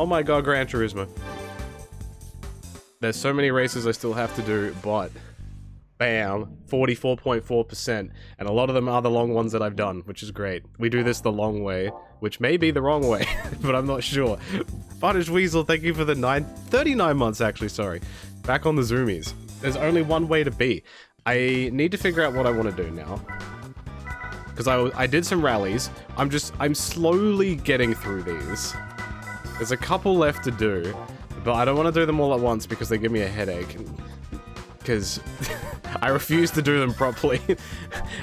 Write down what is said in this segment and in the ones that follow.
Oh my god, Gran Turismo. There's so many races I still have to do, but... Bam, 44.4%, and a lot of them are the long ones that I've done, which is great. We do this the long way, which may be the wrong way, but I'm not sure. Punish Weasel, thank you for the 39 months, actually, sorry. Back on the Zoomies. There's only one way to be. I need to figure out what I want to do now. Because I did some rallies. I'm slowly getting through these. There's a couple left to do, but I don't want to do them all at once because they give me a headache. Because I refuse to do them properly,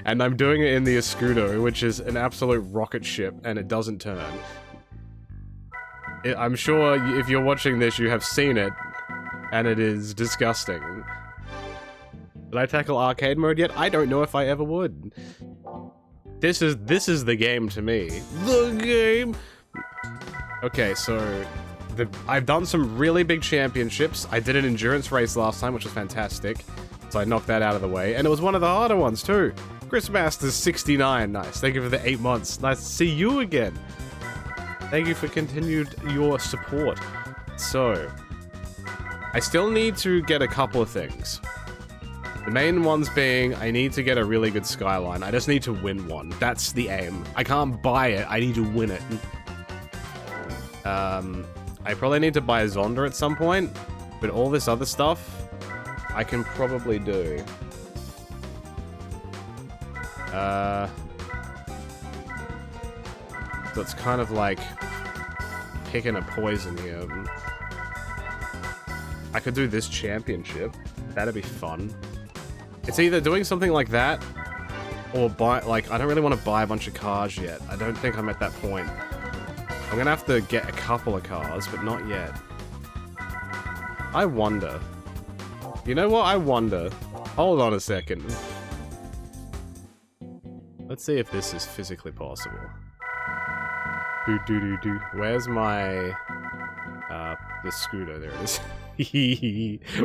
and I'm doing it in the Escudo, which is an absolute rocket ship, and it doesn't turn. I'm sure if you're watching this, you have seen it, and it is disgusting. Did I tackle arcade mode yet? I don't know if I ever would. This is the game to me. The game! Okay, so... I've done some really big championships. I did an endurance race last time, which was fantastic. So I knocked that out of the way. And it was one of the harder ones, too. Chris Masters 69. Nice. Thank you for the 8 months. Nice to see you again. Thank you for your support. So, I still need to get a couple of things. The main ones being, I need to get a really good skyline. I just need to win one. That's the aim. I can't buy it. I need to win it. I probably need to buy a Zonda at some point, but all this other stuff, I can probably do. So it's kind of like picking a poison here. I could do this championship. That'd be fun. It's either doing something like that, or buy, like, I don't really want to buy a bunch of cars yet. I don't think I'm at that point. I'm gonna have to get a couple of cars, but not yet. I wonder. You know what? I wonder. Hold on a second. Let's see if this is physically possible. Where's my... the scooter? There it is.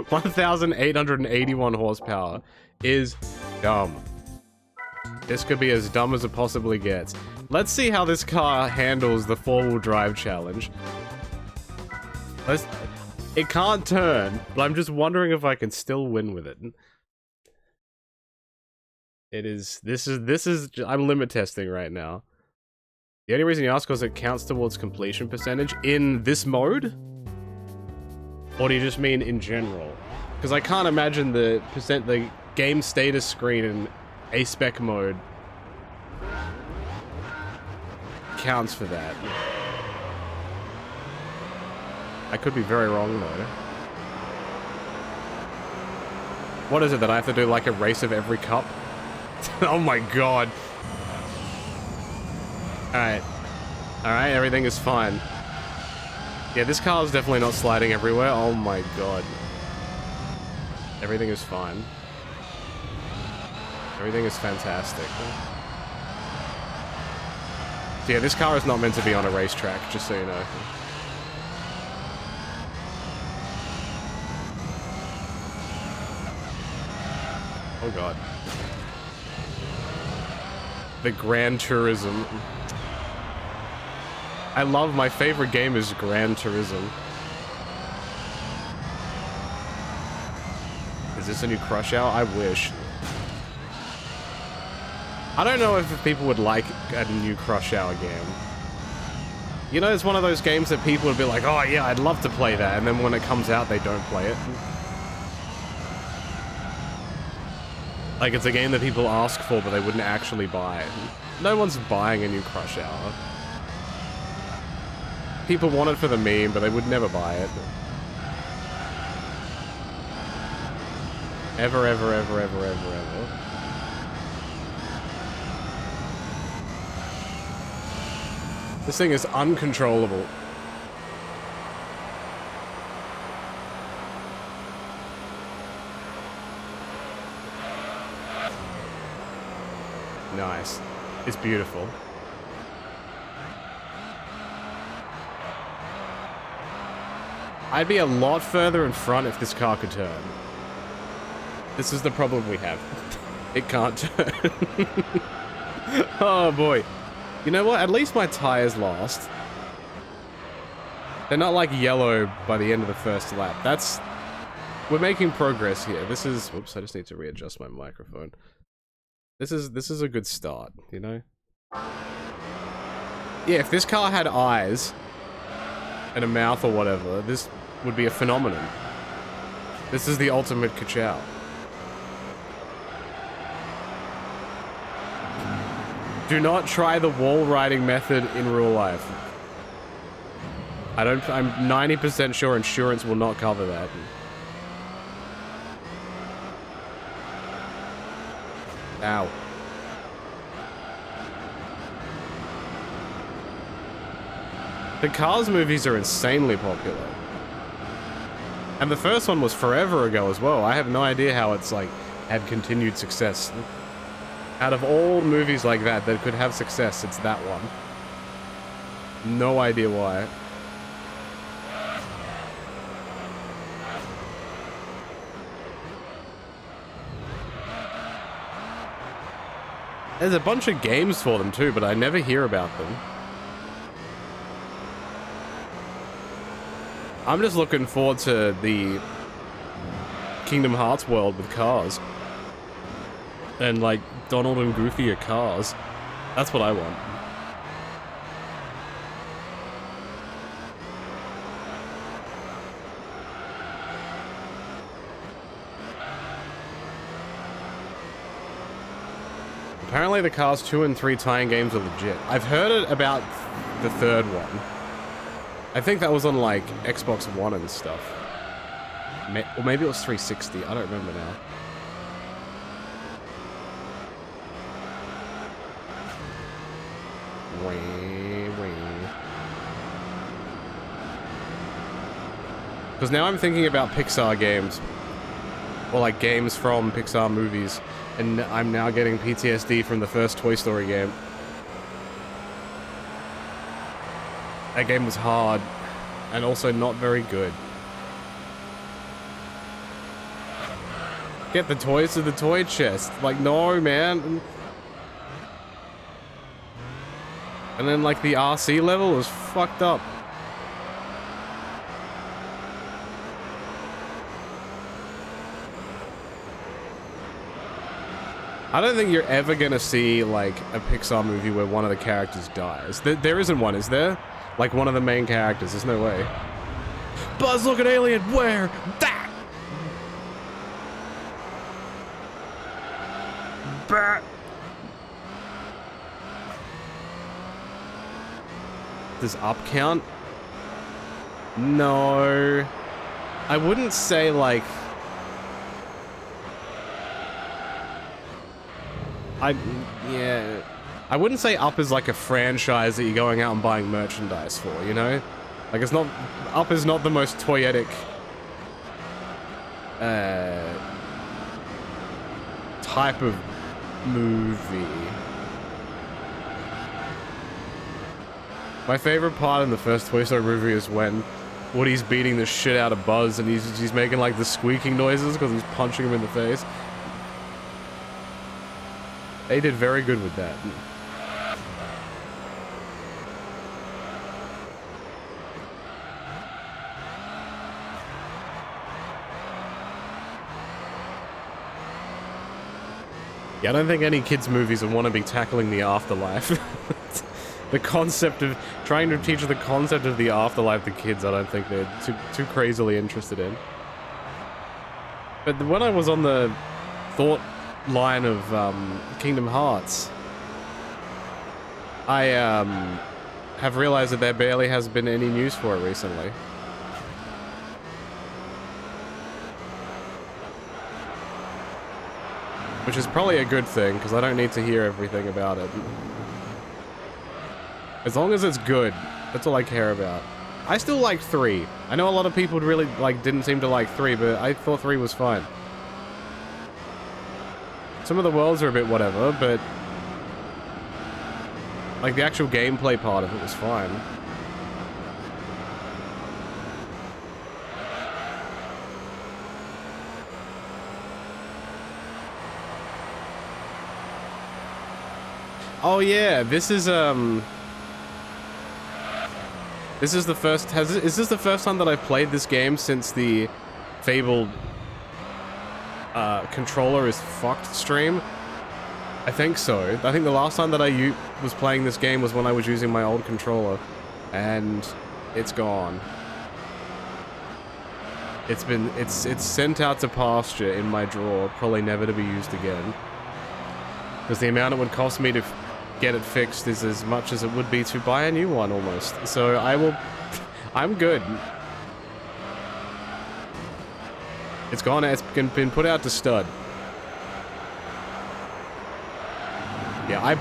1,881 horsepower is dumb. This could be as dumb as it possibly gets. Let's see how this car handles the four-wheel drive challenge. It can't turn, but I'm just wondering if I can still win with it. This is, I'm limit testing right now. The only reason you ask is it counts towards completion percentage in this mode? Or do you just mean in general? Because I can't imagine the game status screen in A-Spec mode counts for that. I could be very wrong though. What is it that I have to do, like a race of every cup? Oh my god. Alright. Alright, everything is fine. Yeah, this car is definitely not sliding everywhere. Oh my god. Everything is fine. Everything is fantastic. So yeah, this car is not meant to be on a racetrack, just so you know. Oh god. The Gran Turismo. I love, my favorite game is Gran Turismo. Is this a new Crush Hour? I wish. I don't know if people would like a new Crush Hour game. You know, it's one of those games that people would be like, oh yeah, I'd love to play that, and then when it comes out, they don't play it. Like, it's a game that people ask for, but they wouldn't actually buy it. No one's buying a new Crush Hour. People want it for the meme, but they would never buy it. Ever, ever, ever, ever, ever, ever. This thing is uncontrollable. Nice. It's beautiful. I'd be a lot further in front if this car could turn. This is the problem we have. It can't turn. Oh boy. You know what? At least my tires last. They're not like yellow by the end of the first lap. That's... We're making progress here. This is... Oops, I just need to readjust my microphone. This is a good start, you know? Yeah, if this car had eyes and a mouth or whatever, this would be a phenomenon. This is the ultimate ka-chow. Do not try the wall riding method in real life. I'm 90% sure insurance will not cover that. Ow. The Cars movies are insanely popular. And the first one was forever ago as well. I have no idea how it's, like, had continued success. Out of all movies like that that could have success, it's that one. No idea why. There's a bunch of games for them too, but I never hear about them. I'm just looking forward to the Kingdom Hearts world with cars. And like, Donald and Goofy are cars. That's what I want. Apparently the Cars 2 and 3 tie-in games are legit. I've heard it about the third one. I think that was on, like, Xbox One and stuff. Or maybe it was 360, I don't remember now. Because now I'm thinking about Pixar games. Or, like, games from Pixar movies. And I'm now getting PTSD from the first Toy Story game. That game was hard, and also not very good. Get the toys to the toy chest. Like, no, man. And then, like, the RC level was fucked up. I don't think you're ever gonna see, like, a Pixar movie where one of the characters dies. There isn't one, is there? Like, one of the main characters. There's no way. Buzz, look at alien! Where? That! Bah! Does up count? No. I wouldn't say, like... Yeah... I wouldn't say Up is like a franchise that you're going out and buying merchandise for, you know? Like, it's not... Up is not the most toyetic... type of movie. My favorite part in the first Toy Story movie is when Woody's beating the shit out of Buzz and he's making, like, the squeaking noises because he's punching him in the face. They did very good with that. Yeah, I don't think any kids' movies would want to be tackling the afterlife. The concept of... Trying to teach the concept of the afterlife to kids, I don't think they're too crazily interested in. But when I was on the thought line of Kingdom Hearts, I have realized that there barely has been any news for it recently. Which is probably a good thing, because I don't need to hear everything about it. As long as it's good, that's all I care about. I still like 3. I know a lot of people really, like, didn't seem to like 3, but I thought 3 was fine. Some of the worlds are a bit whatever, but... like, the actual gameplay part of it was fine. Oh yeah, this is This is the first, is this the first time that I've played this game since the fabled controller is fucked stream? I think so. I think the last time that I was playing this game was when I was using my old controller, and it's gone. It's sent out to pasture in my drawer, probably never to be used again. Because the amount it would cost me to get it fixed is as much as it would be to buy a new one, almost. So I'm good. It's gone, it's been put out to stud. Yeah,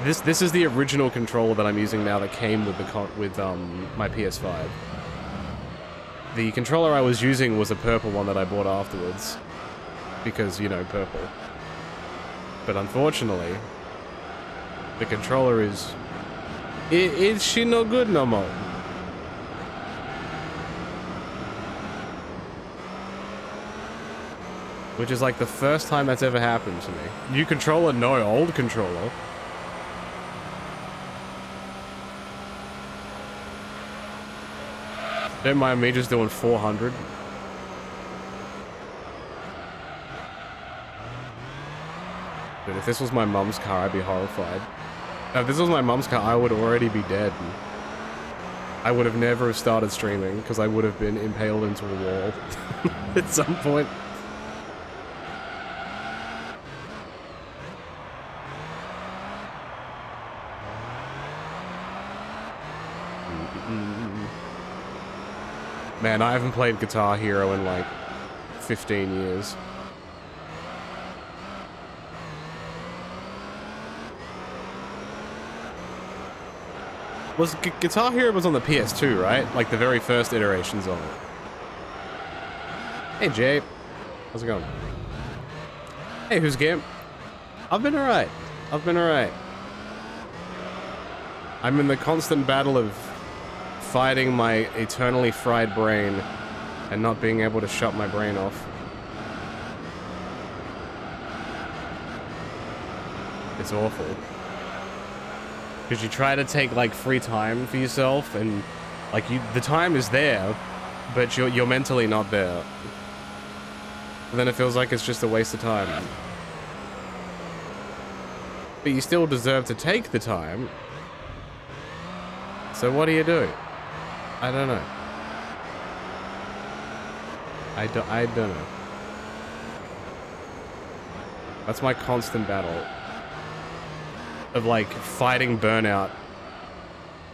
this is the original controller that I'm using now that came with my PS5. The controller I was using was a purple one that I bought afterwards. Because, you know, purple. But unfortunately, the controller is... Is she no good no more? Which is like the first time that's ever happened to me. New controller? No, old controller. Don't mind me just doing 400. Dude, if this was my mum's car, I'd be horrified. If this was my mum's car, I would already be dead. I would have never started streaming, because I would have been impaled into a wall at some point. Man, I haven't played Guitar Hero in like 15 years. Guitar Hero was on the PS2, right? Like the very first iterations of it. Hey, Jay. How's it going? Hey, who's game? I've been alright. I've been alright. I'm in the constant battle of fighting my eternally fried brain and not being able to shut my brain off. It's awful. Because you try to take, like, free time for yourself, and, like, the time is there, but you're mentally not there. And then it feels like it's just a waste of time. But you still deserve to take the time. So what do you do? I don't know. I don't know. That's my constant battle. Of, like, fighting burnout.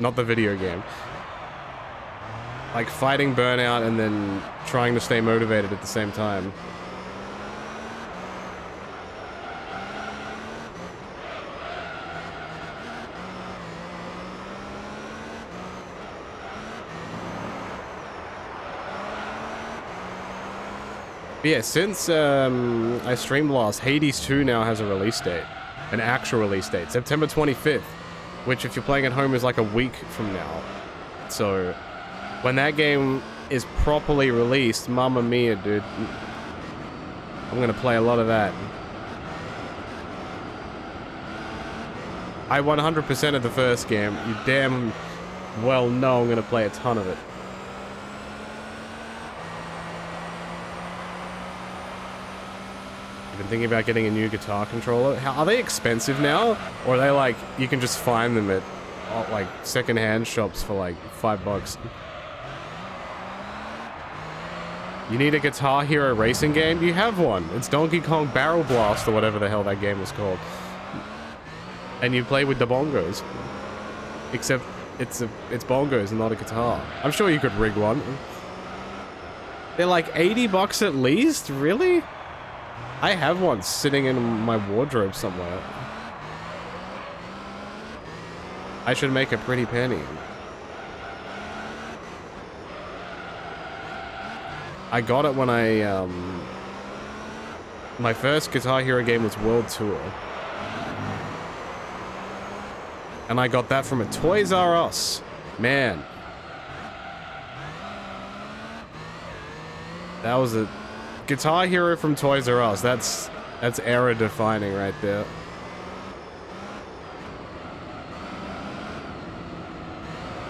Not the video game. Like, fighting burnout and then trying to stay motivated at the same time. But yeah, since I streamed last, Hades 2 now has a release date. An actual release date. September 25th. Which, if you're playing at home, is like a week from now. So, when that game is properly released, mamma mia, dude. I'm gonna play a lot of that. I 100% of the first game. You damn well know I'm gonna play a ton of it. I've been thinking about getting a new guitar controller. Are they expensive now? Or are they like, you can just find them at like second-hand shops for like $5? You need a Guitar Hero racing game? You have one. It's Donkey Kong Barrel Blast or whatever the hell that game was called. And you play with the bongos. Except it's bongos and not a guitar. I'm sure you could rig one. They're like $80 at least? Really? I have one sitting in my wardrobe somewhere. I should make a pretty penny. I got it when I, my first Guitar Hero game was World Tour. And I got that from a Toys R Us. Man. That was a Guitar Hero from Toys R Us. That's era defining right there.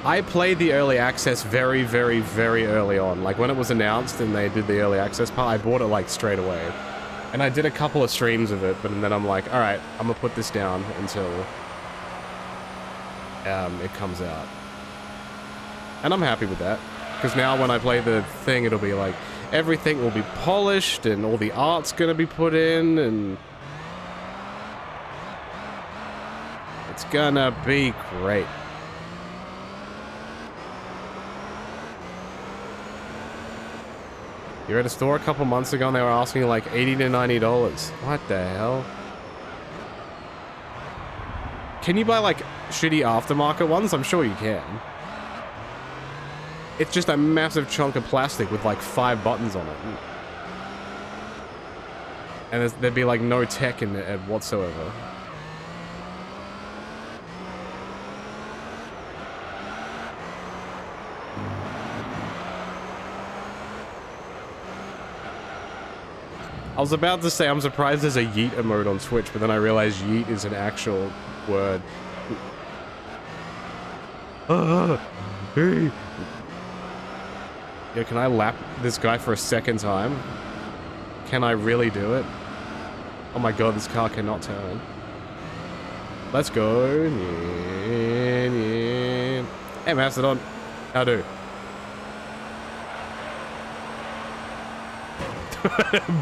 I played the early access very, very, very early on. Like when it was announced and they did the early access part, I bought it like straight away. And I did a couple of streams of it, but then I'm like, alright, I'm gonna put this down until it comes out. And I'm happy with that. Because now when I play the thing, it'll be like, everything will be polished and all the art's gonna be put in and... it's gonna be great. You were at a store a couple months ago and they were asking like $80 to $90. What the hell? Can you buy like shitty aftermarket ones? I'm sure you can. It's just a massive chunk of plastic with like 5 buttons on it. And there'd be like no tech in it whatsoever. I was about to say I'm surprised there's a yeet emote on Twitch, but then I realized yeet is an actual word. Hey. Yo, can I lap this guy for a second time? Can I really do it? Oh my god, this car cannot turn. Let's go. Hey, Mastodon. How do?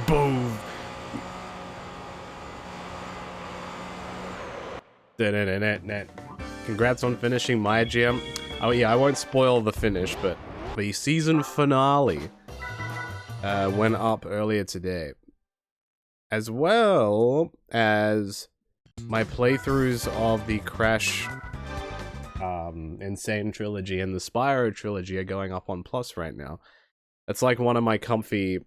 Boom. Congrats on finishing my GM. Oh yeah, I won't spoil the finish, but the season finale went up earlier today. As well as my playthroughs of the Crash Insane Trilogy and the Spyro Trilogy are going up on Plus right now. It's like one of my comfy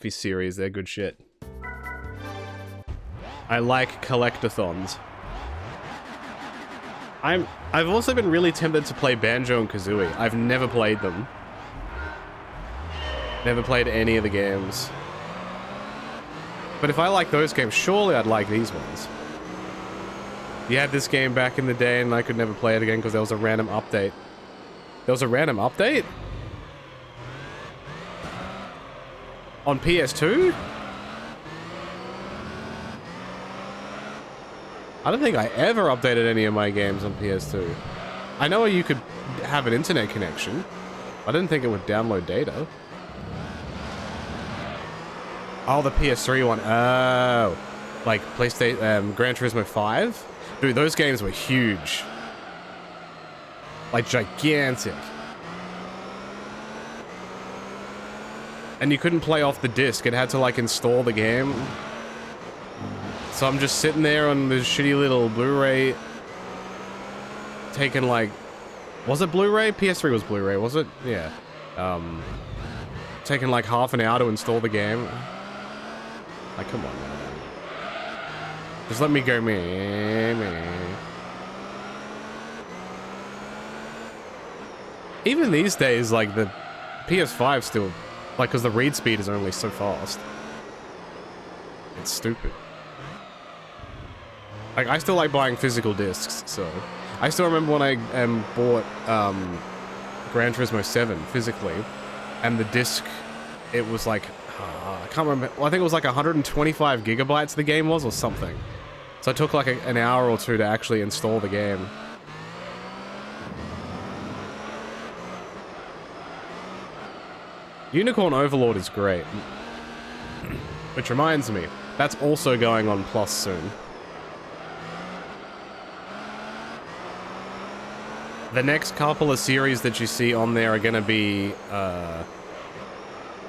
series. They're good shit. I like collectathons. I've also been really tempted to play Banjo and Kazooie. I've never played them. Never played any of the games. But if I like those games, surely I'd like these ones. You had this game back in the day and I could never play it again because there was a random update. There was a random update? On PS2? I don't think I ever updated any of my games on PS2. I know you could have an internet connection. I didn't think it would download data. Oh, the PS3 one. Oh. Like PlayStation, Gran Turismo 5? Dude, those games were huge. Like gigantic. And you couldn't play off the disc. It had to like install the game. So I'm just sitting there on this shitty little Blu-ray. Taking like... was it Blu-ray? PS3 was Blu-ray, was it? Yeah. Taking like half an hour to install the game. Like, come on, man. Just let me go, man. Even these days, like, the PS5 still... like, because the read speed is only so fast. It's stupid. Like, I still like buying physical discs, so... I still remember when I bought Gran Turismo 7 physically, and the disc, it was like... I can't remember... well, I think it was like 125 gigabytes the game was, or something. So it took like an hour or two to actually install the game. Unicorn Overlord is great. Which reminds me, that's also going on Plus soon. The next couple of series that you see on there are gonna be, that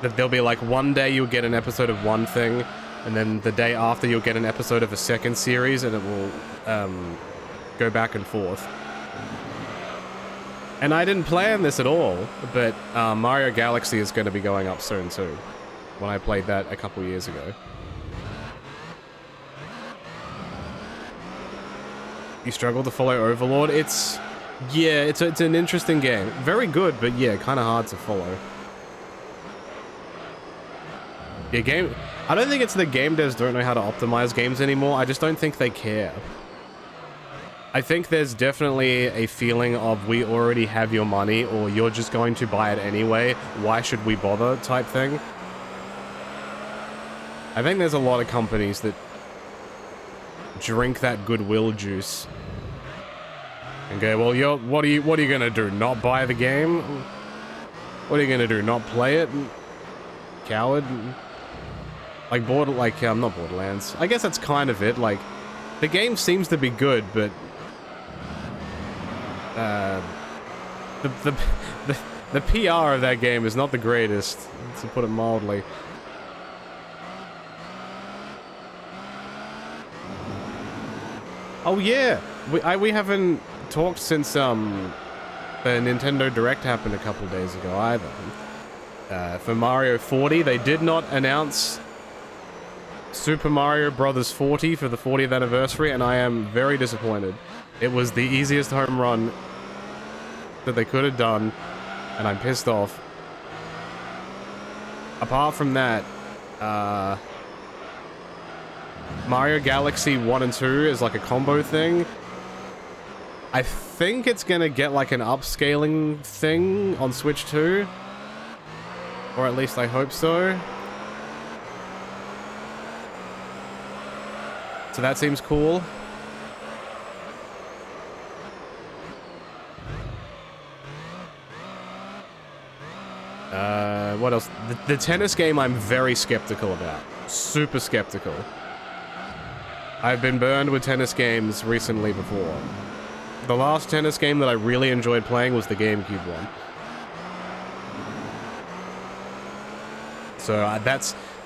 there'll be like one day you'll get an episode of one thing, and then the day after you'll get an episode of a second series, and it will go back and forth. And I didn't plan this at all, but Mario Galaxy is going to be going up soon too, when I played that a couple years ago. You struggle to follow Overlord? It's... yeah, it's an interesting game. Very good, but yeah, kind of hard to follow. Yeah, game... I don't think it's the game devs don't know how to optimize games anymore, I just don't think they care. I think there's definitely a feeling of we already have your money or you're just going to buy it anyway. Why should we bother type thing. I think there's a lot of companies that drink that goodwill juice and go, well, what are you gonna do? Not buy the game? What are you gonna do? Not play it? Coward? Like not Borderlands. I guess that's kind of it. Like, the game seems to be good, but the PR of that game is not the greatest, to put it mildly. Oh yeah, we haven't talked since the Nintendo Direct happened a couple days ago either. For Mario 40, they did not announce Super Mario Bros. 40 for the 40th anniversary, and I am very disappointed. It was the easiest home run that they could have done, and I'm pissed off. Apart from that, Mario Galaxy 1 and 2 is like a combo thing. I think it's gonna get like an upscaling thing on Switch 2. Or at least I hope so. So that seems cool. What else? The tennis game I'm very skeptical about. Super skeptical. I've been burned with tennis games recently before. The last tennis game that I really enjoyed playing was the GameCube one. So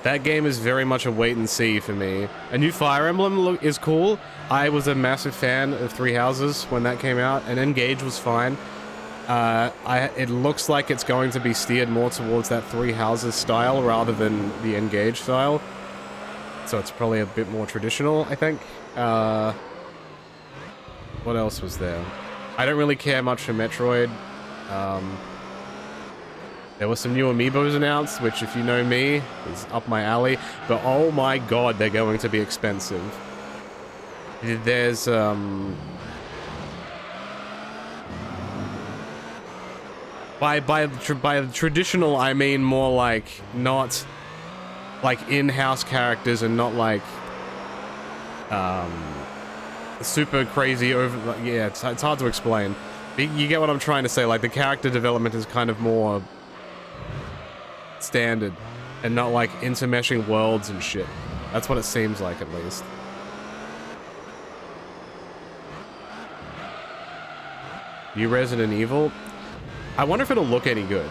that game is very much a wait and see for me. A new Fire Emblem is cool. I was a massive fan of Three Houses when that came out, and Engage was fine. It looks like it's going to be steered more towards that Three Houses style rather than the Engage style. So it's probably a bit more traditional, I think. What else was there? I don't really care much for Metroid. There were some new amiibos announced, which, if you know me, is up my alley. But oh my god, they're going to be expensive. There's, By traditional, I mean more like, not like in-house characters and not like, super crazy over, yeah, it's hard to explain. You get what I'm trying to say, like the character development is kind of more standard and not like intermeshing worlds and shit. That's what it seems like, at least. New Resident Evil? I wonder if it'll look any good.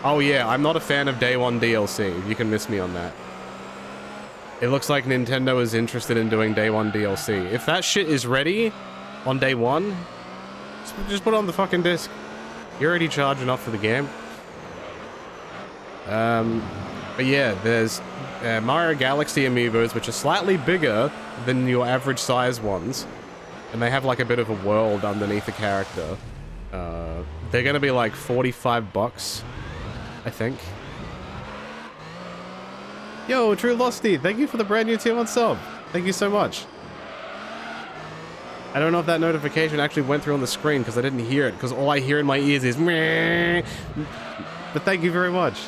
Oh yeah, I'm not a fan of Day 1 DLC. You can miss me on that. It looks like Nintendo is interested in doing Day 1 DLC. If that shit is ready on Day 1, just put it on the fucking disc. You're already charged enough for the game. But yeah, there's Mario Galaxy amiibos, which are slightly bigger than your average size ones. And they have like a bit of a world underneath the character. They're gonna be like $45, I think. Yo, True Losty, thank you for the brand new tier 1 sub. Thank you so much. I don't know if that notification actually went through on the screen because I didn't hear it, because all I hear in my ears is meh. But thank you very much.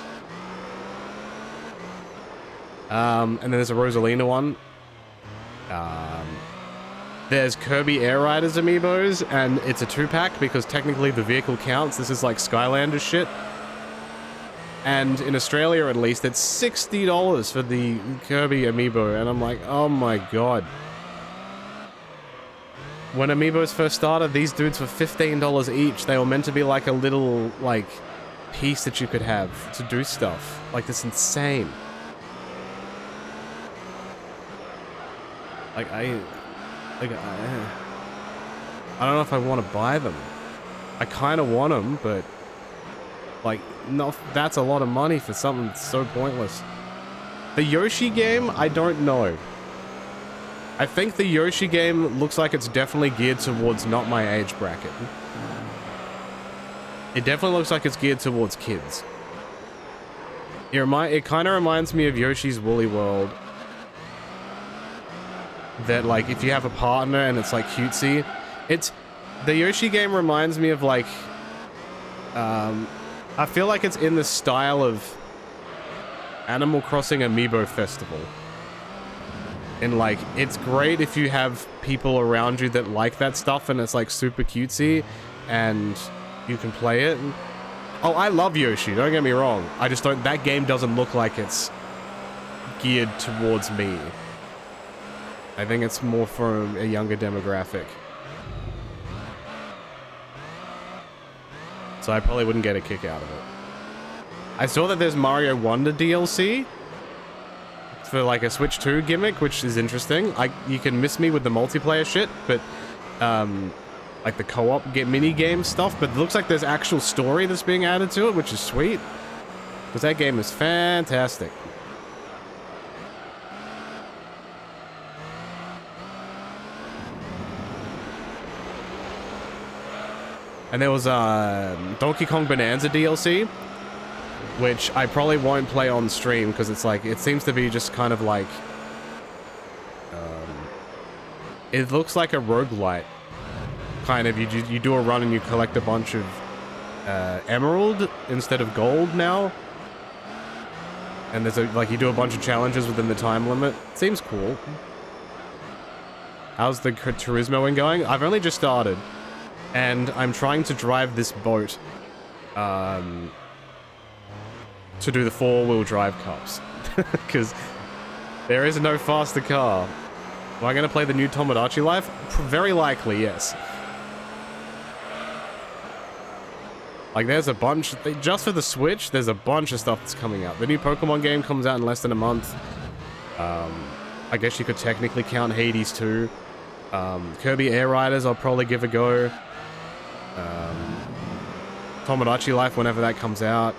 And then there's a Rosalina one. There's Kirby Air Riders amiibos, and it's a 2-pack because technically the vehicle counts. This is like Skylanders shit. And in Australia, at least, it's $60 for the Kirby amiibo, and I'm like, oh my god. When amiibos first started, these dudes were $15 each. They were meant to be like a little, like, piece that you could have to do stuff. Like, that's insane. Like, I don't know if I want to buy them. I kind of want them, but like, no, that's a lot of money for something so pointless. The Yoshi game, I don't know. I think the Yoshi game looks like it's definitely geared towards not my age bracket. It definitely looks like it's geared towards kids. It kind of reminds me of Yoshi's Woolly World. That, like, if you have a partner and it's, like, cutesy, the Yoshi game reminds me of, like, I feel like it's in the style of Animal Crossing Amiibo Festival. And, like, it's great if you have people around you that like that stuff and it's, like, super cutesy and you can play it. Oh, I love Yoshi, don't get me wrong. I just don't... That game doesn't look like it's geared towards me. I think it's more for a younger demographic. So I probably wouldn't get a kick out of it. I saw that there's Mario Wonder DLC for like a Switch 2 gimmick, which is interesting. You can miss me with the multiplayer shit, but like the co-op mini game stuff, but it looks like there's actual story that's being added to it, which is sweet. Because that game is fantastic. And there was Donkey Kong Bonanza DLC, which I probably won't play on stream because it's like, it seems to be just kind of like, it looks like a roguelite. Kind of, you do a run and you collect a bunch of emerald instead of gold now. And there's like, you do a bunch of challenges within the time limit. Seems cool. How's the Gran Turismo going? I've only just started. And I'm trying to drive this boat to do the 4-wheel drive cups. Because there is no faster car. Am I going to play the new Tomodachi Life? Very likely, yes. Like, there's a bunch... Just for the Switch, there's a bunch of stuff that's coming out. The new Pokemon game comes out in less than a month. I guess you could technically count Hades too. Kirby Air Riders, I'll probably give a go. Tomodachi Life, whenever that comes out.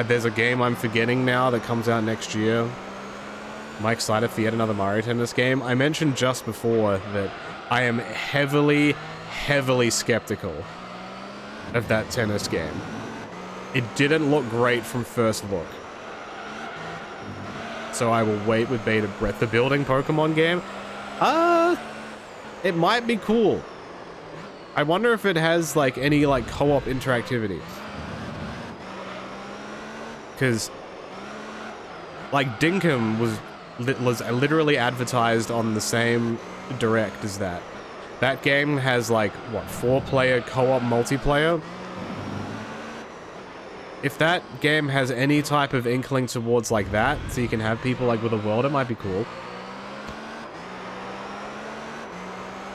There's a game I'm forgetting now that comes out next year. Am I excited for yet another Mario Tennis game? I mentioned just before that I am heavily skeptical of that tennis game. It didn't look great from first look. So I will wait with bated breath. The building Pokemon game? It might be cool. I wonder if it has, like, any, like, co-op interactivity. Because, like, Dinkum was literally advertised on the same direct as that. That game has, like, what, 4-player co-op multiplayer? If that game has any type of inkling towards, like, that, so you can have people, like, with a world, it might be cool.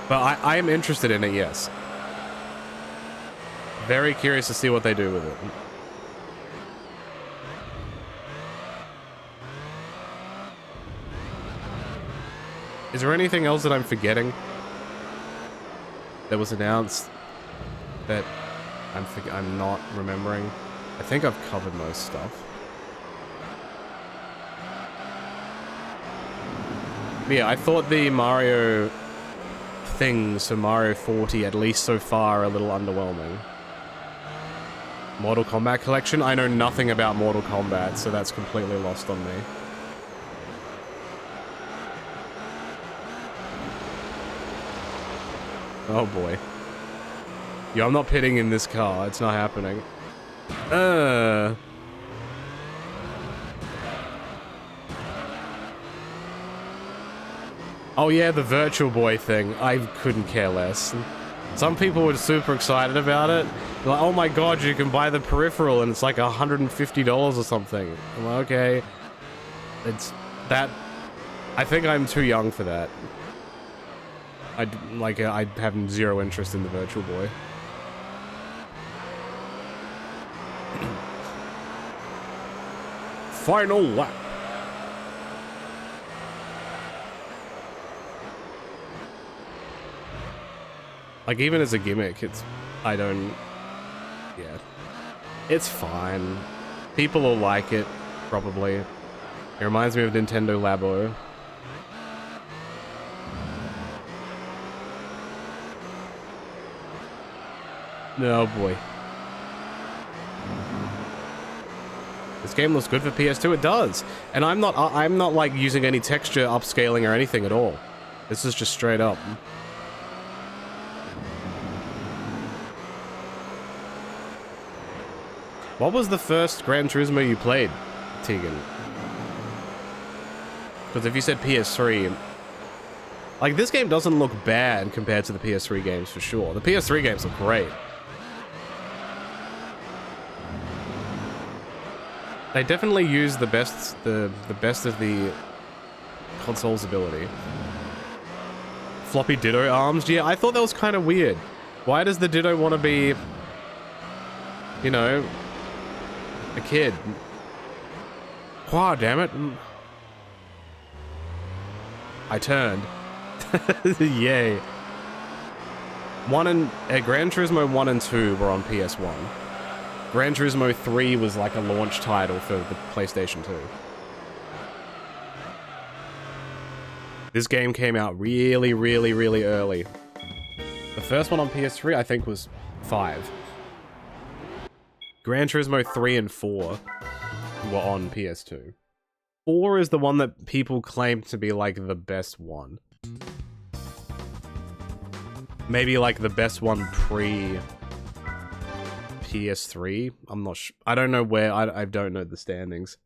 But I am interested in it, yes. Very curious to see what they do with it. Is there anything else that I'm forgetting that was announced that I'm not remembering? I think I've covered most stuff. But yeah, I thought the Mario things for Mario 40, at least so far, are a little underwhelming. Mortal Kombat collection? I know nothing about Mortal Kombat, so that's completely lost on me. Oh boy. Yo, I'm not pitting in this car. It's not happening. Oh yeah, the Virtual Boy thing. I couldn't care less. Some people were super excited about it. Like, oh my god, you can buy the peripheral and it's like $150 or something. I'm like, okay. It's that... I think I'm too young for that. I have zero interest in the Virtual Boy. Final lap. Like, even as a gimmick, I don't... Yeah. It's fine. People will like it, probably. It reminds me of Nintendo Labo. Oh boy. game looks good for PS2. It does. And I'm not like using any texture upscaling or anything at all. This is just straight up. What was the first Gran Turismo you played, Tegan? Because if you said PS3, like, this game doesn't look bad compared to the PS3 games for sure. The PS3 games look great. They definitely use the best of the console's ability. Floppy Ditto arms? Yeah, I thought that was kind of weird. Why does the Ditto want to be, you know, a kid? Wow, damn it. I turned. Yay. Gran Turismo 1 and 2 were on PS1. Gran Turismo 3 was like a launch title for the PlayStation 2. This game came out really, really, really early. The first one on PS3, I think, was 5. Gran Turismo 3 and 4 were on PS2. 4 is the one that people claim to be like the best one. Maybe like the best one pre PS3. I'm not sure. I don't know where. I don't know the standings.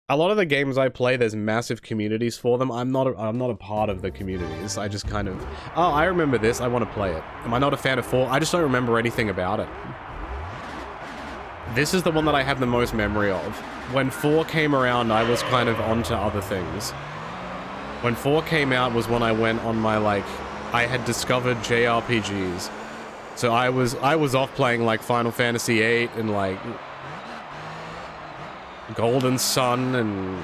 A lot of the games I play, there's massive communities for them. I'm not a part of the communities. I just kind of, oh, I remember this. I want to play it. Am I not a fan of 4? I just don't remember anything about it. This is the one that I have the most memory of. When 4 came around, I was kind of onto other things. When 4 came out was when I went on my, like, I had discovered JRPGs. So I was off playing, like, Final Fantasy VIII and, like, Golden Sun and,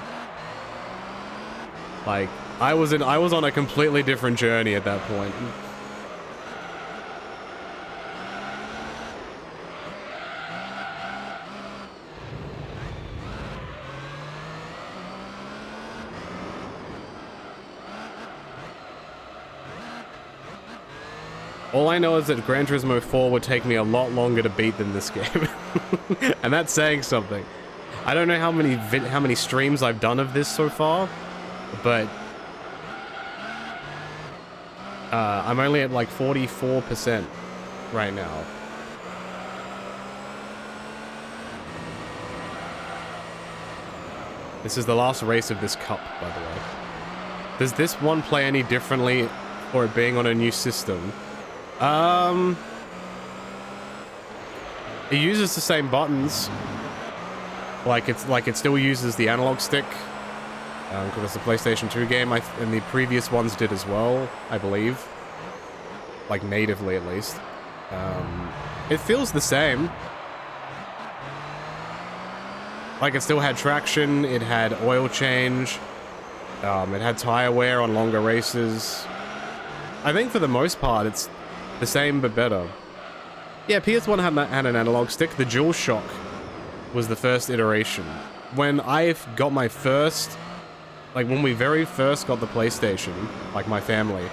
like, I was on a completely different journey at that point. All I know is that Gran Turismo 4 would take me a lot longer to beat than this game. And that's saying something. I don't know how many streams I've done of this so far, but I'm only at like 44% right now. This is the last race of this cup, by the way. Does this one play any differently for it being on a new system? It uses the same buttons. Like it still uses the analog stick. Because it's a PlayStation 2 game, and the previous ones did as well, I believe. Like natively, at least. It feels the same. Like it still had traction, it had oil change, it had tire wear on longer races. I think for the most part, it's the same but better. Yeah, PS1 had an analog stick. The DualShock was the first iteration. When I got my first, like when we very first got the PlayStation, like my family,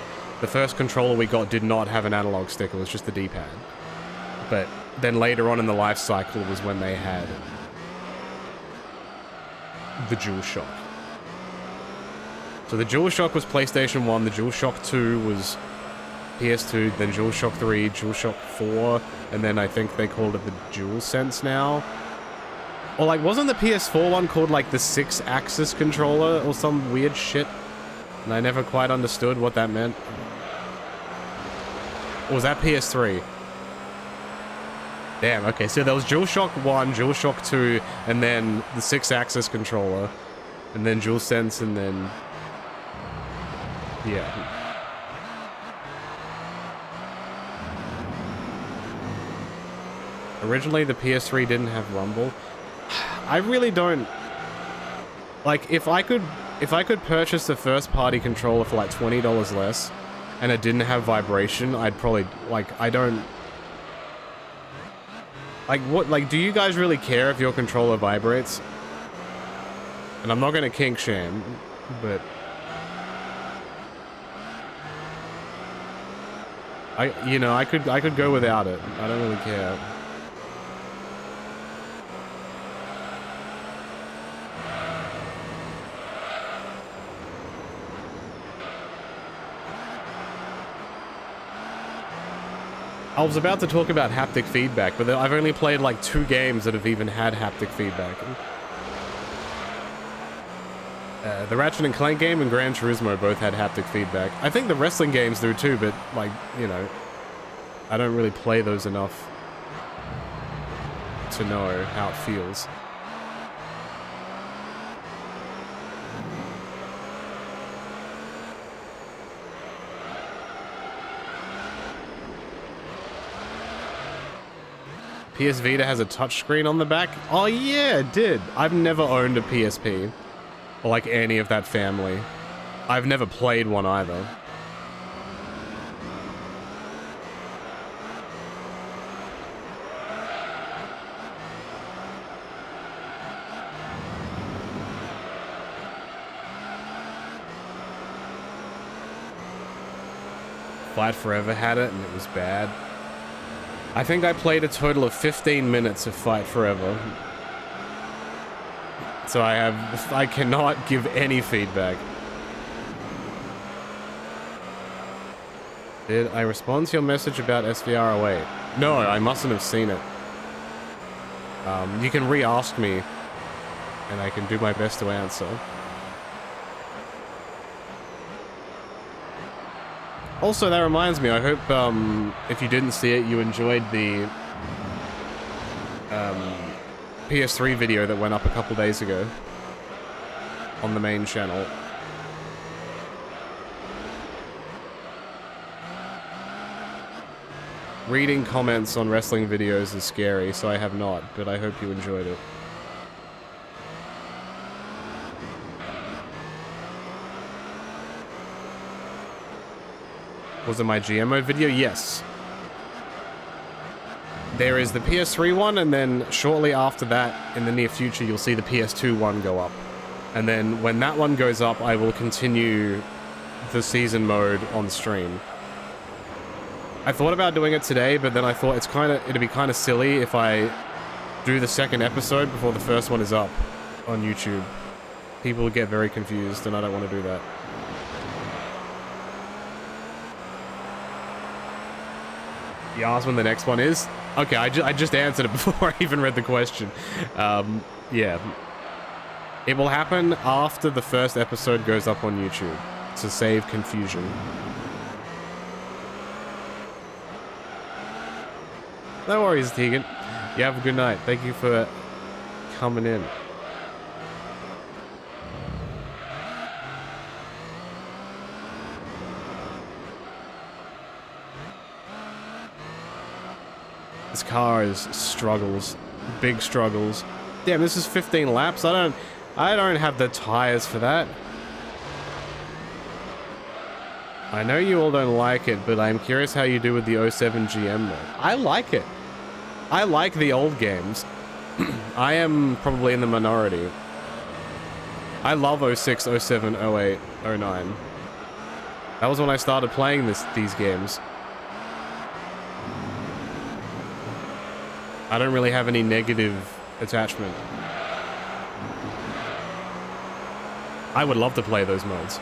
the first controller we got did not have an analog stick, it was just the D-pad. But then later on in the life cycle was when they had the DualShock. So the DualShock was PlayStation 1, the DualShock 2 was PS2, then DualShock 3, DualShock 4, and then I think they called it the DualSense now. Or like, wasn't the PS4 one called like the 6-axis controller or some weird shit? And I never quite understood what that meant. Or was that PS3? Damn, okay, so there was DualShock 1, DualShock 2, and then the 6-axis controller, and then DualSense, and then... yeah. Originally, the PS3 didn't have rumble. I really don't... like, if I could purchase a first-party controller for like $20 less, and it didn't have vibration, I'd probably, like, I don't... like, what, like, do you guys really care if your controller vibrates? And I'm not gonna kink shame, but... I could go without it. I don't really care. I was about to talk about haptic feedback, but I've only played like 2 games that have even had haptic feedback. The Ratchet & Clank game and Gran Turismo both had haptic feedback. I think the wrestling games do too, but like, you know, I don't really play those enough to know how it feels. PS Vita has a touchscreen on the back? Oh yeah, it did. I've never owned a PSP. Or like any of that family. I've never played one either. Fight Forever had it and it was bad. I think I played a total of 15 minutes of Fight Forever. So I cannot give any feedback. Did I respond to your message about SVR 08? No, I mustn't have seen it. You can re-ask me, and I can do my best to answer. Also, that reminds me, I hope, if you didn't see it, you enjoyed the, PS3 video that went up a couple days ago on the main channel. Reading comments on wrestling videos is scary, so I have not, but I hope you enjoyed it. Was it my GM mode video? Yes. There is the PS3 one, and then shortly after that, in the near future, you'll see the PS2 one go up. And then when that one goes up, I will continue the season mode on stream. I thought about doing it today, but then I thought it'd be kind of silly if I do the second episode before the first one is up on YouTube. People would get very confused, and I don't want to do that. You asked when the next one is? Okay, I just answered it before I even read the question. Yeah. It will happen after the first episode goes up on YouTube, to save confusion. No worries, Tegan. You have a good night. Thank you for coming in. This car is struggles. Big struggles. Damn, this is 15 laps. I don't have the tires for that. I know you all don't like it, but I'm curious how you do with the 07 GM mode. I like it. I like the old games. I am probably in the minority. I love 06, 07, 08, 09. That was when I started playing these games. I don't really have any negative attachment. I would love to play those modes.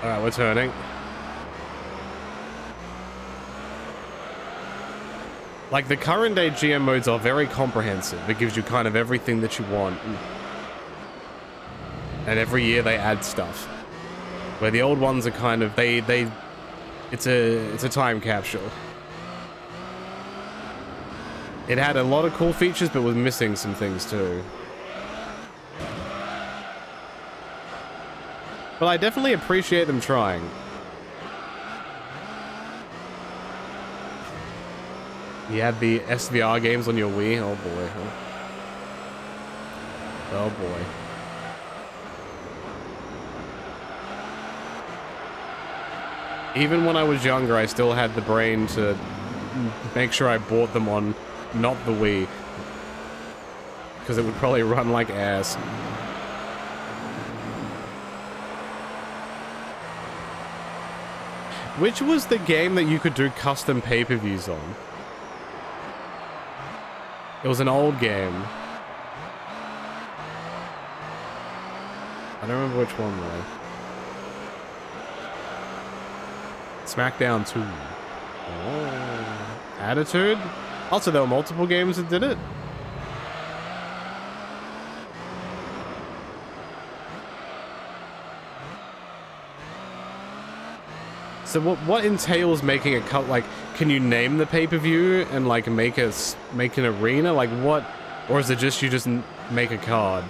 Alright, we're turning. Like, the current day GM modes are very comprehensive. It gives you kind of everything that you want. And every year they add stuff. Where the old ones are kind of, it's a time capsule. It had a lot of cool features, but was missing some things too. But I definitely appreciate them trying. You had the SVR games on your Wii? Oh boy. Oh boy. Even when I was younger, I still had the brain to make sure I bought them on not the Wii. Because it would probably run like ass. Which was the game that you could do custom pay-per-views on? It was an old game. I don't remember which one though. Smackdown 2. Oh. Attitude? Also, there were multiple games that did it. So what entails making a cut? Like, can you name the pay-per-view and like make an arena? Like what? Or is it just you just make a card?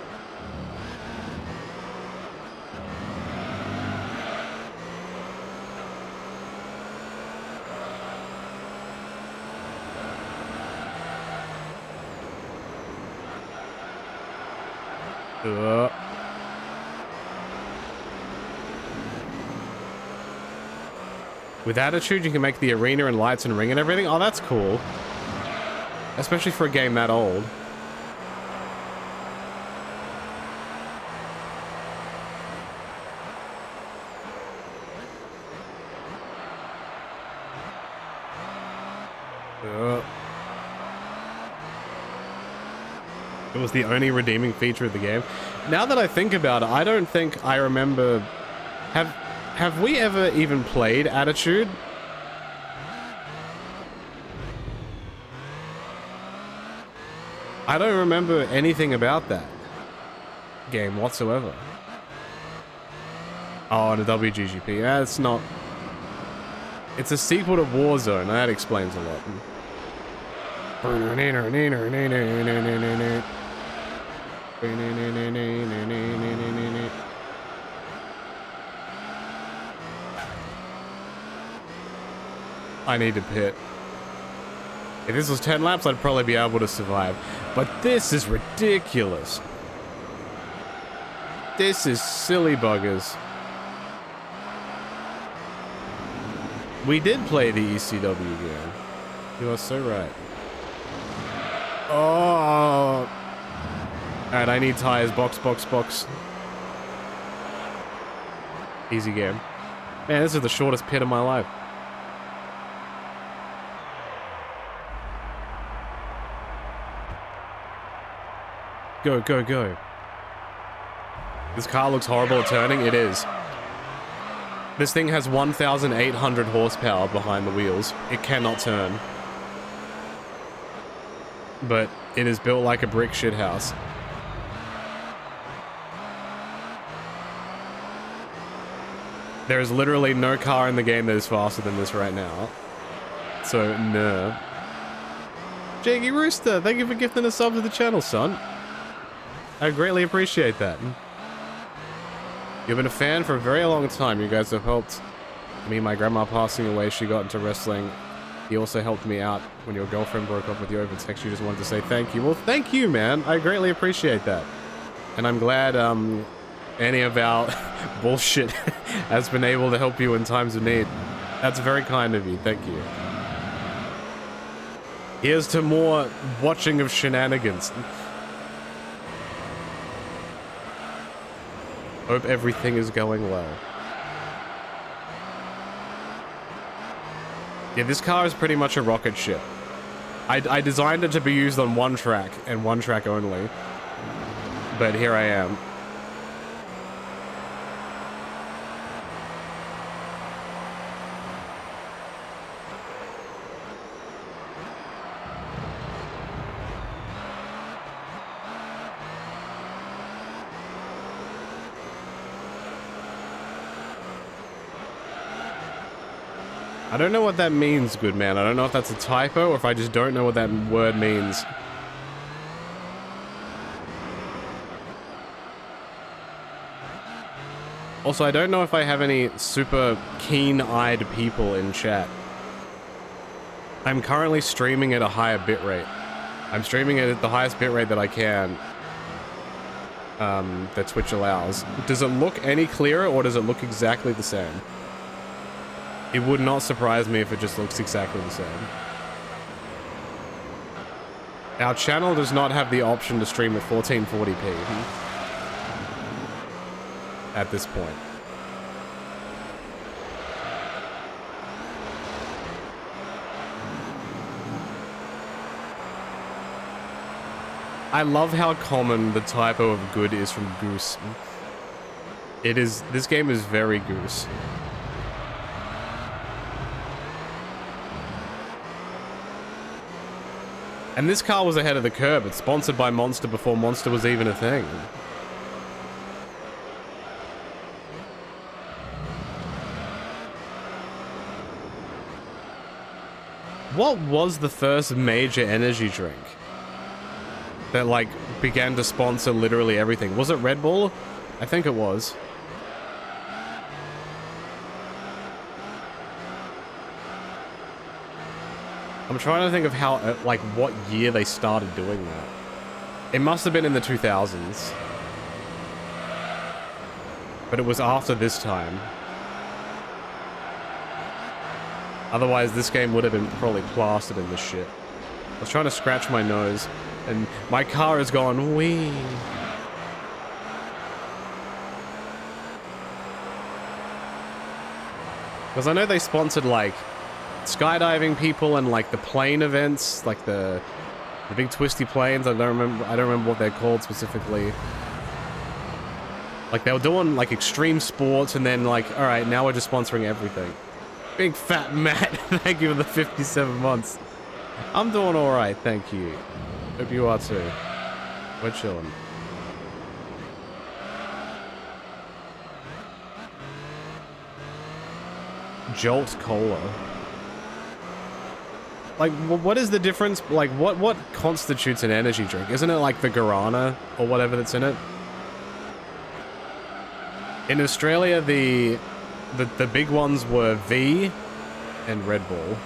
With Attitude, you can make the arena and lights and ring and everything. Oh, that's cool. Especially for a game that old. It was the only redeeming feature of the game. Now that I think about it, I don't think I remember... Have we ever even played Attitude? I don't remember anything about that game whatsoever. Oh, and a WGGP. Yeah, it's not... It's a sequel to Warzone. That explains a lot. I need to pit. If this was 10 laps, I'd probably be able to survive. But this is ridiculous. This is silly buggers. We did play the ECW game. You are so right. Oh. Alright, I need tires. Box. Easy game. Man, this is the shortest pit of my life. Go. This car looks horrible at turning. It is. This thing has 1,800 horsepower behind the wheels. It cannot turn. But it is built like a brick shithouse. There is literally no car in the game that is faster than this right now. So, no. Jaggy Rooster, thank you for gifting a sub to the channel, son. I greatly appreciate that. You've been a fan for a very long time. You guys have helped me. My grandma passing away, she got into wrestling. You also helped me out when your girlfriend broke up with you over text. You just wanted to say thank you. Well, thank you, man. I greatly appreciate that. And I'm glad any of our bullshit has been able to help you in times of need. That's very kind of you. Thank you. Here's to more watching of shenanigans. Hope everything is going well. Yeah, this car is pretty much a rocket ship. I designed it to be used on one track, and one track only. But here I am. I don't know what that means, good man. I don't know if that's a typo or if I just don't know what that word means. Also, I don't know if I have any super keen-eyed people in chat. I'm currently streaming at a higher bitrate. I'm streaming it at the highest bitrate that I can. That Twitch allows. Does it look any clearer or does it look exactly the same? It would not surprise me if it just looks exactly the same. Our channel does not have the option to stream at 1440p. At this point. I love how common the typo of good is from Goose. This game is very goose. And this car was ahead of the curve. It's sponsored by Monster before Monster was even a thing. What was the first major energy drink that, like, began to sponsor literally everything? Was it Red Bull? I think it was. I'm trying to think of how, like, what year they started doing that. It must have been in the 2000s. But it was after this time. Otherwise, this game would have been probably plastered in this shit. I was trying to scratch my nose, and my car has gone wee. Because I know they sponsored, like, skydiving people and, like, the plane events, like the big twisty planes. I don't remember what they're called specifically. Like, they were doing, like, extreme sports, and then, like, alright, now we're just sponsoring everything. Big fat Matt, thank you for the 57 months. I'm doing alright, thank you. Hope you are too. We're chilling. Jolt Cola. Like, what is the difference? Like, what constitutes an energy drink? Isn't it like the guarana or whatever that's in it? In Australia, the big ones were V and Red Bull.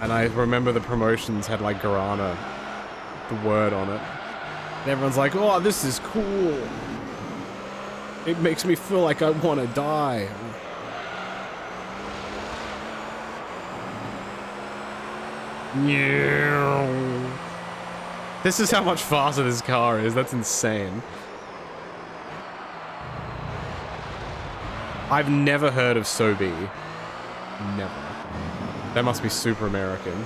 And I remember the promotions had like guarana, the word on it. And everyone's like, oh, this is cool. It makes me feel like I want to die. This is how much faster this car is. That's insane. I've never heard of Sobe. Never. That must be super American.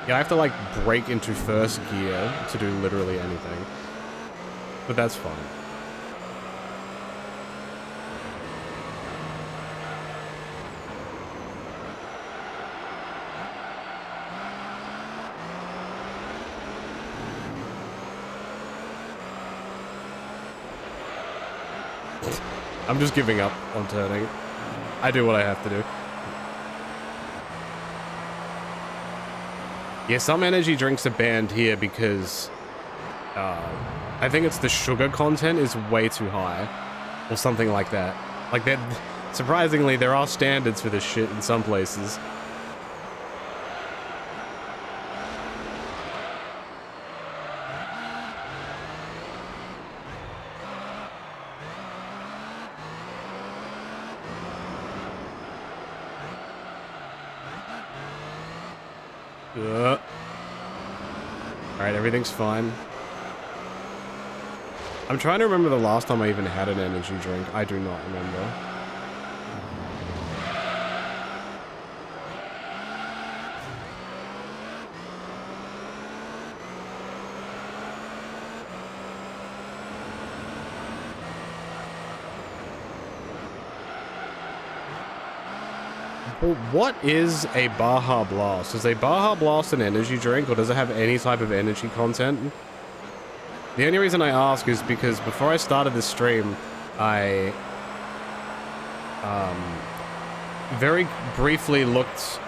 Yeah, I have to, like, break into first gear to do literally anything. But that's fine. I'm just giving up on turning. I do what I have to do. Yeah, some energy drinks are banned here because I think it's the sugar content is way too high or something like that. Like, surprisingly, there are standards for this shit in some places. Alright, everything's fine. I'm trying to remember the last time I even had an energy drink. I do not remember. What is a Baja Blast? Is a Baja Blast an energy drink, or does it have any type of energy content? The only reason I ask is because before I started this stream, I very briefly was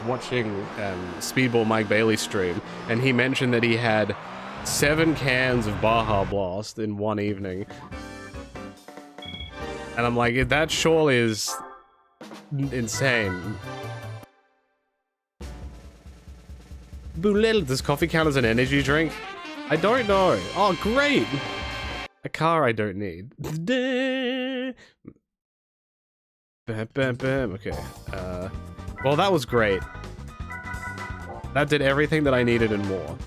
watching Speedball Mike Bailey stream, and he mentioned that he had 7 cans of Baja Blast in one evening. And I'm like, that surely is insane. Boulel, does coffee count as an energy drink? I don't know. Oh, great! A car I don't need. Bam, bam, bam. Okay. Well, that was great. That did everything that I needed and more.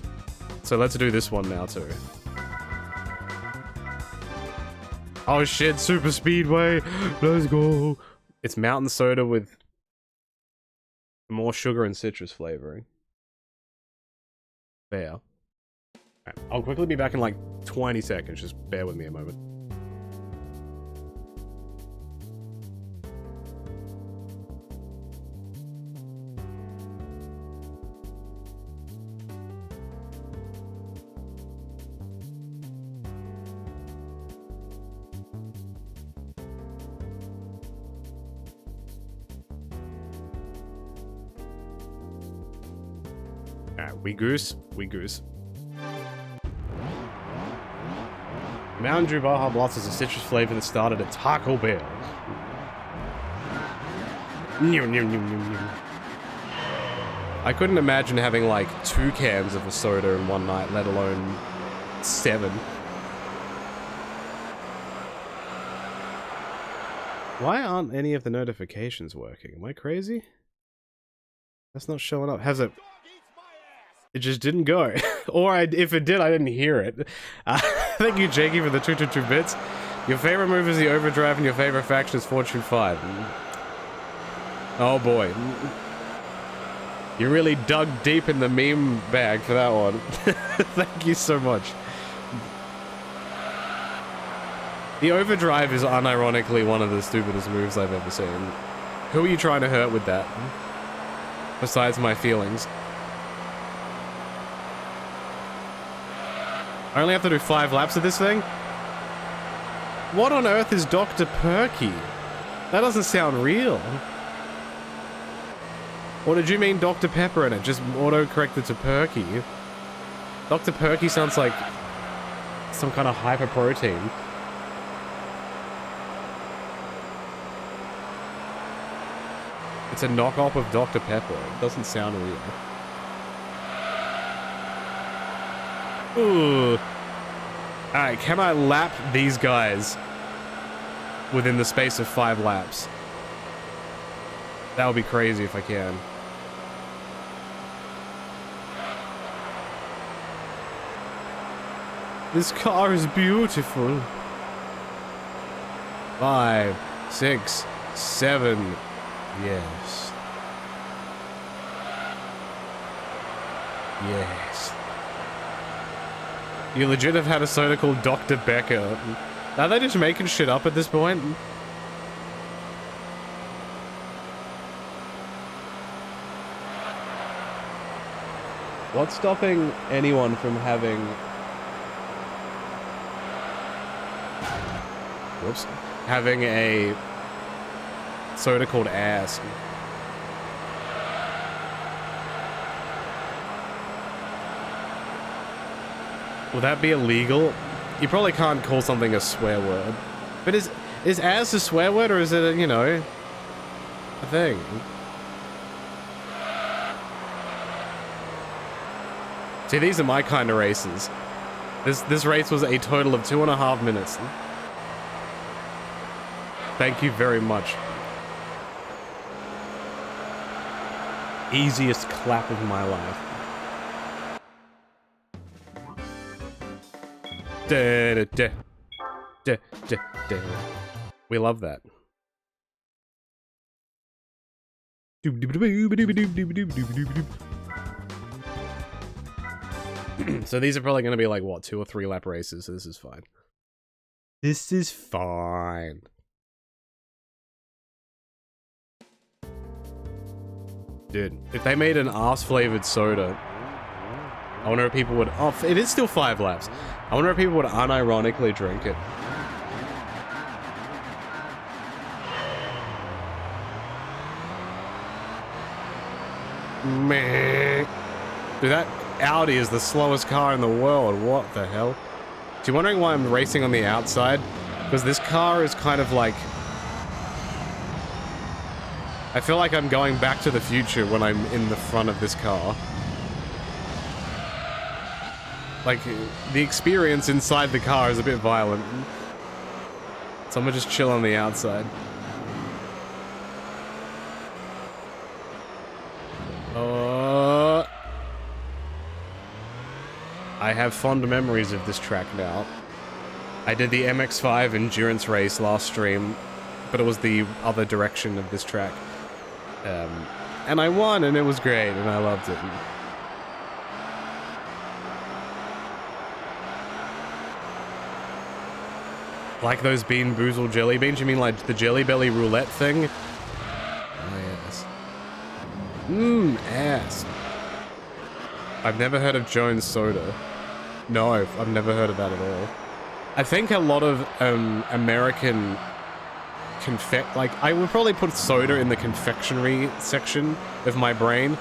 So let's do this one now, too. Oh shit, super speedway. Let's go. It's mountain soda with more sugar and citrus flavoring. There. Right, I'll quickly be back in like 20 seconds. Just bear with me a moment. Alright, we goose. Mountain Dew Baja Blast is a citrus flavor that started at Taco Bell. I couldn't imagine having like 2 cans of a soda in one night, let alone 7. Why aren't any of the notifications working? Am I crazy? That's not showing up. Has it? It just didn't go. Or if it did, I didn't hear it. Thank you, Jakey, for the 222 bits. Your favorite move is the overdrive and your favorite faction is Fortune 5. Oh boy. You really dug deep in the meme bag for that one. Thank you so much. The overdrive is unironically one of the stupidest moves I've ever seen. Who are you trying to hurt with that? Besides my feelings. I only have to do 5 laps of this thing? What on earth is Dr. Perky? That doesn't sound real. Or did you mean Dr. Pepper in it? Just auto-corrected to Perky. Dr. Perky sounds like some kind of hyper protein. It's a knockoff of Dr. Pepper. It doesn't sound real. Ooh. Alright, can I lap these guys within the space of 5 laps? That would be crazy if I can. This car is beautiful. 5, 6, 7. Yes. Yes. You legit have had a soda called Dr. Becker. Are they just making shit up at this point? What's stopping anyone from having... Whoops. Having a soda called ass? Will that be illegal? You probably can't call something a swear word. But is ass a swear word or is it a, you know, a thing? See, these are my kind of races. This race was a total of 2.5 minutes. Thank you very much. Easiest clap of my life. Da, da, da. Da, da, da. We love that. So these are probably going to be like, what, 2 or 3 lap races, so this is fine. This is fine. Dude, if they made an ass-flavored soda, I wonder if people would... Oh, it is still 5 laps. I wonder if people would unironically drink it. Meh. Dude, that Audi is the slowest car in the world. What the hell? So you're wondering why I'm racing on the outside? Because this car is kind of like... I feel like I'm going back to the future when I'm in the front of this car. Like, the experience inside the car is a bit violent. Someone just chill on the outside. I have fond memories of this track now. I did the MX-5 endurance race last stream, but it was the other direction of this track. And I won, and it was great, and I loved it. Like those Bean Boozled jelly beans? You mean like the Jelly Belly roulette thing? Oh, yes. Ass. I've never heard of Jones Soda. No, I've never heard of that at all. I think a lot of American I would probably put soda in the confectionery section of my brain.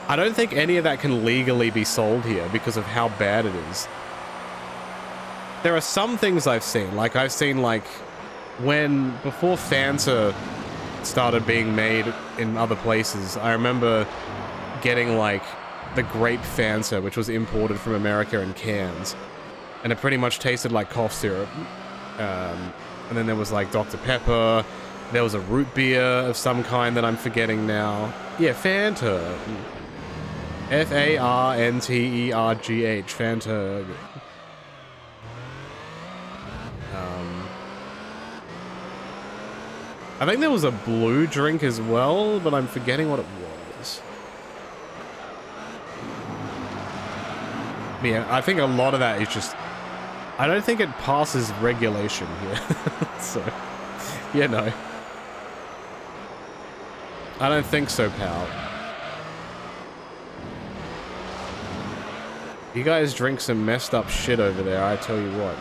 I don't think any of that can legally be sold here because of how bad it is. There are some things I've seen, like before Fanta started being made in other places, I remember getting like the grape Fanta, which was imported from America in cans, and it pretty much tasted like cough syrup. And then there was like Dr. Pepper, there was a root beer of some kind that I'm forgetting now. Yeah, Fanta. F-A-R-N-T-E-R-G-H, Fanta. I think there was a blue drink as well, but I'm forgetting what it was. Yeah, I think a lot of that is just... I don't think it passes regulation here. So, yeah, no. I don't think so, pal. You guys drink some messed up shit over there, I tell you what.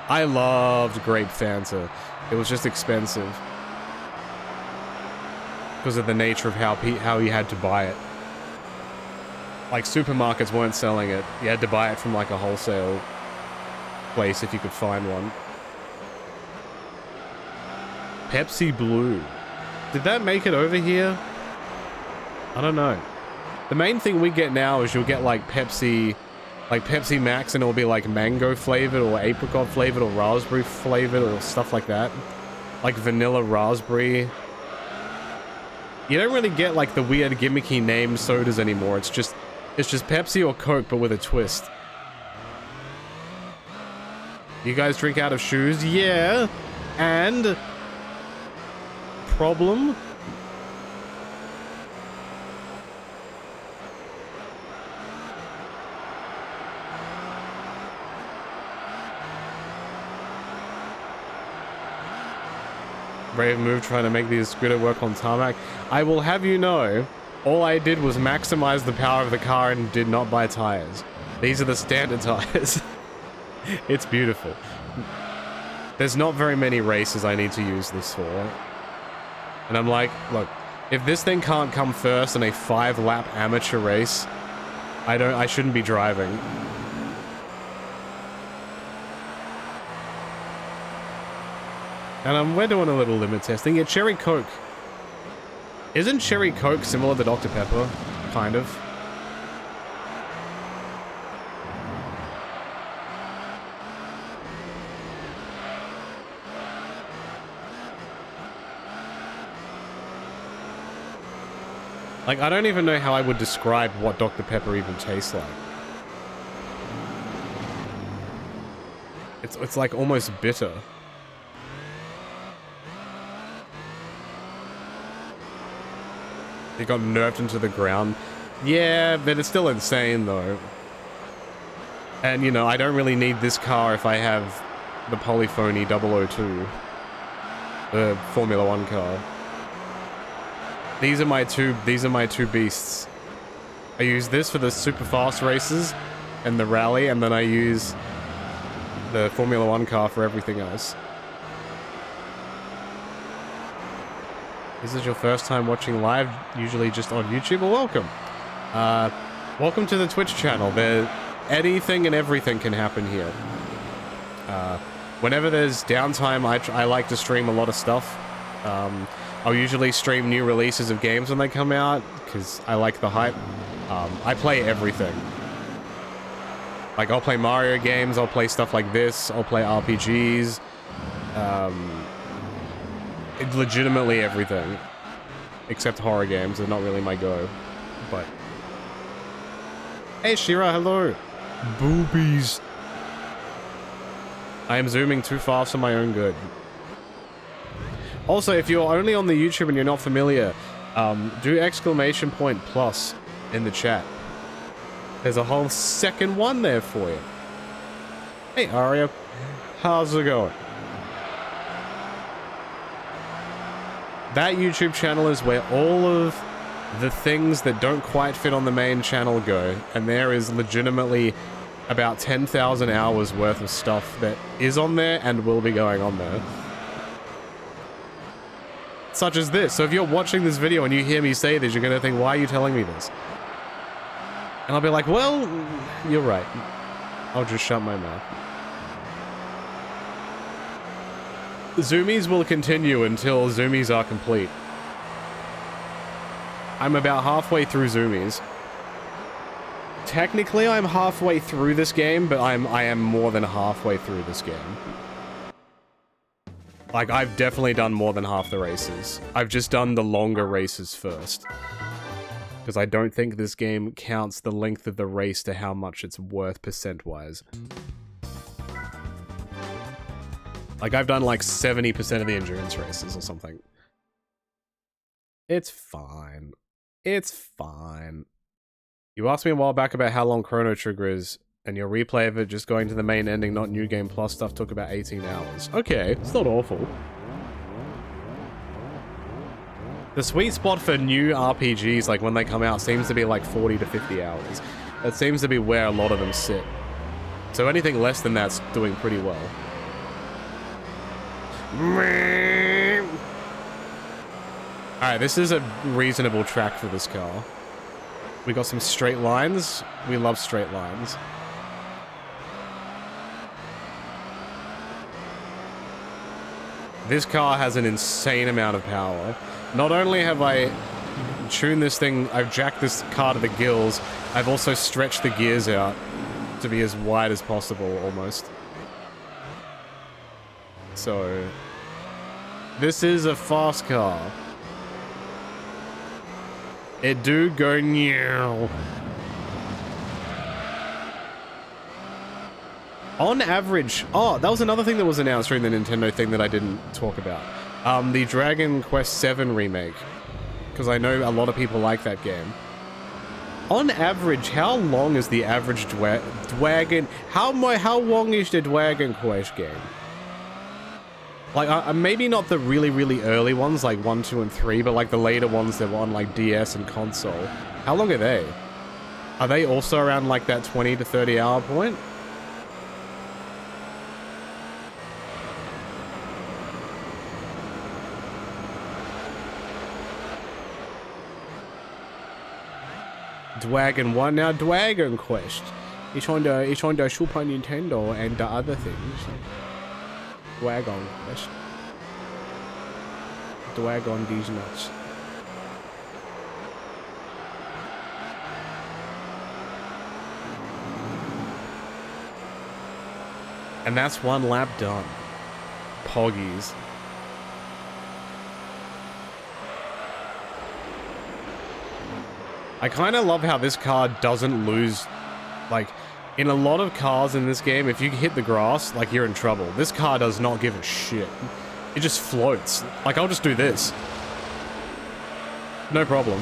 I loved grape Fanta. It was just expensive. Because of the nature of how you had to buy it. Like, supermarkets weren't selling it. You had to buy it from, like, a wholesale place if you could find one. Pepsi Blue. Did that make it over here? I don't know. The main thing we get now is you'll get, like, Pepsi Max, and it'll be, like, mango flavored or apricot flavored or raspberry flavored or stuff like that. Like, vanilla raspberry. You don't really get, like, the weird gimmicky named sodas anymore. It's just Pepsi or Coke, but with a twist. You guys drink out of shoes? Yeah. And... problem? Brave move trying to make the scooter work on tarmac. I will have you know, all I did was maximize the power of the car and did not buy tires. These are the standard tires. It's beautiful. There's not very many races I need to use this for. And I'm like, look, if this thing can't come first in a 5-lap amateur race, I shouldn't be driving. And we're doing a little limit testing. Yeah, Cherry Coke. Isn't Cherry Coke similar to Dr. Pepper? Kind of. Like, I don't even know how I would describe what Dr. Pepper even tastes like. It's like almost bitter. It got nerfed into the ground. Yeah, but it's still insane, though. And, you know, I don't really need this car if I have the Polyphony 002. The Formula 1 car. These are my two beasts. I use this for the super fast races and the rally, and then I use the Formula 1 car for everything else. This is your first time watching live, usually just on YouTube? Well, welcome. Welcome to the Twitch channel. Anything and everything can happen here. Whenever there's downtime, I like to stream a lot of stuff. I'll usually stream new releases of games when they come out, because I like the hype. I play everything. Like, I'll play Mario games, I'll play stuff like this, I'll play RPGs. Legitimately everything. Except horror games, they're not really my go. But... Hey, Shira, hello! Boobies! I am zooming too fast for my own good. Also, if you're only on the YouTube and you're not familiar, do exclamation point plus in the chat. There's a whole second one there for you. Hey, Aria. How's it going? That YouTube channel is where all of the things that don't quite fit on the main channel go, and there is legitimately about 10,000 hours worth of stuff that is on there and will be going on there. Such as this. So if you're watching this video and you hear me say this, you're gonna think, why are you telling me this? And I'll be like, well, you're right. I'll just shut my mouth. Zoomies will continue until Zoomies are complete. I'm about halfway through Zoomies. Technically, I'm halfway through this game, but I am more than halfway through this game. Like, I've definitely done more than half the races. I've just done the longer races first. Because I don't think this game counts the length of the race to how much it's worth percent-wise. Like, I've done like 70% of the endurance races or something. It's fine. It's fine. You asked me a while back about how long Chrono Trigger is, and your replay of it just going to the main ending, not New Game Plus stuff, took about 18 hours. Okay, it's not awful. The sweet spot for new RPGs, like when they come out, seems to be like 40 to 50 hours. That seems to be where a lot of them sit. So anything less than that's doing pretty well. Alright, this is a reasonable track for this car. We got some straight lines. We love straight lines. This car has an insane amount of power. Not only have I tuned this thing, I've jacked this car to the gills, I've also stretched the gears out to be as wide as possible, almost. So, this is a fast car. It do go meow. On average... Oh, that was another thing that was announced during the Nintendo thing that I didn't talk about. The Dragon Quest VII remake. Because I know a lot of people like that game. On average, how long is the average Dragon... How long is the Dragon Quest game? Like, maybe not the really, really early ones, like 1, 2, and 3, but like the later ones that were on like DS and console. How long are they? Are they also around like that 20 to 30 hour point? Dragon 1, now Dragon Quest. It's on the Super Nintendo and the other things. Dragon Quest. Dragon these nuts. And that's one lap done. Poggies. I kind of love how this car doesn't lose, like, in a lot of cars in this game, if you hit the grass, like, you're in trouble. This car does not give a shit. It just floats. Like, I'll just do this. No problem.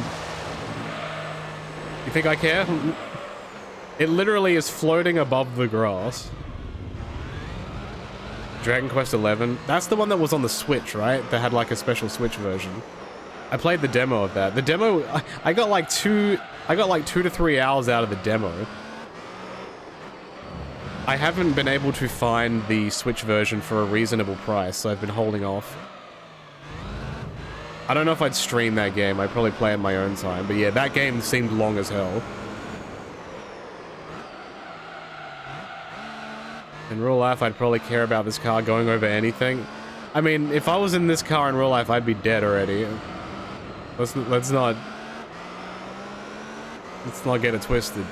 You think I care? It literally is floating above the grass. Dragon Quest XI. That's the one that was on the Switch, right? That had, like, a special Switch version. I played the demo of that. The demo, I got like 2 to 3 hours out of the demo. I haven't been able to find the Switch version for a reasonable price, so I've been holding off. I don't know if I'd stream that game. I'd probably play it in my own time, but yeah, that game seemed long as hell. In real life, I'd probably care about this car going over anything. I mean, if I was in this car in real life, I'd be dead already. Let's not get it twisted.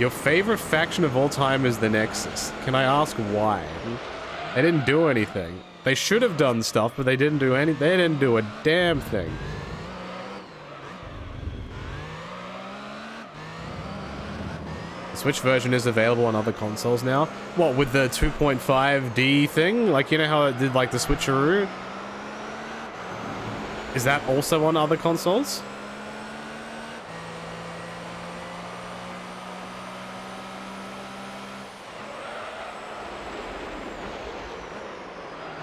Your favorite faction of all time is the Nexus. Can I ask why? They didn't do anything. They should have done stuff, but they didn't do any. They didn't do a damn thing. The Switch version is available on other consoles now. What, with the 2.5D thing? Like, you know how it did, like, the switcheroo? Is that also on other consoles?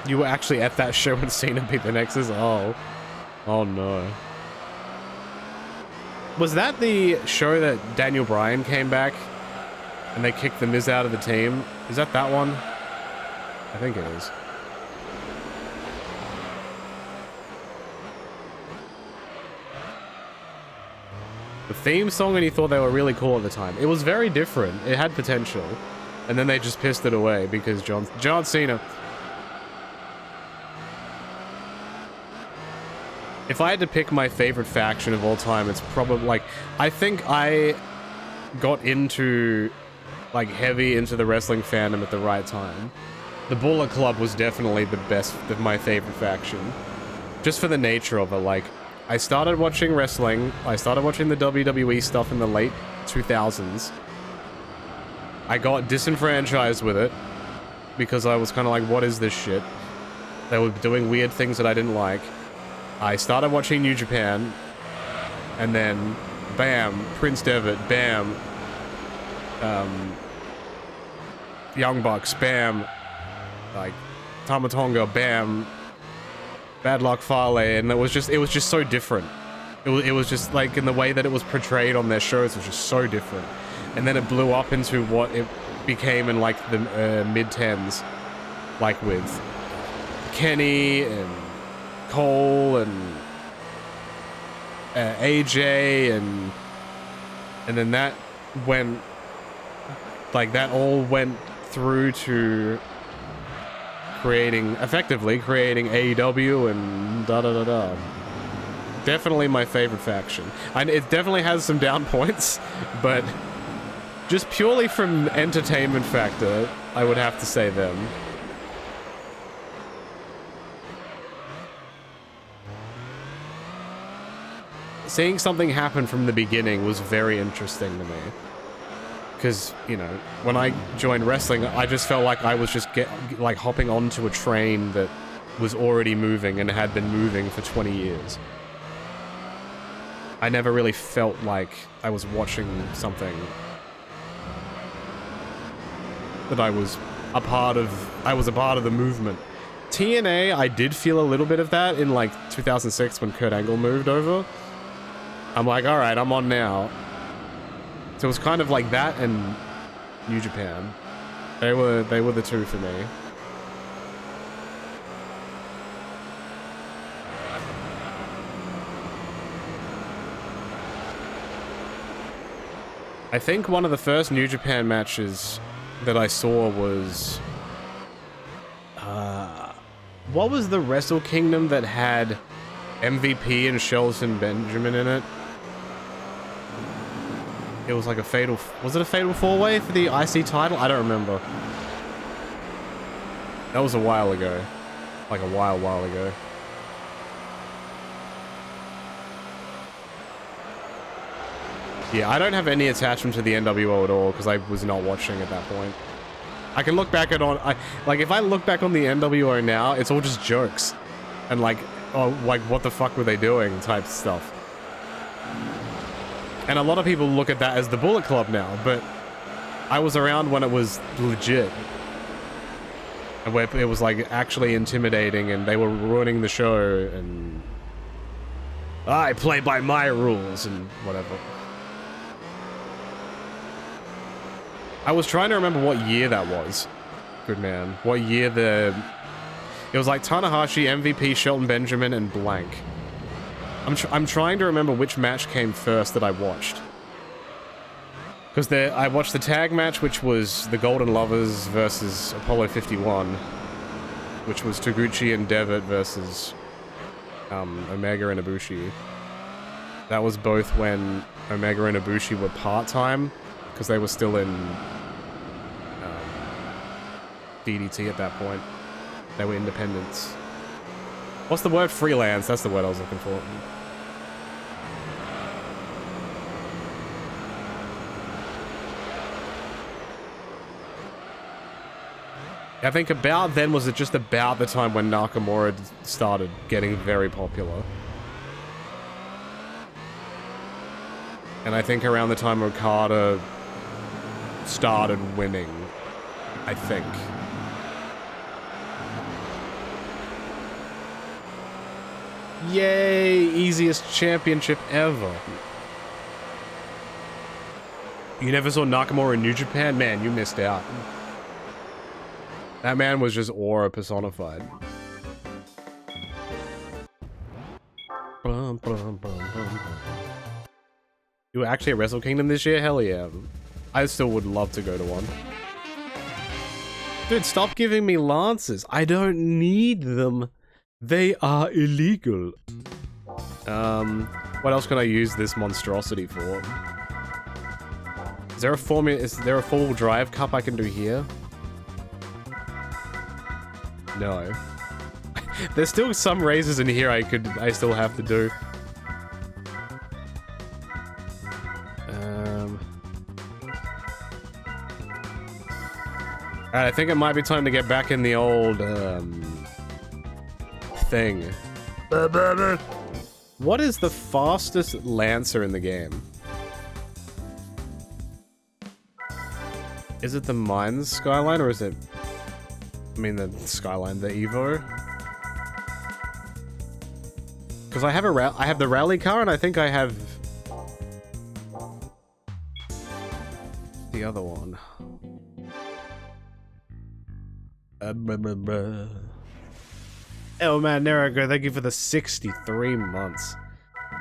You were actually at that show and seen it beat the Nexus? Oh. Oh no. Was that the show that Daniel Bryan came back and they kicked the Miz out of the team? Is that that one? I think it is. The theme song, and he thought they were really cool at the time. It was very different. It had potential. And then they just pissed it away because John Cena. If I had to pick my favorite faction of all time, it's probably, like, I think I got into, like, heavy into the wrestling fandom at the right time. The Bullet Club was definitely the best of my favorite faction. Just for the nature of it, like, I started watching wrestling, I started watching the WWE stuff in the late 2000s. I got disenfranchised with it, because I was kind of like, what is this shit? They were doing weird things that I didn't like. I started watching New Japan, and then, bam, Prince Devitt, bam, Young Bucks, bam, like, Tama Tonga, bam, Bad Luck Fale, and it was just so different. It was just, like, in the way that it was portrayed on their shows, it was just so different. And then it blew up into what it became in, like, the mid-10s, like, with Kenny, and Cole, and AJ, and then that went, like, that all went through to effectively creating AEW and da-da-da-da. Definitely my favorite faction. And it definitely has some down points, but just purely from entertainment factor, I would have to say them. Seeing something happen from the beginning was very interesting to me. Because, you know, when I joined wrestling, I just felt like I was just like hopping onto a train that was already moving and had been moving for 20 years. I never really felt like I was watching something that I was a part of the movement. TNA, I did feel a little bit of that in, like, 2006 when Kurt Angle moved over. I'm like, alright, I'm on now. So it was kind of like that and New Japan. They were the two for me. I think one of the first New Japan matches that I saw was... what was the Wrestle Kingdom that had MVP and Shelton Benjamin in it? It was like a fatal... Was it a fatal four-way for the IC title? I don't remember. That was a while ago. Like a while ago. Yeah, I don't have any attachment to the NWO at all, because I was not watching at that point. I can look back at like, if I look back on the NWO now, it's all just jokes. And like, oh, like, what the fuck were they doing type stuff. And a lot of people look at that as the Bullet Club now, but I was around when it was legit. And where it was, like, actually intimidating, and they were ruining the show, and... I play by my rules, and whatever. I was trying to remember what year that was. Good man. What year the... It was like Tanahashi, MVP, Shelton Benjamin, and blank. I'm trying to remember which match came first that I watched. Because I watched the tag match, which was the Golden Lovers versus Apollo 51. Which was Taguchi and Devitt versus Omega and Ibushi. That was both when Omega and Ibushi were part-time. because they were still in DDT at that point. They were independents. What's the word? Freelance. That's the word I was looking for. I think about then was it just about the time when Nakamura started getting very popular. And I think around the time Okada started winning, I think. Yay! Easiest championship ever. You never saw Nakamura in New Japan? Man, you missed out. That man was just aura personified. You were actually at Wrestle Kingdom this year? Hell yeah. I still would love to go to one. Dude, stop giving me lances. I don't need them. They are illegal. What else can I use this monstrosity for? Is there a four-wheel drive cup I can do here? No. There's still some races in here I still have to do. Alright, I think it might be time to get back in the old, thing. What is the fastest Lancer in the game? Is it the Mines Skyline, or is it... I mean the Skyline, the Evo? Because I have the rally car, and I think I have... the other one. Oh man, there I go. Thank you for the 63 months.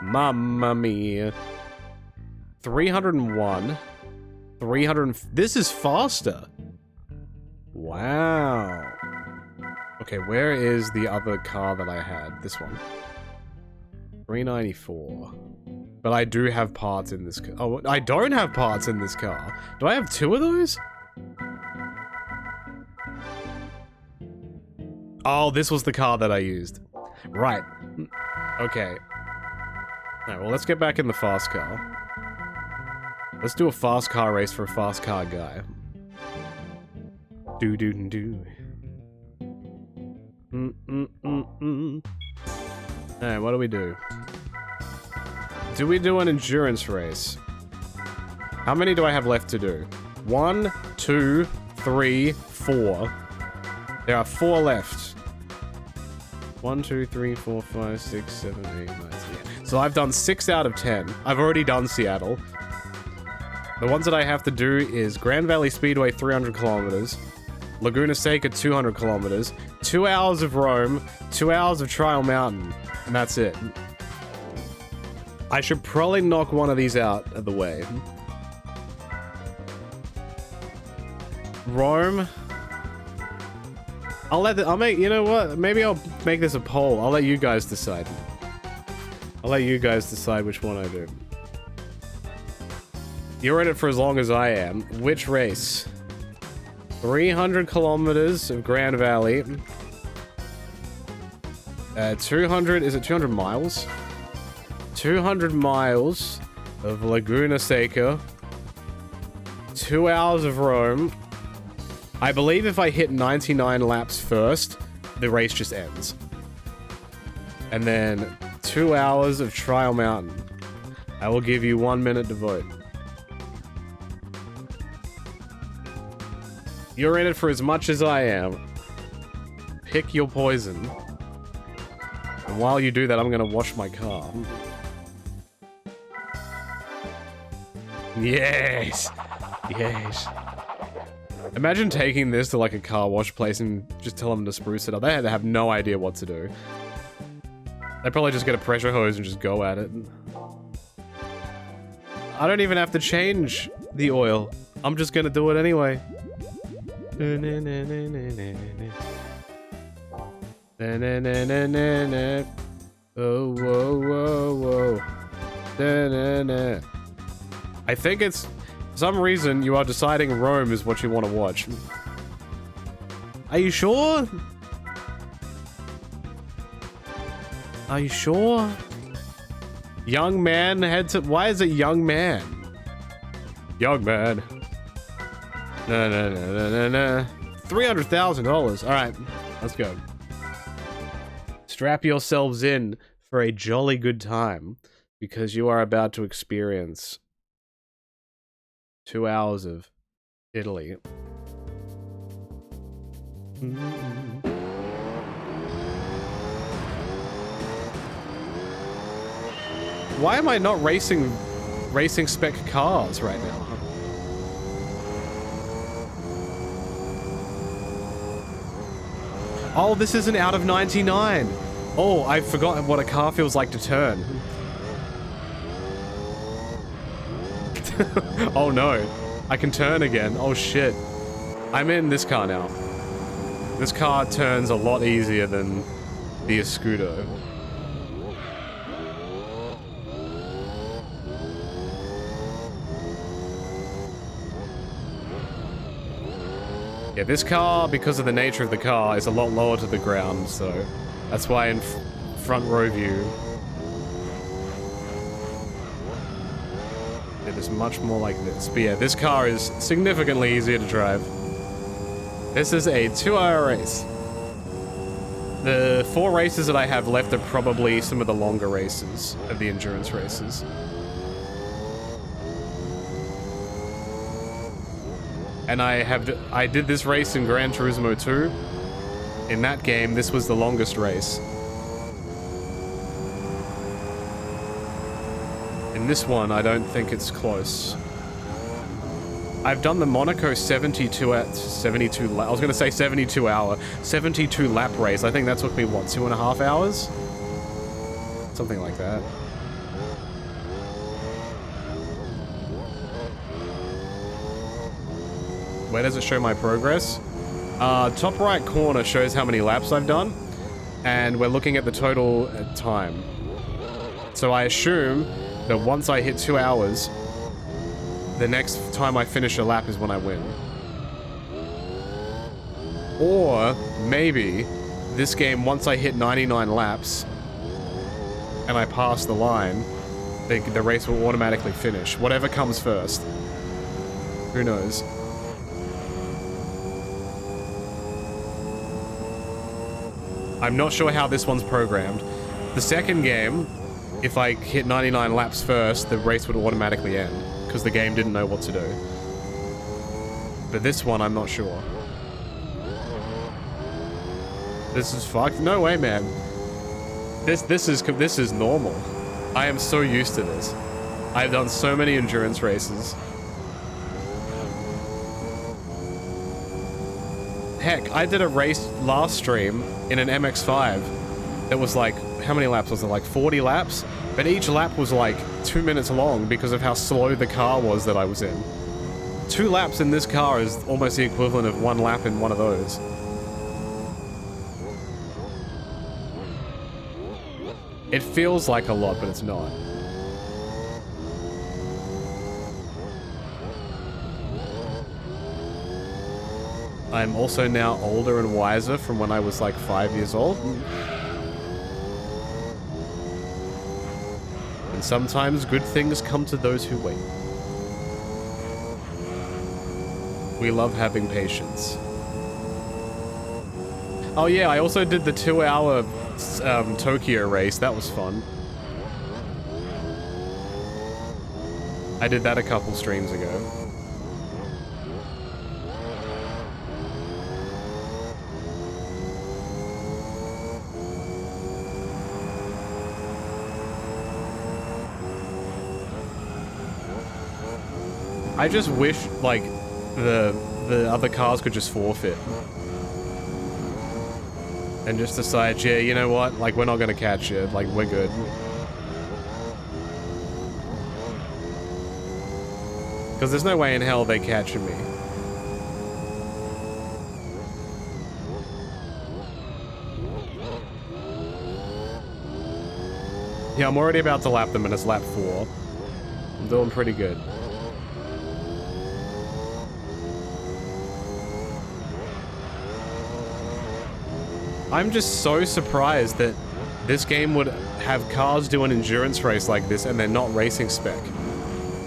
Mamma mia. 301. 300. This is faster. Wow. Okay, where is the other car that I had? This one. 394. But I do have parts in this car. Oh, I don't have parts in this car. Do I have two of those? Oh, this was the car that I used. Right. Okay. Alright, well, let's get back in the fast car. Let's do a fast car race for a fast car guy. Do-do-do. Alright, what do we do? Do we do an endurance race? How many do I have left to do? 1, 2, 3, 4. There are 4 left. 1, 2, 3, 4, 5, 6, 7, 8, 9, 10. So I've done 6 out of 10. I've already done Seattle. The ones that I have to do is Grand Valley Speedway 300 kilometers, Laguna Seca 200 kilometers, 2 hours of Rome, 2 hours of Trial Mountain, and that's it. I should probably knock one of these out of the way. Rome. You know what? Maybe I'll make this a poll. I'll let you guys decide. I'll let you guys decide which one I do. You're in it for as long as I am. Which race? 300 kilometers of Grand Valley. 200, is it 200 miles? 200 miles of Laguna Seca. 2 hours of Rome. I believe if I hit 99 laps first, the race just ends. And then 2 hours of Trial Mountain. I will give you 1 minute to vote. You're in it for as much as I am. Pick your poison. And while you do that, I'm gonna wash my car. Yes! Yes. Imagine taking this to like a car wash place and just tell them to spruce it up. They had to have no idea what to do. They'd probably just get a pressure hose and just go at it. I don't even have to change the oil. I'm just gonna do it anyway. Oh, whoa, whoa, whoa. I think it's... For some reason, you are deciding Rome is what you want to watch. Are you sure? Are you sure? Young man heads up. Why is it young man? Young man. No. $300,000. All right, let's go. Strap yourselves in for a jolly good time because you are about to experience 2 hours of Italy. Why am I not racing spec cars right now? Oh, this isn't out of 99. Oh, I forgot what a car feels like to turn. Oh no, I can turn again. Oh shit. I'm in this car now. This car turns a lot easier than the Escudo. Yeah, this car, because of the nature of the car, is a lot lower to the ground, so that's why in front row view, it is much more like this. But yeah, this car is significantly easier to drive. This is a 2-hour race. The 4 races that I have left are probably some of the longer races of the endurance races. And I did this race in Gran Turismo 2. In that game, this was the longest race. In this one, I don't think it's close. I've done the Monaco 72 lap, I was gonna say 72 lap race. I think that took me, what, 2.5 hours? Something like that. Where does it show my progress? Top right corner shows how many laps I've done, and we're looking at the total time. So I assume that once I hit 2 hours, the next time I finish a lap is when I win. Or maybe this game, once I hit 99 laps and I pass the line, the race will automatically finish. Whatever comes first. Who knows? I'm not sure how this one's programmed. The second game, if I hit 99 laps first, the race would automatically end, because the game didn't know what to do. But this one, I'm not sure. This is fucked? No way, man. This is normal. I am so used to this. I've done so many endurance races. Heck, I did a race last stream in an MX-5 that was like, how many laps was it? Like 40 laps? But each lap was like 2 minutes long because of how slow the car was that I was in. 2 laps in this car is almost the equivalent of 1 lap in one of those. It feels like a lot, but it's not. I'm also now older and wiser from when I was like 5 years old. And sometimes good things come to those who wait. We love having patience. Oh yeah, I also did the 2-hour Tokyo race. That was fun. I did that a couple streams ago. I just wish, like, the other cars could just forfeit. And just decide, yeah, you know what? Like, we're not gonna catch you. Like, we're good. Because there's no way in hell they're catching me. Yeah, I'm already about to lap them and it's lap 4. I'm doing pretty good. I'm just so surprised that this game would have cars do an endurance race like this and they're not racing spec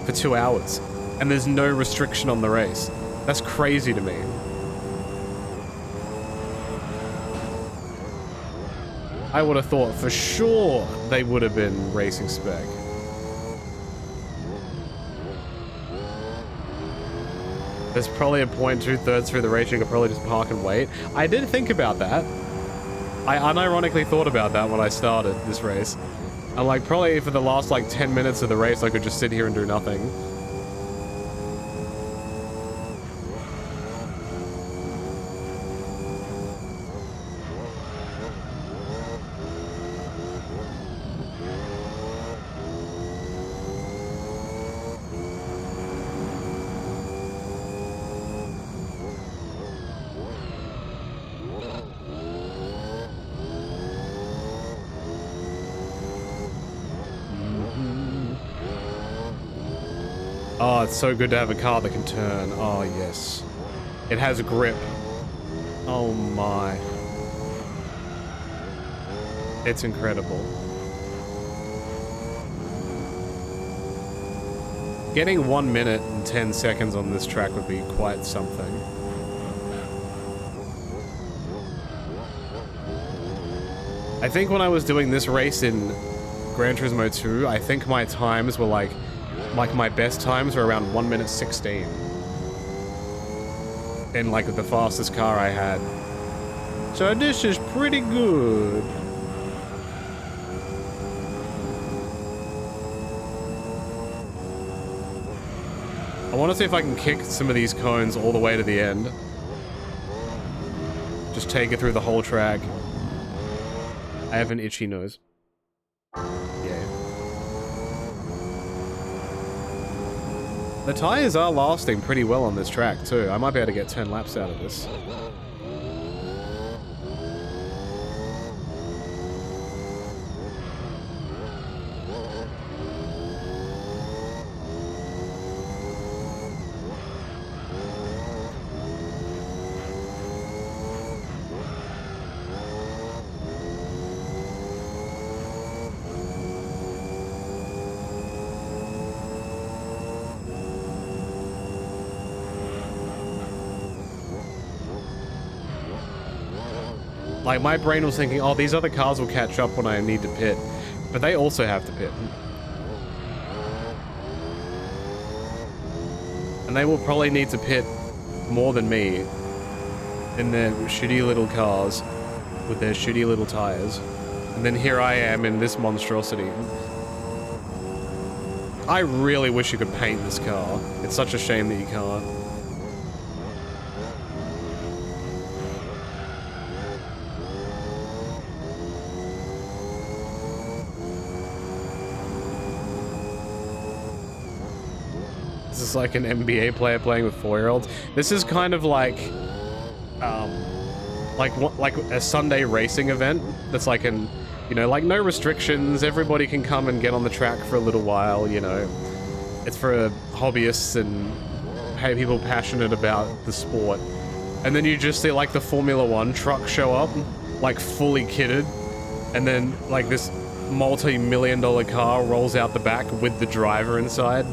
for 2 hours. And there's no restriction on the race. That's crazy to me. I would have thought for sure they would have been racing spec. There's probably a point 2/3 through the race you could probably just park and wait. I did think about that. I unironically thought about that when I started this race. And like probably for the last like 10 minutes of the race I could just sit here and do nothing. Oh, it's so good to have a car that can turn. Oh, yes. It has a grip. Oh, my. It's incredible. Getting 1 minute and 10 seconds on this track would be quite something. I think when I was doing this race in Gran Turismo 2, I think my times were like my best times were around 1 minute 16. In like the fastest car I had. So this is pretty good. I want to see if I can kick some of these cones all the way to the end. Just take it through the whole track. I have an itchy nose. The tires are lasting pretty well on this track too. I might be able to get 10 laps out of this. Like, my brain was thinking, oh, these other cars will catch up when I need to pit. But they also have to pit. And they will probably need to pit more than me in their shitty little cars with their shitty little tires. And then here I am in this monstrosity. I really wish you could paint this car. It's such a shame that you can't. This is like an NBA player playing with 4-year-olds. This is kind of like a Sunday racing event. That's like an, you know, like no restrictions. Everybody can come and get on the track for a little while. You know, it's for hobbyists and people passionate about the sport. And then you just see like the Formula 1 truck show up, like fully kitted, and then like this multi-million-dollar car rolls out the back with the driver inside.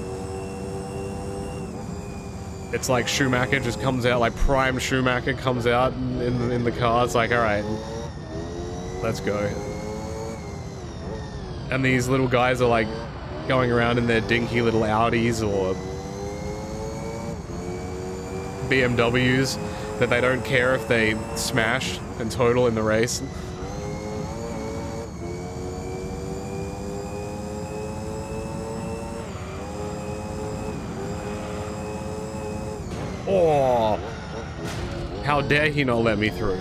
It's like Schumacher just comes out, like prime Schumacher comes out in the car. It's like, all right, let's go. And these little guys are like going around in their dinky little Audis or BMWs that they don't care if they smash and total in the race. Oh, how dare he not let me through?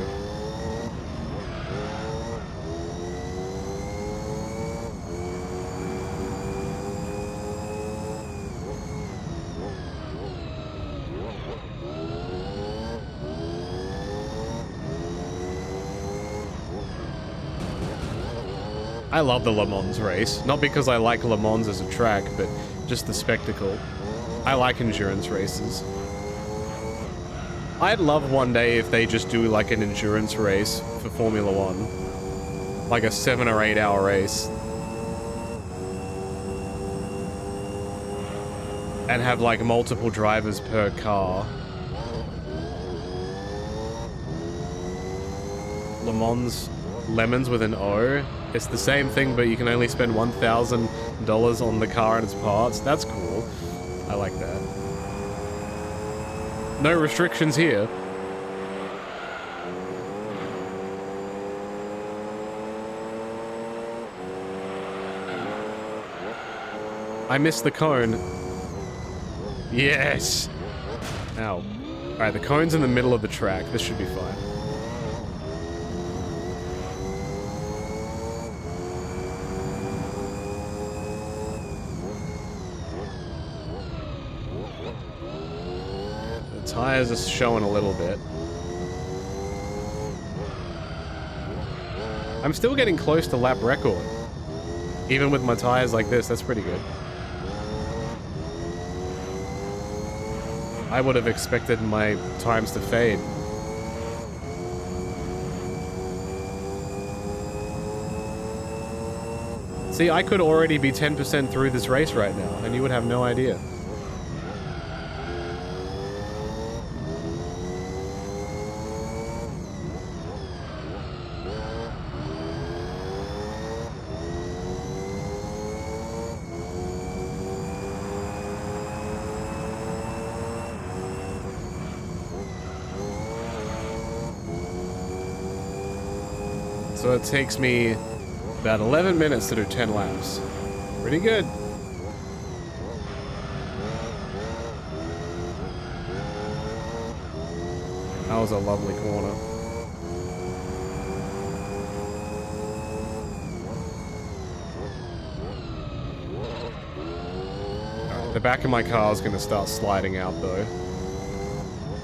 I love the Le Mans race, not because I like Le Mans as a track, but just the spectacle. I like endurance races. I'd love one day if they just do like an endurance race for Formula 1. Like a 7 or 8 hour race. And have like multiple drivers per car. Le Mans Lemons with an O. It's the same thing, but you can only spend $1,000 on the car and its parts. That's cool. I like that. No restrictions here. I missed the cone. Yes! Ow. Alright, the cone's in the middle of the track. This should be fine. The tires are showing a little bit. I'm still getting close to lap record. Even with my tires like this, that's pretty good. I would have expected my times to fade. See, I could already be 10% through this race right now, and you would have no idea. So it takes me about 11 minutes to do 10 laps. Pretty good. That was a lovely corner. Alright, the back of my car is going to start sliding out though.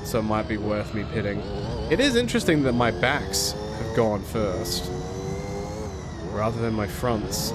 So it might be worth me pitting. It is interesting that my backs have gone first rather than my fronts.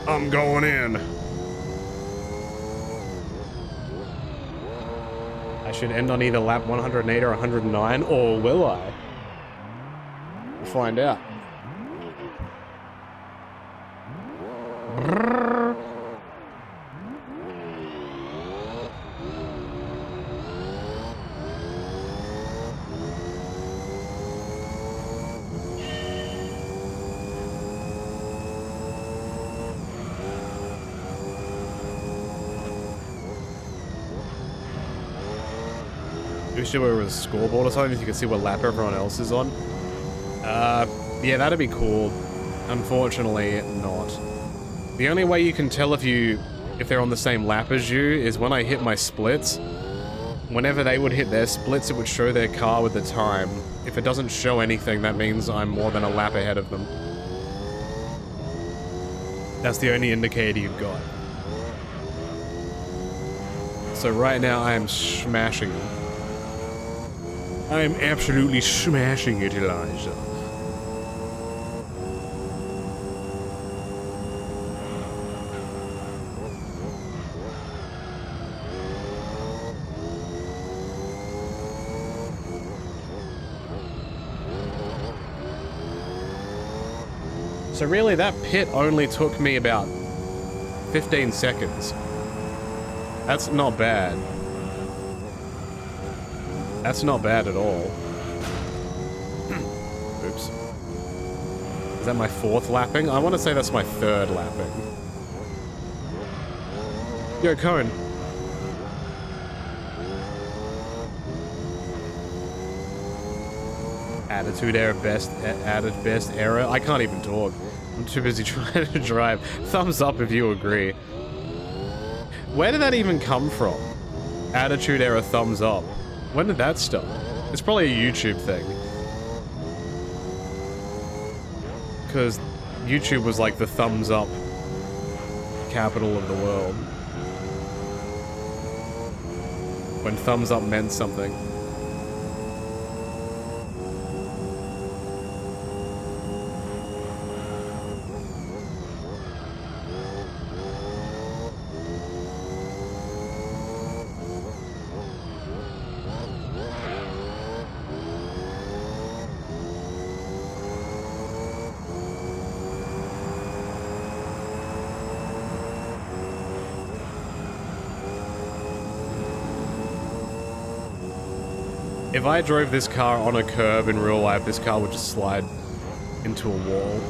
I'm going in. I should end on either lap 108 or 109, or will I? We'll find out. Wish there was a scoreboard or something so you can see what lap everyone else is on. Yeah, that'd be cool. Unfortunately, not. The only way you can tell if they're on the same lap as you is when I hit my splits. Whenever they would hit their splits, it would show their car with the time. If it doesn't show anything, that means I'm more than a lap ahead of them. That's the only indicator you've got. So right now I am smashing them. I am absolutely smashing it, Elijah. So really, that pit only took me about 15 seconds. That's not bad. That's not bad at all. Oops. Is that my 4th lapping? I want to say that's my 3rd lapping. Yo, Cohen. Attitude error, added best error. I can't even talk. I'm too busy trying to drive. Thumbs up if you agree. Where did that even come from? Attitude error, thumbs up. When did that start? It's probably a YouTube thing. because YouTube was like the thumbs up capital of the world. When thumbs up meant something. If I drove this car on a curb in real life, this car would just slide into a wall.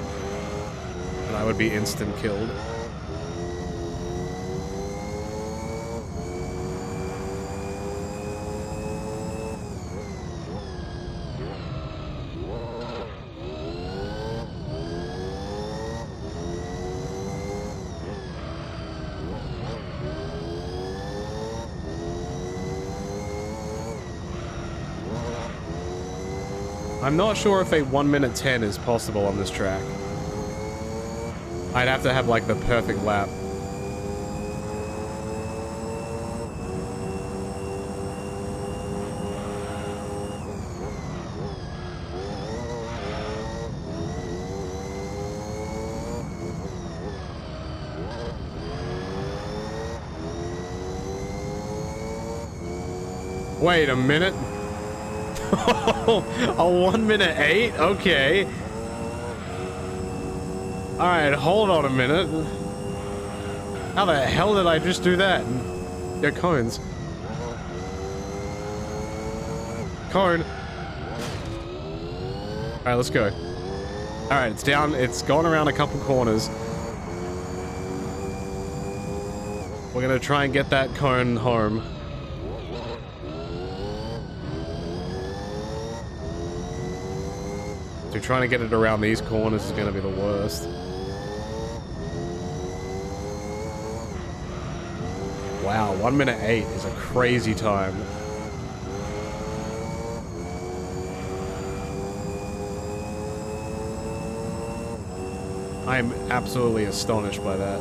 And I would be instant killed. I'm not sure if a 1 minute 10 is possible on this track. I'd have to have like the perfect lap. Wait a minute. A 1 minute 8? Okay. Alright, hold on a minute. How the hell did I just do that? They're cones. Cone. Alright, let's go. Alright, it's down. It's gone around a couple corners. We're gonna try and get that cone home. So trying to get it around these corners is going to be the worst. Wow, 1 minute 8 is a crazy time. I'm absolutely astonished by that.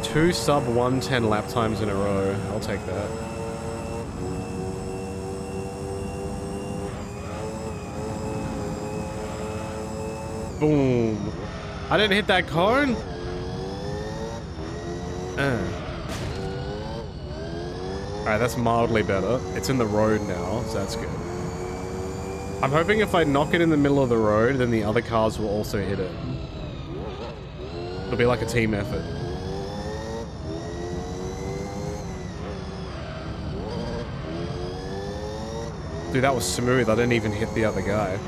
Two sub 110 lap times in a row. I'll take that. Boom. I didn't hit that cone? Alright, that's mildly better. It's in the road now, so that's good. I'm hoping if I knock it in the middle of the road, then the other cars will also hit it. It'll be like a team effort. Dude, that was smooth. I didn't even hit the other guy.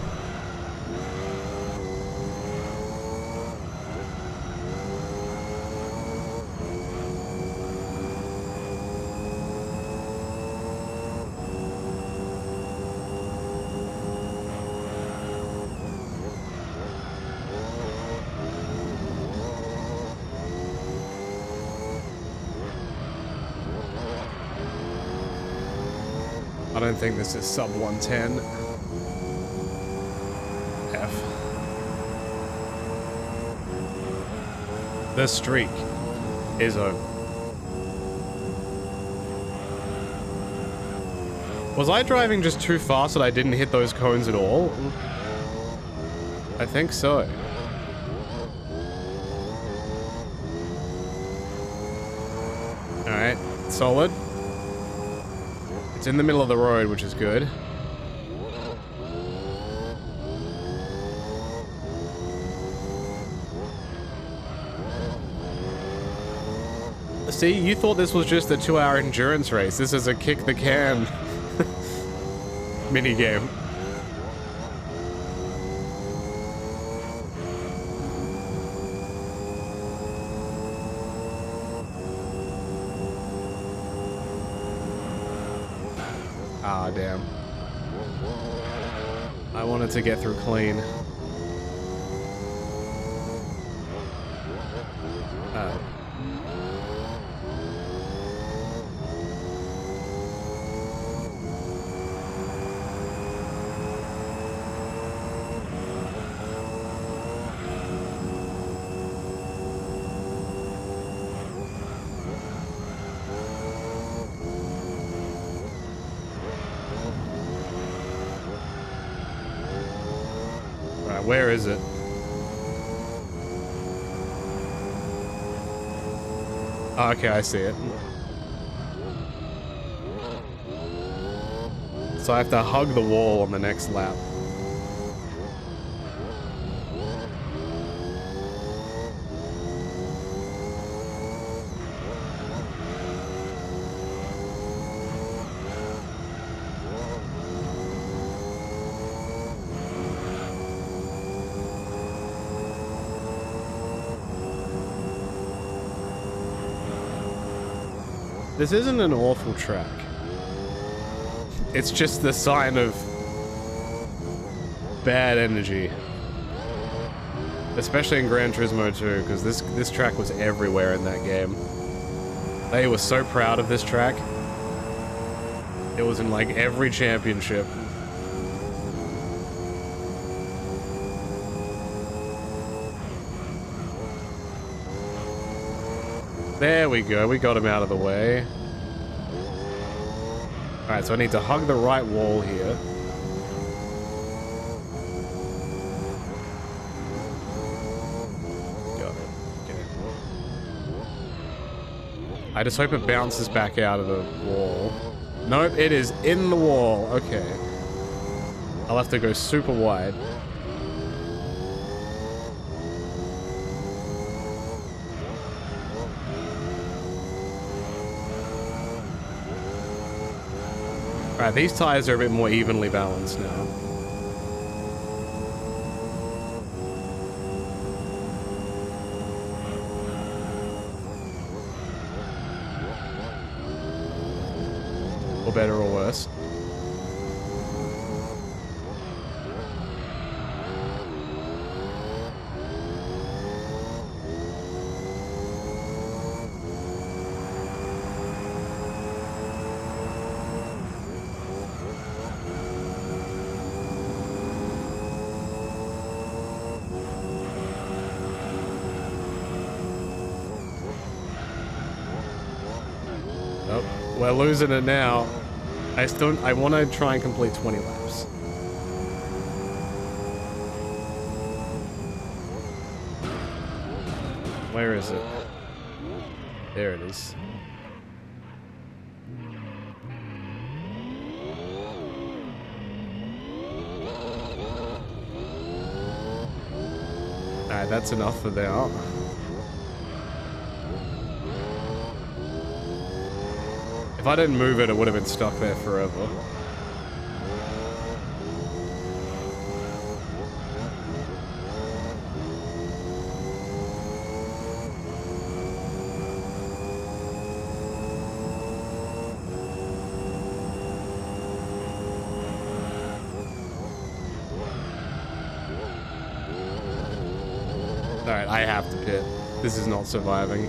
I don't think this is sub 110. F. The streak is over. Was I driving just too fast that I didn't hit those cones at all? I think so. Alright, solid. It's in the middle of the road, which is good. See, you thought this was just a 2-hour endurance race. This is a kick the can minigame. Ah, damn. I wanted to get through clean. Where is it? Oh, okay, I see it. So I have to hug the wall on the next lap. This isn't an awful track. It's just the sign of bad energy. Especially in Gran Turismo 2, because this track was everywhere in that game. They were so proud of this track. It was in like every championship. There we go, we got him out of the way. Alright, so I need to hug the right wall here. Got it. Okay. I just hope it bounces back out of the wall. Nope, it is in the wall. Okay. I'll have to go super wide. Alright, these tires are a bit more evenly balanced now. Or better or worse. We're losing it now. I want to try and complete 20 laps. Where is it? There it is. Alright, that's enough for now. If I didn't move it, it would have been stuck there forever. Alright, I have to pit. This is not surviving.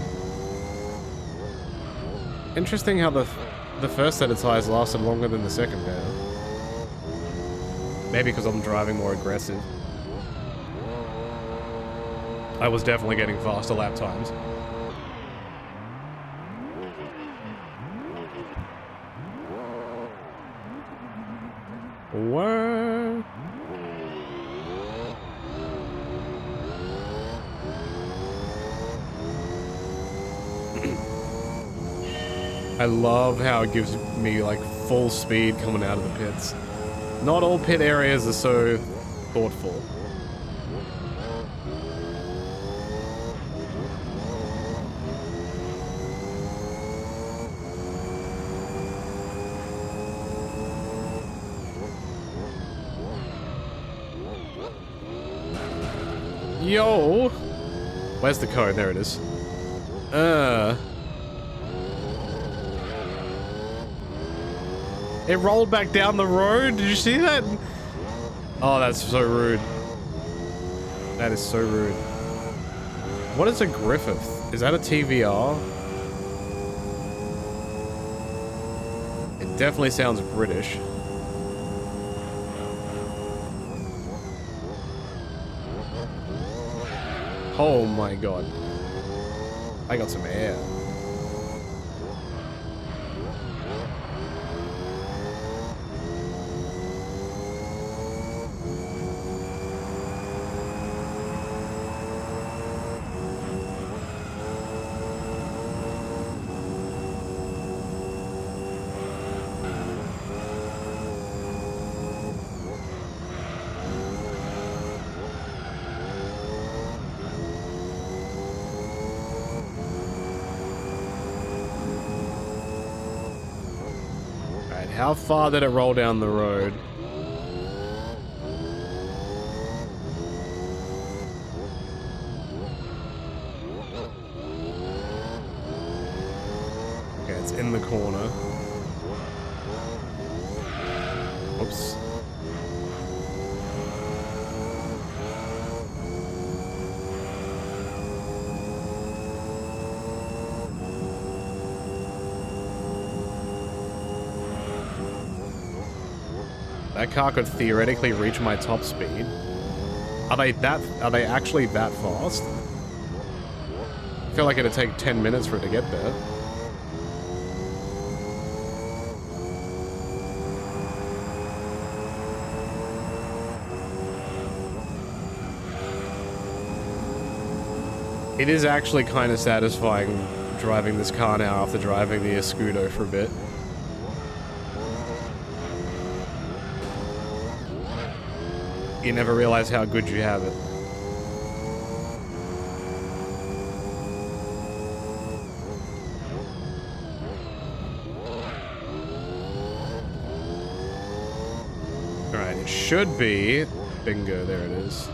Interesting how the first set of tires lasted longer than the second pair. Maybe because I'm driving more aggressive. I was definitely getting faster lap times. What? I love how it gives me like full speed coming out of the pits. Not all pit areas are so thoughtful. Yo! Where's the code? There it is. It rolled back down the road. Did you see that? Oh, that's so rude. That is so rude. What is a Griffith? Is that a TVR? It definitely sounds British. Oh my god. I got some air. How far did it roll down the road? Okay, it's in the corner. Oops. That car could theoretically reach my top speed. Are they actually that fast? I feel like it'd take 10 minutes for it to get there. It is actually kind of satisfying driving this car now after driving the Escudo for a bit. You never realize how good you have it. Alright, it should be... Bingo, there it is.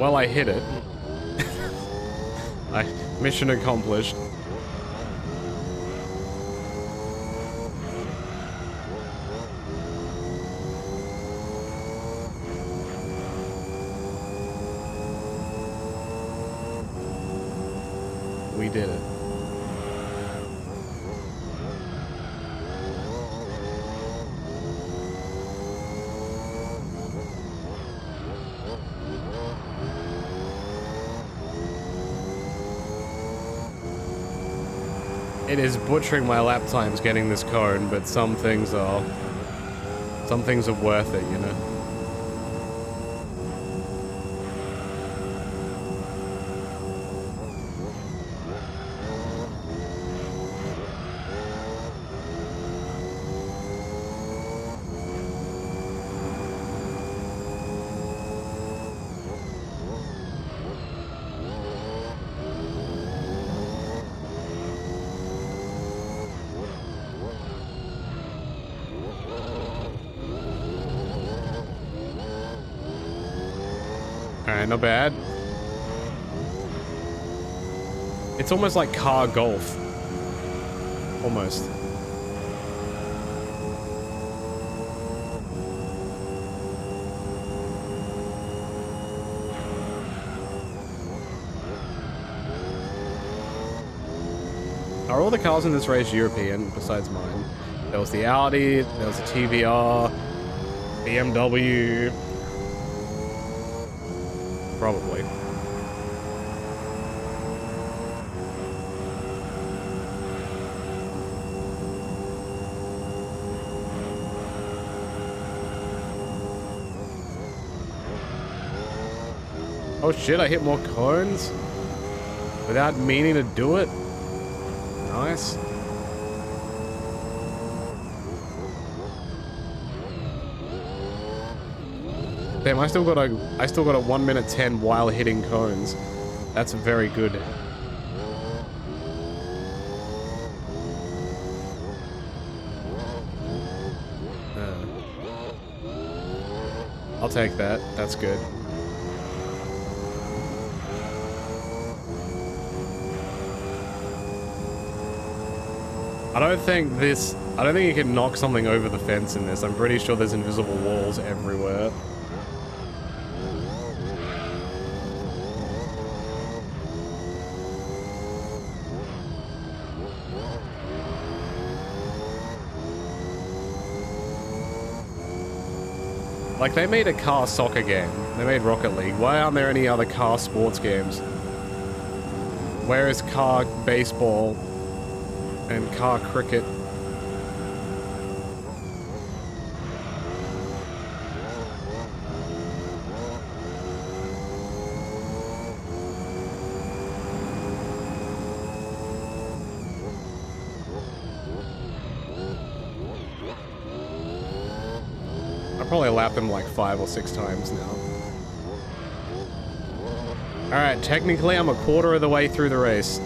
Well, I hit it. Mission accomplished. We did it. It is butchering my lap times getting this cone, but some things are worth it, you know. Alright, not bad. It's almost like car golf. Almost. Are all the cars in this race European besides mine? There was the Audi, there was the TVR, BMW. Probably. Oh shit, I hit more cones without meaning to do it. Nice. Damn, I still got a 1:10 while hitting cones. That's very good. I'll take that. That's good. I I don't think you can knock something over the fence in this. I'm pretty sure there's invisible walls everywhere. Like, they made a car soccer game. They made Rocket League. Why aren't there any other car sports games? Where is car baseball and car cricket? Probably lapped them like 5 or 6 times now. Alright, technically I'm a quarter of the way through the race.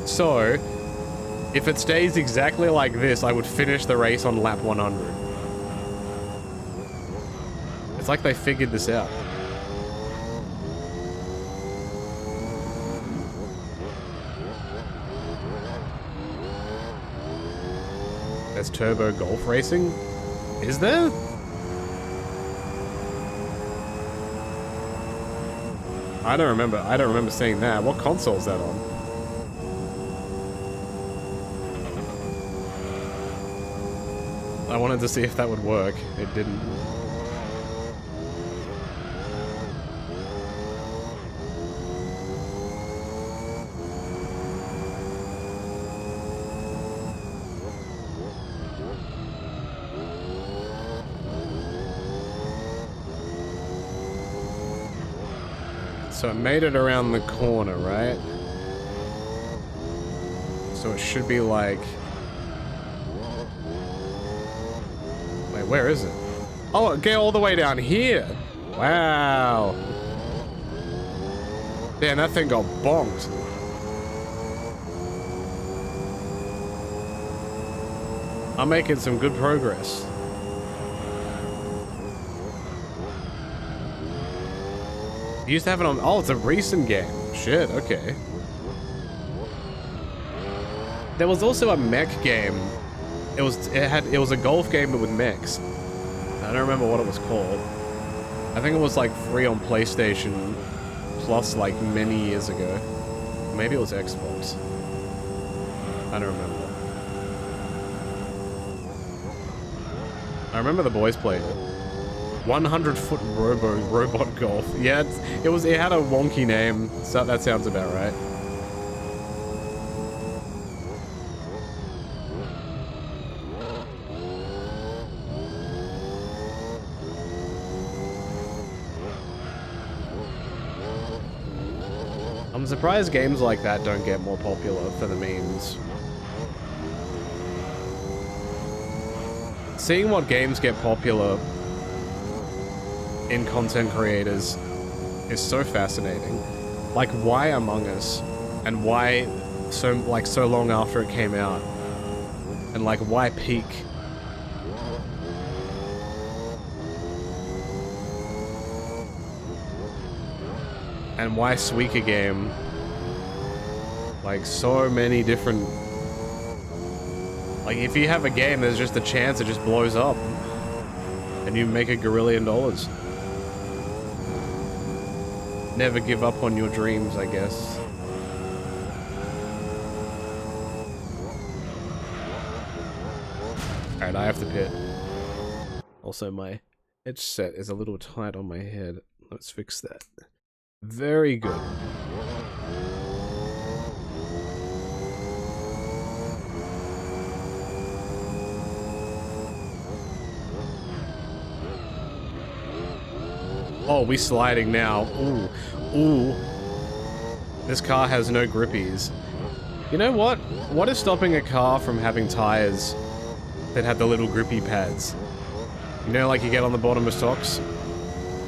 So, if it stays exactly like this, I would finish the race on lap 100. It's like they figured this out. There's turbo golf racing? Is there? I don't remember seeing that. What console is that on? I wanted to see if that would work. It didn't. So it made it around the corner, right? So it should be like... Wait, where is it? Oh, get all the way down here! Wow! Damn, that thing got bonked. I'm making some good progress. You used to have it on... Oh, it's a recent game. Shit, okay. There was also a mech game. It was a golf game but with mechs. I don't remember what it was called. I think it was like free on PlayStation Plus like many years ago. Maybe it was Xbox. I don't remember. I remember the boys played it. 100-foot robot golf. Yeah, it had a wonky name, so that sounds about right. I'm surprised games like that don't get more popular for the memes. Seeing what games get popular in content creators is so fascinating. Like, why Among Us? And why so long after it came out? And like, why Peak? And why Suika Game? Like, so many different... Like, if you have a game, there's just a chance it just blows up. And you make $1 gazillion. Never give up on your dreams, I guess. Alright, I have to pit. Also, my headset is a little tight on my head. Let's fix that. Very good. Oh, we sliding now. Ooh. Ooh. This car has no grippies. You know what? What is stopping a car from having tires that have the little grippy pads? You know, like you get on the bottom of stocks?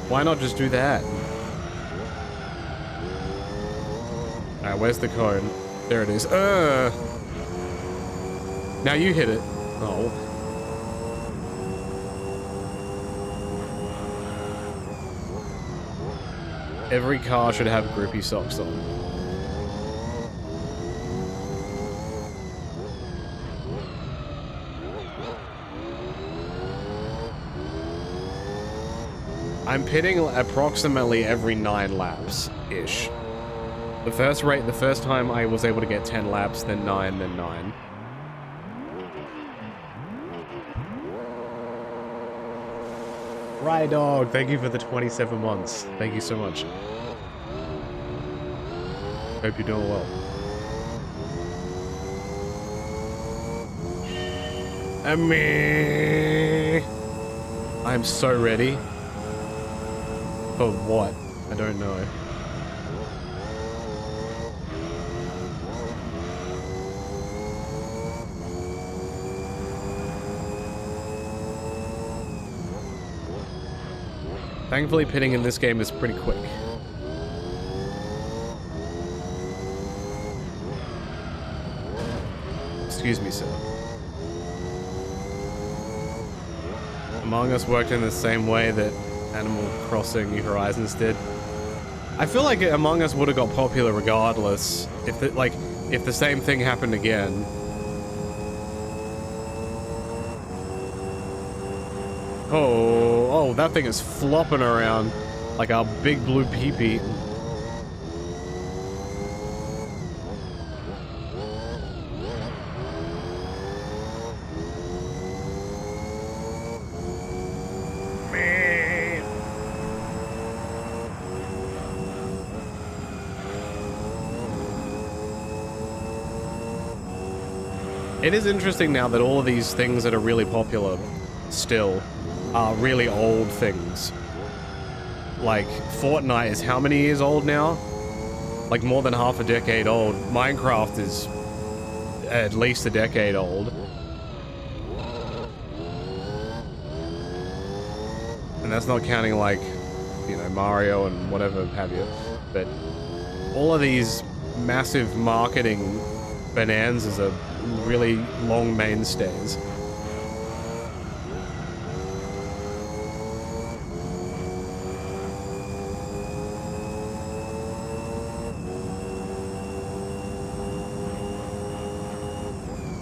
Why not just do that? Alright, where's the cone? There it is. Now you hit it. Oh. Every car should have grippy socks on. I'm pitting approximately every 9 laps-ish. The first time I was able to get 10 laps, then 9, then 9. Right, dog. Thank you for the 27 months. Thank you so much. Hope you're doing well. I'm so ready. For what? I don't know. Thankfully, pitting in this game is pretty quick. Excuse me, sir. Among Us worked in the same way that Animal Crossing New Horizons did. I feel like Among Us would have got popular regardless if the same thing happened again. Oh, that thing is flopping around like a big blue pee-pee. It is interesting now that all of these things that are really popular still are really old things. Like, Fortnite is how many years old now? Like, more than half a decade old. Minecraft is at least a decade old. And that's not counting, like, you know, Mario and whatever have you. But all of these massive marketing bonanzas are really long mainstays.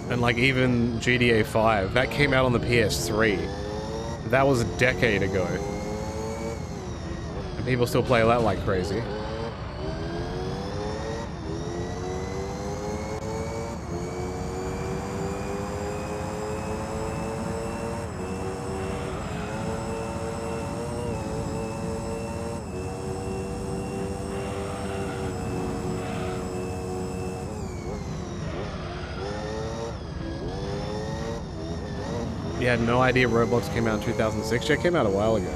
And like even GTA 5, that came out on the PS3. That was a decade ago. And people still play that like crazy. You had no idea Roblox came out in 2006? Yeah, it came out a while ago.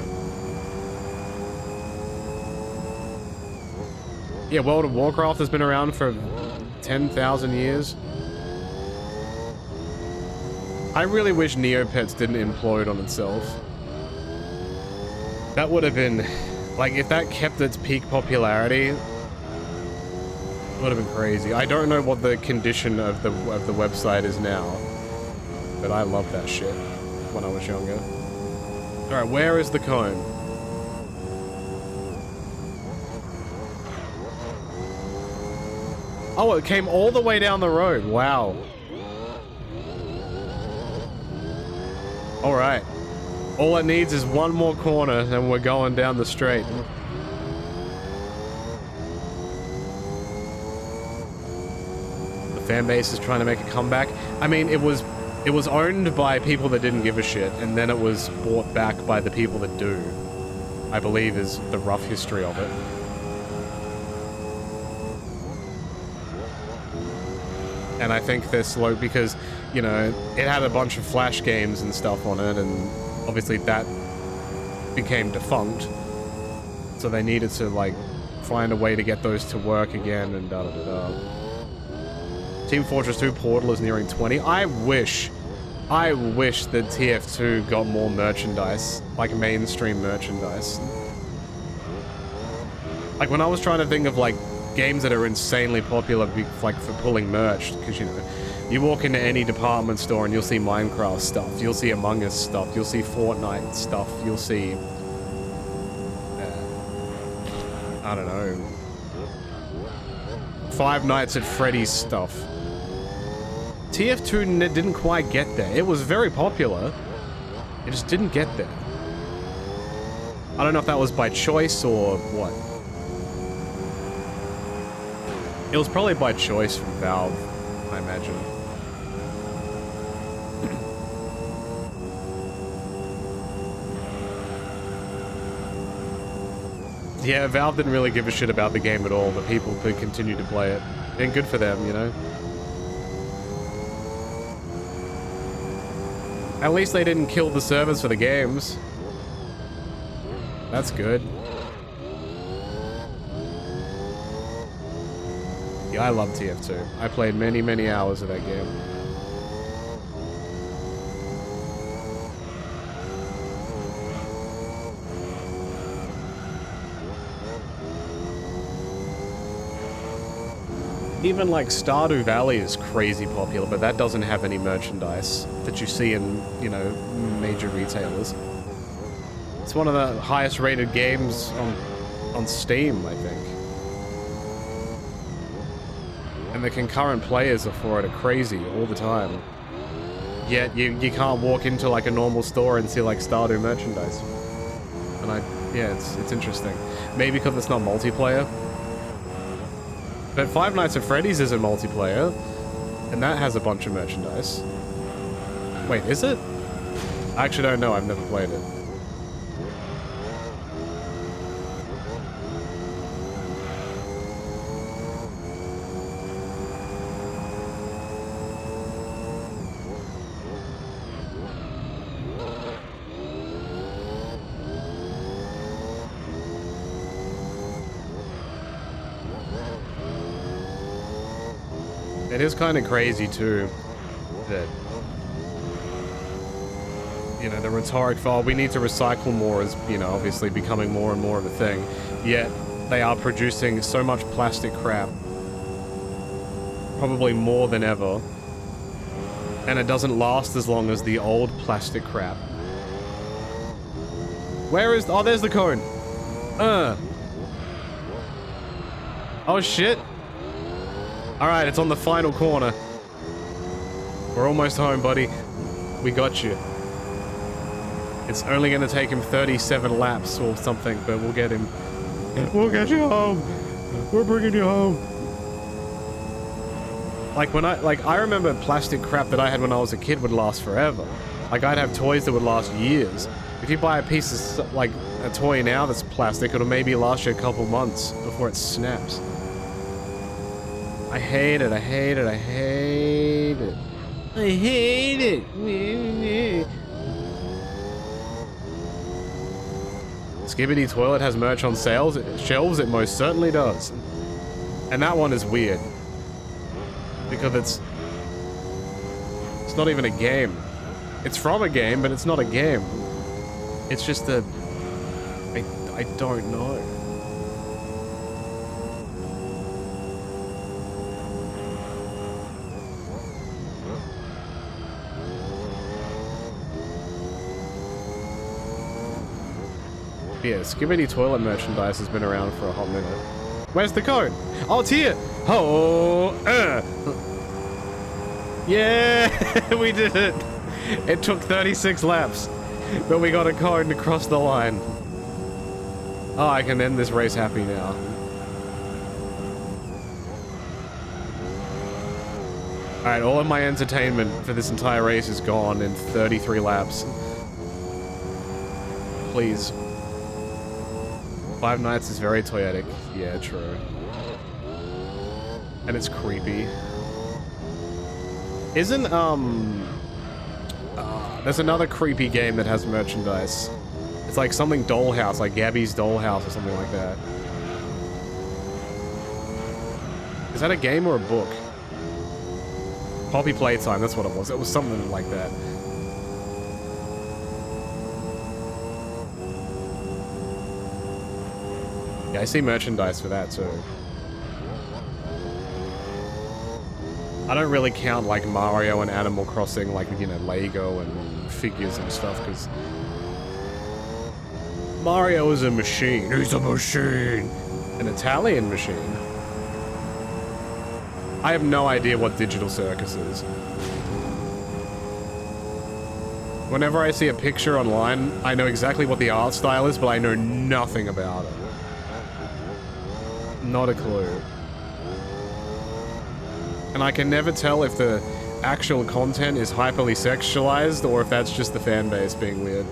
Yeah, World of Warcraft has been around for 10,000 years. I really wish Neopets didn't implode on itself. That would have been... like, if that kept its peak popularity, it would have been crazy. I don't know what the condition of the website is now, but I love that shit when I was younger. Alright, where is the cone? Oh, it came all the way down the road. Wow. Alright. All it needs is one more corner and we're going down the straight. The fan base is trying to make a comeback. I mean, it was owned by people that didn't give a shit, and then it was bought back by the people that do. I believe is the rough history of it. And I think they're slow because, you know, it had a bunch of Flash games and stuff on it, and obviously that became defunct. So they needed to, like, find a way to get those to work again, and da-da-da-da. Team Fortress 2 Portal is nearing 20. I wish that TF2 got more merchandise, like mainstream merchandise. Like when I was trying to think of like games that are insanely popular, like for pulling merch, because you know, you walk into any department store and you'll see Minecraft stuff, you'll see Among Us stuff, you'll see Fortnite stuff, you'll see I don't know, Five Nights at Freddy's stuff. TF2 didn't quite get there. It was very popular. It just didn't get there. I don't know if that was by choice or what. It was probably by choice from Valve, I imagine. Yeah, Valve didn't really give a shit about the game at all, but people could continue to play it. And good for them, you know? At least they didn't kill the servers for the games. That's good. Yeah, I love TF2. I played many, many hours of that game. Even like Stardew Valley is crazy popular, but that doesn't have any merchandise that you see in, you know, major retailers. It's one of the highest rated games on Steam, I think. And the concurrent players for it are crazy all the time. Yet you can't walk into like a normal store and see like Stardew merchandise. And yeah, it's interesting. Maybe because it's not multiplayer. But Five Nights at Freddy's isn't multiplayer, and that has a bunch of merchandise. Wait, is it? I actually don't know, I've never played it. It is kind of crazy too, that, you know, the rhetoric for, oh, we need to recycle more is, you know, obviously becoming more and more of a thing, yet they are producing so much plastic crap, probably more than ever, and it doesn't last as long as the old plastic crap. Where is, oh, there's the cone. Oh shit. Alright, it's on the final corner. We're almost home, buddy. We got you. It's only gonna take him 37 laps or something, but we'll get him. We'll get you home. We're bringing you home. Like I remember plastic crap that I had when I was a kid would last forever. Like I'd have toys that would last years. If you buy a piece of, like, a toy now that's plastic, it'll maybe last you a couple months before it snaps. I hate it, I hate it, I hate it. I hate it. Skibidi Toilet has merch on shelves, it most certainly does. And that one is weird. Because it's not even a game. It's from a game, but it's not a game. It's just a... I don't know. Yeah, Skibidi Toilet merchandise has been around for a hot minute. Where's the code? Oh, it's here! Oh, yeah, we did it! It took 36 laps, but we got a code and crossed the line. Oh, I can end this race happy now. Alright, all of my entertainment for this entire race is gone in 33 laps. Please. Five Nights is very toyetic. Yeah, true. And it's creepy. Isn't, there's another creepy game that has merchandise. It's like something Dollhouse, like Gabby's Dollhouse or something like that. Is that a game or a book? Poppy Playtime, that's what it was. It was something like that. Yeah, I see merchandise for that too. I don't really count like Mario and Animal Crossing, like, you know, Lego and figures and stuff, because Mario is a machine. He's a machine. An Italian machine? I have no idea what Digital Circus is. Whenever I see a picture online, I know exactly what the art style is, but I know nothing about it. Not a clue. And I can never tell if the actual content is hyperly sexualized or if that's just the fan base being weird.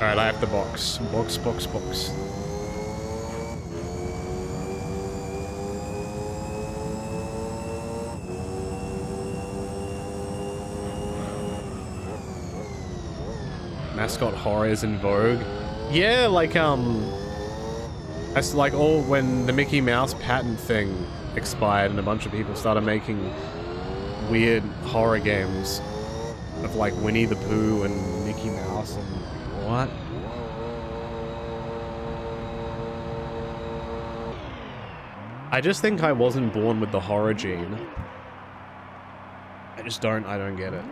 Alright, I have the box. Box. Mascot horror is in vogue. Yeah, like, that's like all when the Mickey Mouse patent thing expired and a bunch of people started making weird horror games of like Winnie the Pooh and Mickey Mouse and what? I just think I wasn't born with the horror gene. I don't get it.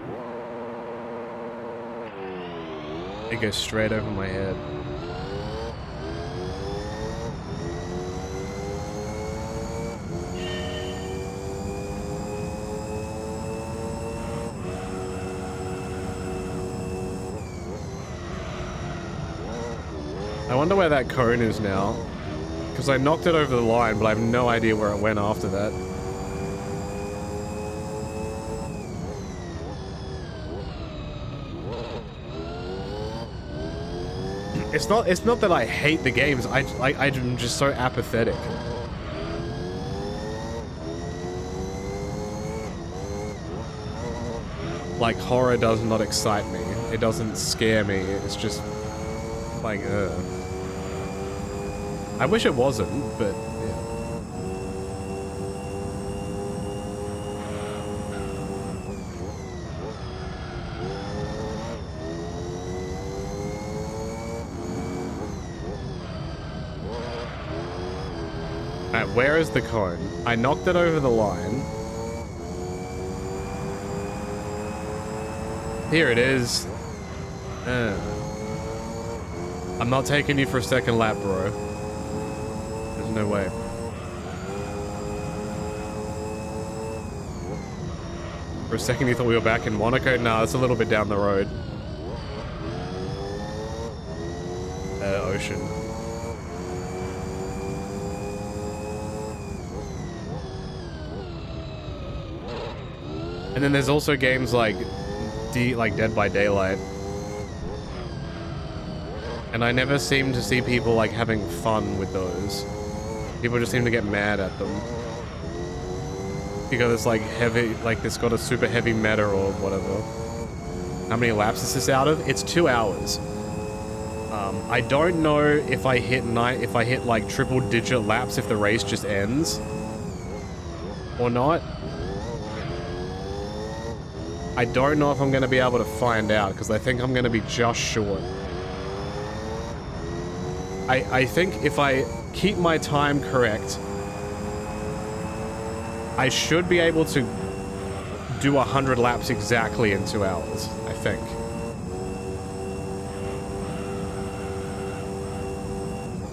It goes straight over my head. I wonder where that cone is now. Because I knocked it over the line, but I have no idea where it went after that. It's not that I hate the games, I'm just so apathetic. Like, horror does not excite me. It doesn't scare me, it's just like, I wish it wasn't, but yeah. Alright, where is the cone? I knocked it over the line. Here it is. I'm not taking you for a second lap, bro. There's no way. For a second you thought we were back in Monaco? Nah, it's a little bit down the road. Ocean. And then there's also games like Dead by Daylight. And I never seem to see people like having fun with those. People just seem to get mad at them. Because it's like heavy, like it's got a super heavy meta or whatever. How many laps is this out of? It's 2 hours. I don't know if I hit like triple digit laps if the race just ends. Or not. I don't know if I'm going to be able to find out because I think I'm going to be just short. I think if I keep my time correct, I should be able to do 100 laps exactly in 2 hours, I think.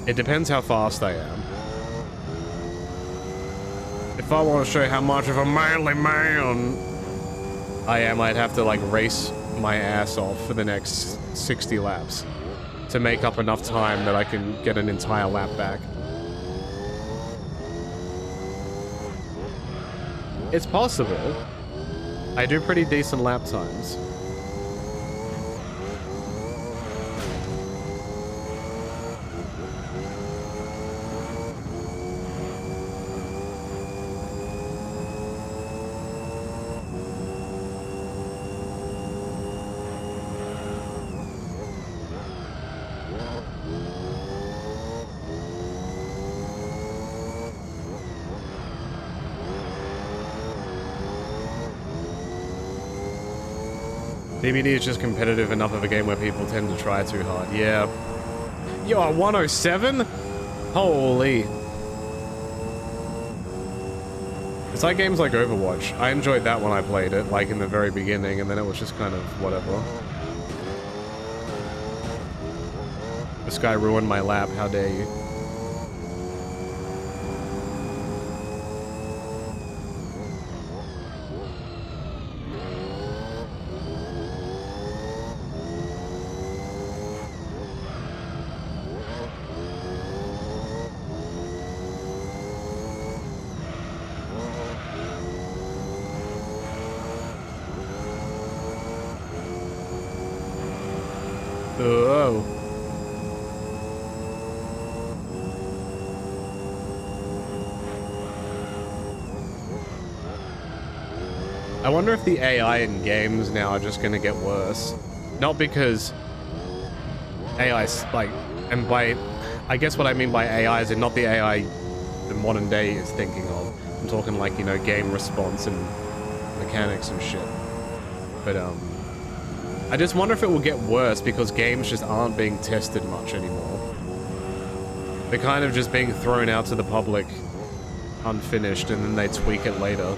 It depends how fast I am. If I want to show how much of a manly man I am, I'd have to like race my ass off for the next 60 laps to make up enough time that I can get an entire lap back. It's possible. I do pretty decent lap times. DBD is just competitive enough of a game where people tend to try too hard. Yeah. Yo, 107? Holy. It's like games like Overwatch. I enjoyed that when I played it, like in the very beginning, and then it was just kind of whatever. This guy ruined my lap, how dare you. Oh. I wonder if the AI in games now are just gonna get worse. Not because AI's like, and by, I guess what I mean by AI is not the AI the modern day is thinking of. I'm talking like, you know, game response and mechanics and shit. But, I just wonder if it will get worse because games just aren't being tested much anymore. They're kind of just being thrown out to the public unfinished and then they tweak it later.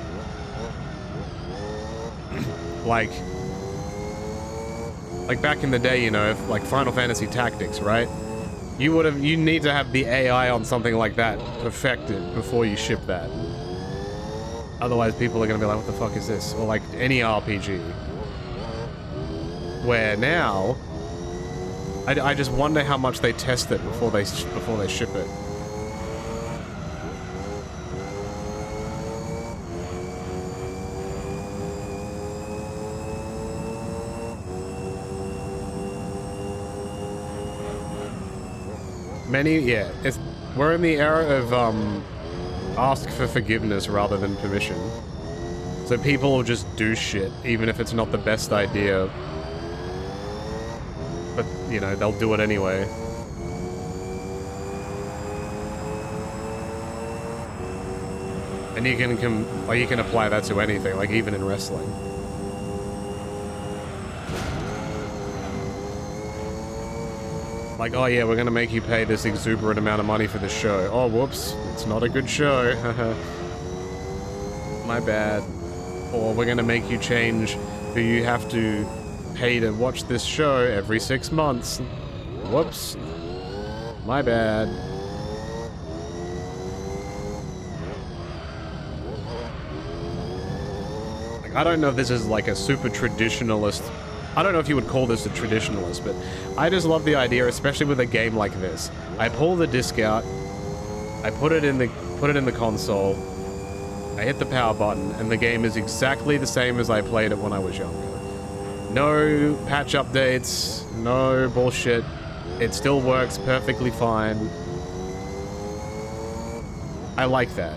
like back in the day, you know, if, like Final Fantasy Tactics, right? You need to have the AI on something like that perfected before you ship that. Otherwise people are gonna be like, what the fuck is this? Or like any RPG. Where now, I just wonder how much they test it before they ship it. Yeah, we're in the era of ask for forgiveness rather than permission. So people will just do shit, even if it's not the best idea. But, you know, they'll do it anyway. And you can apply that to anything, like even in wrestling. Like, oh yeah, we're gonna make you pay this exuberant amount of money for this show. Oh, whoops, it's not a good show. My bad. Or we're gonna make you change who you have to pay to watch this show every 6 months. Whoops. My bad. Like, I don't know if this is like a super traditionalist. I don't know if you would call this a traditionalist, but I just love the idea, especially with a game like this. I pull the disc out, I put it in the console, I hit the power button, and the game is exactly the same as I played it when I was younger. No patch updates, no bullshit. It still works perfectly fine. I like that.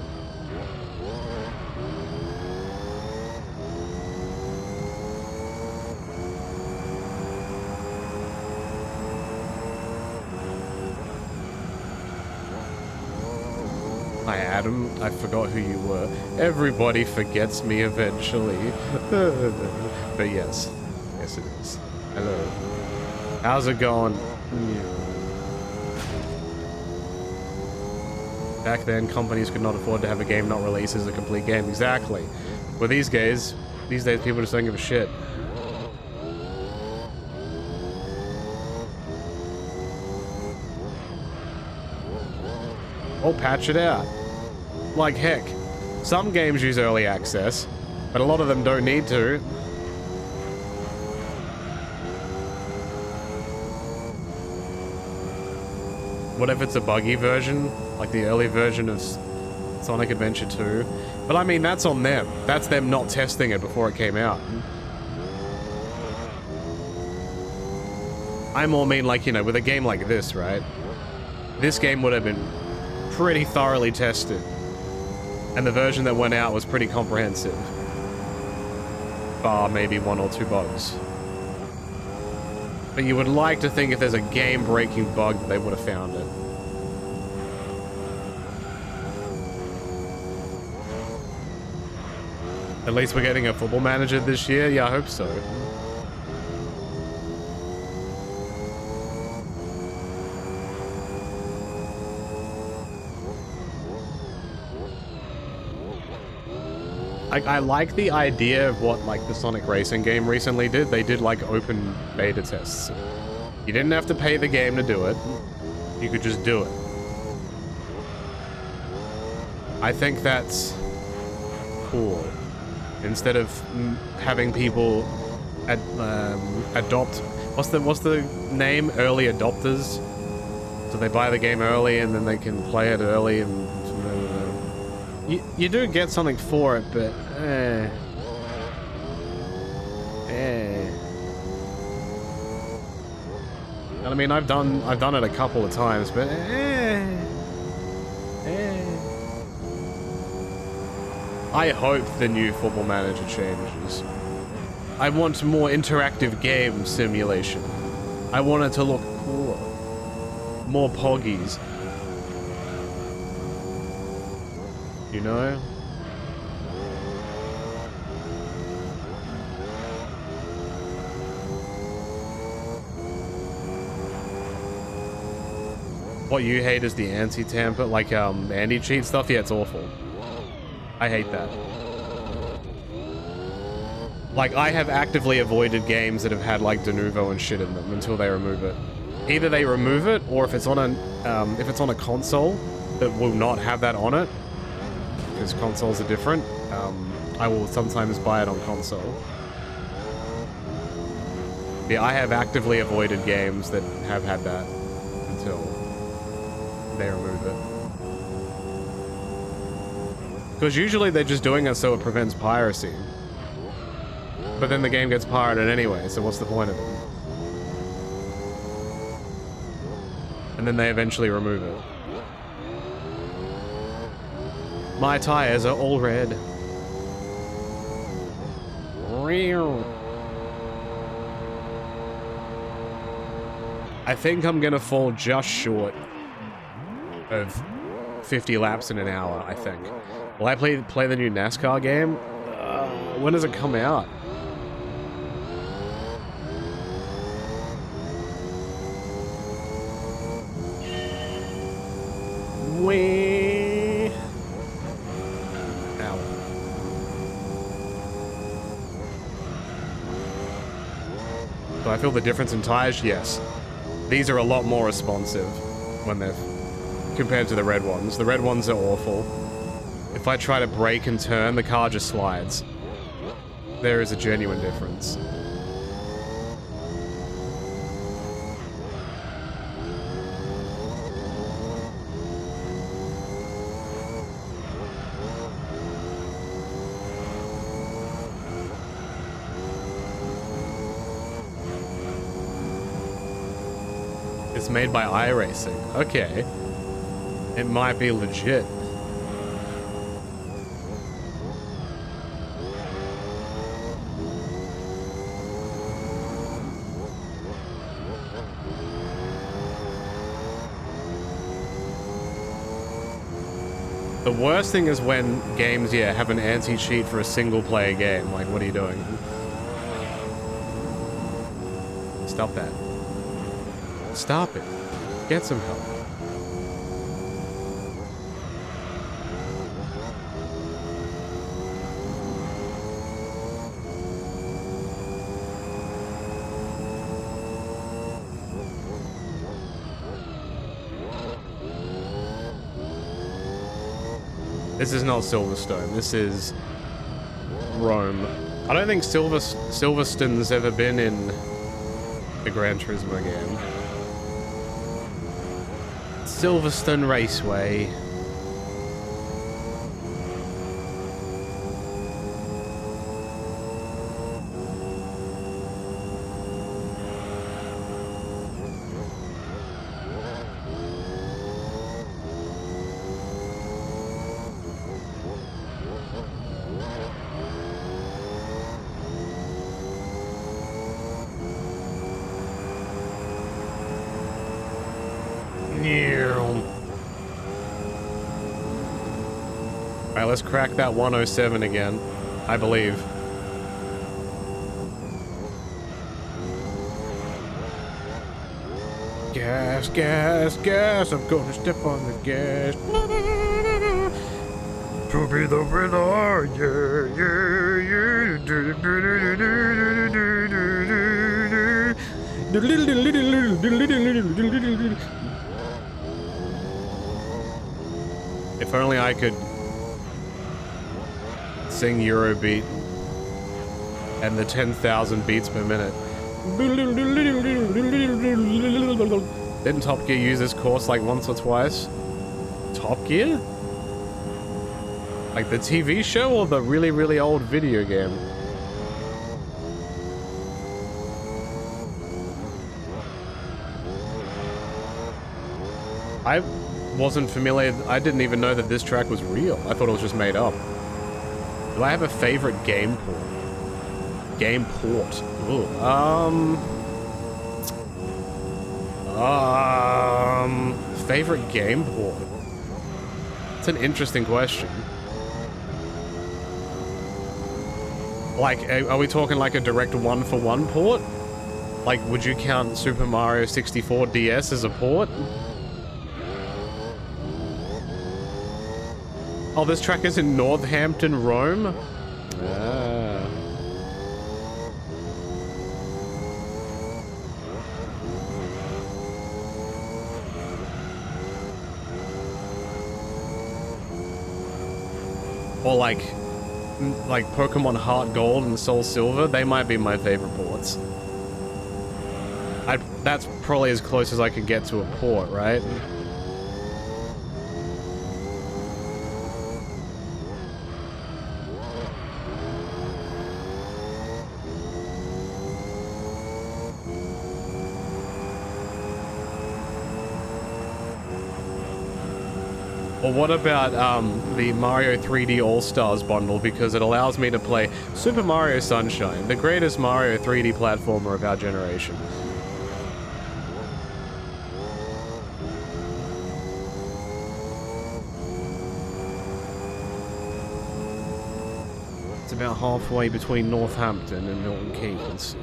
Hi Adam, I forgot who you were. Everybody forgets me eventually. But yes. Yes it is. Hello. How's it going? Back then, companies could not afford to have a game not released as a complete game. Exactly. Well, these days people just don't give a shit. Or patch it out. Like heck. Some games use early access, but a lot of them don't need to. What if it's a buggy version? Like the early version of Sonic Adventure 2? But I mean, that's on them. That's them not testing it before it came out. I more mean like, you know, with a game like this, right? This game would have been pretty thoroughly tested. And the version that went out was pretty comprehensive. Bar maybe 1 or 2 bugs. But you would like to think if there's a game-breaking bug that they would have found it. At least we're getting a football manager this year? Yeah, I hope so. I like the idea of what, like, the Sonic Racing game recently did. They did, like, open beta tests. You didn't have to pay the game to do it. You could just do it. I think that's cool. Instead of having people adopt... What's the name? Early adopters? So they buy the game early and then they can play it early and... You do get something for it, but... I mean, I've done it a couple of times, but... I hope the new Football Manager changes. I want more interactive game simulation. I want it to look cooler. More poggies. You know? What you hate is the anti-tamper, like, anti-cheat stuff? Yeah, it's awful. I hate that. Like, I have actively avoided games that have had, like, de novo and shit in them until they remove it. Either they remove it, or if it's on a console that will not have that on it, because consoles are different, I will sometimes buy it on console. Yeah, I have actively avoided games that have had that until they remove it. Because usually they're just doing it so it prevents piracy. But then the game gets pirated anyway, so what's the point of it? And then they eventually remove it. My tires are all red. I think I'm gonna fall just short of 50 laps in an hour, I think. Will I play the new NASCAR game? When does it come out? Wee. Ow. Do I feel the difference in tires? Yes. These are a lot more responsive when they're compared to the red ones. The red ones are awful. If I try to brake and turn, the car just slides. There is a genuine difference. It's made by iRacing. Okay. It might be legit. The worst thing is when games, yeah, have an anti-cheat for a single-player game. Like, what are you doing? Stop that. Stop it. Get some help. This is not Silverstone. This is Rome. I don't think Silverstone's ever been in the Gran Turismo game. Silverstone Raceway. Alright, let's crack that 107 again. I believe. Gas, gas, gas. I'm gonna step on the gas. To be the winner, yeah, If only I could sing Eurobeat and the 10,000 beats per minute. Didn't Top Gear use this course like once or twice? Top Gear? Like the TV show or the really, really old video game? I wasn't familiar. I didn't even know that this track was real. I thought it was just made up. Do I have a favorite game port? Game port. Ooh. Favorite game port? It's an interesting question. Like, are we talking like a direct one-for-one port? Like, would you count Super Mario 64 DS as a port? Oh, this track is in Northampton, Rome? Ah. Or like Pokemon Heart Gold and Soul Silver, they might be my favorite ports. That's probably as close as I can get to a port, right? Or what about the Mario 3D All-Stars bundle, because it allows me to play Super Mario Sunshine, the greatest Mario 3D platformer of our generation. It's about halfway between Northampton and Milton Keynes.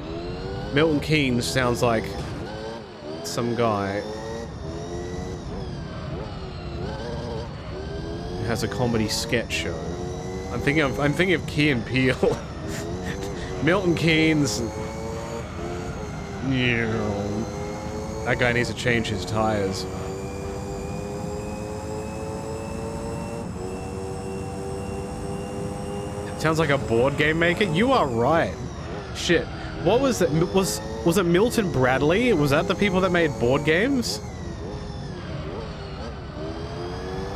Milton Keynes sounds like some guy has a comedy sketch show. I'm thinking of Key and Peele. Milton Keynes. That guy needs to change his tires. Sounds like a board game maker. You are right. Shit. What was it? Was it Milton Bradley? Was that the people that made board games?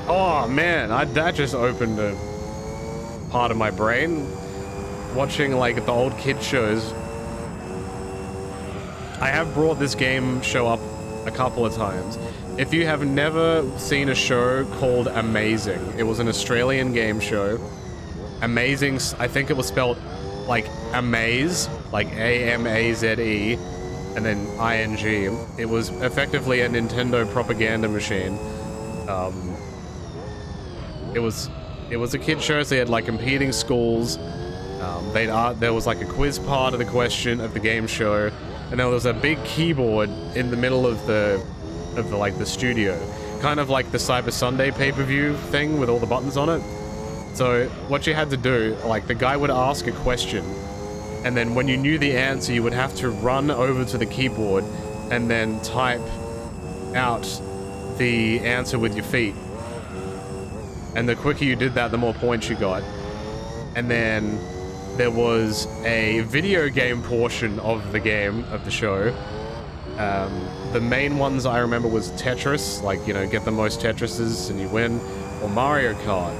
Oh man, that just opened a part of my brain. Watching like the old kid shows. I have brought this game show up a couple of times. If you have never seen a show called Amazing, it was an Australian game show. Amazing, I think it was spelled like Amaze, like A-M-A-Z-E, and then I-N-G. It was effectively a Nintendo propaganda machine. It was a kid show, so they had like competing schools. There was like a quiz part of the question of the game show, and there was a big keyboard in the middle of the studio, kind of like the Cyber Sunday pay-per-view thing with all the buttons on it. So what you had to do, like the guy would ask a question, and then when you knew the answer, you would have to run over to the keyboard and then type out the answer with your feet. And the quicker you did that, the more points you got. And then there was a video game portion of the game, of the show. The main ones I remember was Tetris, like, you know, get the most Tetrises and you win, or Mario Kart.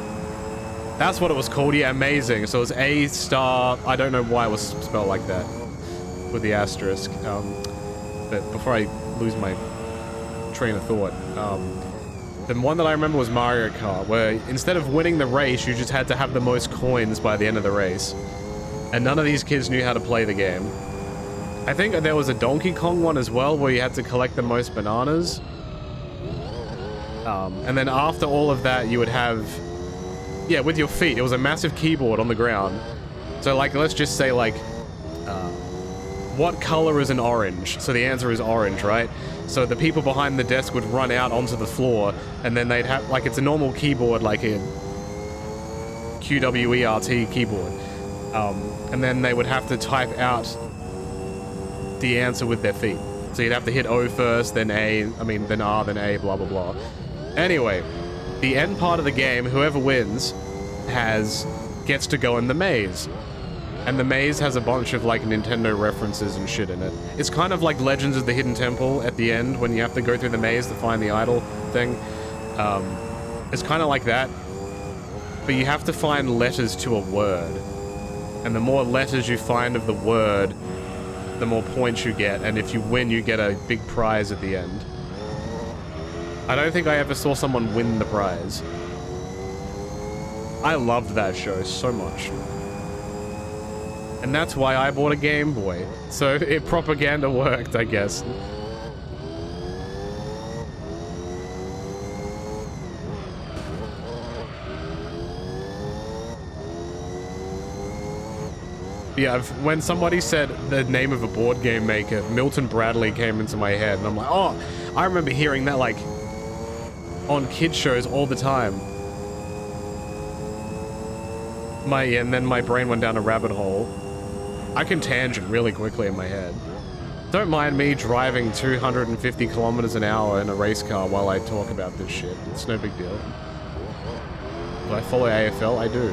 That's what it was called, yeah, Amazing. So it was A-star, I don't know why it was spelled like that, with the asterisk. But before I lose my train of thought, the one that I remember was Mario Kart, where instead of winning the race, you just had to have the most coins by the end of the race. And none of these kids knew how to play the game. I think there was a Donkey Kong one as well, where you had to collect the most bananas. And then after all of that, you would have... Yeah, with your feet. It was a massive keyboard on the ground. So, like, let's just say, like... what color is an orange? So the answer is orange, right? So the people behind the desk would run out onto the floor, and then they'd have, like, it's a normal keyboard, like a QWERT keyboard. And then they would have to type out the answer with their feet. So you'd have to hit O first, then A, then R, then A, blah, blah, blah. Anyway, the end part of the game, whoever wins gets to go in the maze. And the maze has a bunch of, like, Nintendo references and shit in it. It's kind of like Legends of the Hidden Temple at the end, when you have to go through the maze to find the idol thing. It's kind of like that. But you have to find letters to a word. And the more letters you find of the word, the more points you get. And if you win, you get a big prize at the end. I don't think I ever saw someone win the prize. I loved that show so much. And that's why I bought a Game Boy. So propaganda worked, I guess. Yeah, when somebody said the name of a board game maker, Milton Bradley came into my head, and I'm like, oh, I remember hearing that, like, on kid shows all the time. And then my brain went down a rabbit hole. I can tangent really quickly in my head. Don't mind me driving 250 kilometers an hour in a race car while I talk about this shit. It's no big deal. Do I follow AFL? I do.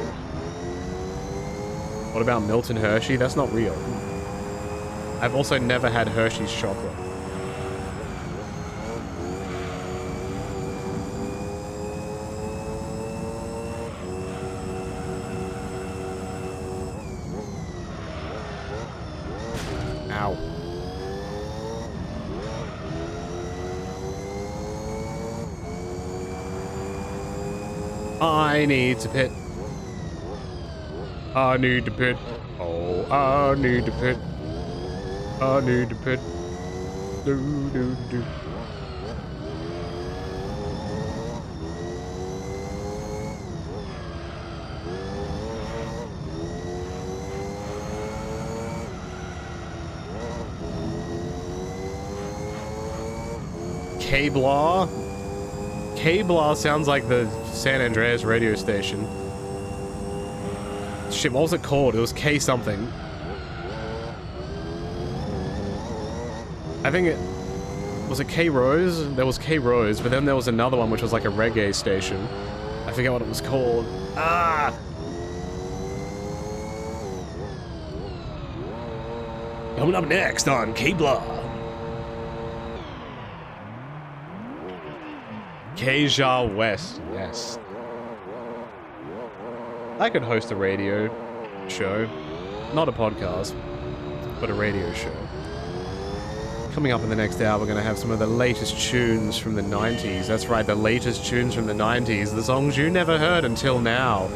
What about Milton Hershey? That's not real. I've also never had Hershey's chocolate. Ow. I need to pit. I need to pit. Oh, I need to pit. I need to pit. Do, do, do. K-Blah? K-Blah sounds like the San Andreas radio station. Shit, what was it called? It was K something. I think it... Was it K Rose? There was K Rose, but then there was another one which was like a reggae station. I forget what it was called. Ah! Coming up next on K-Blah. Keja West, yes. I could host a radio show. Not a podcast, but a radio show. Coming up in the next hour, we're going to have some of the latest tunes from the 90s. That's right, the latest tunes from the 90s. The songs you never heard until now.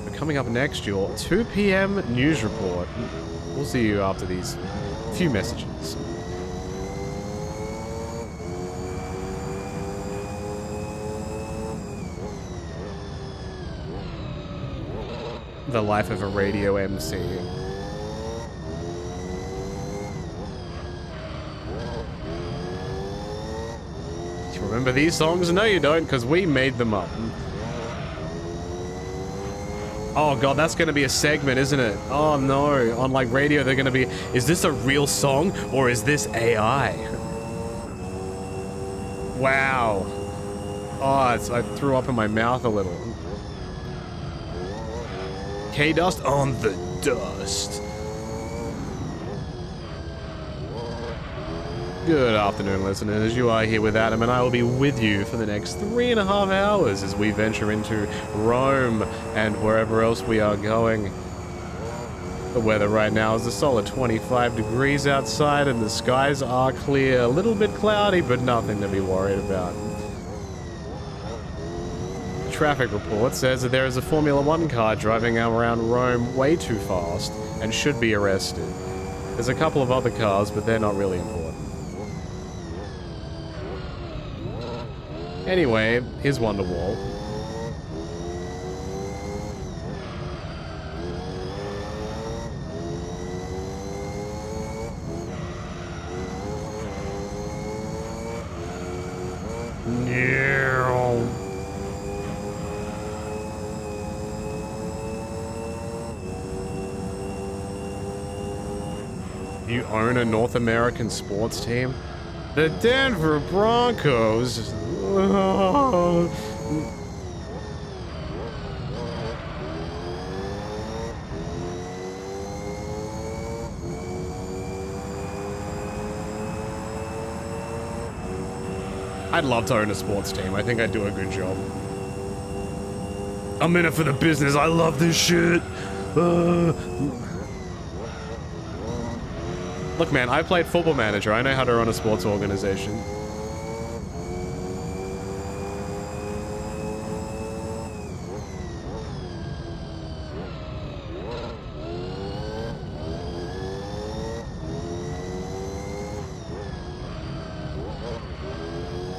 But coming up next, your 2 p.m. news report. We'll see you after these few messages. The life of a radio MC. Do you remember these songs? No, you don't, because we made them up. Oh god, that's gonna be a segment, isn't it? Oh no, on like radio they're gonna be, is this a real song or is this AI? Wow. Oh, I threw up in my mouth a little. K-Dust on the dust. Good afternoon, listeners. You are here with Adam, and I will be with you for the next 3.5 hours as we venture into Rome and wherever else we are going. The weather right now is a solid 25 degrees outside, and the skies are clear. A little bit cloudy, but nothing to be worried about. Traffic report says that there is a Formula 1 car driving around Rome way too fast and should be arrested. There's a couple of other cars, but they're not really important. Anyway, here's Wonderwall. You own a North American sports team? The Denver Broncos. I'd love to own a sports team. I think I'd do a good job. I'm in it for the business. I love this shit. Look, man, I played Football Manager. I know how to run a sports organization.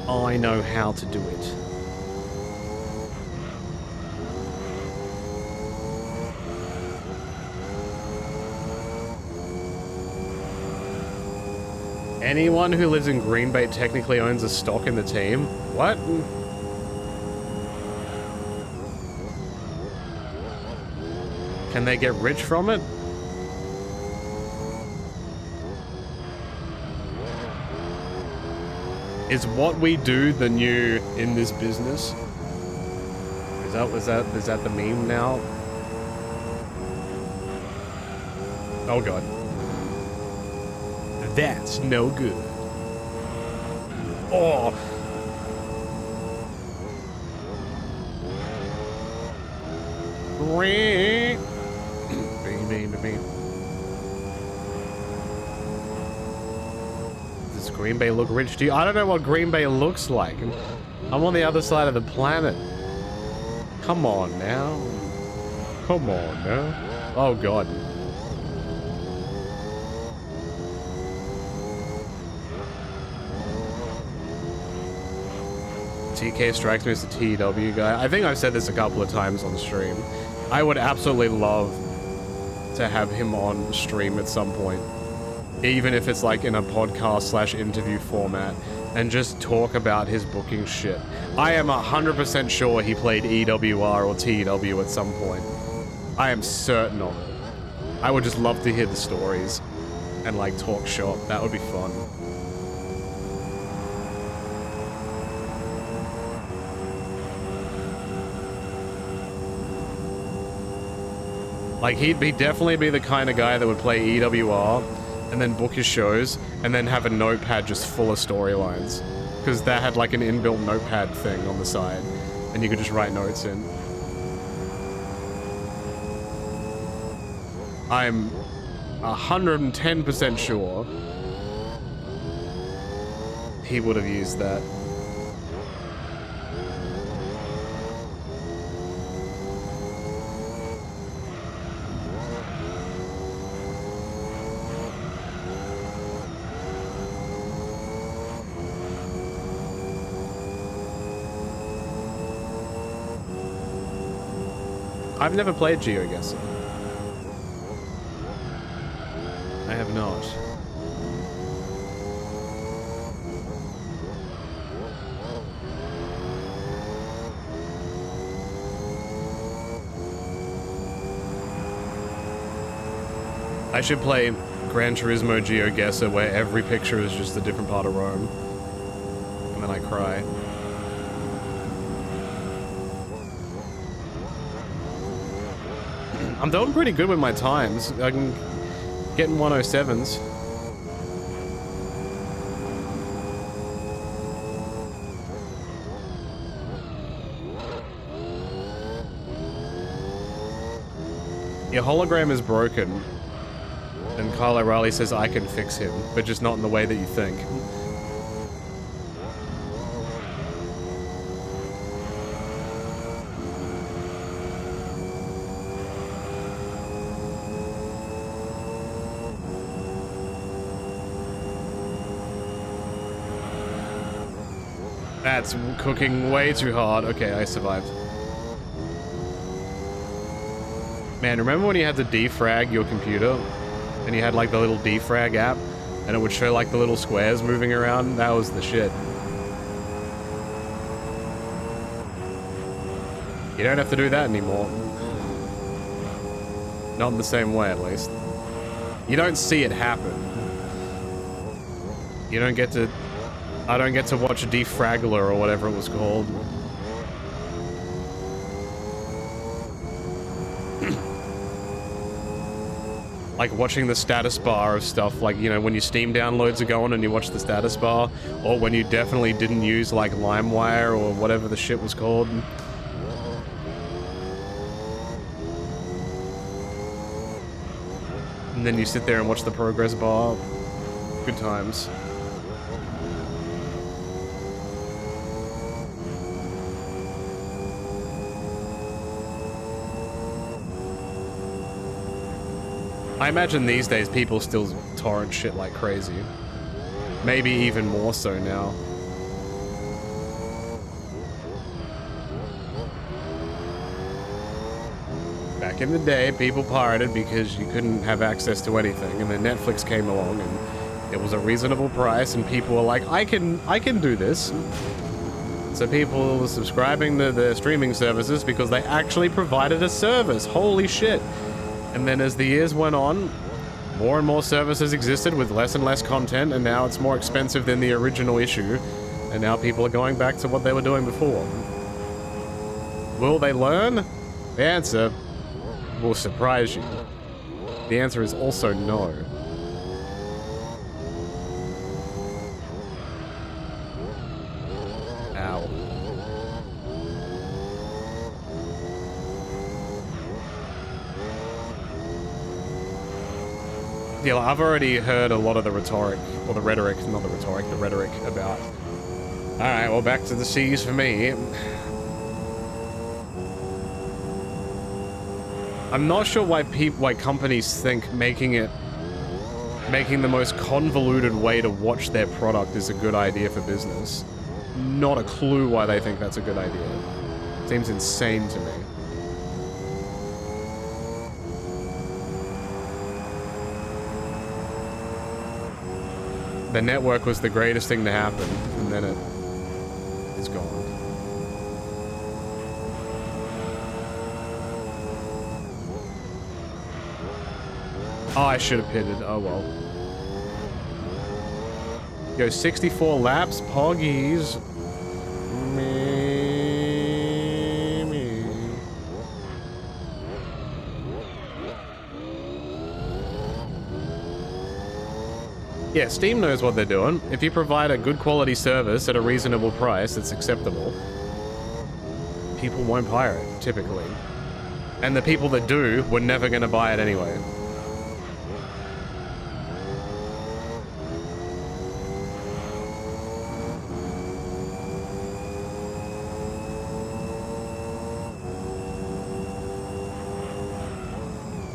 I know how to do it. Anyone who lives in Green Bay technically owns a stock in the team? What? Can they get rich from it? Is what we do the new in this business? Is that the meme now? Oh god. That's no good. Oh. Does Green Bay look rich to you? I don't know what Green Bay looks like. I'm on the other side of the planet. Come on now. Come on now. Oh god. TK strikes me as a TW guy. I think I've said this a couple of times on stream. I would absolutely love to have him on stream at some point. Even if it's like in a podcast / interview format. And just talk about his booking shit. I am 100% sure he played EWR or TW at some point. I am certain of it. I would just love to hear the stories. And like talk shop. That would be fun. Like, he'd definitely be the kind of guy that would play EWR, and then book his shows, and then have a notepad just full of storylines. Because that had, like, an inbuilt notepad thing on the side, and you could just write notes in. I'm 110% sure he would have used that. I've never played GeoGuessr. I have not. I should play Gran Turismo GeoGuessr where every picture is just a different part of Rome. And then I cry. I'm doing pretty good with my times. I can get in 107s. Your hologram is broken. And Kyle O'Reilly says I can fix him, but just not in the way that you think. That's cooking way too hard. Okay, I survived. Man, remember when you had to defrag your computer? And you had like the little defrag app? And it would show like the little squares moving around? That was the shit. You don't have to do that anymore. Not in the same way, at least. You don't see it happen. You don't get to... I don't get to watch Defraggler or whatever it was called. Like watching the status bar of stuff, like, you know, when your Steam downloads are going and you watch the status bar, or when you definitely didn't use, like, LimeWire or whatever the shit was called. And then you sit there and watch the progress bar. Good times. I imagine these days people still torrent shit like crazy. Maybe even more so now. Back in the day, people pirated because you couldn't have access to anything, and then Netflix came along and it was a reasonable price and people were like, I can do this. So people were subscribing to the streaming services because they actually provided a service. Holy shit. And then as the years went on, more and more services existed with less and less content, and now it's more expensive than the original issue, and now people are going back to what they were doing before. Will they learn? The answer will surprise you. The answer is also no. Ow. Yeah, I've already heard a lot of the rhetoric, or the rhetoric, not the rhetoric, the rhetoric about, alright, well, back to the seas for me. I'm not sure why companies think making the most convoluted way to watch their product is a good idea for business. Not a clue why they think that's a good idea. Seems insane to me. The network was the greatest thing to happen, and then it is gone. Oh, I should have pitted. Oh well. Go 64 laps, poggies. Yeah, Steam knows what they're doing. If you provide a good quality service at a reasonable price that's acceptable, people won't pirate, typically. And the people that do were never going to buy it anyway.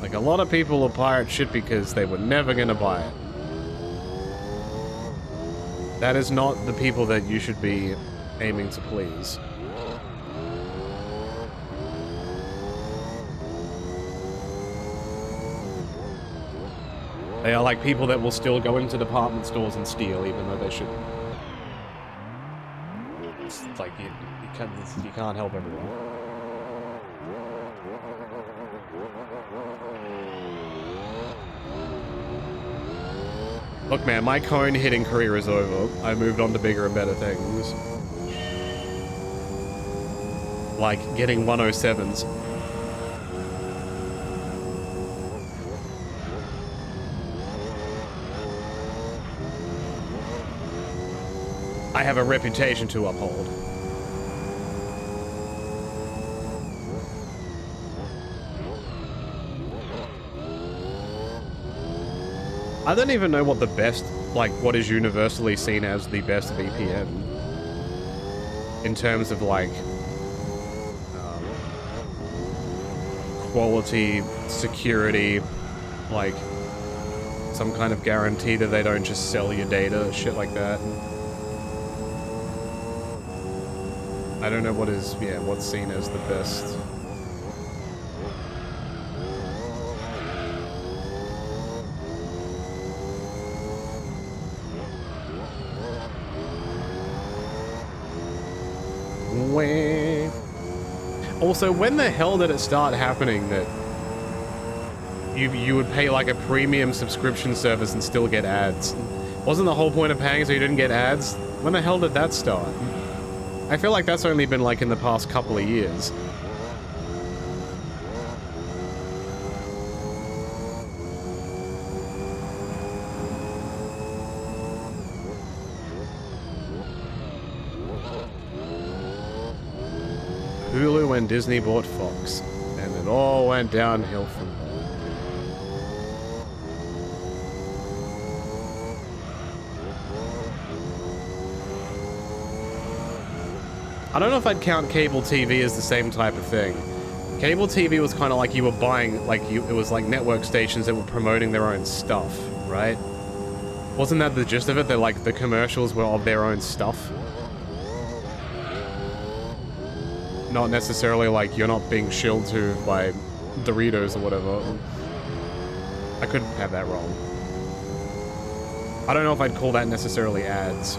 Like, a lot of people will pirate shit because they were never going to buy it. That is not the people that you should be aiming to please. They are like people that will still go into department stores and steal, even though they shouldn't. It's like you can't help everyone. Look, man, my cone hitting career is over. I moved on to bigger and better things. Like getting 107s. I have a reputation to uphold. I don't even know what the best, like, what is universally seen as the best VPN. In terms of, like, quality, security, like, some kind of guarantee that they don't just sell your data, shit like that. I don't know what is, yeah, what's seen as the best. Also, when the hell did it start happening that you would pay like a premium subscription service and still get ads? Wasn't the whole point of paying so you didn't get ads? When the hell did that start? I feel like that's only been like in the past couple of years. Hulu when Disney bought Fox, and it all went downhill from there. I don't know if I'd count cable TV as the same type of thing. Cable TV was kind of like you were buying, like it was like network stations that were promoting their own stuff, right? Wasn't that the gist of it? That like the commercials were of their own stuff? Not necessarily like you're not being shilled to by Doritos or whatever. I could have that wrong. I don't know if I'd call that necessarily ads.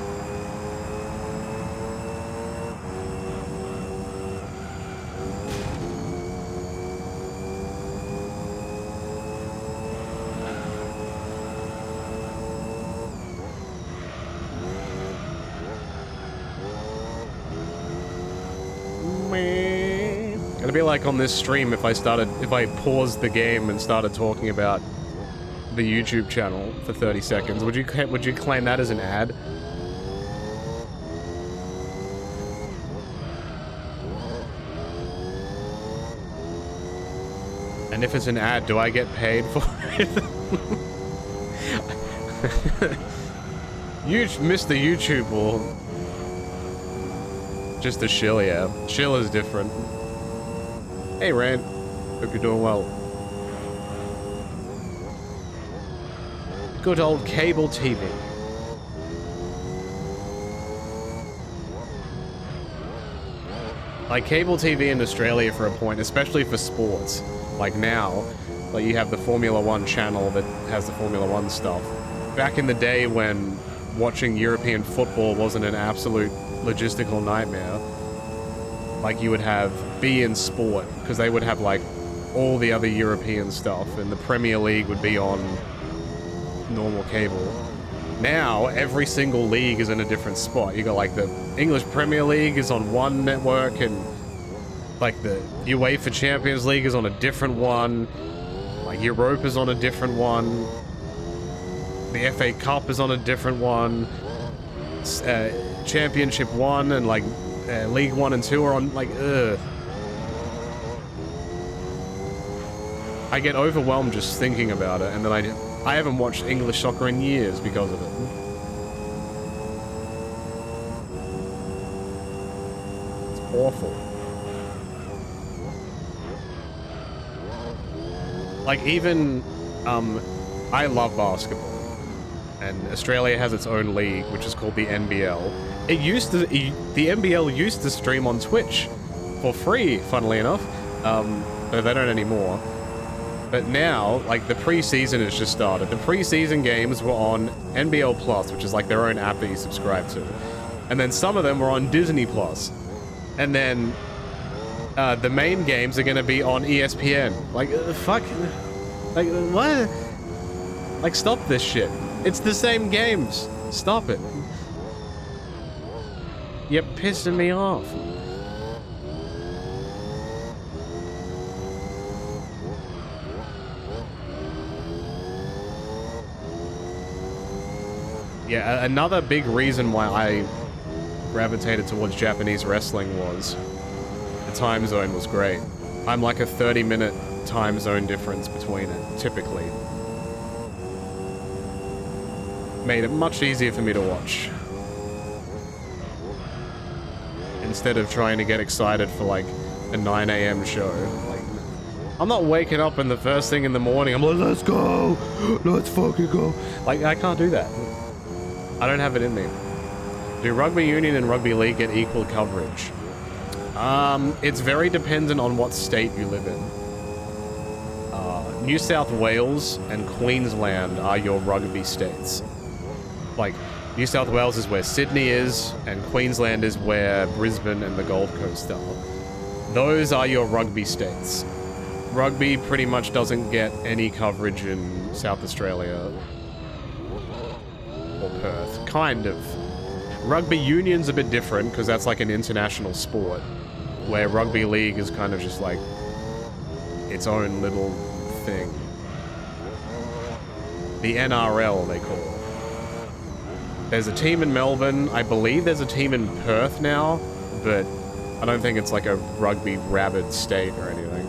It'd be like on this stream if I paused the game and started talking about the YouTube channel for 30 seconds. Would you claim that as an ad? And if it's an ad, do I get paid for it? Mr. YouTube will just a shill, yeah. Shill is different. Hey, Rand. Hope you're doing well. Good old cable TV. Like, cable TV in Australia for a point, especially for sports. Like now, like you have the Formula 1 channel that has the Formula 1 stuff. Back in the day when watching European football wasn't an absolute logistical nightmare, like you would have beIN Sport, because they would have like all the other European stuff, and the Premier League would be on normal cable. Now, every single league is in a different spot. You got like the English Premier League is on one network, and like the UEFA Champions League is on a different one. Like Europe is on a different one. The FA Cup is on a different one. Championship 1 and like League 1 and 2 are on like, ugh. I get overwhelmed just thinking about it, and then I haven't watched English soccer in years because of it. It's awful. Like even, I love basketball, and Australia has its own league, which is called the NBL. The NBL used to stream on Twitch for free, funnily enough, but they don't anymore. But now, like, the preseason has just started. The preseason games were on NBL Plus, which is like their own app that you subscribe to. And then some of them were on Disney Plus. And then the main games are gonna be on ESPN. Like, fuck. Like, what? Like, stop this shit. It's the same games. Stop it. You're pissing me off. Yeah, another big reason why I gravitated towards Japanese wrestling was the time zone was great. I'm like a 30-minute time zone difference between it, typically. Made it much easier for me to watch. Instead of trying to get excited for like a 9 AM show. Like, I'm not waking up and the first thing in the morning, I'm like, let's go! Let's fucking go! Like, I can't do that. I don't have it in me. Do rugby union and rugby league get equal coverage? It's very dependent on what state you live in. New South Wales and Queensland are your rugby states. Like, New South Wales is where Sydney is, and Queensland is where Brisbane and the Gold Coast are. Those are your rugby states. Rugby pretty much doesn't get any coverage in South Australia or kind of. Rugby union's a bit different, because that's like an international sport, where rugby league is kind of just like its own little thing. The NRL, they call it. There's a team in Melbourne. I believe there's a team in Perth now, but I don't think it's like a rugby rabid state or anything.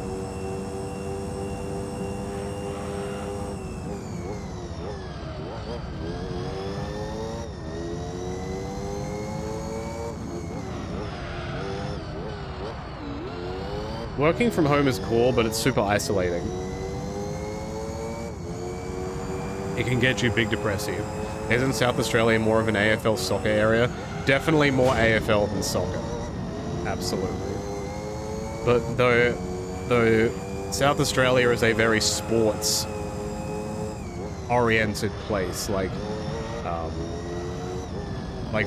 Working from home is cool, but it's super isolating. It can get you big depressive. Isn't South Australia more of an AFL soccer area? Definitely more AFL than soccer. Absolutely. But though South Australia is a very sports oriented place, like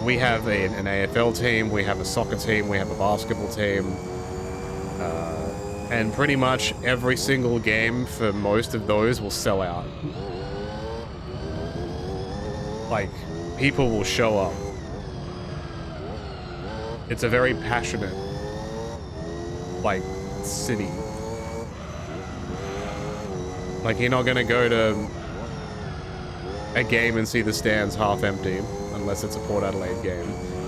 we have an AFL team, we have a soccer team, we have a basketball team, and pretty much every single game for most of those will sell out. Like, people will show up. It's a very passionate, like, city. Like, you're not gonna go to a game and see the stands half empty, unless it's a Port Adelaide game.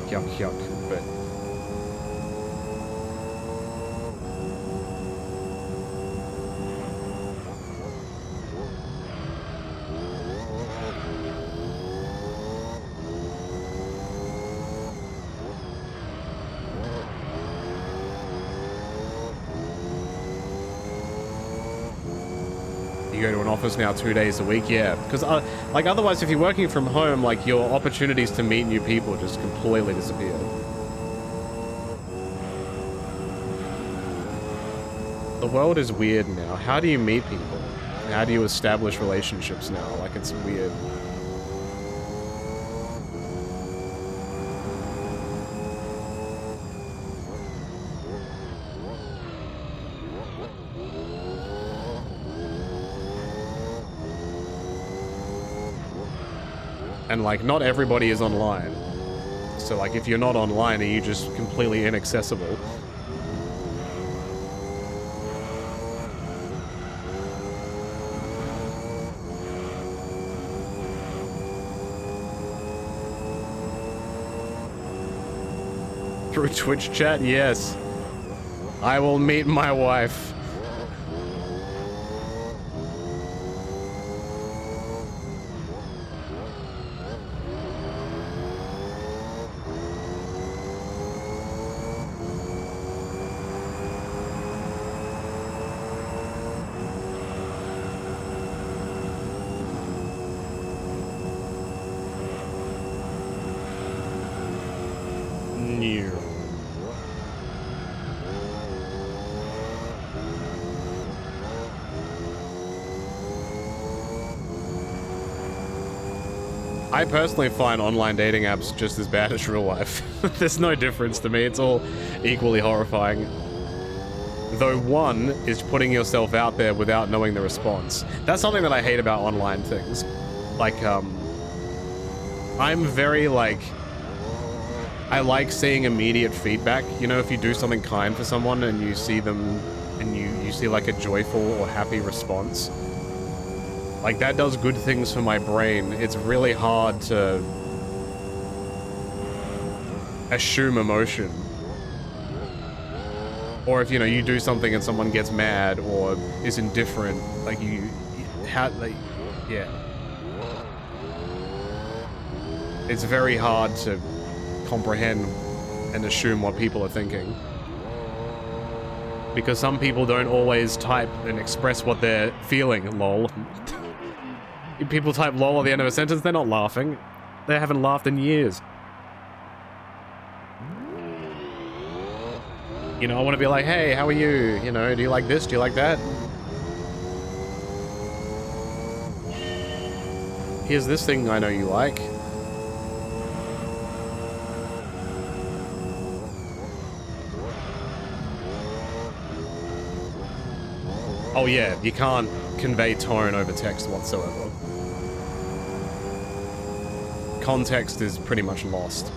Yuck, yuck, but... You go to an office now 2 days a week, yeah. Because, like, otherwise, if you're working from home, like, your opportunities to meet new people just completely disappear. The world is weird now. How do you meet people? How do you establish relationships now? Like, it's weird. And, like, not everybody is online. So, like, if you're not online, are you just completely inaccessible? Through Twitch chat? Yes. I will meet my wife. I personally find online dating apps just as bad as real life. There's no difference to me. It's all equally horrifying. Though one is putting yourself out there without knowing the response. That's something that I hate about online things. Like, I'm very, like... I like seeing immediate feedback. You know, if you do something kind for someone and you see them... and you see, like, a joyful or happy response... Like, that does good things for my brain. It's really hard to assume emotion. Or if, you know, you do something and someone gets mad or is indifferent, like, yeah. It's very hard to comprehend and assume what people are thinking. Because some people don't always type and express what they're feeling, lol. If people type lol at the end of a sentence, they're not laughing. They haven't laughed in years. You know, I want to be like, hey, how are you? You know, do you like this? Do you like that? Here's this thing I know you like. Oh yeah, you can't convey tone over text whatsoever. context is pretty much lost.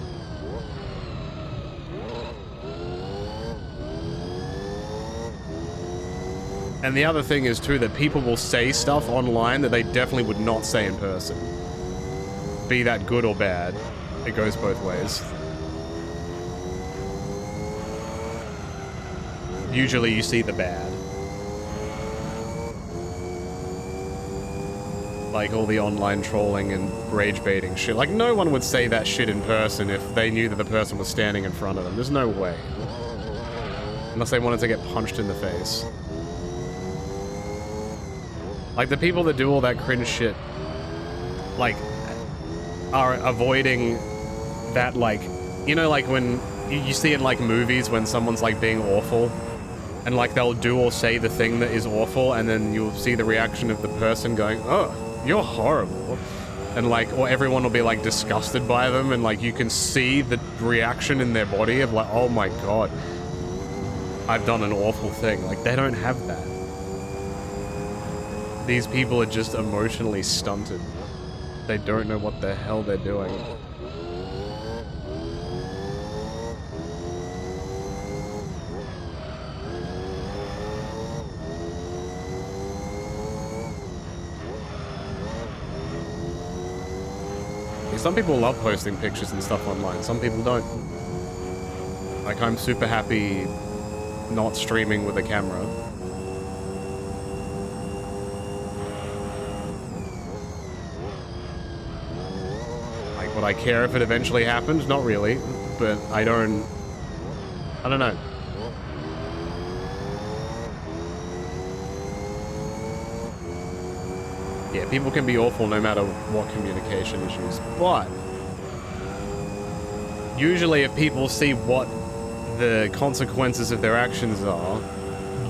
And the other thing is, too, that people will say stuff online that they definitely would not say in person. Be that good or bad. It goes both ways. Usually you see the bad. Like all the online trolling and rage baiting shit. Like, no one would say that shit in person if they knew that the person was standing in front of them. There's no way. Unless they wanted to get punched in the face. Like, the people that do all that cringe shit, like, are avoiding that, like, you know, like when you see in, like, movies when someone's, like, being awful, and, like, they'll do or say the thing that is awful, and then you'll see the reaction of the person going, oh, you're horrible. And, like, or everyone will be, like, disgusted by them, and, like, you can see the reaction in their body of, like, oh my god, I've done an awful thing. Like, they don't have that. These people are just emotionally stunted. They don't know what the hell they're doing. Some people love posting pictures and stuff online, some people don't. Like, I'm super happy not streaming with a camera. Like, would I care if it eventually happened? Not really, but I don't know. Yeah, people can be awful no matter what communication issues, but usually if people see what the consequences of their actions are,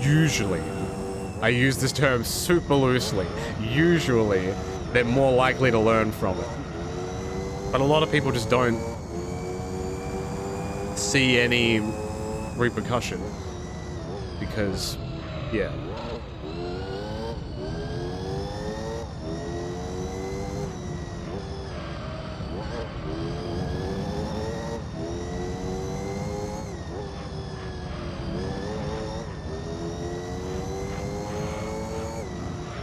usually, I use this term super loosely, usually they're more likely to learn from it. But a lot of people just don't see any repercussion because, yeah.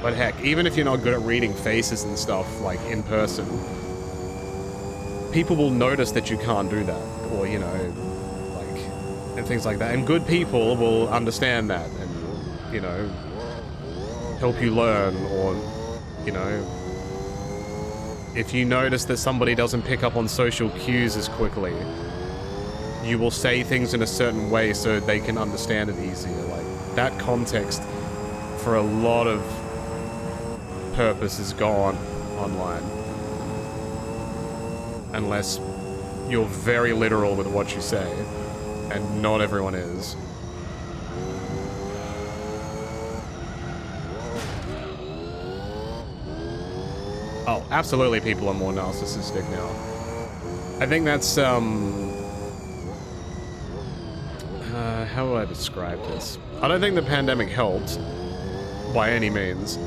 But heck, even if you're not good at reading faces and stuff, like, in person, people will notice that you can't do that, or, you know, like, and things like that. And good people will understand that and, you know, help you learn, or, you know, if you notice that somebody doesn't pick up on social cues as quickly, you will say things in a certain way so they can understand it easier. Like, that context for a lot of purpose is gone online. Unless you're very literal with what you say, and not everyone is. Oh, absolutely people are more narcissistic now. I think that's, how would I describe this? I don't think the pandemic helped, by any means,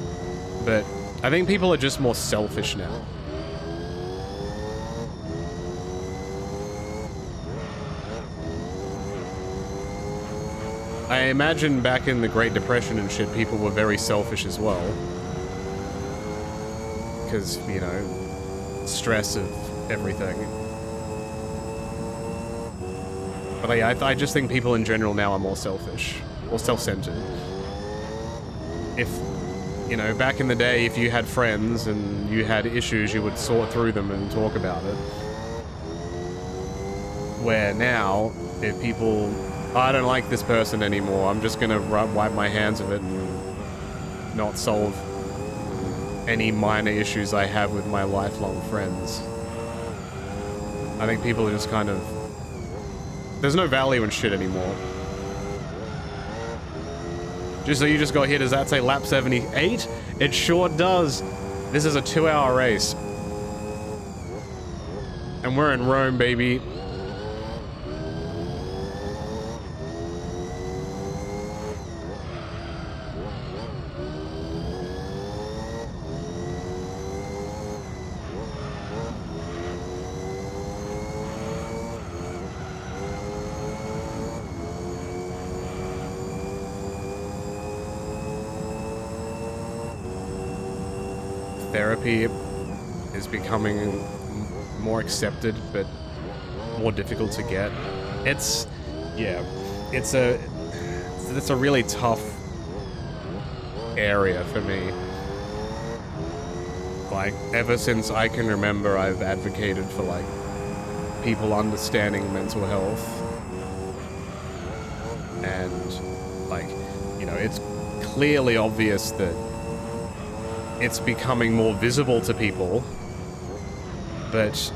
but I think people are just more selfish now. I imagine back in the Great Depression and shit, people were very selfish as well. Because, you know, stress of everything. But I just think people in general now are more selfish. Or self-centered. If, you know, back in the day, if you had friends and you had issues, you would sort through them and talk about it. Where now, if people... I don't like this person anymore, I'm just gonna wipe my hands of it and not solve any minor issues I have with my lifelong friends. I think people are just kind of... There's no value in shit anymore. So you just got hit, does that say lap 78? It sure does. This is a 2-hour race. And we're in Rome, baby. therapy is becoming more accepted, but more difficult to get. It's a really tough area for me. Like, ever since I can remember, I've advocated for, like, people understanding mental health. And, like, you know, it's clearly obvious that it's becoming more visible to people. But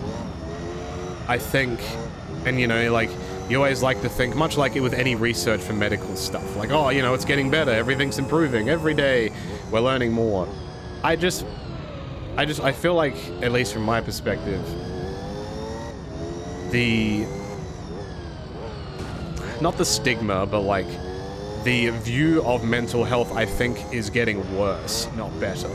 I think, and, you know, like, you always like to think, much like it with any research for medical stuff, like, oh, you know, it's getting better, everything's improving, every day we're learning more. I feel like, at least from my perspective, not the stigma, but like, the view of mental health, I think, is getting worse, not better.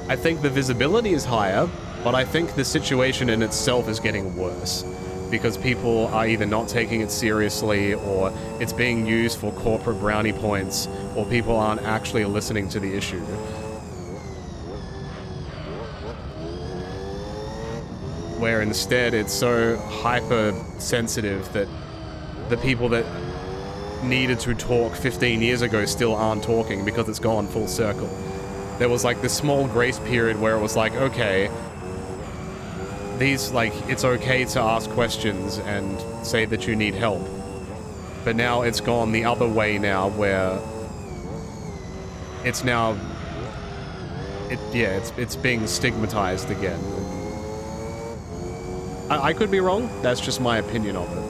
I think the visibility is higher, but I think the situation in itself is getting worse. Because people are either not taking it seriously, or it's being used for corporate brownie points, or people aren't actually listening to the issue. Where instead it's so hypersensitive that the people that needed to talk 15 years ago still aren't talking because it's gone full circle. There was like this small grace period where it was like, okay, it's okay to ask questions and say that you need help. But now it's gone the other way now, where it's now, it's being stigmatized again. I could be wrong, that's just my opinion of it.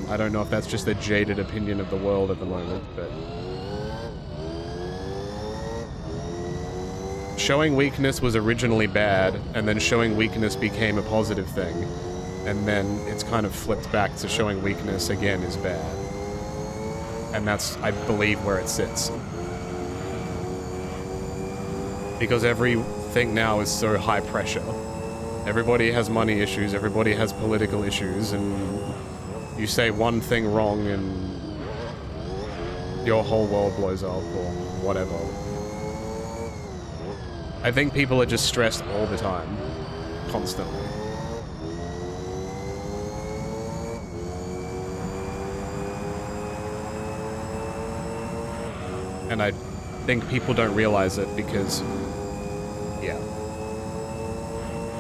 I don't know if that's just a jaded opinion of the world at the moment, but... Showing weakness was originally bad, and then showing weakness became a positive thing. And then it's kind of flipped back to showing weakness again is bad. And that's, I believe, where it sits. Because everything now is so high pressure. Everybody has money issues, everybody has political issues, and you say one thing wrong and your whole world blows up, or whatever. I think people are just stressed all the time. Constantly. And I think people don't realize it because... yeah.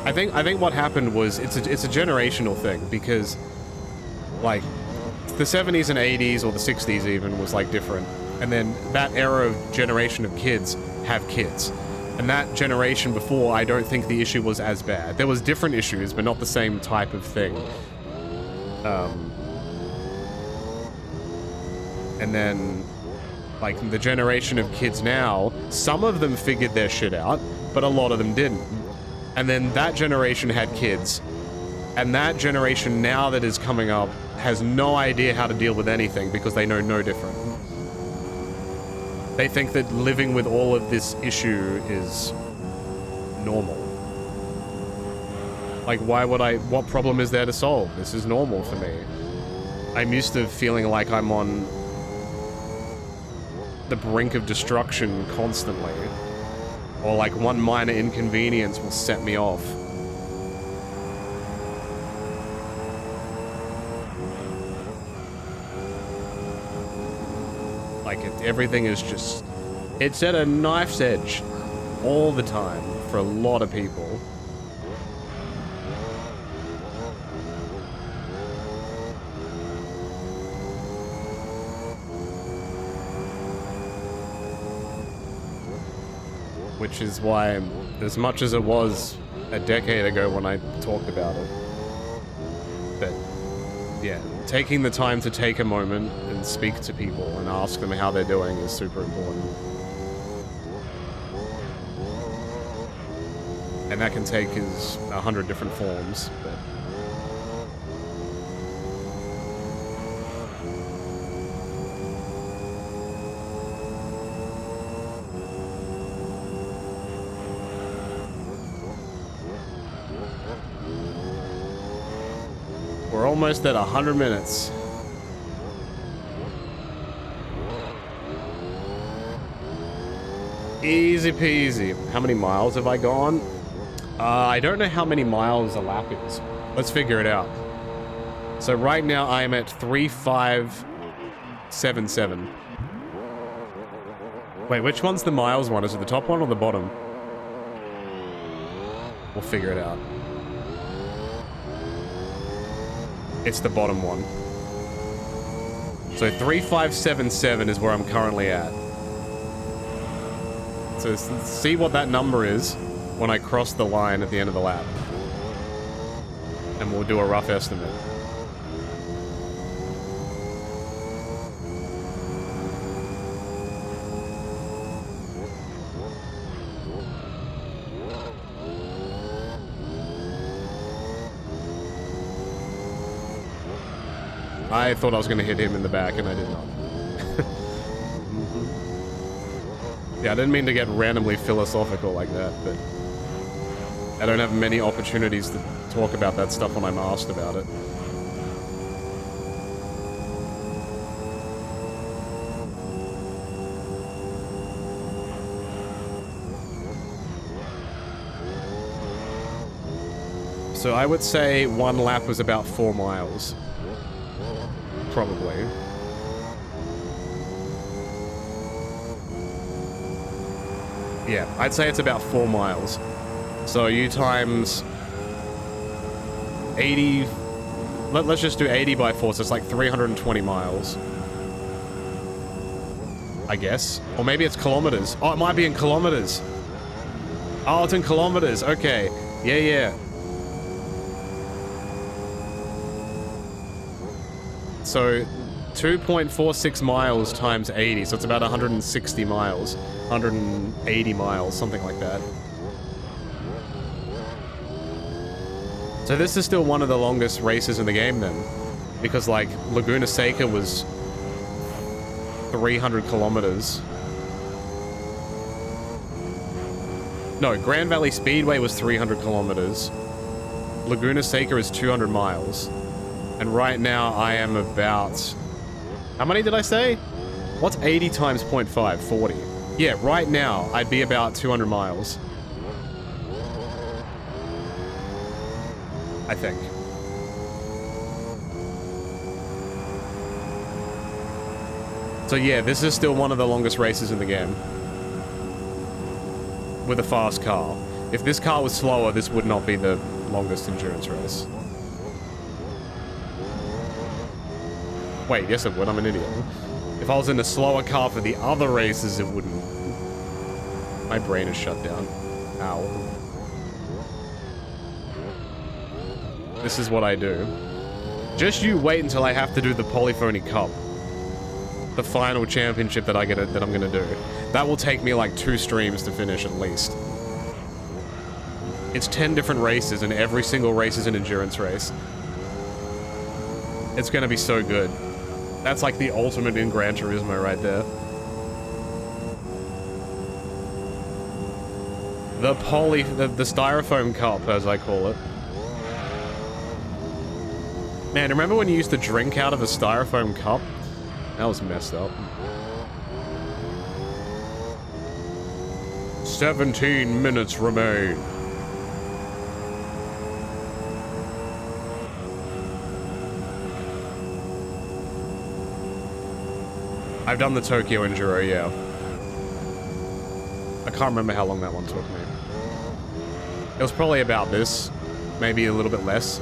I think what happened was, it's a generational thing, because... like, the 70s and 80s, or the 60s even, was like different. And then that era of generation of kids have kids. And that generation before, I don't think the issue was as bad. There was different issues, but not the same type of thing. And then, like, the generation of kids now, some of them figured their shit out, but a lot of them didn't. And then that generation had kids. And that generation now that is coming up has no idea how to deal with anything because they know no different. They think that living with all of this issue is normal. Like, what problem is there to solve? This is normal for me. I'm used to feeling like I'm on the brink of destruction constantly. Or like one minor inconvenience will set me off. Like, everything is just... it's at a knife's edge all the time for a lot of people. Which is why, as much as it was a decade ago when I talked about it, but yeah, taking the time to take a moment and speak to people and ask them how they're doing is super important. And that can take 100 different forms, but... we're almost at 100 minutes. Easy peasy. How many miles have I gone? I don't know how many miles a lap is. Let's figure it out. So right now I am at 3577. Wait, which one's the miles one? Is it the top one or the bottom? We'll figure it out. It's the bottom one. So 3577 is where I'm currently at. So let's see what that number is when I cross the line at the end of the lap. And we'll do a rough estimate. I thought I was going to hit him in the back, and I did not. Yeah, I didn't mean to get randomly philosophical like that, but I don't have many opportunities to talk about that stuff when I'm asked about it. So I would say one lap was about 4 miles. Probably. Yeah, I'd say it's about 4 miles. So you times 80... Let's just do 80 by 4, so it's like 320 miles. I guess. Or maybe it's kilometers. Oh, it might be in kilometers. Oh, it's in kilometers. Okay. Yeah, yeah. So 2.46 miles times 80, so it's about 160 miles. 180 miles, something like that. So this is still one of the longest races in the game then. Because like, Laguna Seca was 300 kilometers. No, Grand Valley Speedway was 300 kilometers. Laguna Seca is 200 miles. And right now I am about... How many did I say? What's 80 times 0.5? 40. Yeah, right now I'd be about 200 miles. I think. So yeah, this is still one of the longest races in the game. With a fast car. If this car was slower, this would not be the longest endurance race. Wait, yes it would, I'm an idiot. If I was in a slower car for the other races, it wouldn't. My brain is shut down. Ow. This is what I do. Just you wait until I have to do the Polyphony Cup. The final championship that I'm gonna do. That will take me like 2 streams to finish at least. It's 10 different races and every single race is an endurance race. It's gonna be so good. That's like the ultimate in Gran Turismo right there. The Styrofoam Cup, as I call it. Man, remember when you used to drink out of a Styrofoam cup? That was messed up. 17 minutes remain. I've done the Tokyo Enduro, yeah. I can't remember how long that one took me. It was probably about this. Maybe a little bit less.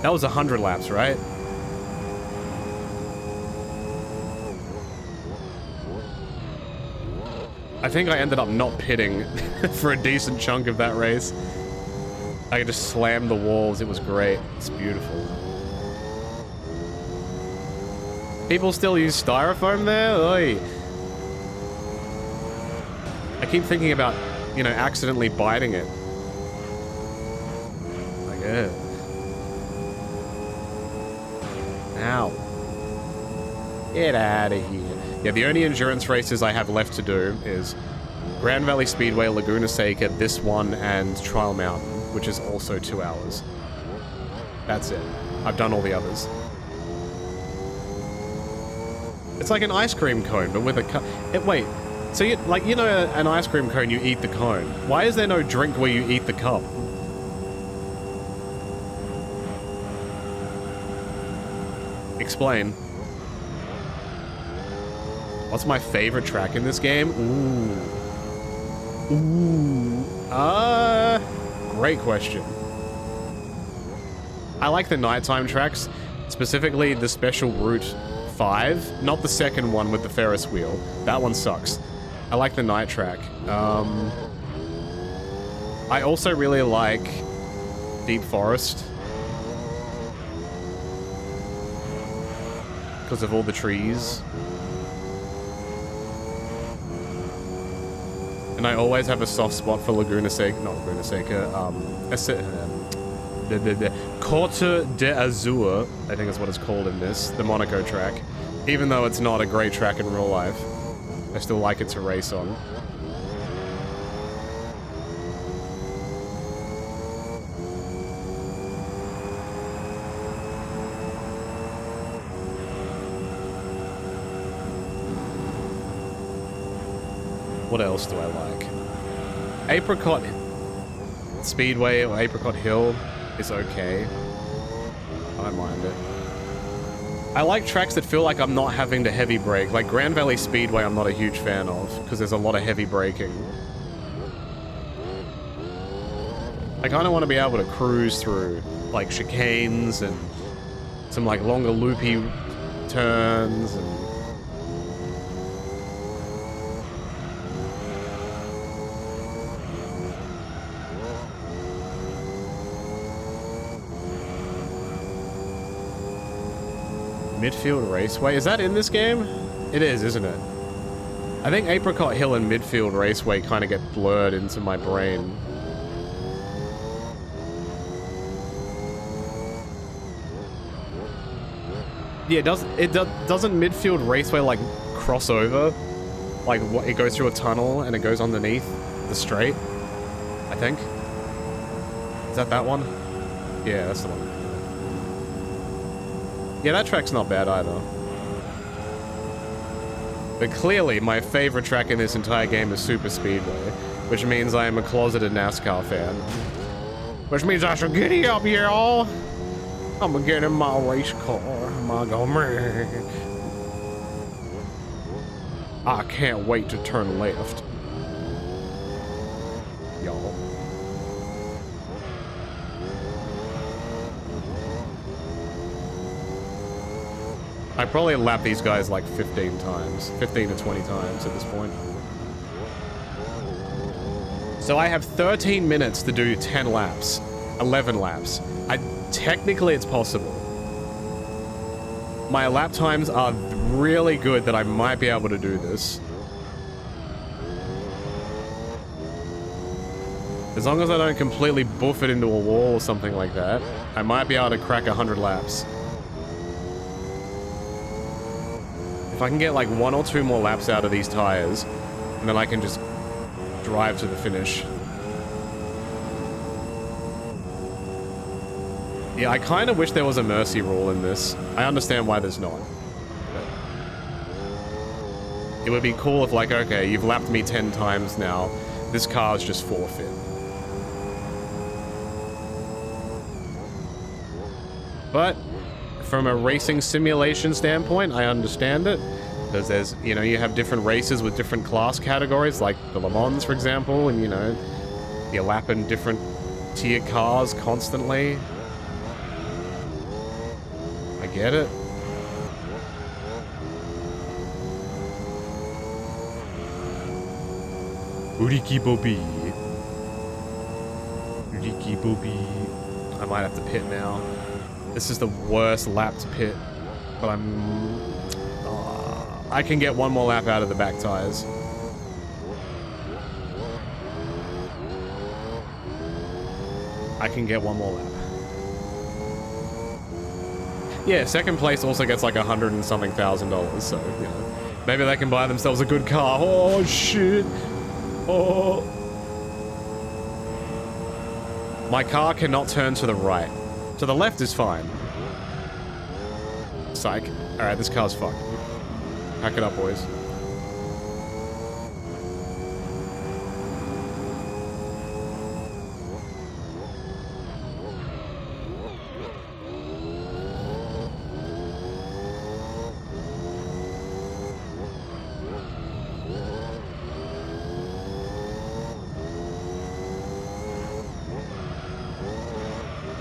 That was 100 laps, right? I think I ended up not pitting for a decent chunk of that race. I could just slam the walls. It was great. It's beautiful. People still use styrofoam there? Oy. I keep thinking about, you know, accidentally biting it. Like, ow. Get out of here. Yeah, the only endurance races I have left to do is Grand Valley Speedway, Laguna Seca, this one, and Trial Mountain, which is also 2 hours. That's it. I've done all the others. It's like an ice cream cone, but with a wait, So, you know, an ice cream cone, you eat the cone. Why is there no drink where you eat the cup? Explain. What's my favorite track in this game? Great question. I like the nighttime tracks, specifically the Special Route 5, not the second one with the Ferris wheel. That one sucks. I like the night track. I also really like Deep Forest. Because of all the trees. And I always have a soft spot for Laguna Seca, not Laguna Seca, Corte d'Azur, I think is what it's called in this, the Monaco track. Even though it's not a great track in real life, I still like it to race on. What else do I like? Apricot Speedway or Apricot Hill is okay. I don't mind it. I like tracks that feel like I'm not having to heavy brake. Like Grand Valley Speedway I'm not a huge fan of, because there's a lot of heavy braking. I kind of want to be able to cruise through, like, chicanes and some, like, longer loopy turns and... Midfield Raceway? Is that in this game? It is, isn't it? I think Apricot Hill and Midfield Raceway kind of get blurred into my brain. Yeah, doesn't Midfield Raceway, like, cross over? Like, what, it goes through a tunnel and it goes underneath the straight? I think. Is that one? Yeah, that's the one. Yeah, that track's not bad either. But clearly, my favorite track in this entire game is Super Speedway, which means I am a closeted NASCAR fan. Which means I should giddy up, y'all! I'm gonna get in my race car. I'm gonna go, man. I can't wait to turn left. Y'all. I probably lap these guys like 15 times. 15 to 20 times at this point. So I have 13 minutes to do 10 laps. 11 laps. Technically, it's possible. My lap times are really good that I might be able to do this. As long as I don't completely boof it into a wall or something like that, I might be able to crack 100 laps. If I can get like 1 or 2 more laps out of these tires, and then I can just drive to the finish. Yeah, I kind of wish there was a mercy rule in this. I understand why there's not. But it would be cool if, like, okay, you've lapped me 10 times now. This car's just forfeit. But from a racing simulation standpoint, I understand it. Because there's, you know, you have different races with different class categories, like the Le Mans, for example, and, you know, you're lapping different tier cars constantly. I get it. Uriki Bobi. Uriki Bobi. I might have to pit now. This is the worst lap to pit, but I can get 1 more lap out of the back tires. I can get 1 more lap. Yeah, second place also gets like $100 and something thousand, so, you know, maybe they can buy themselves a good car. Oh, shit. Oh. My car cannot turn to the right. To the left is fine. Psych. Alright, this car's fucked. Pack it up, boys.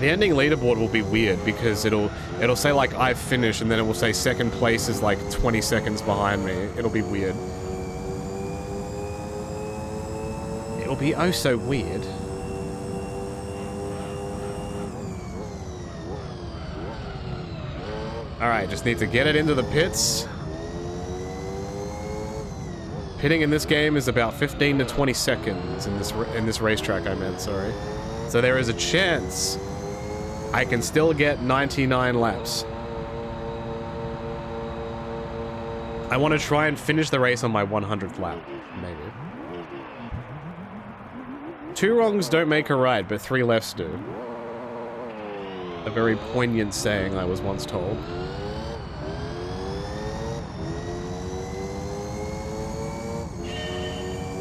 The ending leaderboard will be weird because it'll say like I've finished and then it will say second place is like 20 seconds behind me. It'll be weird. It'll be oh so weird. Alright, just need to get it into the pits. Pitting in this game is about 15 to 20 seconds in this racetrack, I meant, sorry. So there is a chance I can still get 99 laps. I want to try and finish the race on my 100th lap, maybe. 2 wrongs don't make a right, but 3 lefts do. A very poignant saying I was once told.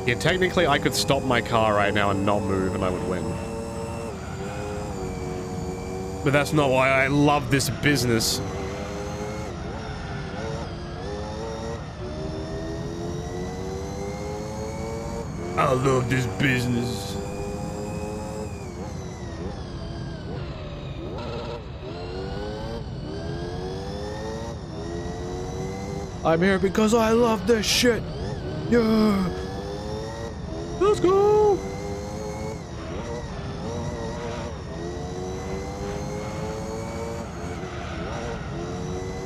Yeah, technically I could stop my car right now and not move and I would win. But that's not why I love this business. I love this business. I'm here because I love this shit. Yeah. Let's go.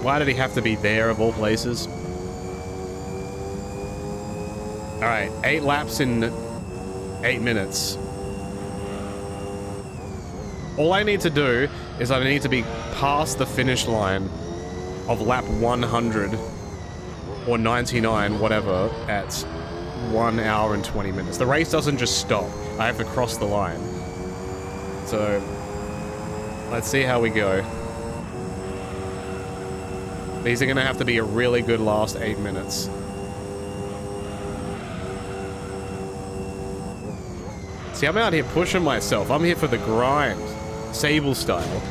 Why did he have to be there of all places? Alright, 8 laps in 8 minutes. All I need to do is I need to be past the finish line of lap 100 or 99, whatever, at 1 hour and 20 minutes. The race doesn't just stop. I have to cross the line. So, let's see how we go. These are going to have to be a really good last 8 minutes. See, I'm out here pushing myself. I'm here for the grind. Sable style.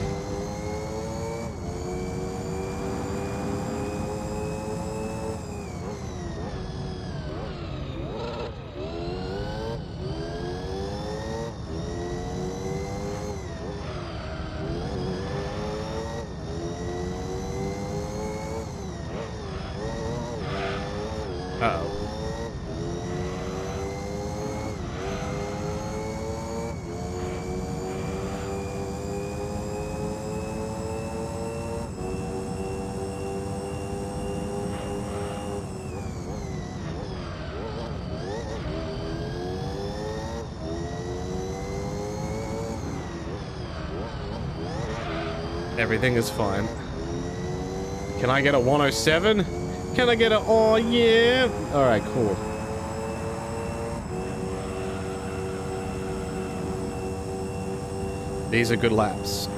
Everything is fine. Can I get a 107? Can I get a... Oh, yeah! Alright, cool. These are good laps.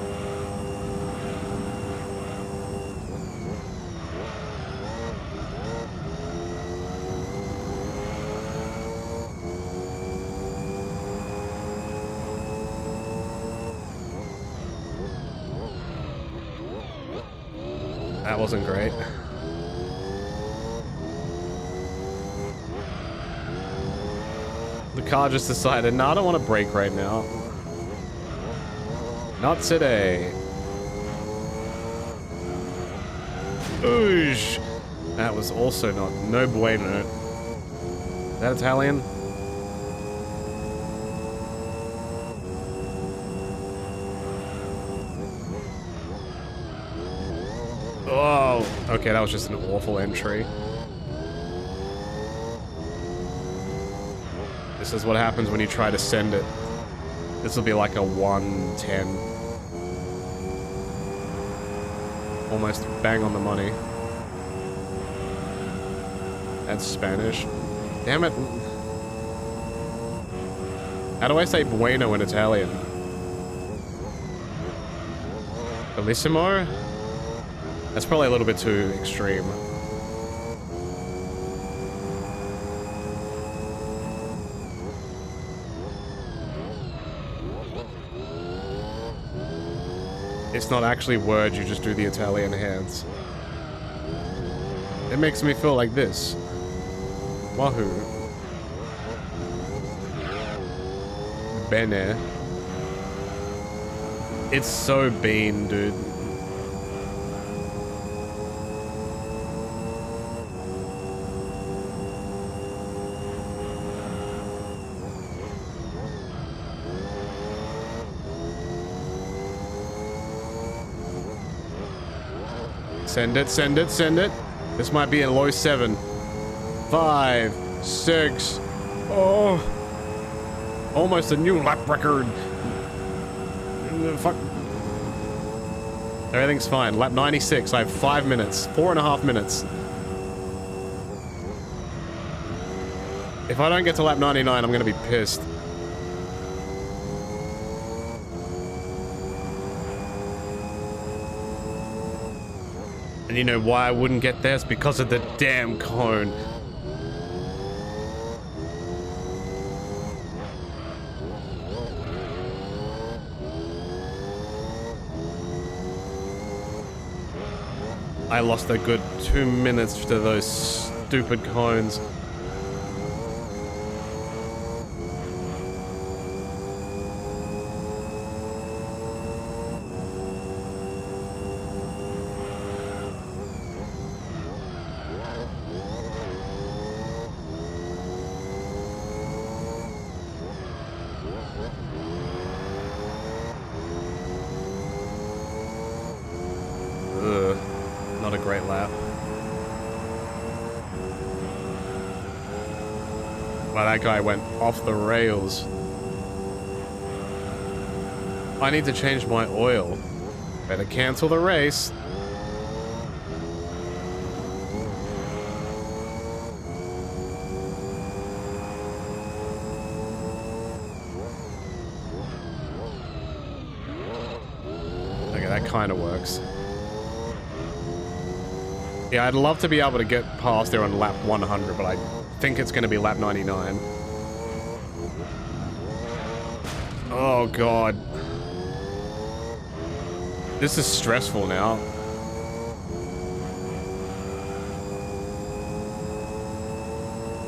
That wasn't great. The car just decided, no, I don't want to brake right now. Not today. Oosh. That was also no bueno. Is that Italian? Oh, okay, that was just an awful entry. This is what happens when you try to send it. This will be like a 110. Almost bang on the money. That's Spanish. Damn it. How do I say bueno in Italian? Bellissimo? That's probably a little bit too extreme. It's not actually words, you just do the Italian hands. It makes me feel like this. Wahoo. Bene. It's so bean, dude. Send it, send it, send it. This might be a low 7. 5, 6. Oh. Almost a new lap record. Fuck. Everything's fine. Lap 96. I have 5 minutes. 4.5 minutes. If I don't get to lap 99, I'm gonna be pissed. And you know why I wouldn't get there? It's because of the damn cone. I lost a good 2 minutes to those stupid cones. Not a great lap. Wow, that guy went off the rails. I need to change my oil. Better cancel the race. Okay, that kind of works. Yeah, I'd love to be able to get past there on lap 100, but I think it's going to be lap 99. Oh, God. This is stressful now.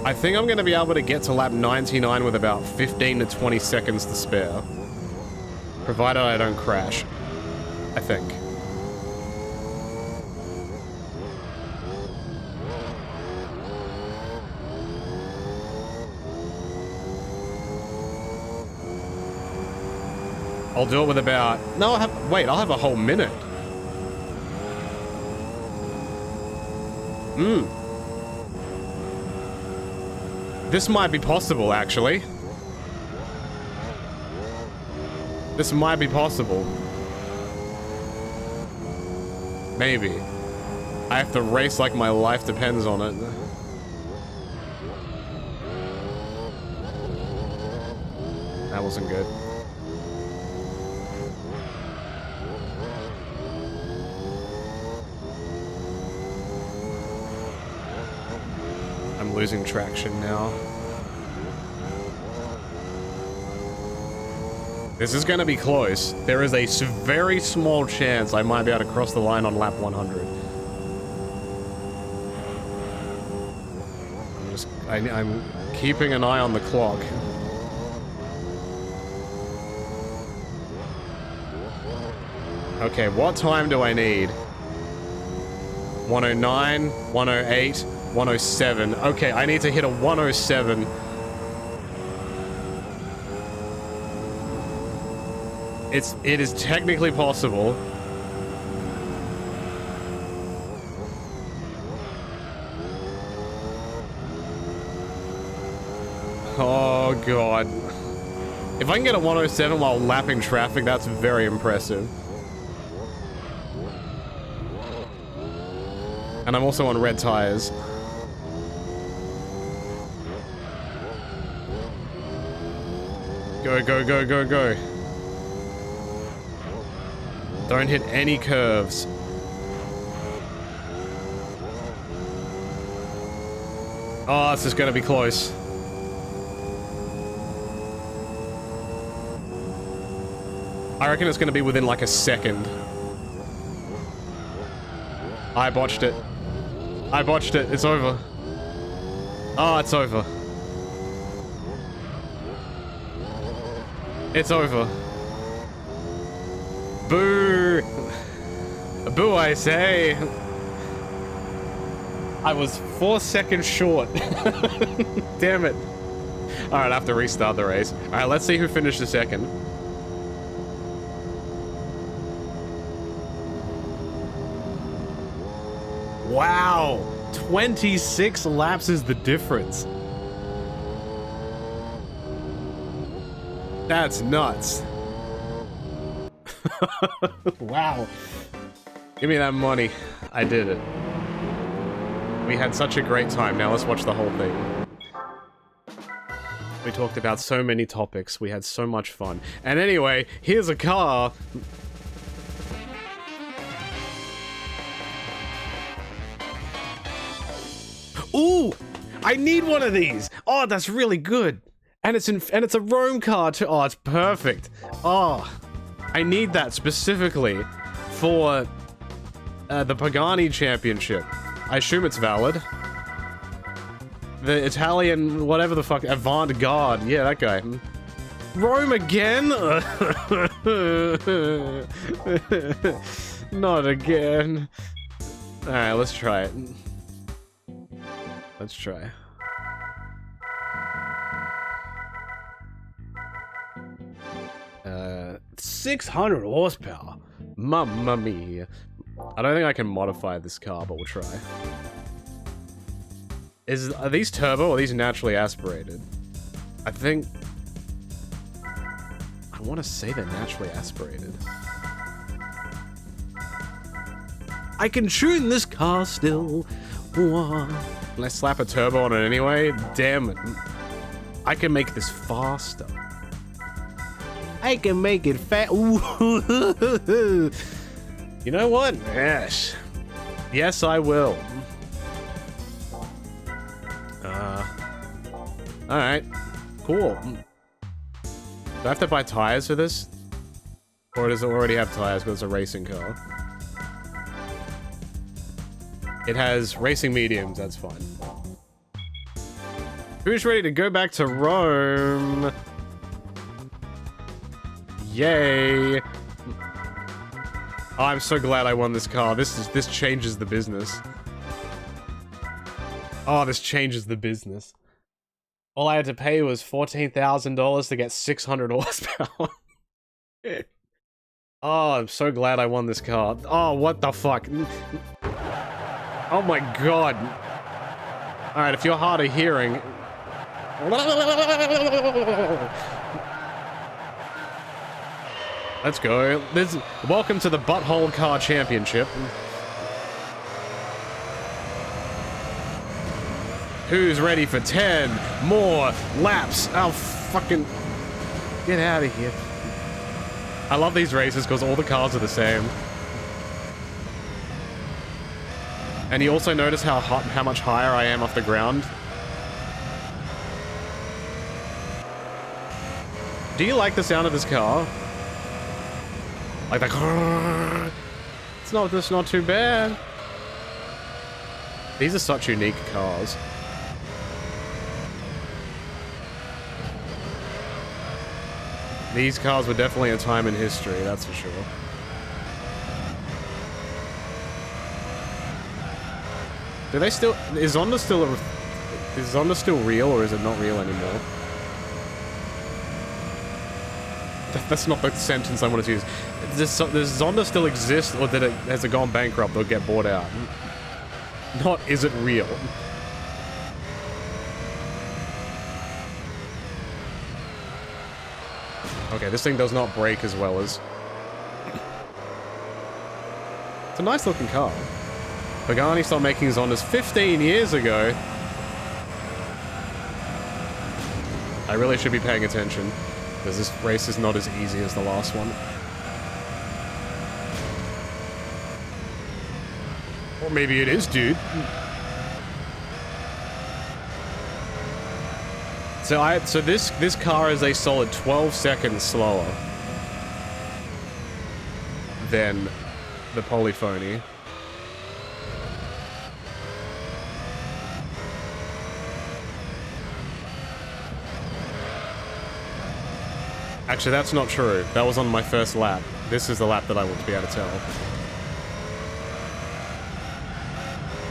I think I'm going to be able to get to lap 99 with about 15 to 20 seconds to spare. Provided I don't crash. I think. I'll do it with about... No, I'll have a whole minute. This might be possible, actually. This might be possible. Maybe. I have to race like my life depends on it. That wasn't good. I'm losing traction now. This is going to be close. There is a very small chance I might be able to cross the line on lap 100. I'm keeping an eye on the clock. Okay, what time do I need? 109, 108, 107. Okay, I need to hit a 107. It is technically possible. Oh, God. If I can get a 107 while lapping traffic, that's very impressive. And I'm also on red tires. Go, go, go, go, go. Don't hit any curves. Oh, this is gonna be close. I reckon it's gonna be within like a second. I botched it. I botched it. It's over. Oh, it's over. It's over. Boo! Boo, I say! I was 4 seconds short. Damn it. Alright, I have to restart the race. Alright, let's see who finished the second. Wow! 26 laps is the difference. That's nuts. Wow. Give me that money. I did it. We had such a great time. Now let's watch the whole thing. We talked about so many topics. We had so much fun. And anyway, here's a car. Ooh! I need one of these! Oh, that's really good! And it's a Rome car too. Oh, it's perfect. Oh, I need that specifically for the Pagani Championship. I assume it's valid. The Italian, whatever the fuck, avant-garde. Yeah, that guy. Rome again? Not again. Alright, let's try it. Let's try. Uh, 600 horsepower. Mamma mia. I don't think I can modify this car, but we'll try. Are these turbo or are these naturally aspirated? I think... I want to say they're naturally aspirated. I can tune this car still. Can I slap a turbo on it anyway? Damn it. I can make this faster. I can make it fast. You know what? Yes. Yes, I will. Alright. Cool. Do I have to buy tires for this? Or does it already have tires because it's a racing car? It has racing mediums, that's fine. Who's ready to go back to Rome? Yay! Oh, I'm so glad I won this car. This changes the business. Oh, this changes the business. All I had to pay was $14,000 to get 600 horsepower. Oh, I'm so glad I won this car. Oh, what the fuck? Oh my god. Alright, if you're hard of hearing... Let's go. Welcome to the Butthole Car Championship. Who's ready for 10 more laps? Oh, fucking... Get out of here. I love these races because all the cars are the same. And you also notice how much higher I am off the ground. Do you like the sound of this car? Like the... It's not too bad. These are such unique cars. These cars were definitely a time in history, that's for sure. Do they still... Is Zonda still real, or is it not real anymore? That's not the sentence I wanted to use. Does Zonda still exist, or has it gone bankrupt or get bought out? Not, is it real? Okay, this thing does not brake as well as... It's a nice looking car. Pagani stopped making Zondas 15 years ago. I really should be paying attention, because this race is not as easy as the last one. Or maybe it is, dude. So this car is a solid 12 seconds slower than the Polyphony. Actually, that's not true. That was on my first lap. This is the lap that I want to be able to tell.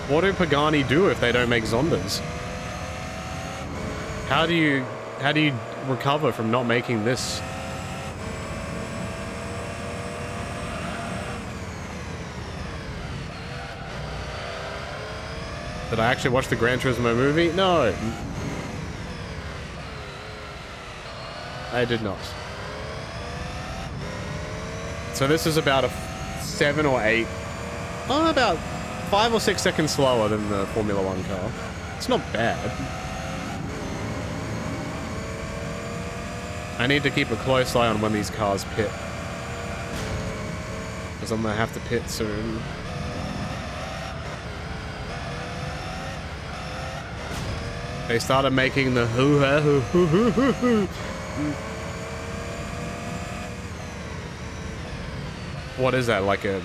What do Pagani do if they don't make Zondas? How do you recover from not making this? Did I actually watch the Gran Turismo movie? No. I did not. So this is about a 7 or 8... Oh, about 5 or 6 seconds slower than the Formula 1 car. It's not bad. I need to keep a close eye on when these cars pit. Because I'm going to have to pit soon. They started making the hoo-ha hoo-hoo-hoo-hoo. What is that? Like a...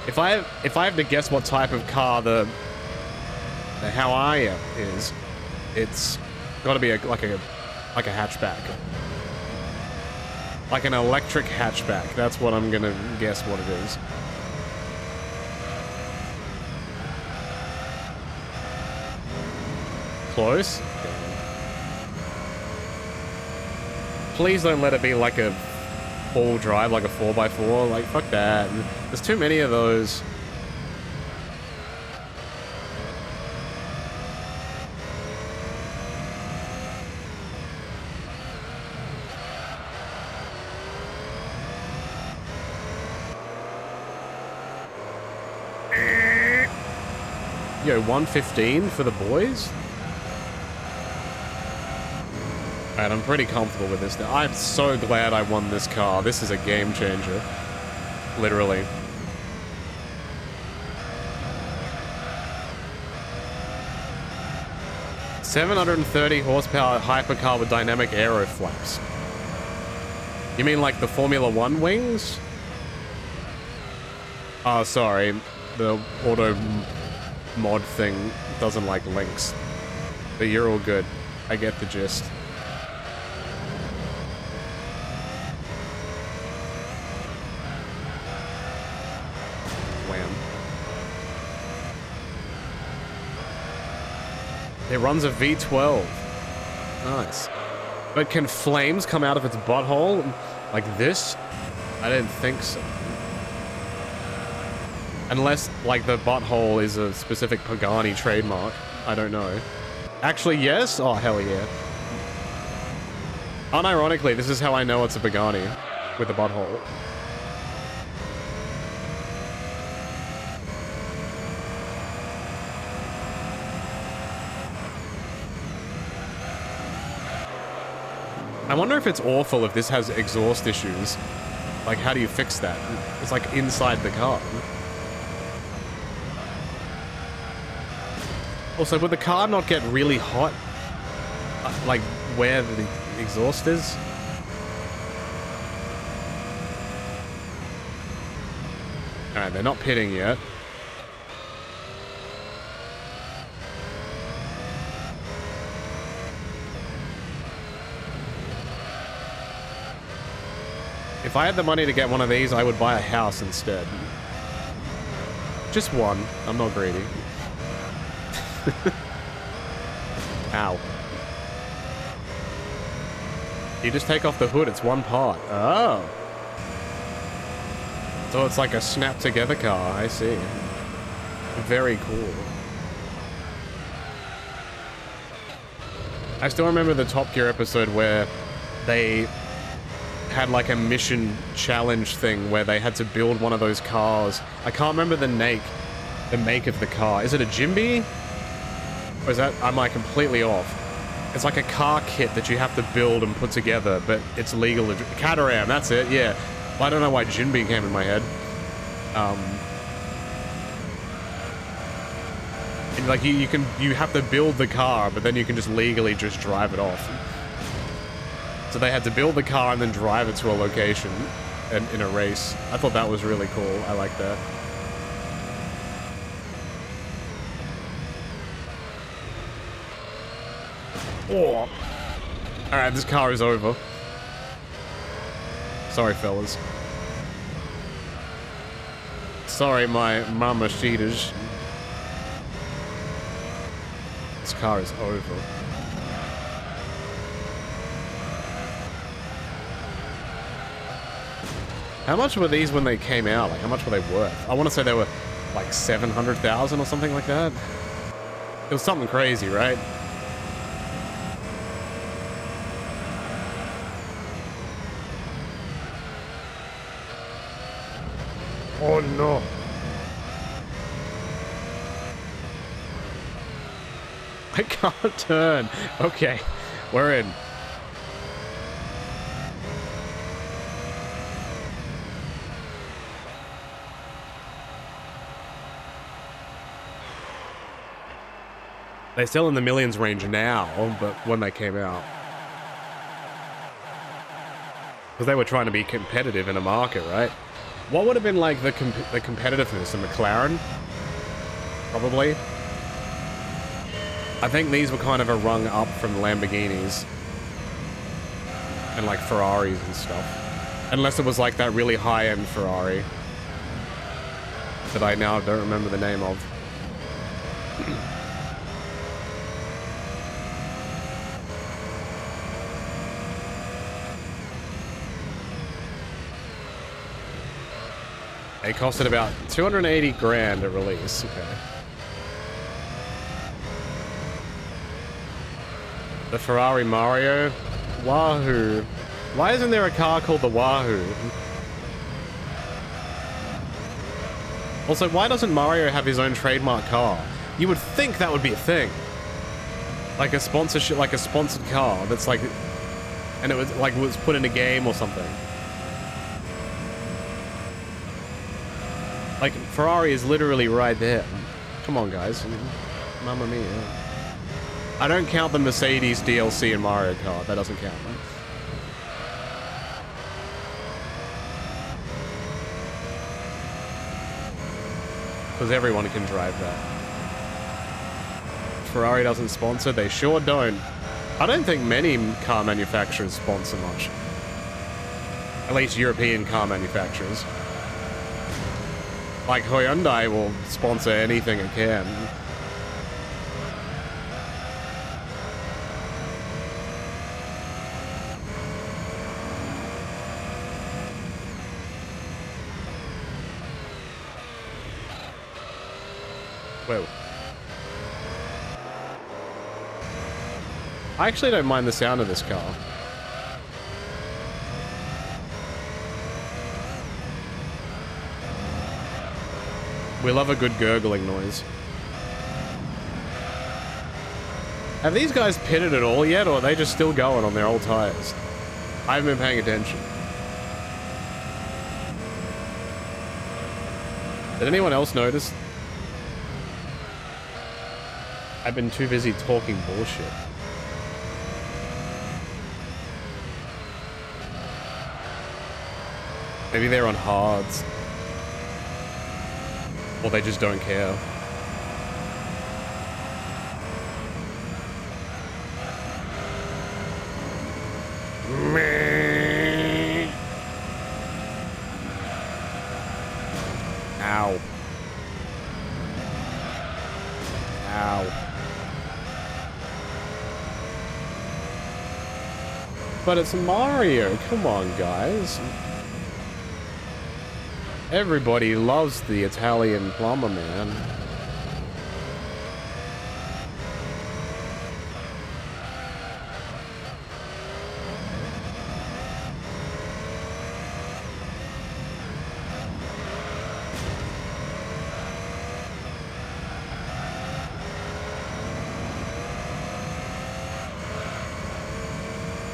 If I have to guess what type of car the how are ya is, it's got to be like a hatchback. Like an electric hatchback. That's what I'm gonna guess what it is. Close? Please don't let it be like a full drive, like a 4x4. Like, fuck that. There's too many of those. Yo, 115 for the boys? Alright, I'm pretty comfortable with this now. I'm so glad I won this car. This is a game changer. Literally. $730 horsepower hypercar with dynamic aero flaps. You mean like the Formula 1 wings? Oh, sorry. The auto mod thing doesn't like links. But you're all good. I get the gist. Wham. It runs a V12. Nice. But can flames come out of its butthole like this? I didn't think so. Unless, like, the butthole is a specific Pagani trademark. I don't know. Actually, yes? Oh, hell yeah. Unironically, this is how I know it's a Pagani. With a butthole. I wonder if it's awful if this has exhaust issues. Like, how do you fix that? It's like inside the car. Also, would the car not get really hot? Like, where the exhaust is? Alright, they're not pitting yet. If I had the money to get one of these, I would buy a house instead. Just one. I'm not greedy. Ow. You just take off the hood, it's one part. Oh. So it's like a snap-together car, I see. Very cool. I still remember the Top Gear episode where they had like a mission challenge thing where they had to build one of those cars. I can't remember the make of the car. Is it a Jimby? Or is that, am I completely off? It's like a car kit that you have to build and put together, but it's legal. Caterham, that's it, yeah. I don't know why Jinbei came in my head. And like you have to build the car, but then you can just legally just drive it off. So they had to build the car and then drive it to a location in a race. I thought that was really cool. I like that. Oh. Alright, this car is over. Sorry, fellas. Sorry, my mama cheaters. This car is over. How much were these when they came out? Like, how much were they worth? I want to say they were like 700,000 or something like that. It was something crazy, right? Oh no. I can't turn. Okay, we're in. They're still in the millions range now, but when they came out. Because they were trying to be competitive in a market, right? What would have been like the competitiveness of McLaren? Probably. I think these were kind of a rung up from Lamborghinis. And like Ferraris and stuff. Unless it was like that really high-end Ferrari. That I now don't remember the name of. They costed about 280 grand at release. Okay. The Ferrari Mario? Wahoo. Why isn't there a car called the Wahoo? Also, why doesn't Mario have his own trademark car? You would think that would be a thing. Like a sponsorship, like a sponsored car that's like... And it was put in a game or something. Like, Ferrari is literally right there. Come on, guys. Mamma mia. I don't count the Mercedes DLC in Mario Kart. That doesn't count, right? Because everyone can drive that. Ferrari doesn't sponsor. They sure don't. I don't think many car manufacturers sponsor much. At least European car manufacturers. Like Hyundai will sponsor anything it can. Whoa. I actually don't mind the sound of this car. We love a good gurgling noise. Have these guys pitted at all yet, or are they just still going on their old tires? I haven't been paying attention. Did anyone else notice? I've been too busy talking bullshit. Maybe they're on hards. Or they just don't care. Ow. Ow. But it's Mario. Come on, guys. Everybody loves the Italian plumber, man.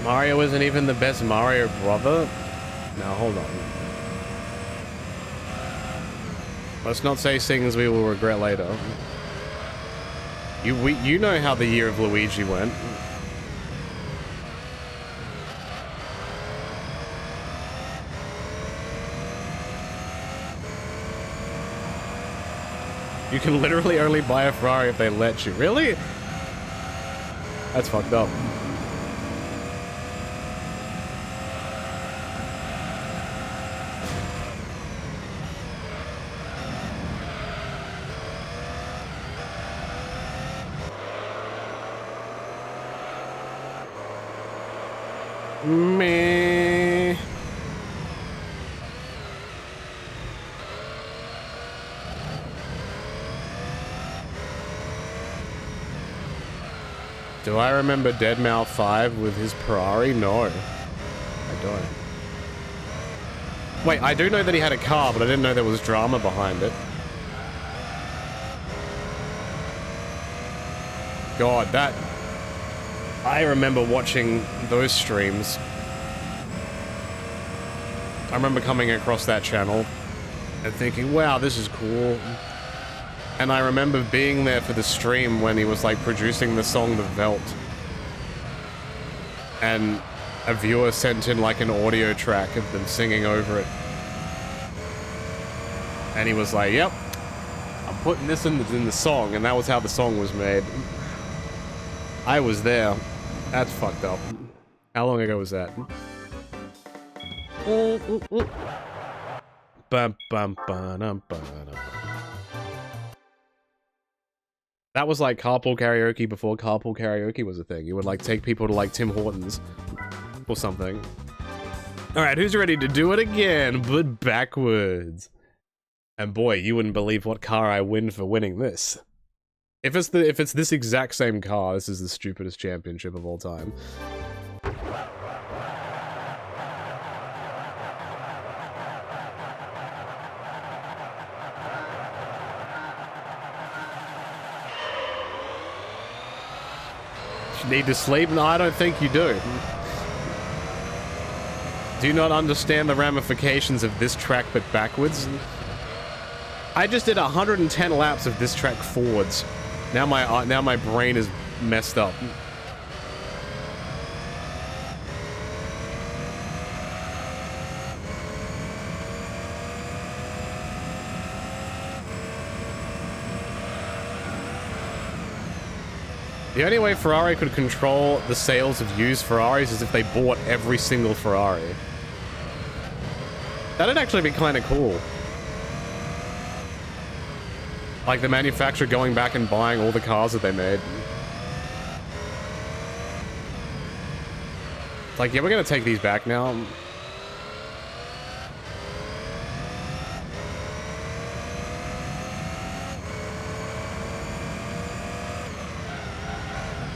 Mario isn't even the best Mario brother? Now, hold on. Let's not say things we will regret later. You know how the year of Luigi went. You can literally only buy a Ferrari if they let you. Really? That's fucked up. Meh. Do I remember Deadmau 5 with his Ferrari? No. I don't. Wait, I do know that he had a car, but I didn't know there was drama behind it. God, that... I remember watching those streams. I remember coming across that channel and thinking, wow, this is cool. And I remember being there for the stream when he was like producing the song The Veldt. And a viewer sent in like an audio track of them singing over it. And he was like, yep, I'm putting this in the song, and that was how the song was made. I was there. That's fucked up. How long ago was that? That was like carpool karaoke before carpool karaoke was a thing. You would like take people to like Tim Hortons or something. Alright, who's ready to do it again, but backwards? And boy, you wouldn't believe what car I win for winning this. If it's this exact same car, this is the stupidest championship of all time. You need to sleep? No, I don't think you do. Do you not understand the ramifications of this track but backwards? I just did 110 laps of this track forwards. Now my brain is messed up. The only way Ferrari could control the sales of used Ferraris is if they bought every single Ferrari. That'd actually be kind of cool. Like the manufacturer going back and buying all the cars that they made. It's like, yeah, we're gonna take these back now.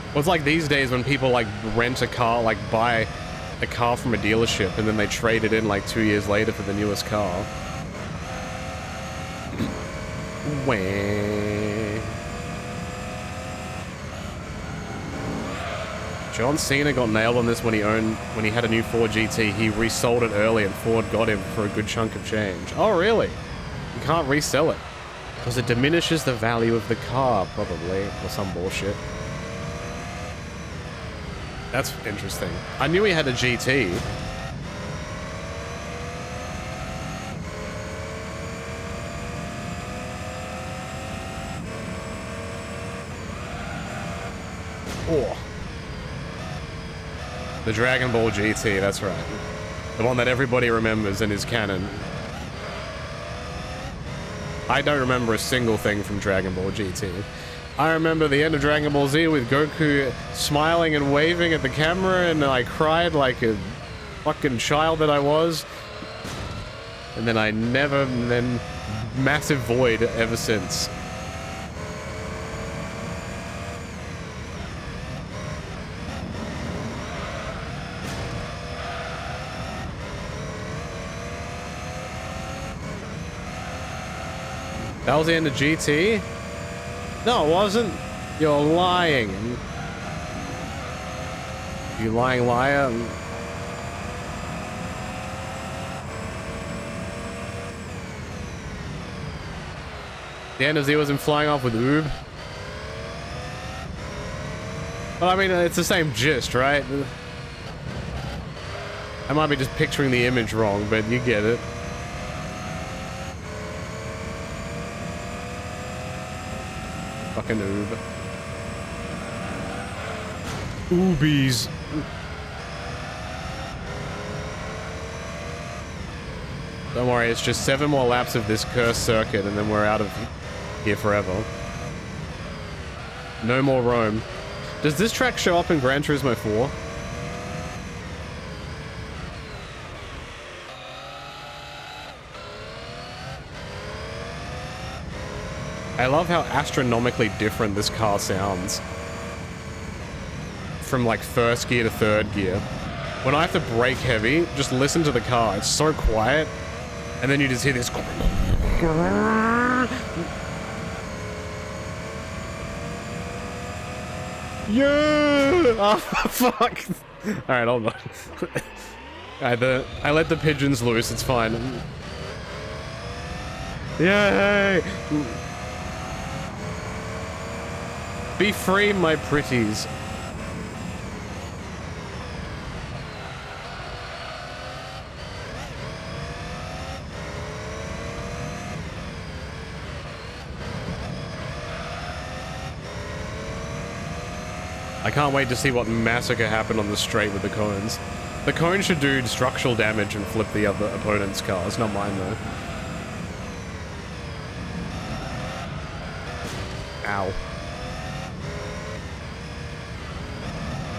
Well, it's like these days when people like rent a car, like buy a car from a dealership and then they trade it in like 2 years later for the newest car. John Cena got nailed on this when he had a new Ford GT. He resold it early and Ford got him for a good chunk of change. Oh, really? You can't resell it because it diminishes the value of the car, probably, or some bullshit. That's interesting. I knew he had a GT. Oh. The Dragon Ball GT, that's right. The one that everybody remembers and is canon. I don't remember a single thing from Dragon Ball GT. I remember the end of Dragon Ball Z with Goku smiling and waving at the camera, and I cried like a fucking child that I was. And then then massive void ever since. That was the end of GT? No, it wasn't. You're lying. You lying liar. The end of Z wasn't flying off with Oob. Well, I mean, it's the same gist, right? I might be just picturing the image wrong, but you get it. Fucking Oob. Oobies. Don't worry, it's just 7 more laps of this cursed circuit and then we're out of here forever. No more Rome. Does this track show up in Gran Turismo 4? I love how astronomically different this car sounds. From like first gear to third gear. When I have to brake heavy, just listen to the car. It's so quiet. And then you just hear this. Yeah! Oh, fuck. Alright, hold on. Alright, I let the pigeons loose, it's fine. Yay! Be free, my pretties. I can't wait to see what massacre happened on the straight with the cones. The cone should do structural damage and flip the other opponent's cars, not mine though. Ow.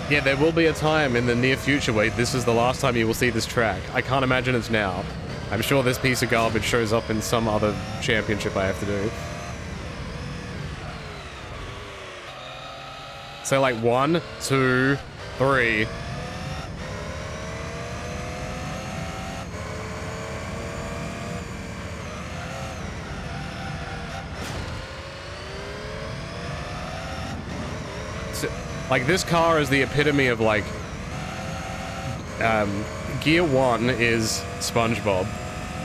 Yeah, there will be a time in the near future where this is the last time you will see this track. I can't imagine it's now. I'm sure this piece of garbage shows up in some other championship I have to do. So like 1, 2, 3. So, like this car is the epitome of like, gear 1 is SpongeBob,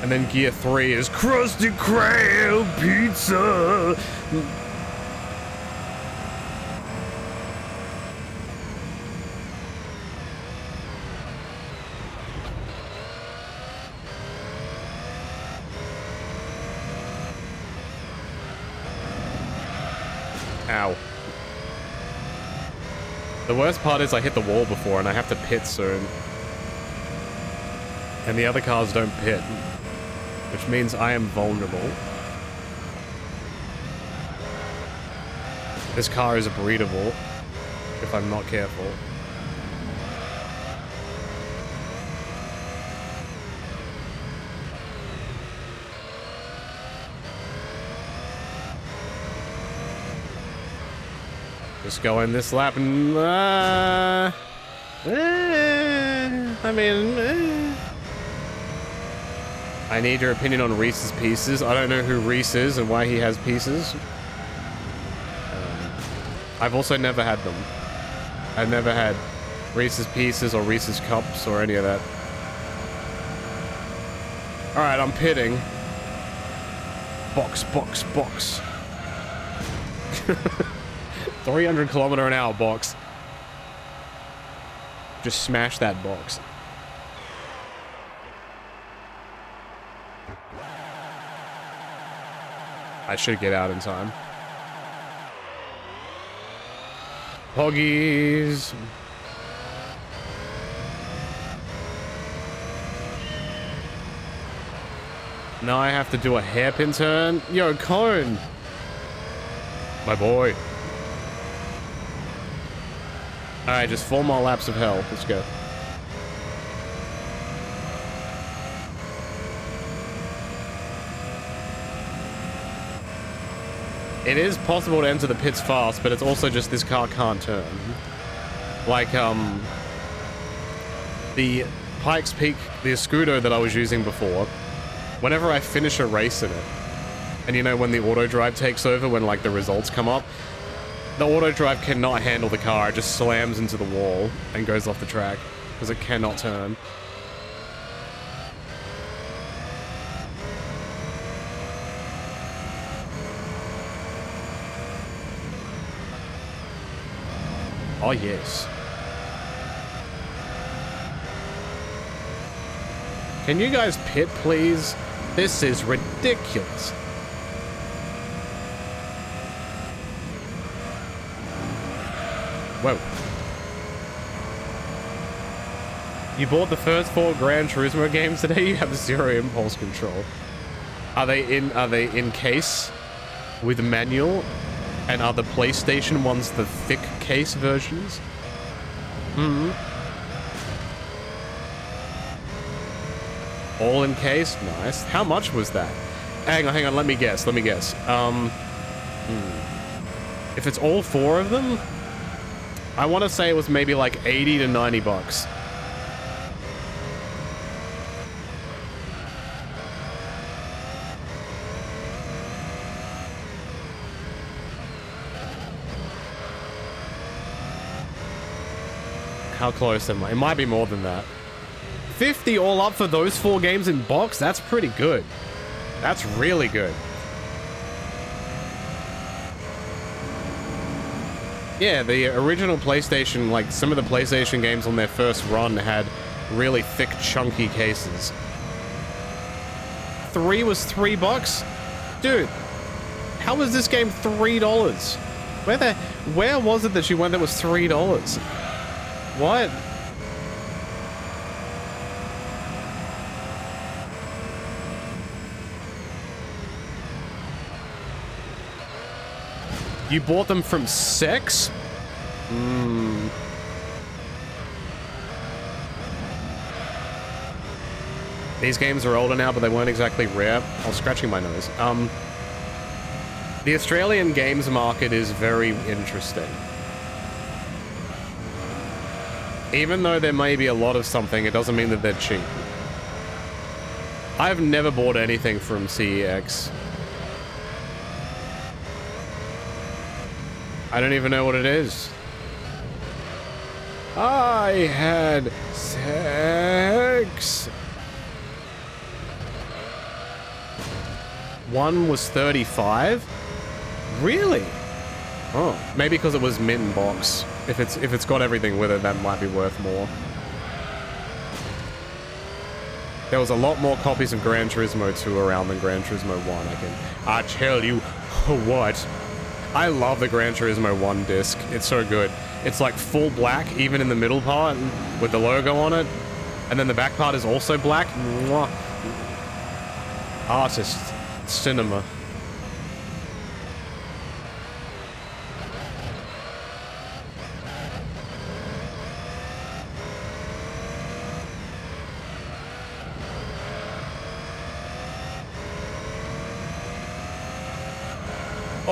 and then gear 3 is Krusty Krab pizza. Ow. The worst part is I hit the wall before and I have to pit soon. And the other cars don't pit, which means I am vulnerable. This car is breedable if I'm not careful. Just go in this lap and... I need your opinion on Reese's Pieces. I don't know who Reese is and why he has pieces. I've also never had them. I've never had Reese's Pieces or Reese's Cups or any of that. Alright, I'm pitting. Box, box, box. 300km/h box. Just smash that box. I should get out in time. Poggies. Now I have to do a hairpin turn. Yo, Cone. My boy. Alright, just 4 more laps of hell. Let's go. It is possible to enter the pits fast, but it's also just this car can't turn. Like, the Pikes Peak, the Escudo that I was using before, whenever I finish a race in it, and you know when the auto drive takes over, when like the results come up, the auto drive cannot handle the car. It just slams into the wall and goes off the track because it cannot turn. Oh yes. Can you guys pit, please? This is ridiculous. Whoa. You bought the first 4 Gran Turismo games today? You have 0 impulse control. Are they in case with manual? And are the PlayStation ones the thick case versions? Hmm. All in case? Nice. How much was that? Hang on, let me guess. If it's all 4 of them, I want to say it was maybe like 80 to 90 bucks. How close am I? It might be more than that. 50 all up for those 4 games in box? That's pretty good. That's really good. Yeah, the original PlayStation, like some of the PlayStation games on their first run had really thick, chunky cases. 3 was $3? Dude, how was this game $3? Where was it that you went that was $3? What? You bought them from Sex? These games are older now, but they weren't exactly rare. I was scratching my nose. The Australian games market is very interesting. Even though there may be a lot of something, it doesn't mean that they're cheap. I've never bought anything from CEX. I don't even know what it is. I had sex. One was 35? Really? Oh, maybe because it was mint in box. If it's got everything with it, that might be worth more. There was a lot more copies of Gran Turismo 2 around than Gran Turismo 1, I tell you what. I love the Gran Turismo 1 disc. It's so good. It's like full black, even in the middle part, with the logo on it. And then the back part is also black. Mwah. Artist. Cinema.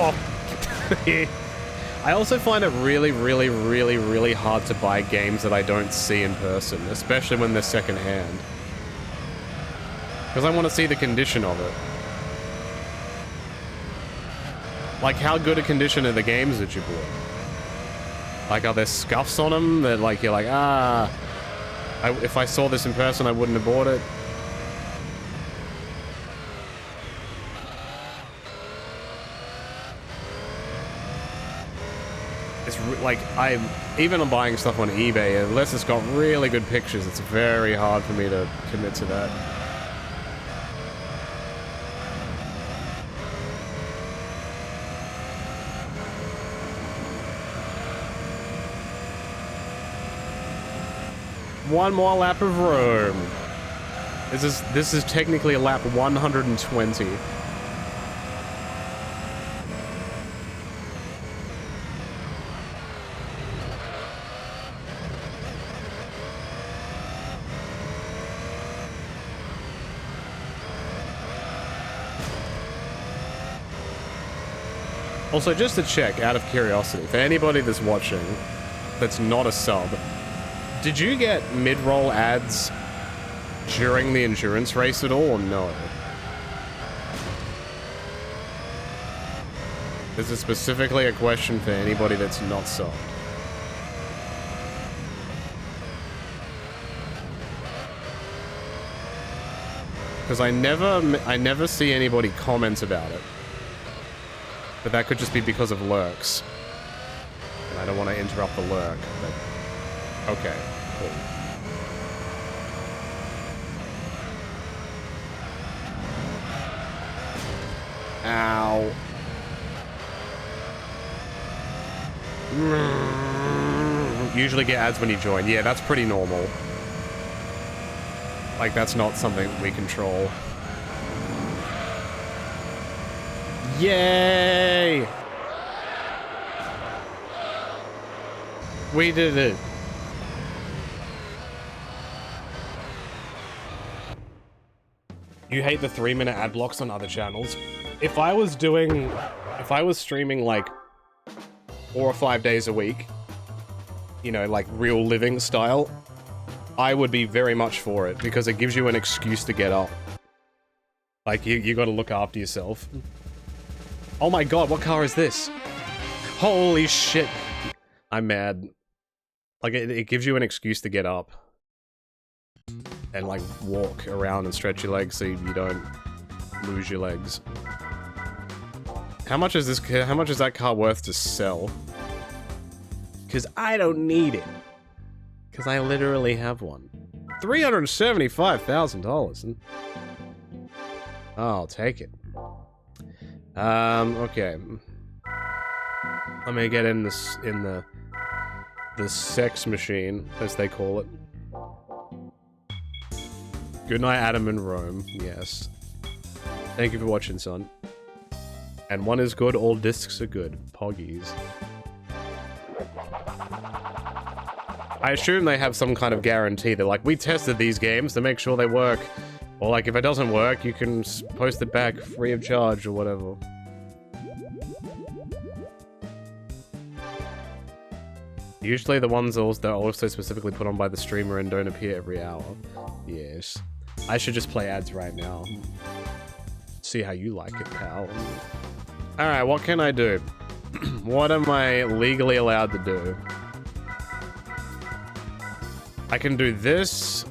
Oh. I also find it really hard to buy games that I don't see in person, especially when they're secondhand. Because I want to see the condition of it. Like, how good a condition are the games that you bought? Like, are there scuffs on them that, like, you're like, if I saw this in person, I wouldn't have bought it? It's like, even on buying stuff on eBay, unless it's got really good pictures, it's very hard for me to commit to that. One more lap of Rome. This is technically a lap 120. Also, just to check, out of curiosity, for anybody that's watching that's not a sub, did you get mid-roll ads during the endurance race at all, or no? This is specifically a question for anybody that's not subbed. Because I never see anybody comment about it. But that could just be because of lurks. And I don't want to interrupt the lurk, but... Okay, cool. Ow. Usually get ads when you join. Yeah, that's pretty normal. Like, that's not something we control. Yay! We did it. You hate the 3-minute ad blocks on other channels. If I was doing If I was streaming like 4 or 5 days a week, you know, like real living style, I would be very much for it because it gives you an excuse to get up. Like, you gotta look after yourself. Oh my god, what car is this? Holy shit. I'm mad. Like, it gives you an excuse to get up. And, like, walk around and stretch your legs so you don't lose your legs. How much is that car worth to sell? Because I don't need it. Because I literally have one. $375,000. I'll take it. Okay. Let me get in this, the sex machine, as they call it. Good night, Adam and Rome. Yes. Thank you for watching, son. And one is good, all discs are good. Poggies. I assume they have some kind of guarantee. They're like, we tested these games to make sure they work. Or like, if it doesn't work, you can post it back free of charge or whatever. Usually the ones that are also specifically put on by the streamer and don't appear every hour. Yes. I should just play ads right now. See how you like it, pal. Alright, what can I do? What am I legally allowed to do? I can do this.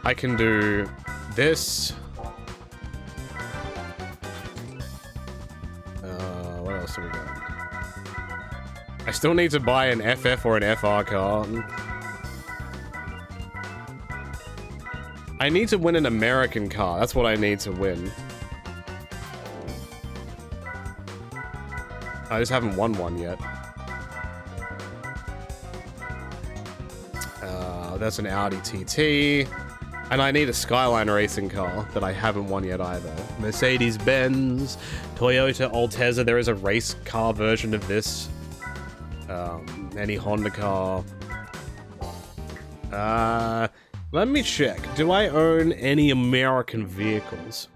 I can do this. What else do we got? I still need to buy an FF or an FR car. I need to win an American car. That's what I need to win. I just haven't won one yet. That's an Audi TT. And I need a Skyline racing car that I haven't won yet either. Mercedes-Benz, Toyota Altezza. There is a race car version of this. Any Honda car. Let me check. Do I own any American vehicles?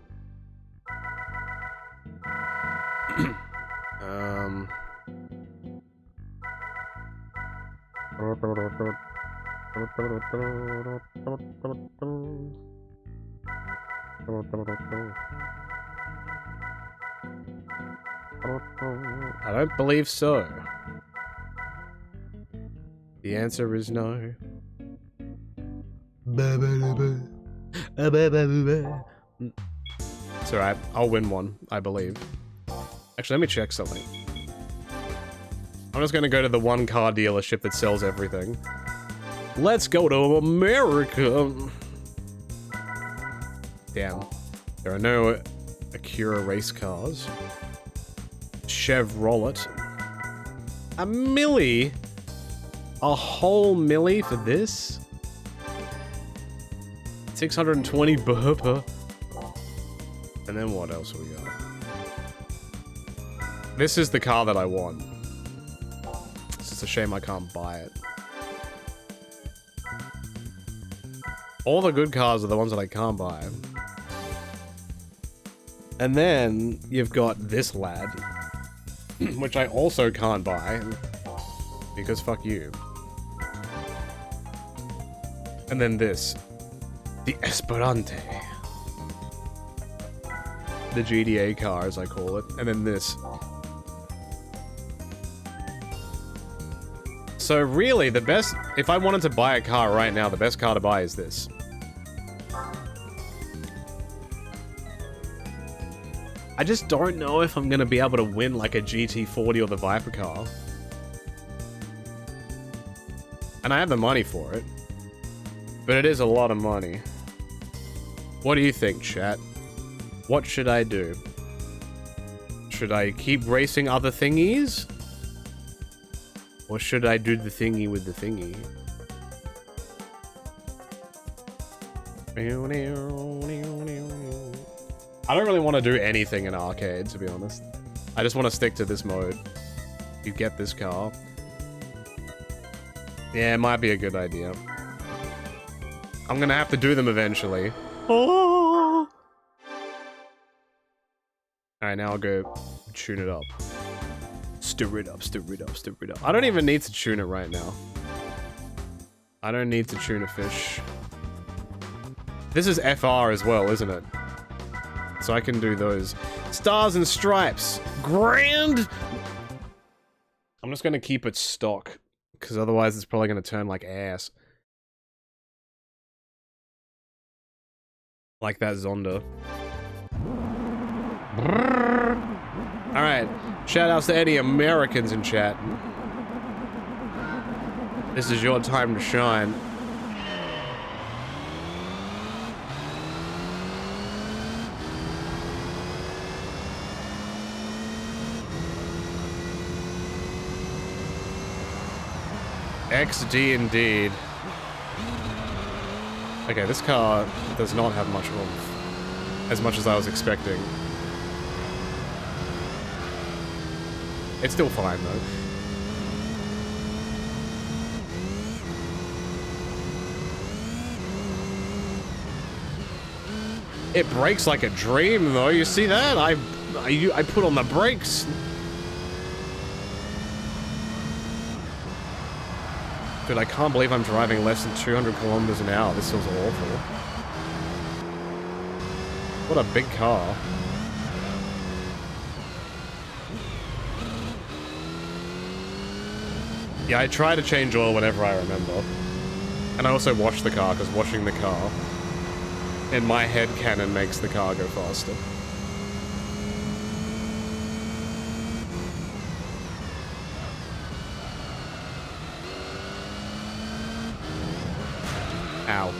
I don't believe so. The answer is no. It's alright, I'll win one, I believe. Actually, let me check something. I'm just gonna go to the one car dealership that sells everything. Let's go to America! Damn. There are no Acura race cars. Chevrolet. A milli? A whole milli for this? 620 burper. And then what else we got? This is the car that I want. It's just a shame I can't buy it. All the good cars are the ones that I can't buy. And then you've got this lad, which I also can't buy, because fuck you. And then this, the Esperante. The GDA car, as I call it. And then this. So really, the best, if I wanted to buy a car right now, the best car to buy is this. I just don't know if I'm gonna be able to win like a GT40 or the Viper car. And I have the money for it. But it is a lot of money. What do you think, chat? What should I do? Should I keep racing other thingies? Or should I do the thingy with the thingy? I don't really want to do anything in arcade, to be honest. I just want to stick to this mode. You get this car. Yeah, it might be a good idea. I'm gonna have to do them eventually. Oh! Alright, now I'll go tune it up. Stir it up, stir it up, stir it up. I don't even need to tune it right now. I don't need to tune a fish. This is FR as well, isn't it? So I can do those. Stars and stripes. Grand! I'm just gonna keep it stock, because otherwise it's probably gonna turn like ass. Like that Zonda. Alright, shout outs to any Americans in chat. This is your time to shine. XD indeed. Okay, this car does not have much oomph. As much as I was expecting. It's still fine, though. It brakes like a dream, though. You see that? I put on the brakes. Dude, I can't believe I'm driving less than 200 kilometers an hour. This feels awful. What a big car. Yeah, I try to change oil whenever I remember. And I also wash the car, because washing the car, in my head canon, makes the car go faster. Ow.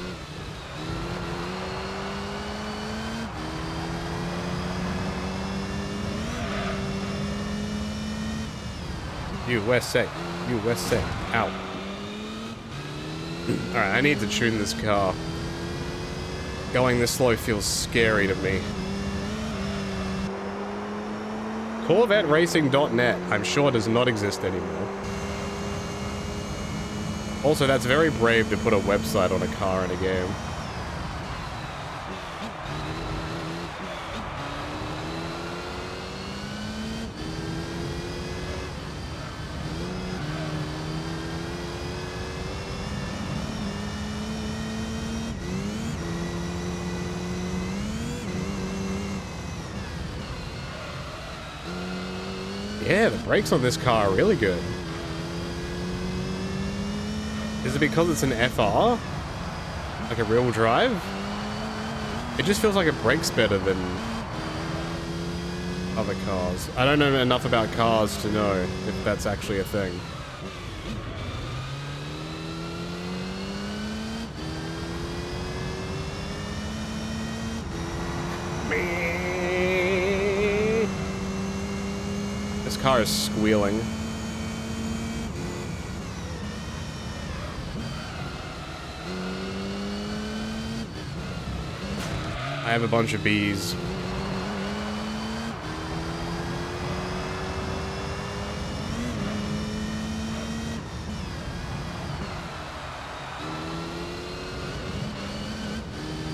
USA. USA. Ow. Alright, I need to tune this car. Going this slow feels scary to me. CorvetteRacing.net, I'm sure does not exist anymore. Also, that's very brave to put a website on a car in a game. Yeah, the brakes on this car are really good. Is it because it's an FR? Like a real drive? It just feels like it brakes better than other cars. I don't know enough about cars to know if that's actually a thing. This car is squealing. I have a bunch of bees.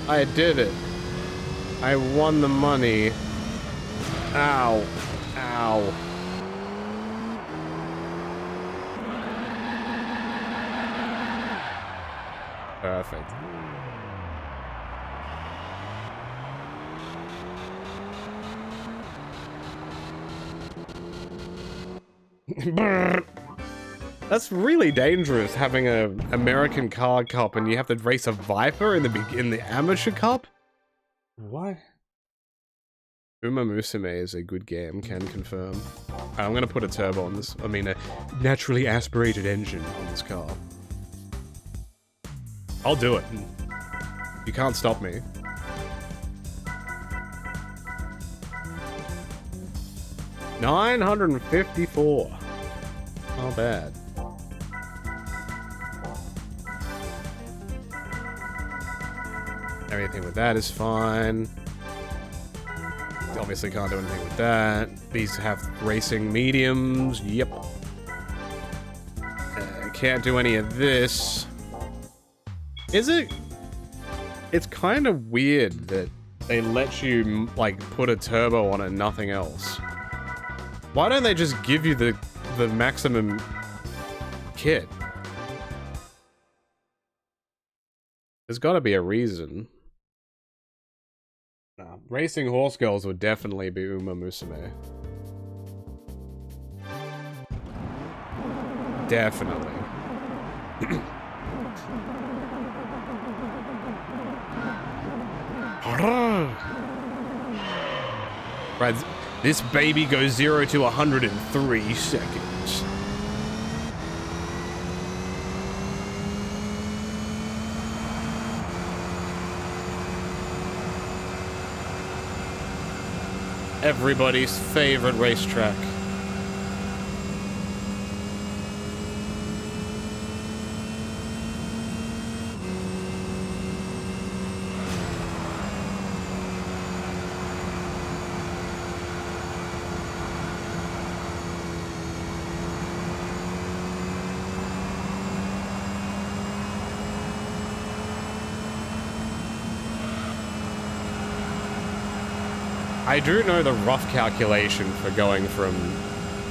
I did it. I won the money. Ow. Ow. Perfect. That's really dangerous, having a American car cup and you have to race a Viper in the amateur cup. Why? Uma Musume is a good game, can confirm. I'm gonna put a turbo on this. I mean, a naturally aspirated engine on this car. I'll do it. You can't stop me. $954. Not bad. Everything with that is fine. Obviously can't do anything with that. These have racing mediums. Yep. Can't do any of this. Is it? It's kind of weird that they let you, like, put a turbo on it and nothing else. Why don't they just give you the maximum kit? There's gotta be a reason. Nah, racing horse girls would definitely be Uma Musume. Definitely. Right, this baby goes 0 to 100 in 3 seconds. Everybody's favorite racetrack. I do know the rough calculation for going from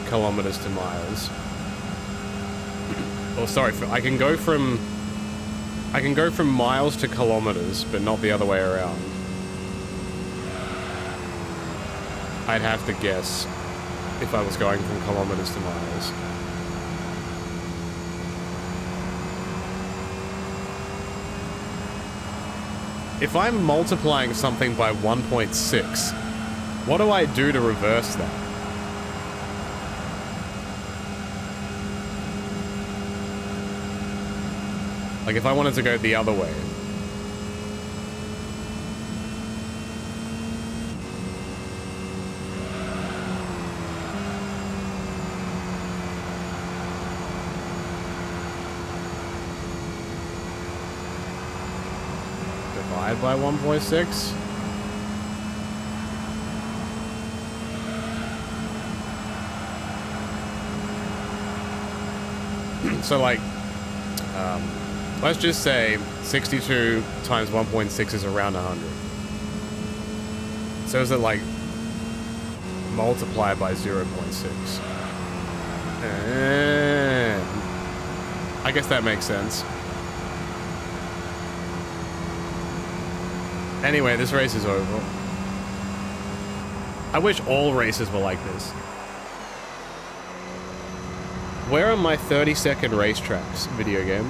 kilometers to miles. Oh, sorry, I can go from miles to kilometers, but not the other way around. I'd have to guess if I was going from kilometers to miles. If I'm multiplying something by 1.6, what do I do to reverse that? Like, if I wanted to go the other way. Divide by 1.6? So, like, let's just say 62 times 1.6 is around 100. So is it, like, multiply by 0.6? I guess that makes sense. Anyway, this race is over. I wish all races were like this. Where are my 30-second racetracks, video game?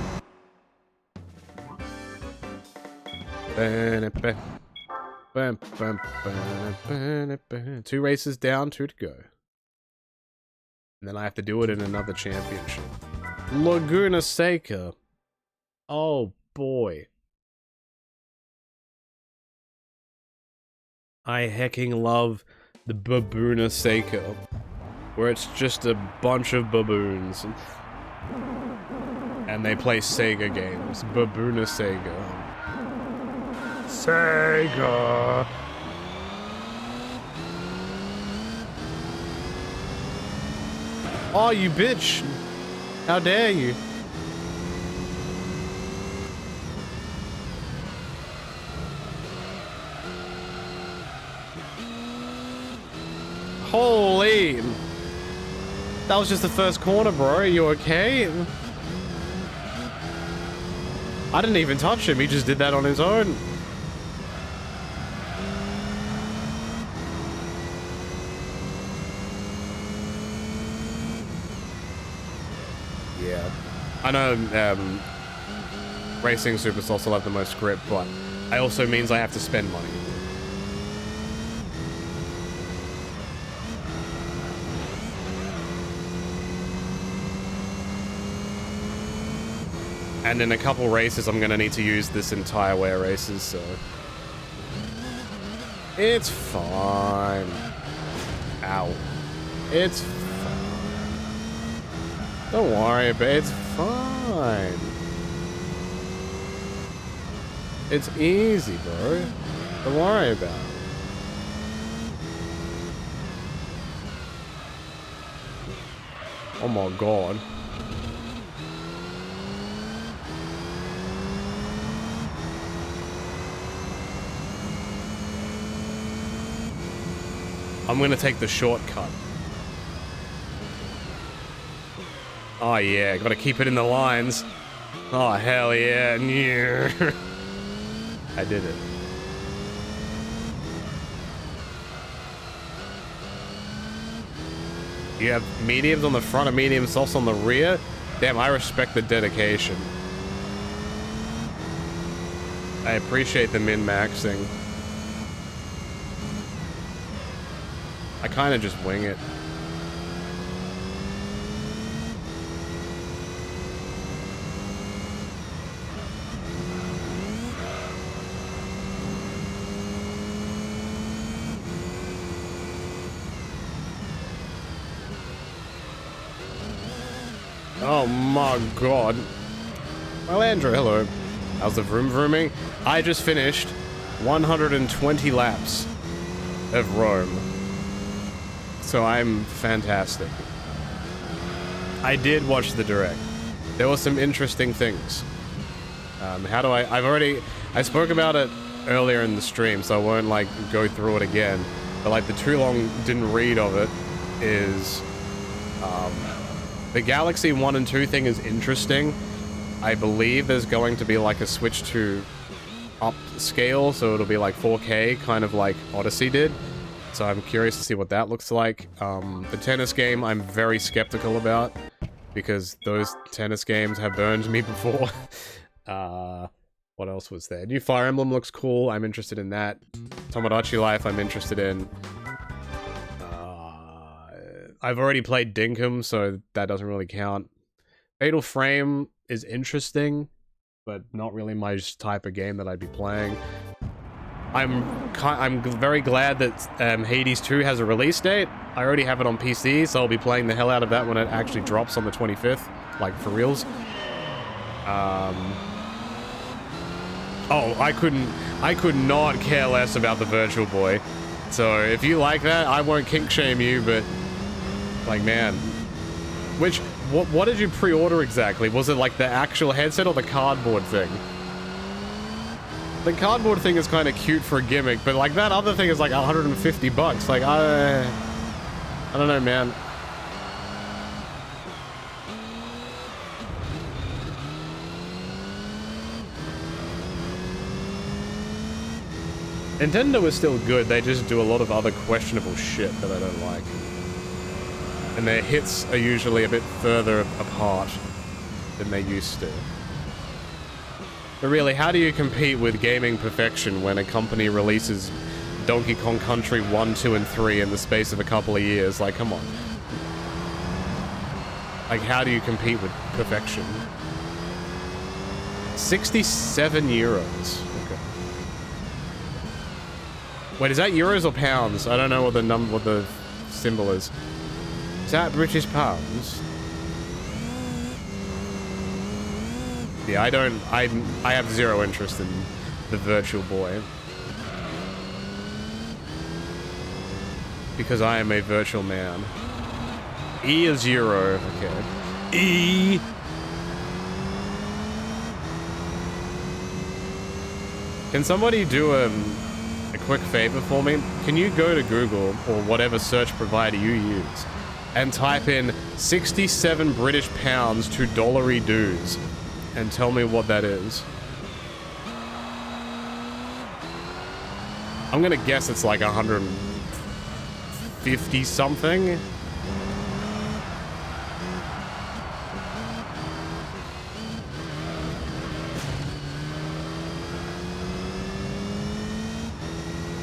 2 races down, 2 to go. And then I have to do it in another championship. Laguna Seca. Oh boy. I hecking love the Babuna Seca. Where it's just a bunch of baboons. And they play Sega games. Babuna Sega. Sega! Oh, you bitch! How dare you? Holy! That was just the first corner, bro. Are you okay? I didn't even touch him. He just did that on his own. Yeah. I know Racing Superstars will have the most grip, but it also means I have to spend money. And in a couple races, I'm gonna need to use this entire way of races, so... It's fine. Ow. It's fine. Don't worry about it, it's fine. It's easy, bro. Don't worry about it. Oh my god. I'm gonna take the shortcut. Oh yeah, gotta keep it in the lines. Oh hell yeah. I did it. You have mediums on the front and medium softs on the rear? Damn, I respect the dedication. I appreciate the min-maxing. I kind of just wing it. Oh my god. Well, Andrew, hello. How's the vroom vrooming? I just finished 120 laps of Rome. So I'm fantastic. I did watch the direct. There were some interesting things. I spoke about it earlier in the stream, so I won't, like, go through it again. But, like, the too long didn't read of it is, the Galaxy 1 and 2 thing is interesting. I believe there's going to be, like, a switch to upscale, so it'll be, like, 4K, kind of like Odyssey did. So I'm curious to see what that looks like. The tennis game, I'm very skeptical about, because those tennis games have burned me before. What else was there? New Fire Emblem looks cool. I'm interested in that. Tomodachi Life, I'm interested in. I've already played Dinkum, so that doesn't really count. Fatal Frame is interesting, but not really my type of game that I'd be playing. I'm very glad that Hades 2 has a release date. I already have it on PC, so I'll be playing the hell out of that when it actually drops on the 25th, like for reals. Oh, I could not care less about the Virtual Boy. So if you like that, I won't kink shame you, but like, man, what did you pre-order exactly? Was it like the actual headset or the cardboard thing? The cardboard thing is kind of cute for a gimmick, but like that other thing is like 150 bucks. Like, I don't know, man. Nintendo is still good, they just do a lot of other questionable shit that I don't like. And their hits are usually a bit further apart than they used to. But really, how do you compete with gaming perfection when a company releases Donkey Kong Country 1, 2, and 3 in the space of a couple of years? Like, come on. Like, how do you compete with perfection? 67 euros. Okay. Wait, is that euros or pounds? I don't know what the symbol is. Is that British pounds? Yeah, I have zero interest in the Virtual Boy. Because I am a virtual man. E is euro, okay. E! Can somebody do a quick favor for me? Can you go to Google, or whatever search provider you use, and type in 67 British pounds to dollary dues, and tell me what that is? I'm gonna guess it's like 150 something.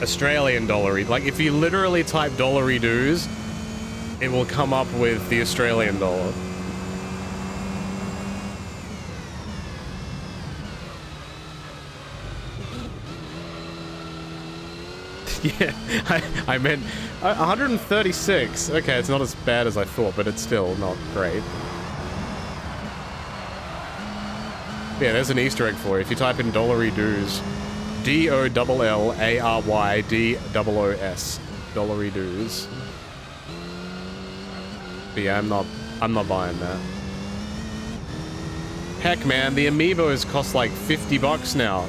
Australian dollary. Like, if you literally type dollary dues, it will come up with the Australian dollar. Yeah, I meant 136. Okay, it's not as bad as I thought, but it's still not great. Yeah, there's an Easter egg for you. If you type in dollary dues, DOLLARYDOOS, dollary dues. But yeah, I'm not buying that. Heck, man, the amiibos cost like 50 bucks now.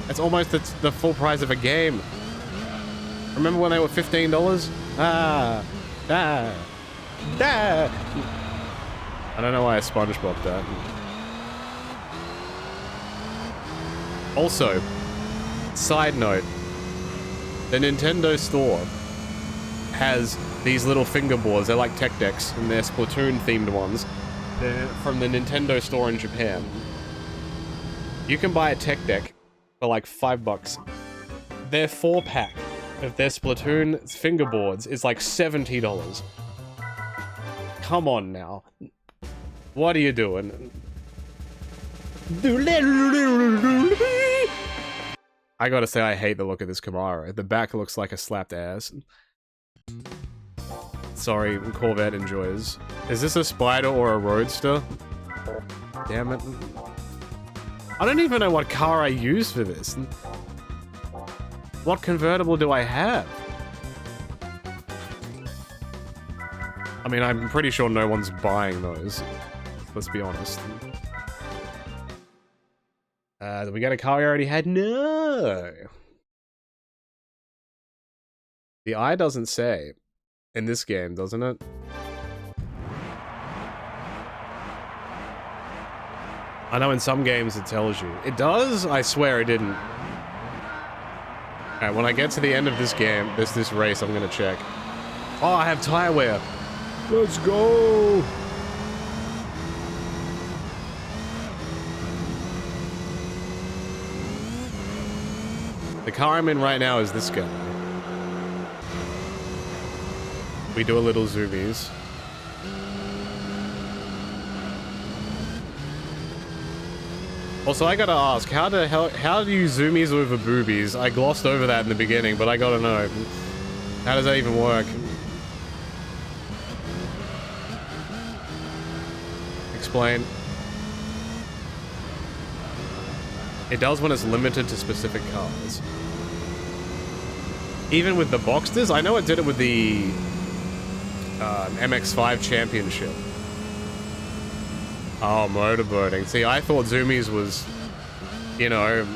That's almost the full price of a game. Remember when they were $15? I don't know why I SpongeBob that. Also, side note, the Nintendo store has these little fingerboards. They're like tech decks, and they're Splatoon-themed ones. They're from the Nintendo store in Japan. You can buy a tech deck for like $5. Their 4-pack of their Splatoon fingerboards is like $70. Come on now. What are you doing? I gotta say, I hate the look of this Camaro. The back looks like a slapped ass. Sorry, Corvette enjoys. Is this a Spider or a Roadster? Damn it. I don't even know what car I use for this. What convertible do I have? I mean, I'm pretty sure no one's buying those. Let's be honest. Did we get a car we already had? No! The eye doesn't say. In this game, doesn't it? I know in some games it tells you. It does? I swear it didn't. Alright, when I get to the end of this game, this race, I'm gonna check. Oh, I have tire wear! Let's go! The car I'm in right now is this guy. We do a little zoomies. Also, I gotta ask, how do you zoomies over boobies? I glossed over that in the beginning, but I gotta know. How does that even work? Explain. It does when it's limited to specific cars. Even with the Boxsters? I know it did it with the MX-5 Championship. Oh, motorboating. See, I thought Zoomies was, you know,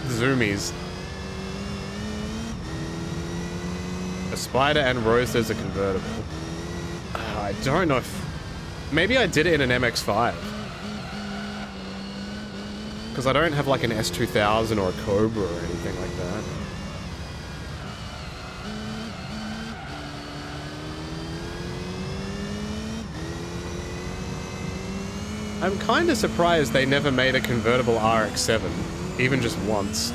Zoomies. A Spider and Roadster's a convertible. I don't know if... Maybe I did it in an MX-5. Because I don't have like an S2000 or a Cobra or anything like that. I'm kind of surprised they never made a convertible RX-7, even just once.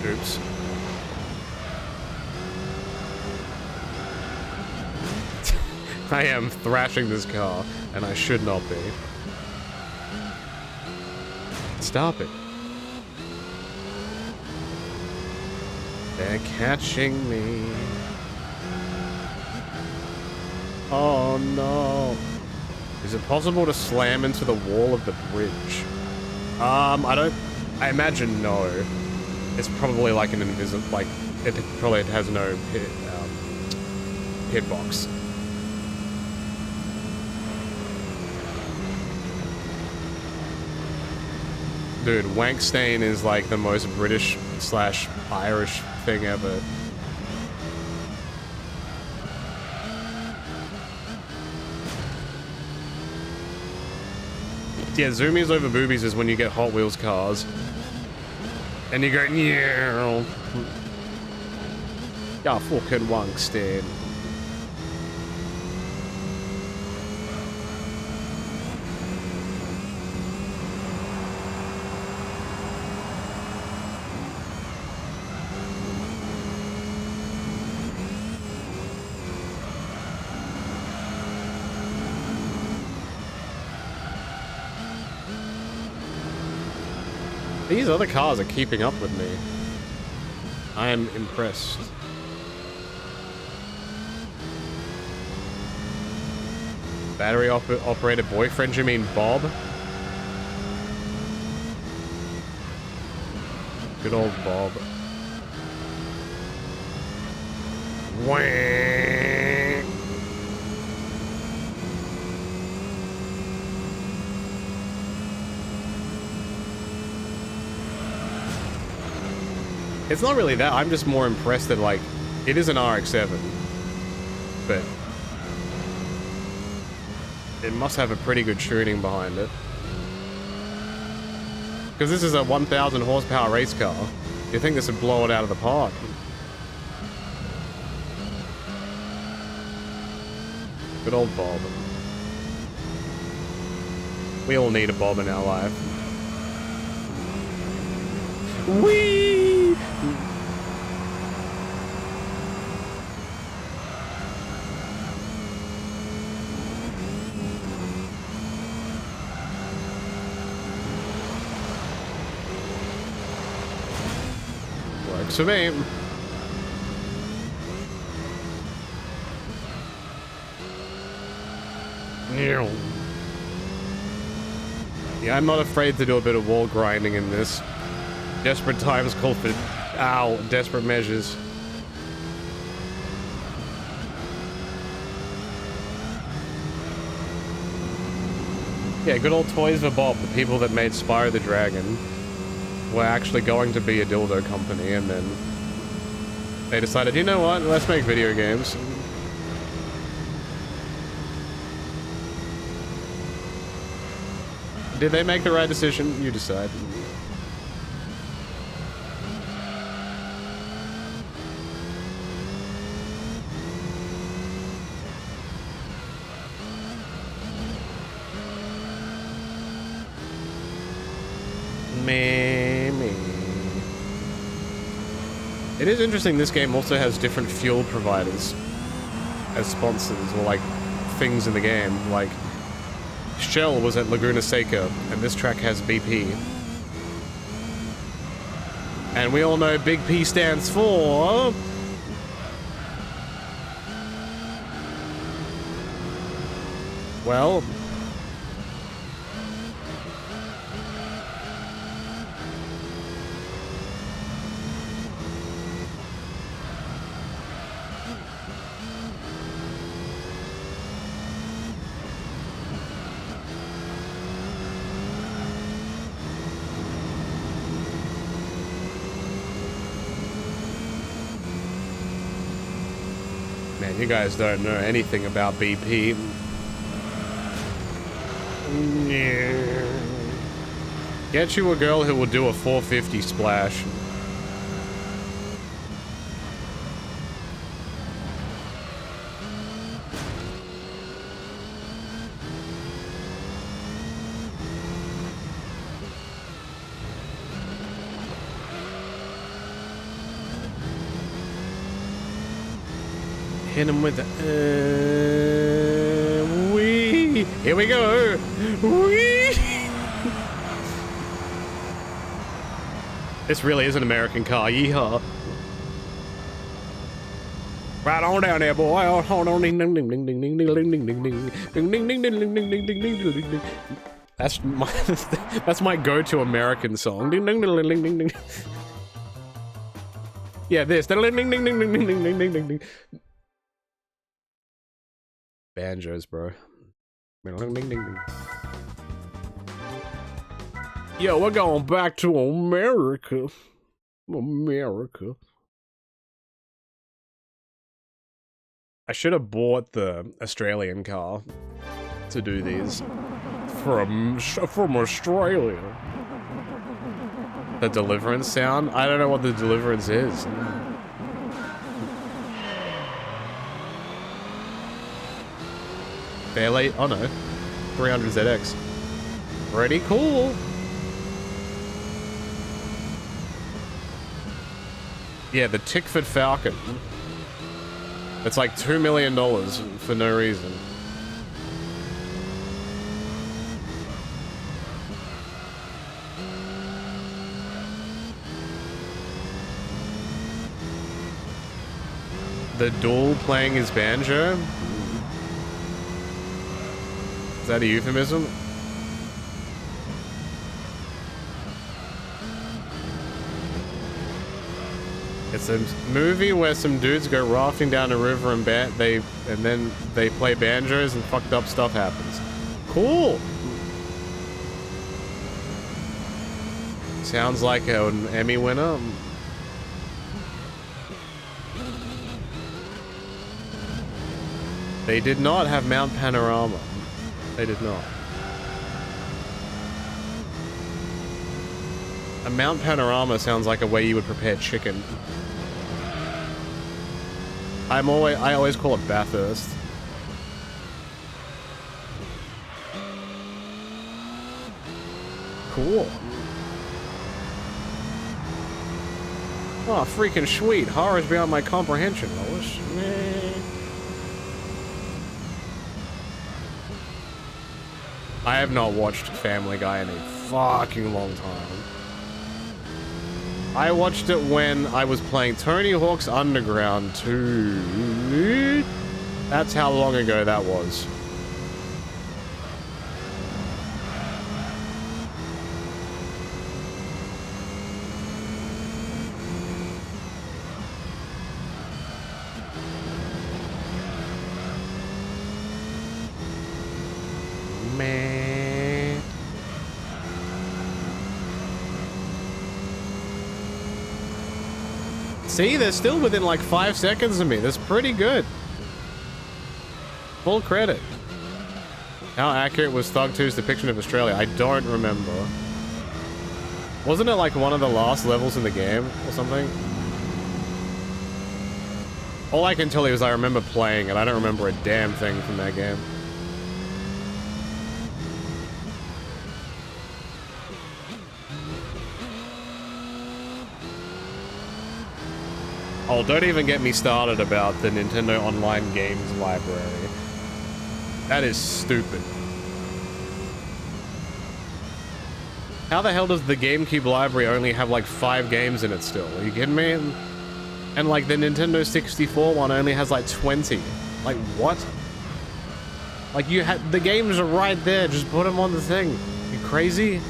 Oops. I am thrashing this car, and I should not be. Stop it. They're catching me. Oh no. Is it possible to slam into the wall of the bridge? I imagine no. It's probably like an invisible, like, it probably has no hitbox. Dude, Wankstain is like the most British/Irish thing ever. Yeah, Zoomies over boobies is when you get Hot Wheels cars. And you go, yeah. Yeah, fucking Wankstain. These other cars are keeping up with me. I am impressed. Battery operated boyfriend, you mean Bob? Good old Bob. Wah. It's not really that. I'm just more impressed that, like, it is an RX-7, but it must have a pretty good tuning behind it. Because this is a 1,000 horsepower race car. You'd think this would blow it out of the park. Good old Bob. We all need a Bob in our life. Whee! Works for me. Yeah, I'm not afraid to do a bit of wall grinding in this. Desperate times call for, desperate measures. Yeah, good old Toys for Bob, the people that made Spyro the Dragon, were actually going to be a dildo company, and then they decided, you know what, let's make video games. Did they make the right decision? You decide. Me. It is interesting this game also has different fuel providers as sponsors, or like things in the game, like Shell was at Laguna Seca, and this track has BP. And we all know Big P stands for... well... you guys don't know anything about BP. Get you a girl who will do a 450 splash. Hit him with the wee. Here we go. Wee. This really is an American car. Yeehaw. Right on down there, boy. Hold on. Ding ding ding ding ding ding ding ding ding ding ding ding ding ding ding ding ding ding ding ding. That's my go-to American song. Ding ding ding ding ding ding. Yeah, this. Ding ding ding ding ding ding ding ding ding ding. Banjos, bro. Yo, we're going back to America. America. I should have bought the Australian car to do these from Australia. The Deliverance sound? I don't know what the Deliverance is. Fairly, oh no, 300ZX. Pretty cool. Yeah, the Tickford Falcon. It's like $2 million for no reason. The Duel playing his banjo? Is that a euphemism? It's a movie where some dudes go rafting down a river and then they play banjos and fucked up stuff happens. Cool. Sounds like an Emmy winner. They did not have Mount Panorama. They did not. A Mount Panorama sounds like a way you would prepare chicken. I always call it Bathurst. Cool. Oh, freaking sweet. Horror's beyond my comprehension, Lois. I have not watched Family Guy in a fucking long time. I watched it when I was playing Tony Hawk's Underground 2. That's how long ago that was. Man. See, they're still within like 5 seconds of me. That's pretty good. Full credit. How accurate was Thug 2's depiction of Australia? I don't remember. Wasn't it like one of the last levels in the game or something? All I can tell you is I remember playing it. I don't remember a damn thing from that game. Oh, don't even get me started about the Nintendo Online Games library. That is stupid. How the hell does the GameCube library only have like 5 games in it still? Are you kidding me? And like the Nintendo 64 one only has like 20. Like what? Like you had the games are right there. Just put them on the thing. You crazy?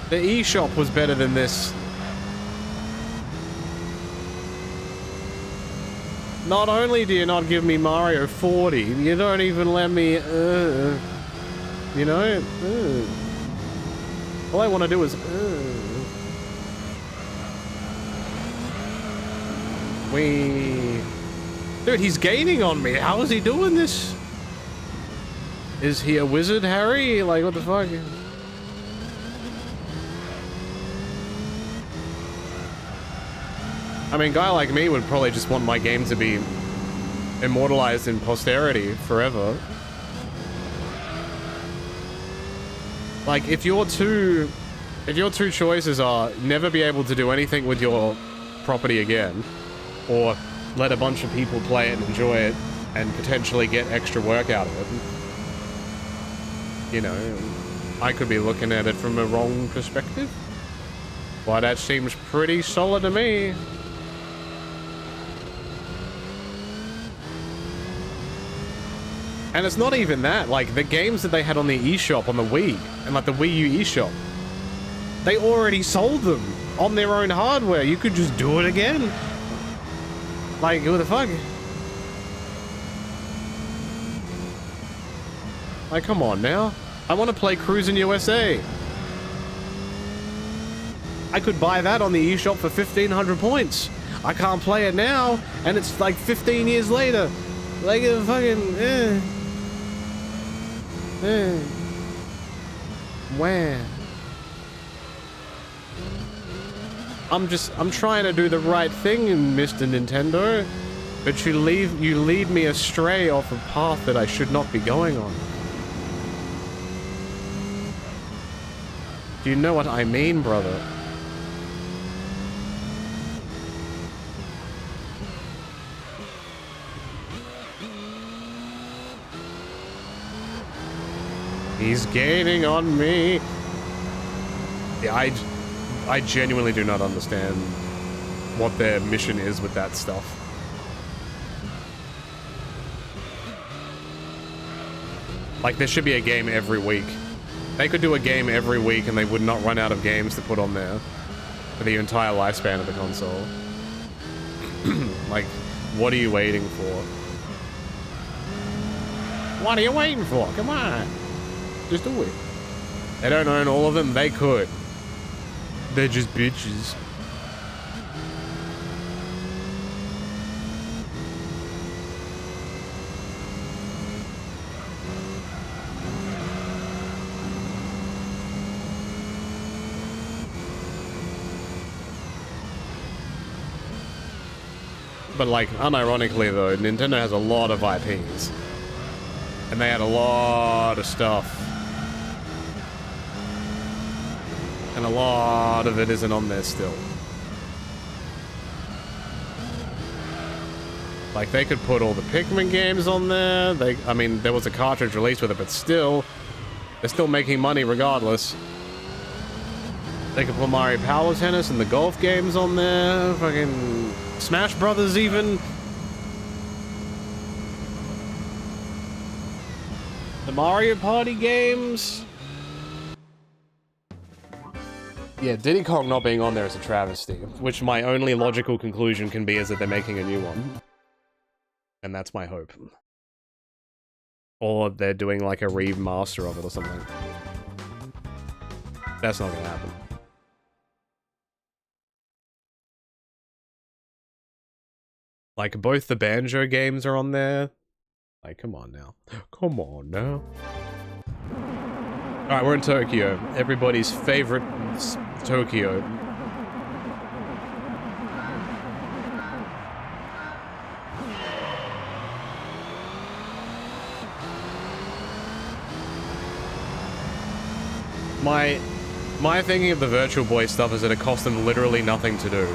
The eShop was better than this. Not only do you not give me Mario 40, you don't even let me, you know, all I want to do is, Dude, he's gaining on me. How is he doing this? Is he a wizard, Harry? Like, what the fuck? I mean, a guy like me would probably just want my game to be immortalized in posterity forever. Like, if your two choices are never be able to do anything with your property again, or let a bunch of people play it and enjoy it, and potentially get extra work out of it, you know, I could be looking at it from a wrong perspective. Well, that seems pretty solid to me. And it's not even that, like, the games that they had on the eShop on the Wii, and like the Wii U eShop, they already sold them on their own hardware. You could just do it again. Like, what the fuck? Like, come on now. I want to play Cruisin' USA. I could buy that on the eShop for 1,500 points. I can't play it now, and it's like 15 years later. Like, fucking, Where? I'm trying to do the right thing, Mr. Nintendo, but you lead me astray off a path that I should not be going on. Do you know what I mean, brother? He's gaining on me. Yeah, I genuinely do not understand what their mission is with that stuff. Like, there should be a game every week. They could do a game every week and they would not run out of games to put on there for the entire lifespan of the console. Like, what are you waiting for? What are you waiting for? Come on. Just do it. They don't own all of them. They could. They're just bitches. But like, unironically though, Nintendo has a lot of IPs. And they had a lot of stuff. And a lot of it isn't on there still. Like, they could put all the Pikmin games on there. I mean, there was a cartridge released with it, but still, they're still making money regardless. They could put Mario Power Tennis and the golf games on there. Fucking Smash Brothers even. The Mario Party games. Yeah, Diddy Kong not being on there is a travesty, which my only logical conclusion can be is that they're making a new one. And that's my hope. Or they're doing like a remaster of it or something. That's not gonna happen. Like, both the Banjo games are on there. Like, come on now. Come on now. Alright, we're in Tokyo. Everybody's favorite Tokyo. My thinking of the Virtual Boy stuff is that it cost them literally nothing to do.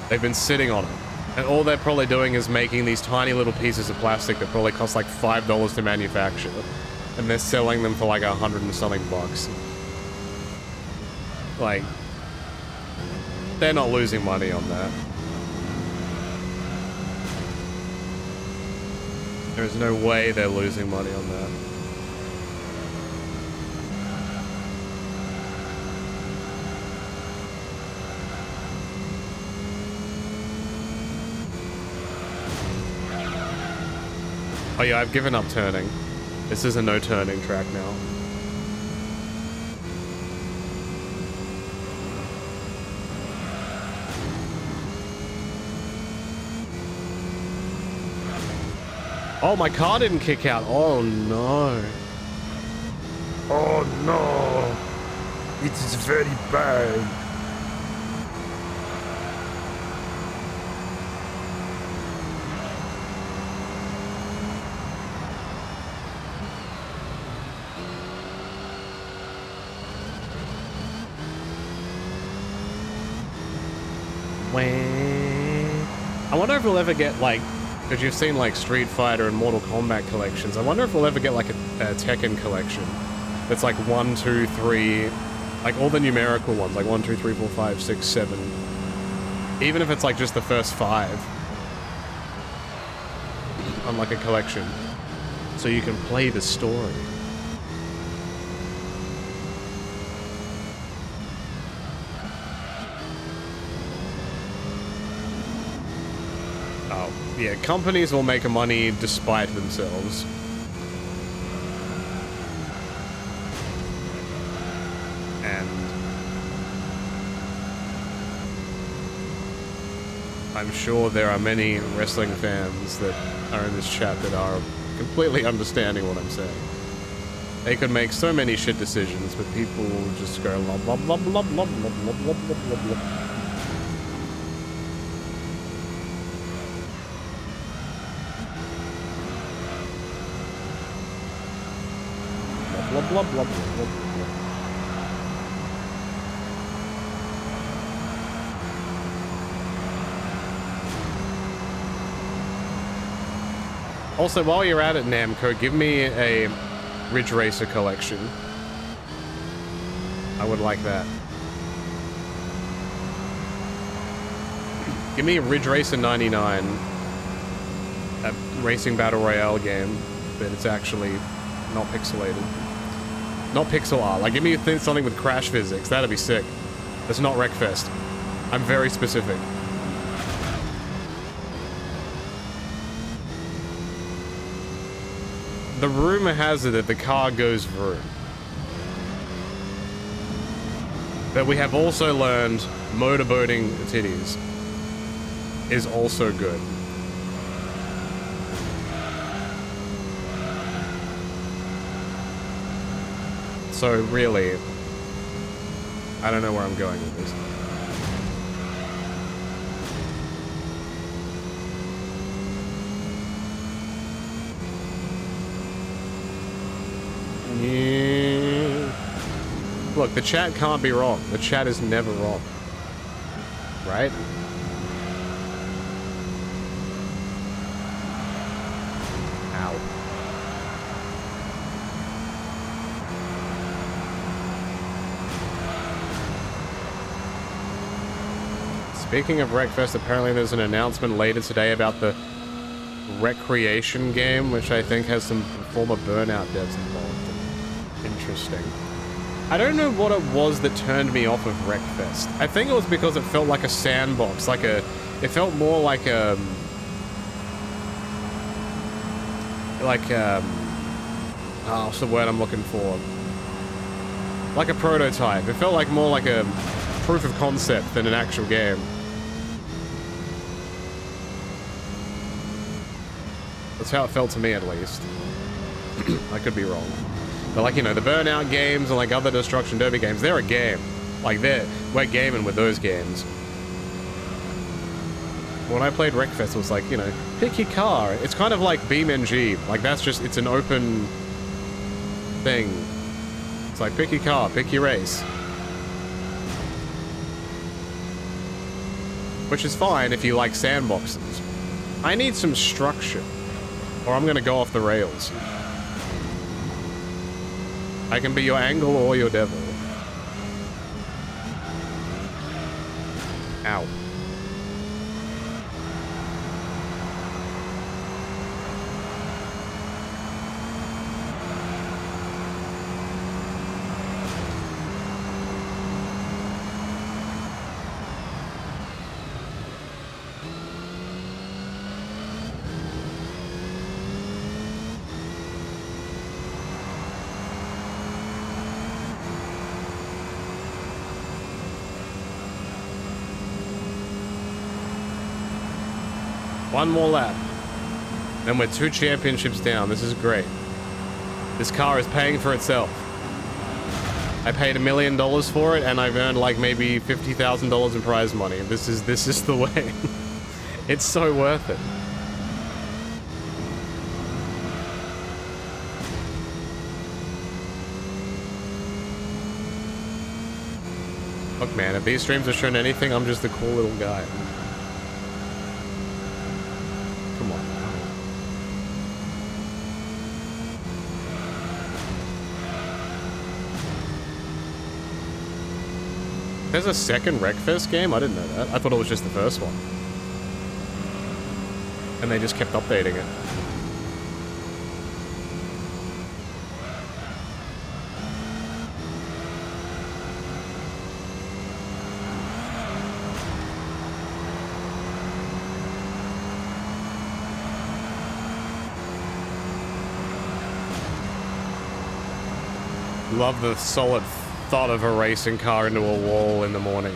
They've been sitting on it. And all they're probably doing is making these tiny little pieces of plastic that probably cost like $5 to manufacture. And they're selling them for like $100 and something bucks. Like, they're not losing money on that. There is no way they're losing money on that. Oh yeah, I've given up turning. This is a no turning track now. Oh, my car didn't kick out. Oh no. Oh no. It is very bad. I wonder if we'll ever get, like, because you've seen, like, Street Fighter and Mortal Kombat collections. I wonder if we'll ever get, like, a Tekken collection that's, like, 1, 2, 3, like, all the numerical ones, like 1, 2, 3, 4, 5, 6, 7. Even if it's, like, just the first 5 on, like, a collection. So you can play the story. Yeah, companies will make money despite themselves. And I'm sure there are many wrestling fans that are in this chat that are completely understanding what I'm saying. They could make so many shit decisions, but people will just go blah blah blah blah blah blah blah blah blah blah. Blah, blah, blah, blah, blah, blah. Also, while you're at it, Namco, give me a Ridge Racer collection. I would like that. Give me a Ridge Racer 99. A racing battle royale game, but it's actually not pixelated. Not pixel art. Like, give me something with crash physics. That'd be sick. That's not Wreckfest. I'm very specific. The rumor has it that the car goes vroom. But we have also learned motorboating titties is also good. So really, I don't know where I'm going with this. Look, the chat can't be wrong. The chat is never wrong. Right? Ow. Speaking of Wreckfest, apparently there's an announcement later today about the Recreation game, which I think has some former Burnout devs involved. Interesting. I don't know what it was that turned me off of Wreckfest. I think it was because it felt like a sandbox, it felt more like what's the word I'm looking for? Like a prototype. It felt like more like a proof of concept than an actual game. That's how it felt to me, at least. I could be wrong. But, like, you know, the Burnout games and, like, other Destruction Derby games, they're a game. Like, we're gaming with those games. When I played Wreckfest, it was like, you know, pick your car. It's kind of like BeamNG. Like, that's just, it's an open thing. It's like, pick your car, pick your race. Which is fine if you like sandboxes. I need some structure, or I'm gonna go off the rails. I can be your angel or your devil. Ow. One more lap. Then we're 2 championships down. This is great. This car is paying for itself. I paid $1 million for it, and I've earned like maybe $50,000 in prize money. This is the way. It's so worth it. Look, man, if these streams are showing anything, I'm just a cool little guy. Come on. There's a second Wreckfest game? I didn't know that. I thought it was just the first one. And they just kept updating it. Love the solid thought of a racing car into a wall in the morning.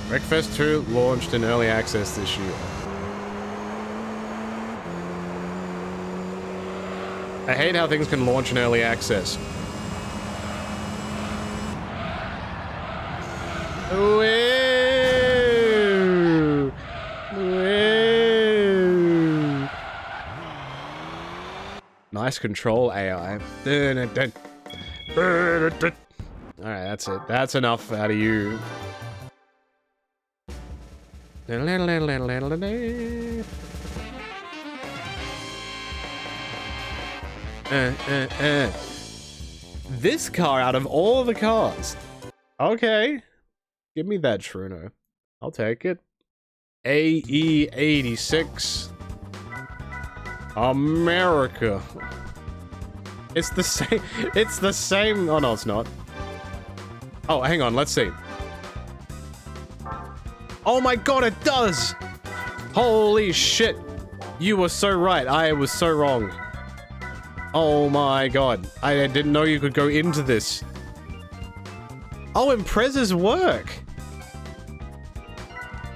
Wreckfest 2 launched in early access this year. I hate how things can launch in early access. Woo! Woo! Nice control AI. Alright, that's it. That's enough out of you. This car out of all the cars. Okay. Give me that Truno. I'll take it. AE86. America. It's the same. It's the same. Oh, no, it's not. Oh, hang on. Let's see. Oh my god, it does! Holy shit. You were so right. I was so wrong. Oh my god. I didn't know you could go into this. Oh, Impreza's work.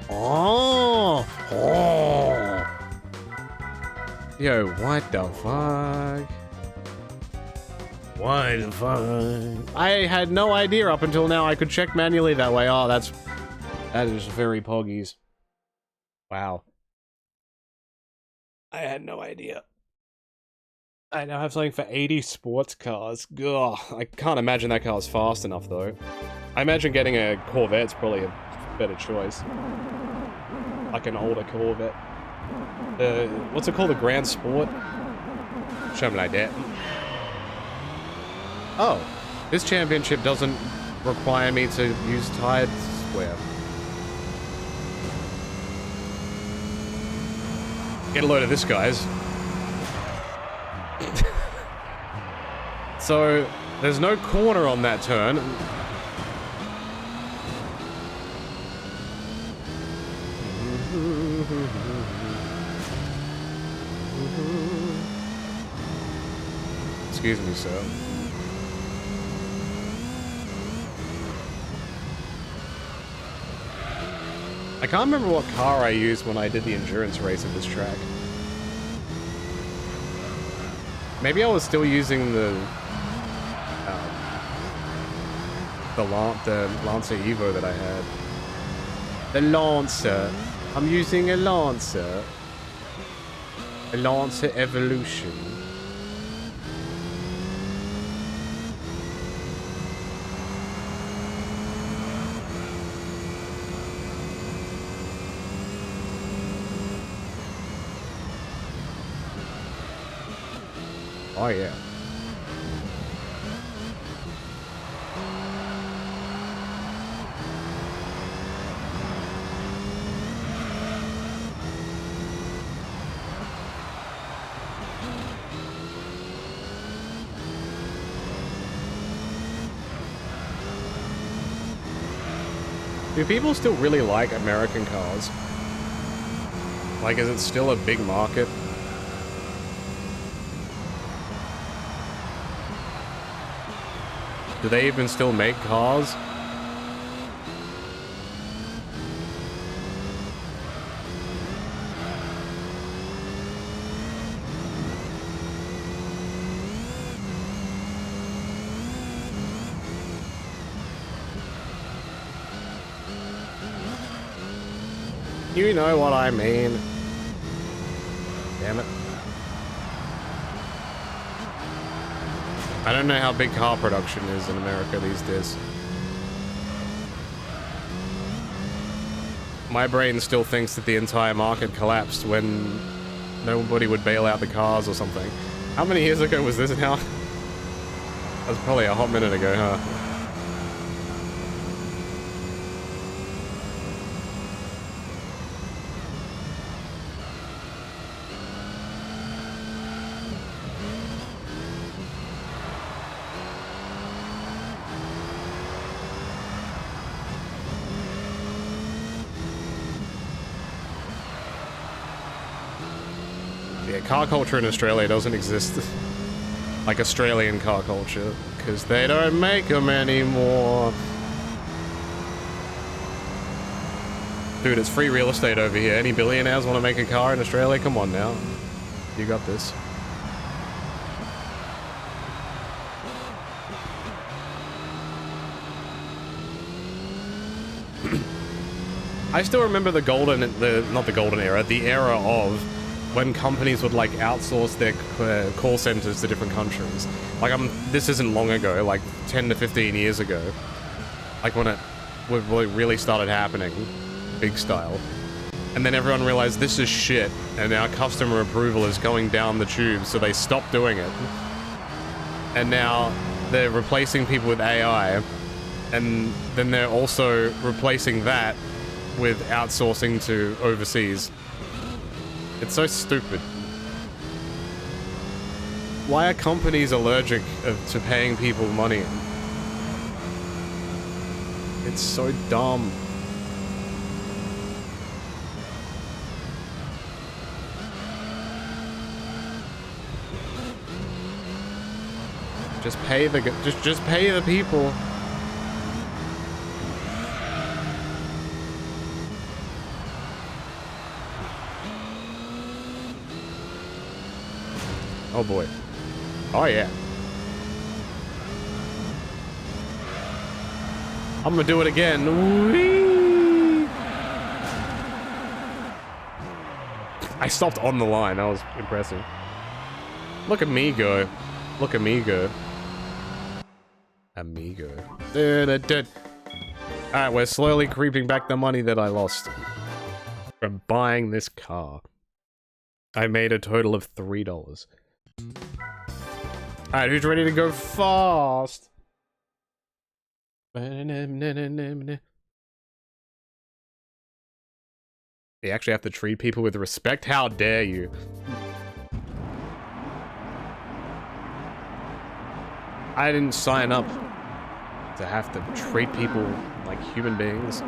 Oh. Oh. Yo, what the fuck? What the fuck? I had no idea up until now I could check manually that way. Oh, that is very poggies. Wow. I had no idea. I now have something for 80 sports cars. Ugh, I can't imagine that car's fast enough, though. I imagine getting a Corvette's probably a better choice. Like an older Corvette. What's it called? The Grand Sport? Something like that. Oh, this championship doesn't require me to use tired square. Get a load of this, guys. So, there's no corner on that turn. Excuse me, sir. I can't remember what car I used when I did the endurance race at this track. Maybe I was still using the Lancer Evo that I had. The Lancer. I'm using a Lancer. A Lancer Evolution. Oh yeah. Do people still really like American cars? Like, is it still a big market? Do they even still make cars? You know what I mean. Damn it. I don't know how big car production is in America these days. My brain still thinks that the entire market collapsed when nobody would bail out the cars or something. How many years ago was this now? That was probably a hot minute ago, huh? Car culture in Australia doesn't exist like Australian car culture because they don't make them anymore. Dude, it's free real estate over here. Any billionaires want to make a car in Australia? Come on now. You got this. I still remember the not the golden era, the era of when companies would like outsource their call centers to different countries. Like this isn't long ago, like 10 to 15 years ago. Like when it really started happening, big style. And then everyone realized this is shit, and now customer approval is going down the tube, so they stopped doing it. And now they're replacing people with AI, and then they're also replacing that with outsourcing to overseas. It's so stupid. Why are companies allergic to paying people money? It's so dumb. Just pay the people. Oh boy. Oh yeah. I'm gonna do it again. Whee! I stopped on the line. That was impressive. Look at me go. Look at me go. Amigo. Alright, we're slowly creeping back the money that I lost from buying this car. I made a total of $3. Alright, who's ready to go fast? You actually have to treat people with respect? How dare you? I didn't sign up to have to treat people like human beings.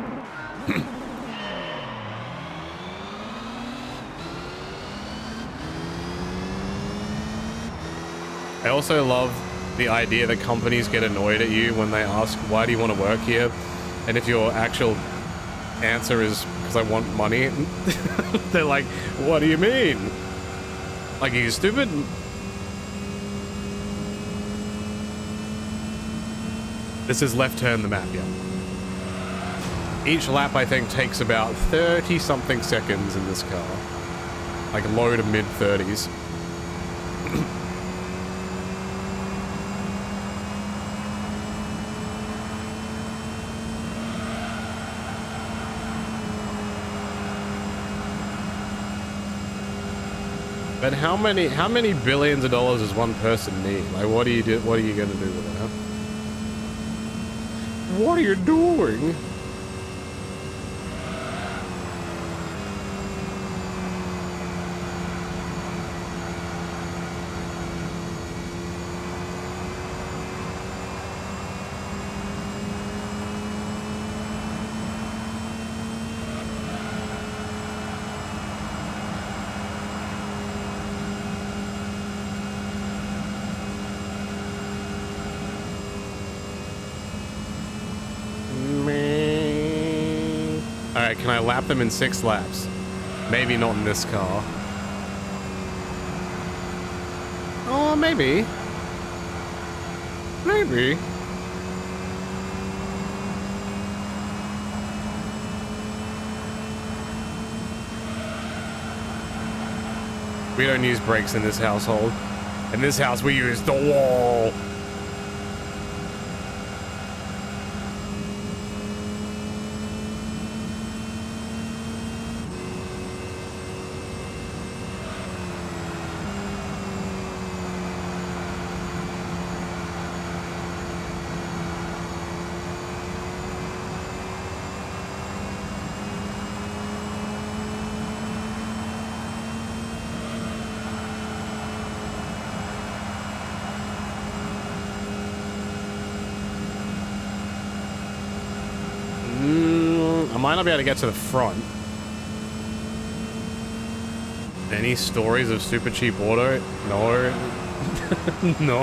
I also love the idea that companies get annoyed at you when they ask, why do you want to work here? And if your actual answer is, because I want money, they're like, what do you mean? Like, are you stupid? This is left turn the map, yeah. Each lap, I think, takes about 30-something seconds in this car. Like low to mid-30s. But how many billions of dollars does one person need? Like, what are you gonna do with it, huh? What are you doing? Alright, can I lap them in 6 laps? Maybe not in this car. Oh, maybe. Maybe. We don't use brakes in this household. In this house, we use the wall. I might not be able to get to the front. Any stories of super cheap auto? No. No.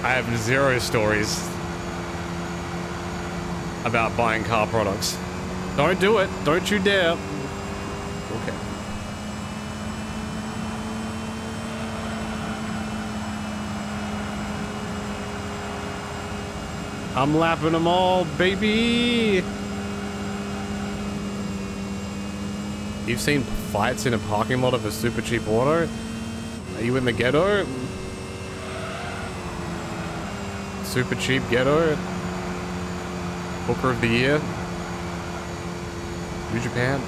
I have 0 stories about buying car products. Don't do it. Don't you dare. Okay. I'm lapping them all, baby. You've seen fights in a parking lot of a super cheap auto? Are you in the ghetto? Super cheap ghetto? Booker of the year? New Japan?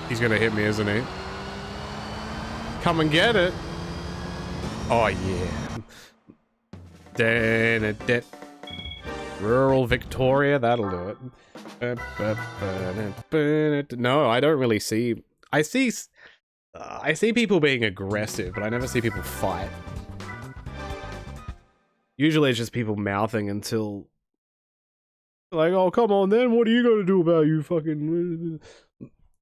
He's gonna hit me, isn't he? Come and get it. Oh yeah. Rural Victoria, that'll do it. No, I don't really see. I see people being aggressive, but I never see people fight. Usually it's just people mouthing until like, oh come on then, what are you gonna do about you fucking?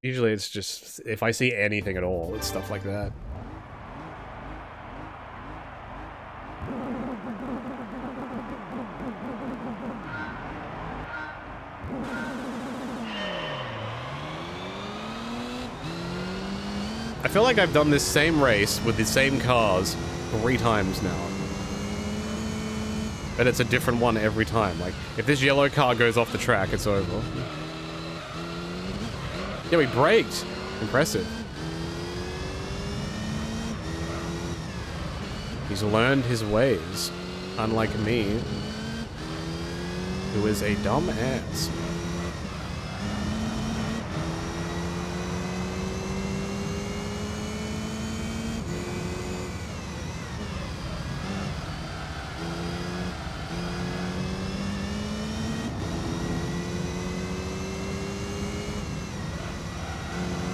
Usually it's just, if I see anything at all, it's stuff like that. I feel like I've done this same race with the same cars 3 times now. But it's a different one every time. Like, if this yellow car goes off the track, it's over. Yeah, we braked. Impressive. He's learned his ways, unlike me, who is a dumb ass.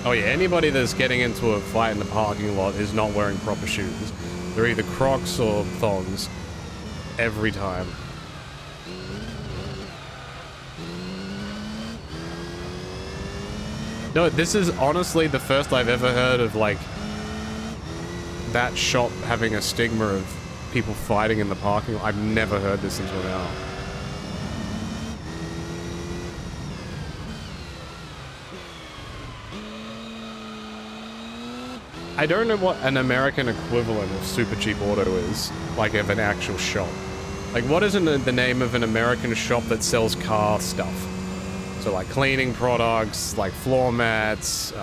Oh yeah, anybody that's getting into a fight in the parking lot is not wearing proper shoes. They're either Crocs or thongs. Every time. No, this is honestly the first I've ever heard of, like, that shop having a stigma of people fighting in the parking lot. I've never heard this until now. I don't know what an American equivalent of Super Cheap Auto is, like of an actual shop. Like, what is the name of an American shop that sells car stuff? So, like, cleaning products, like floor mats,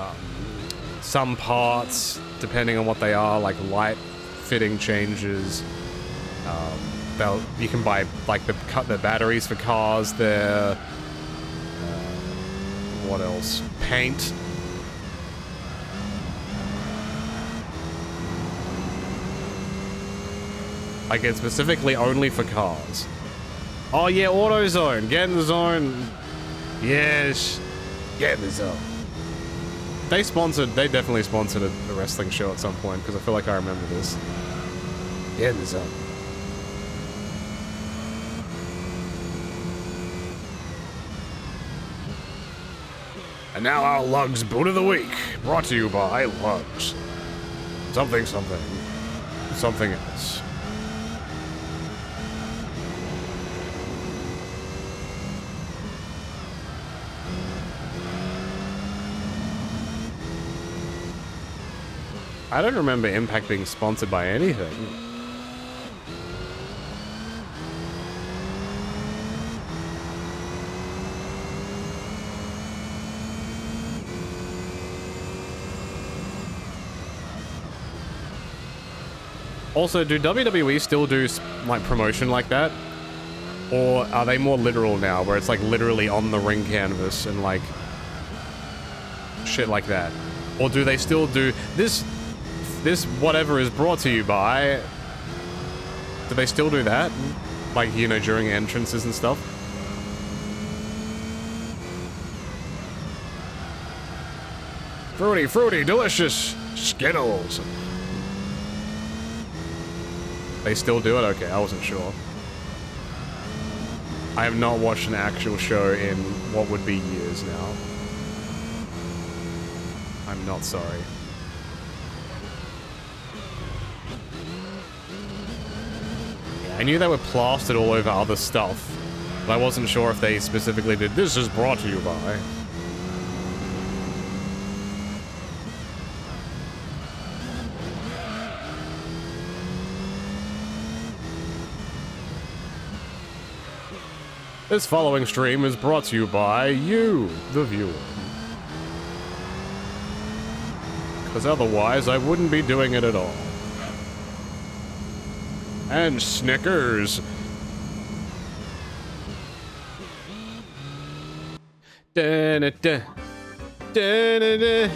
some parts, depending on what they are, like light fitting changes. You can buy, like, the batteries for cars there. What else? Paint. Like, it's specifically only for cars. Oh yeah, AutoZone. Get in the zone. Yes. Get in the zone. They definitely sponsored a wrestling show at some point, because I feel like I remember this. Get in the zone. And now our Lugs Boot of the Week, brought to you by Lugs. Something, something. Something else. I don't remember Impact being sponsored by anything. Also, do WWE still do, like, promotion like that? Or are they more literal now, where it's, like, literally on the ring canvas and, like, shit like that? Or do they still do this whatever is brought to you by... Do they still do that? Like, you know, during entrances and stuff? Fruity, fruity, delicious Skittles. They still do it? Okay, I wasn't sure. I have not watched an actual show in what would be years now. I'm not sorry. I knew they were plastered all over other stuff, but I wasn't sure if they specifically did. This is brought to you by... This following stream is brought to you by you, the viewer. Because otherwise I wouldn't be doing it at all. And Snickers. Da-da-da. Da-da-da.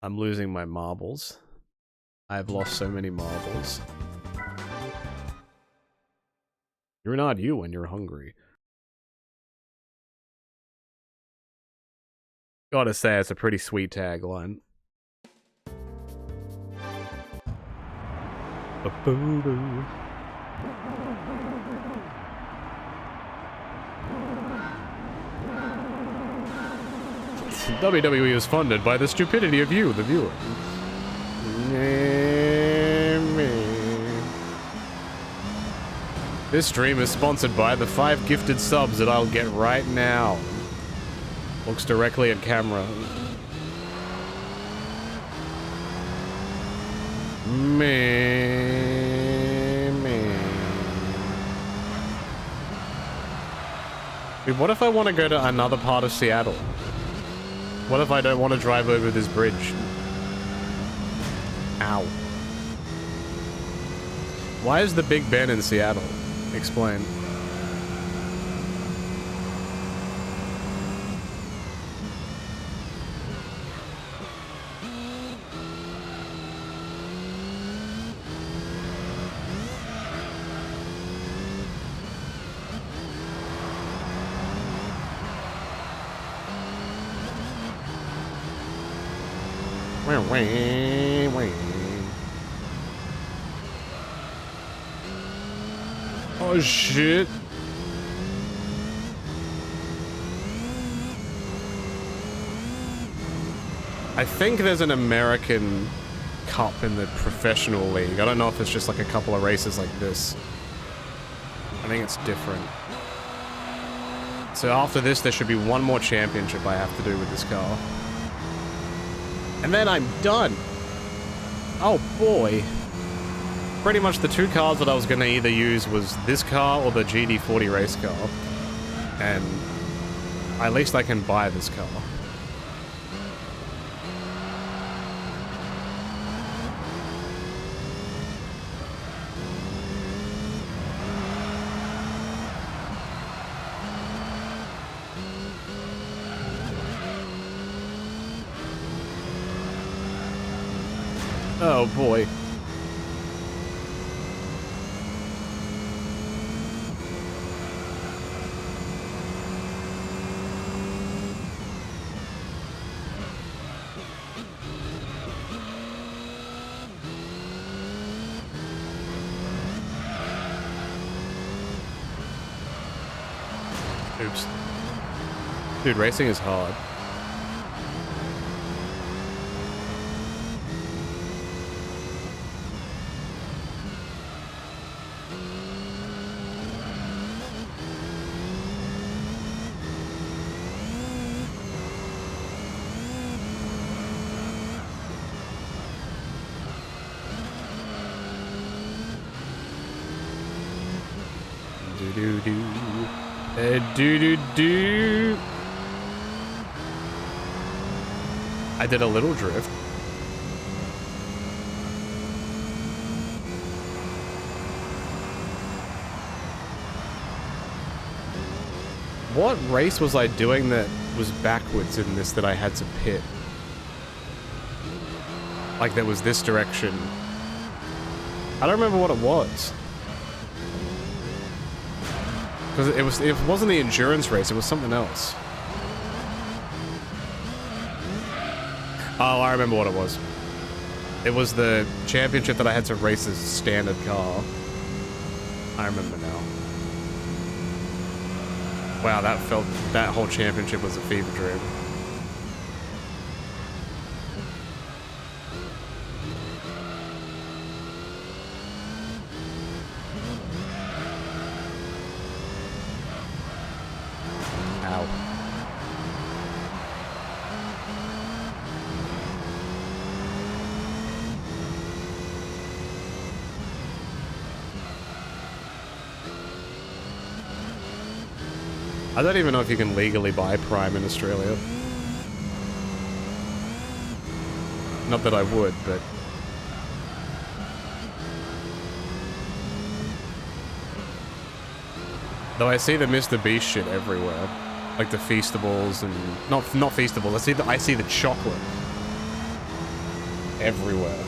I'm losing my marbles. I've lost so many marbles. You're not you when you're hungry. Gotta say, it's a pretty sweet tagline. Ba-boo-boo. WWE is funded by the stupidity of you, the viewer. This stream is sponsored by the 5 gifted subs that I'll get right now. Looks directly at camera. Dude, what if I want to go to another part of Seattle? What if I don't want to drive over this bridge? Ow. Why is the Big Ben in Seattle? Explain. Oh shit. I think there's an American Cup in the professional league. I don't know if it's just like a couple of races like this. I think it's different. So after this, there should be one more championship I have to do with this car. And then I'm done. Oh boy. Pretty much the two cars that I was going to either use was this car or the GD40 race car. And at least I can buy this car. Oh boy. Oops. Dude, racing is hard. Do-do-do. I did a little drift. What race was I doing that was backwards in this that I had to pit? Like there was this direction. I don't remember what it was. Because it wasn't the endurance race, it was something else. Oh, I remember what it was. It was the championship that I had to race as a standard car. I remember now. Wow, that whole championship was a fever dream. I don't even know if you can legally buy Prime in Australia. Not that I would, but... Though I see the Mr. Beast shit everywhere. Like the Feastables and... Not Feastables, I see the chocolate. Everywhere.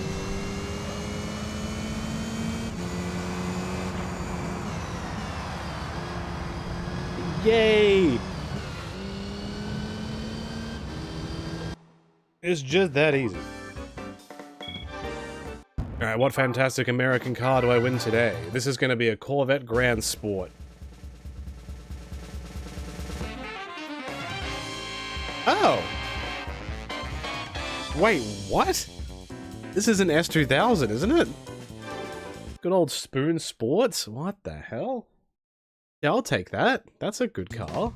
Yay! It's just that easy. Alright, what fantastic American car do I win today? This is gonna be a Corvette Grand Sport. Oh! Wait, what? This is an S2000, isn't it? Good old Spoon Sports? What the hell? Yeah, I'll take that. That's a good car.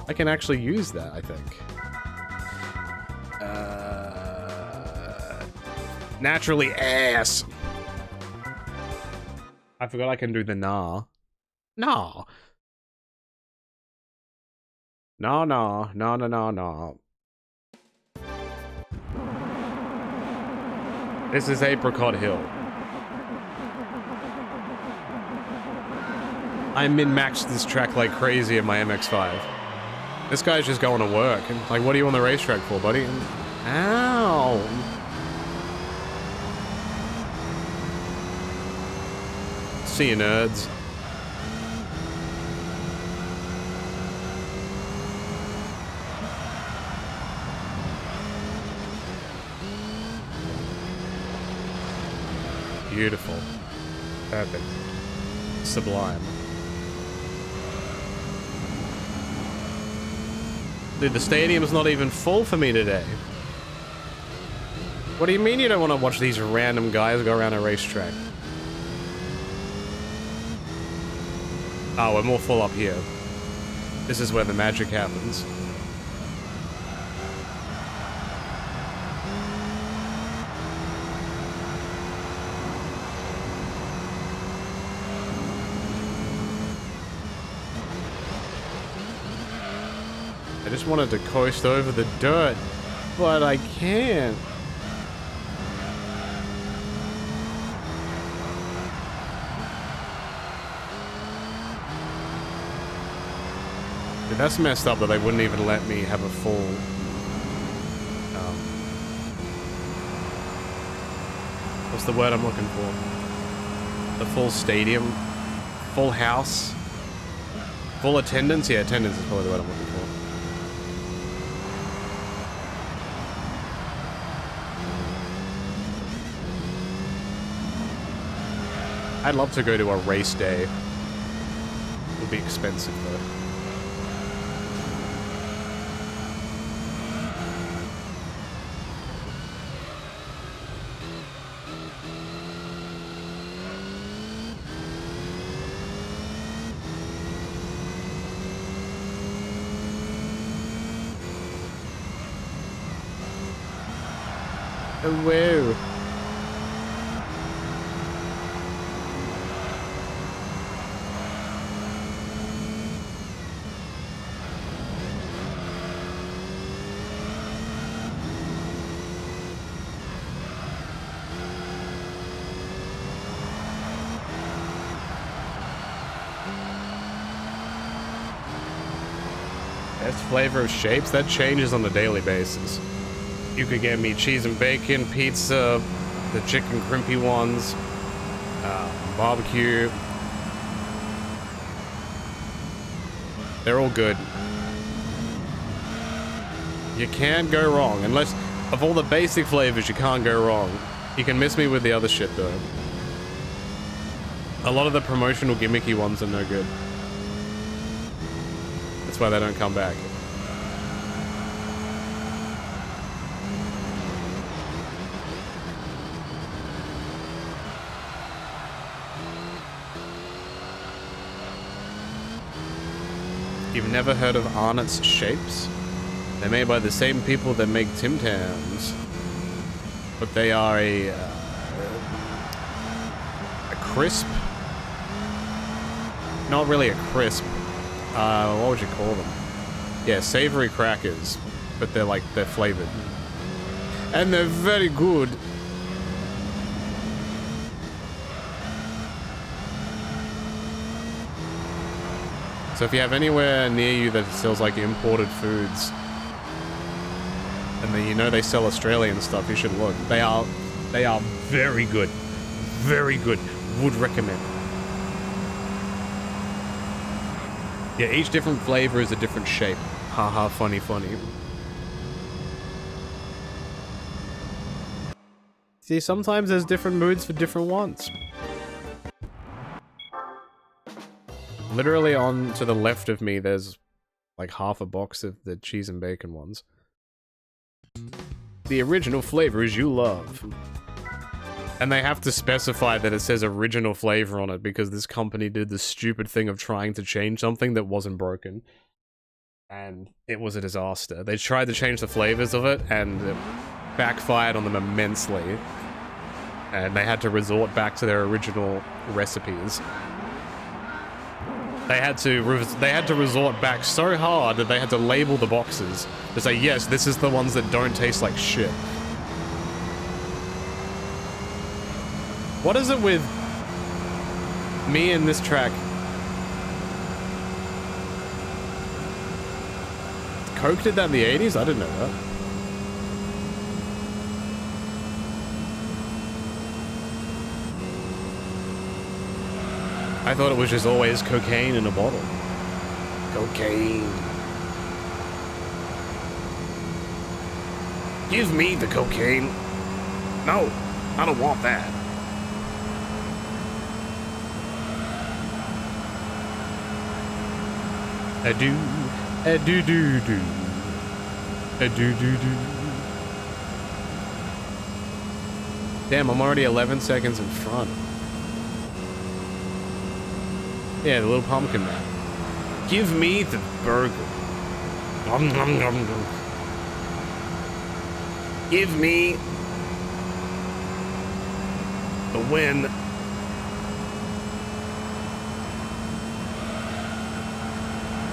I can actually use that, I think. Naturally ass! I forgot I can do the nah. Nah! No, no, no, no, no, no. This is Apricot Hill. I min-maxed this track like crazy in my MX-5. This guy's just going to work. And like, what are you on the racetrack for, buddy? Ow! See you, nerds. Beautiful. Perfect. Sublime. Dude, the stadium's not even full for me today. What do you mean you don't want to watch these random guys go around a racetrack? Oh, we're more full up here. This is where the magic happens. I just wanted to coast over the dirt, but I can't. Dude, that's messed up that they wouldn't even let me have a full... what's the word I'm looking for? The full stadium? Full house? Full attendance? Yeah, attendance is probably the word I'm looking for. I'd love to go to a race day. It would be expensive though. Oh, wow. Best flavor of shapes? That changes on a daily basis. You could get me cheese and bacon, pizza, the chicken crimpy ones, barbecue. They're all good. You can't go wrong. Unless, of all the basic flavors, you can't go wrong. You can miss me with the other shit, though. A lot of the promotional gimmicky ones are no good. That's why they don't come back. You've never heard of Arnott's Shapes? They're made by the same people that make Tim Tams. But they are a crisp... Not really a crisp. What would you call them? Yeah, savory crackers. But they're flavored. And they're very good. So if you have anywhere near you that sells like imported foods, and then you know they sell Australian stuff, you should look. They are very good. Very good. Would recommend. Yeah, each different flavor is a different shape. Haha, funny, funny. See, sometimes there's different moods for different ones. Literally on to the left of me, there's like half a box of the cheese and bacon ones. The original flavors you love. And they have to specify that it says original flavor on it because this company did the stupid thing of trying to change something that wasn't broken. And it was a disaster. They tried to change the flavors of it and it backfired on them immensely. And they had to resort back to their original recipes. They had to resort back so hard that they had to label the boxes to say, yes, this is the ones that don't taste like shit. What is it with me in this track? Coke did that in the 80s? I didn't know that. I thought it was just always cocaine in a bottle. Cocaine. Give me the cocaine. No, I don't want that. A do, a do do do, a do do do. Damn, I'm already 11 seconds in front. Yeah, the little pumpkin man. Give me the burger. Nom, nom, nom, nom. Give me the win.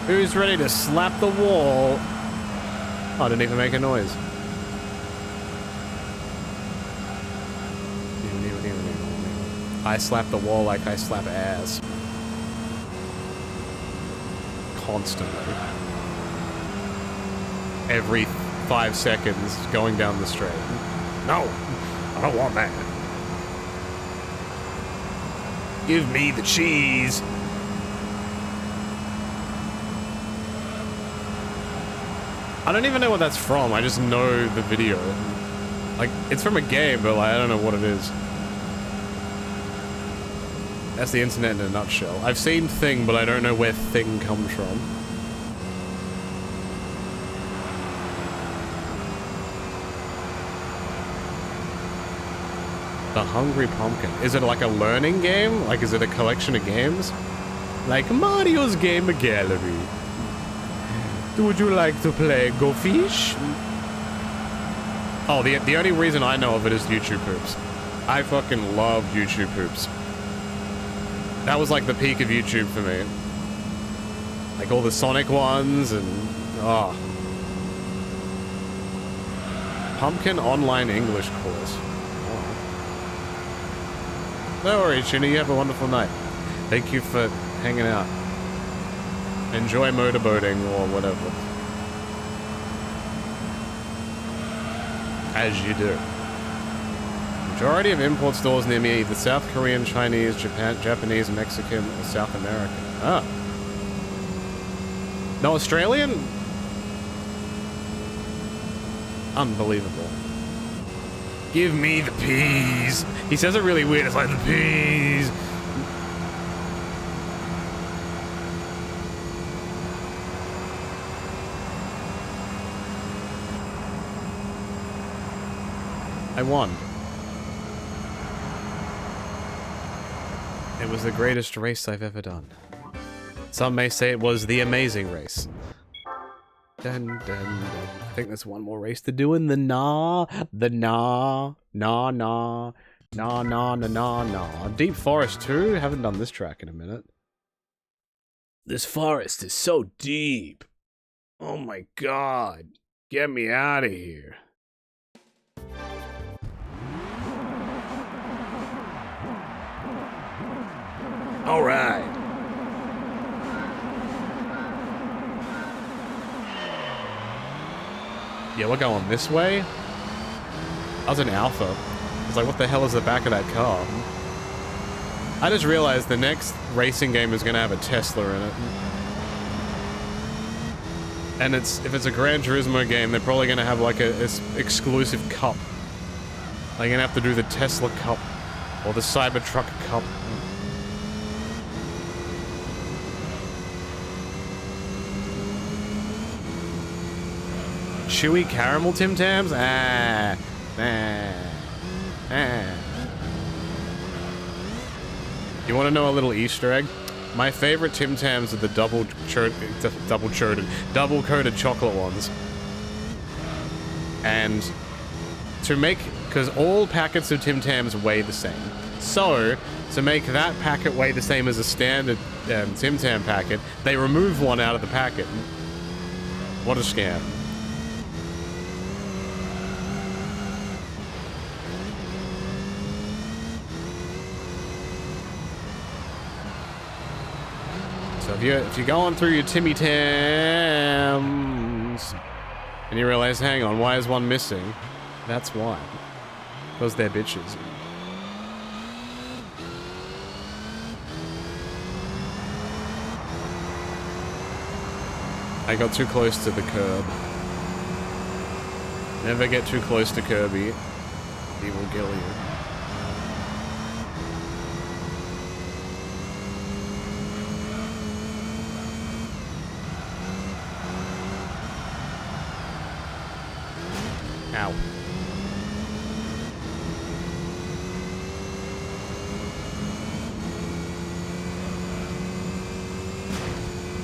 Who's ready to slap the wall? Oh, I didn't even make a noise. I slap the wall like I slap ass. Constantly. Every 5 seconds going down the street. No, I don't want that. Give me the cheese. I don't even know what that's from. I just know the video. Like, it's from a game, but like, I don't know what it is. That's the internet in a nutshell. I've seen Thing, but I don't know where Thing comes from. The Hungry Pumpkin. Is it like a learning game? Like, is it a collection of games? Like Mario's Game Gallery. Would you like to play Go Fish? Oh, the only reason I know of it is YouTube Poops. I fucking love YouTube Poops. That was like the peak of YouTube for me. Like all the Sonic ones and... oh. Pumpkin Online English course. Oh. No worries, Shinny, you have a wonderful night. Thank you for hanging out. Enjoy motorboating or whatever. As you do. Majority of import stores near me are either South Korean, Chinese, Japanese, Mexican, or South American. Ah. No Australian? Unbelievable. Give me the peas. He says it really weird. It's like the peas. I won. It was the greatest race I've ever done. Some may say it was the amazing race. Dun, dun, dun. I think there's one more race to do in the nah. Deep Forest 2? Haven't done this track in a minute. This forest is so deep. Oh my god. Get me out of here. All right. Yeah, we're going this way. I was in Alpha. I was like, what the hell is the back of that car? I just realized the next racing game is going to have a Tesla in it. And if it's a Gran Turismo game, they're probably going to have like a exclusive cup. They're going to have to do the Tesla Cup or the Cybertruck Cup. Chewy caramel Tim Tams? You want to know a little Easter egg? My favorite Tim Tams are the double-coated chocolate ones. And to make, because all packets of Tim Tams weigh the same. So, to make that packet weigh the same as a standard Tim Tam packet, they remove one out of the packet. What a scam. So if you're going through your Timmy Tams and you realize, hang on, why is one missing? That's why. Because they're bitches. I got too close to the curb. Never get too close to Kirby. He will kill you. Ow.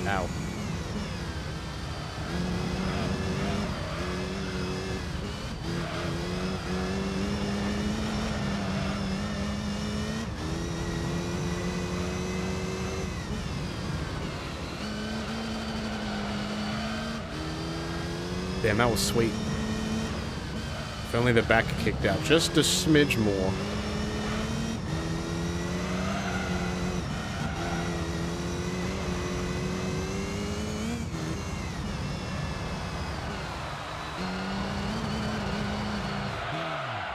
Ow. Damn, that was sweet. If only the back kicked out just a smidge more.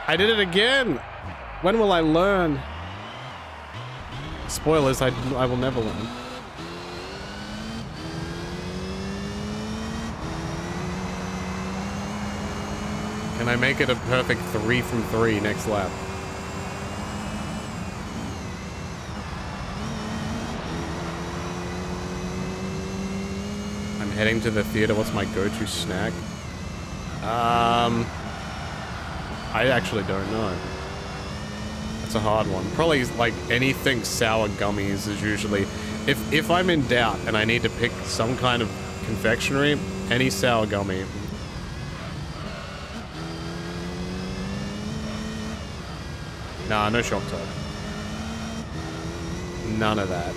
I did it again! When will I learn? Spoilers, I will never learn. Can I make it a perfect 3 from 3 next lap? I'm heading to the theater. What's my go-to snack? I actually don't know. That's a hard one. Probably like anything sour gummies is usually... If I'm in doubt and I need to pick some kind of confectionery, any sour gummy. Nah, no Shock Top. None of that.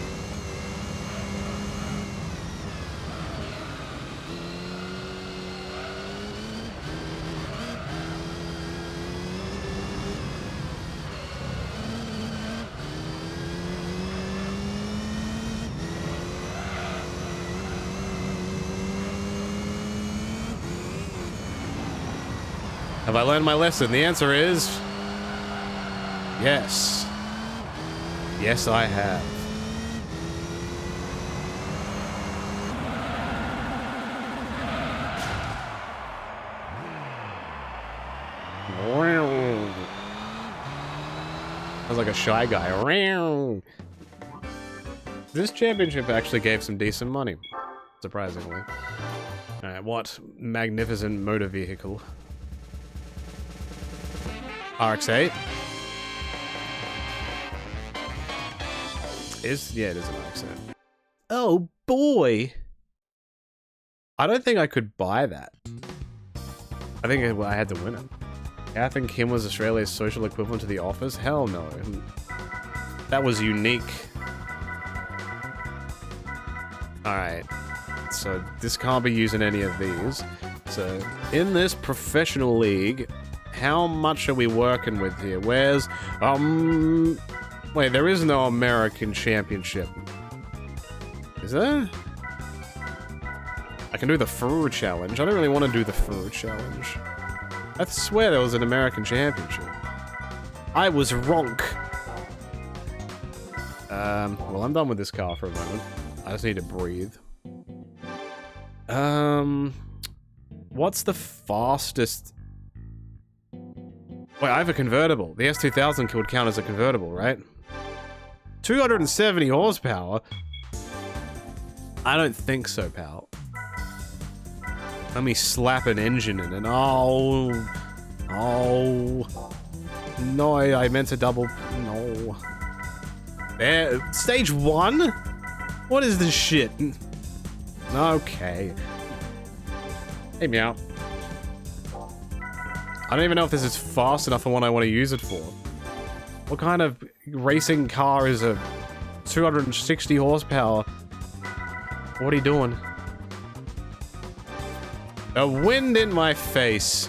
Have I learned my lesson? The answer is... yes. Yes, I have. I was like a shy guy. This championship actually gave some decent money, surprisingly. Alright, what magnificent motor vehicle. RX-8? Yeah, it is an RX-8. Oh boy! I don't think I could buy that. I think I had to win it. Kath and Kim was Australia's social equivalent to The Office? Hell no. That was unique. Alright. So, this can't be using any of these. So, in this professional league, how much are we working with here? Where's... wait, there is no American Championship. Is there? I can do the Furu Challenge. I don't really want to do the Furu Challenge. I swear there was an American Championship. I was wrong. Well, I'm done with this car for a moment. I just need to breathe. What's the fastest... Wait, I have a convertible. The S2000 would count as a convertible, right? 270 horsepower? I don't think so, pal. Let me slap an engine in and oh. No, I meant to double, no. There, stage 1? What is this shit? Okay. Hey, meow. I don't even know if this is fast enough for what I want to use it for. What kind of racing car is a 260 horsepower? What are you doing? A wind in my face.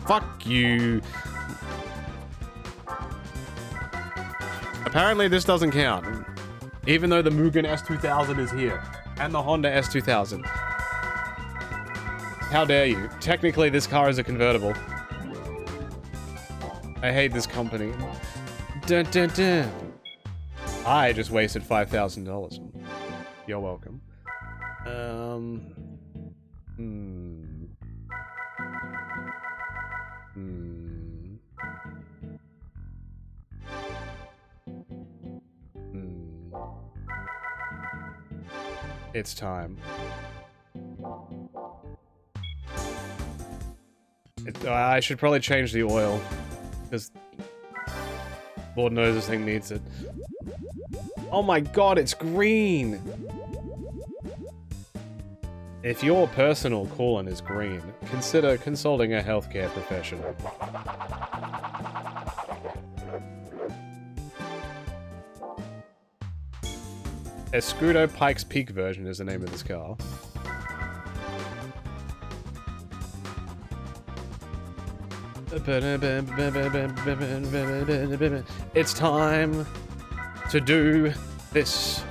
Fuck you. Apparently this doesn't count. Even though the Mugen S2000 is here. And the Honda S2000. How dare you? Technically this car is a convertible. I hate this company. Dun, dun, dun. I just wasted $5,000. You're welcome. It's time. I should probably change the oil. Because Lord knows this thing needs it. Oh my god, it's green! If your personal coolant is green, consider consulting a healthcare professional. Escudo Pikes Peak version is the name of this car. It's time to do this.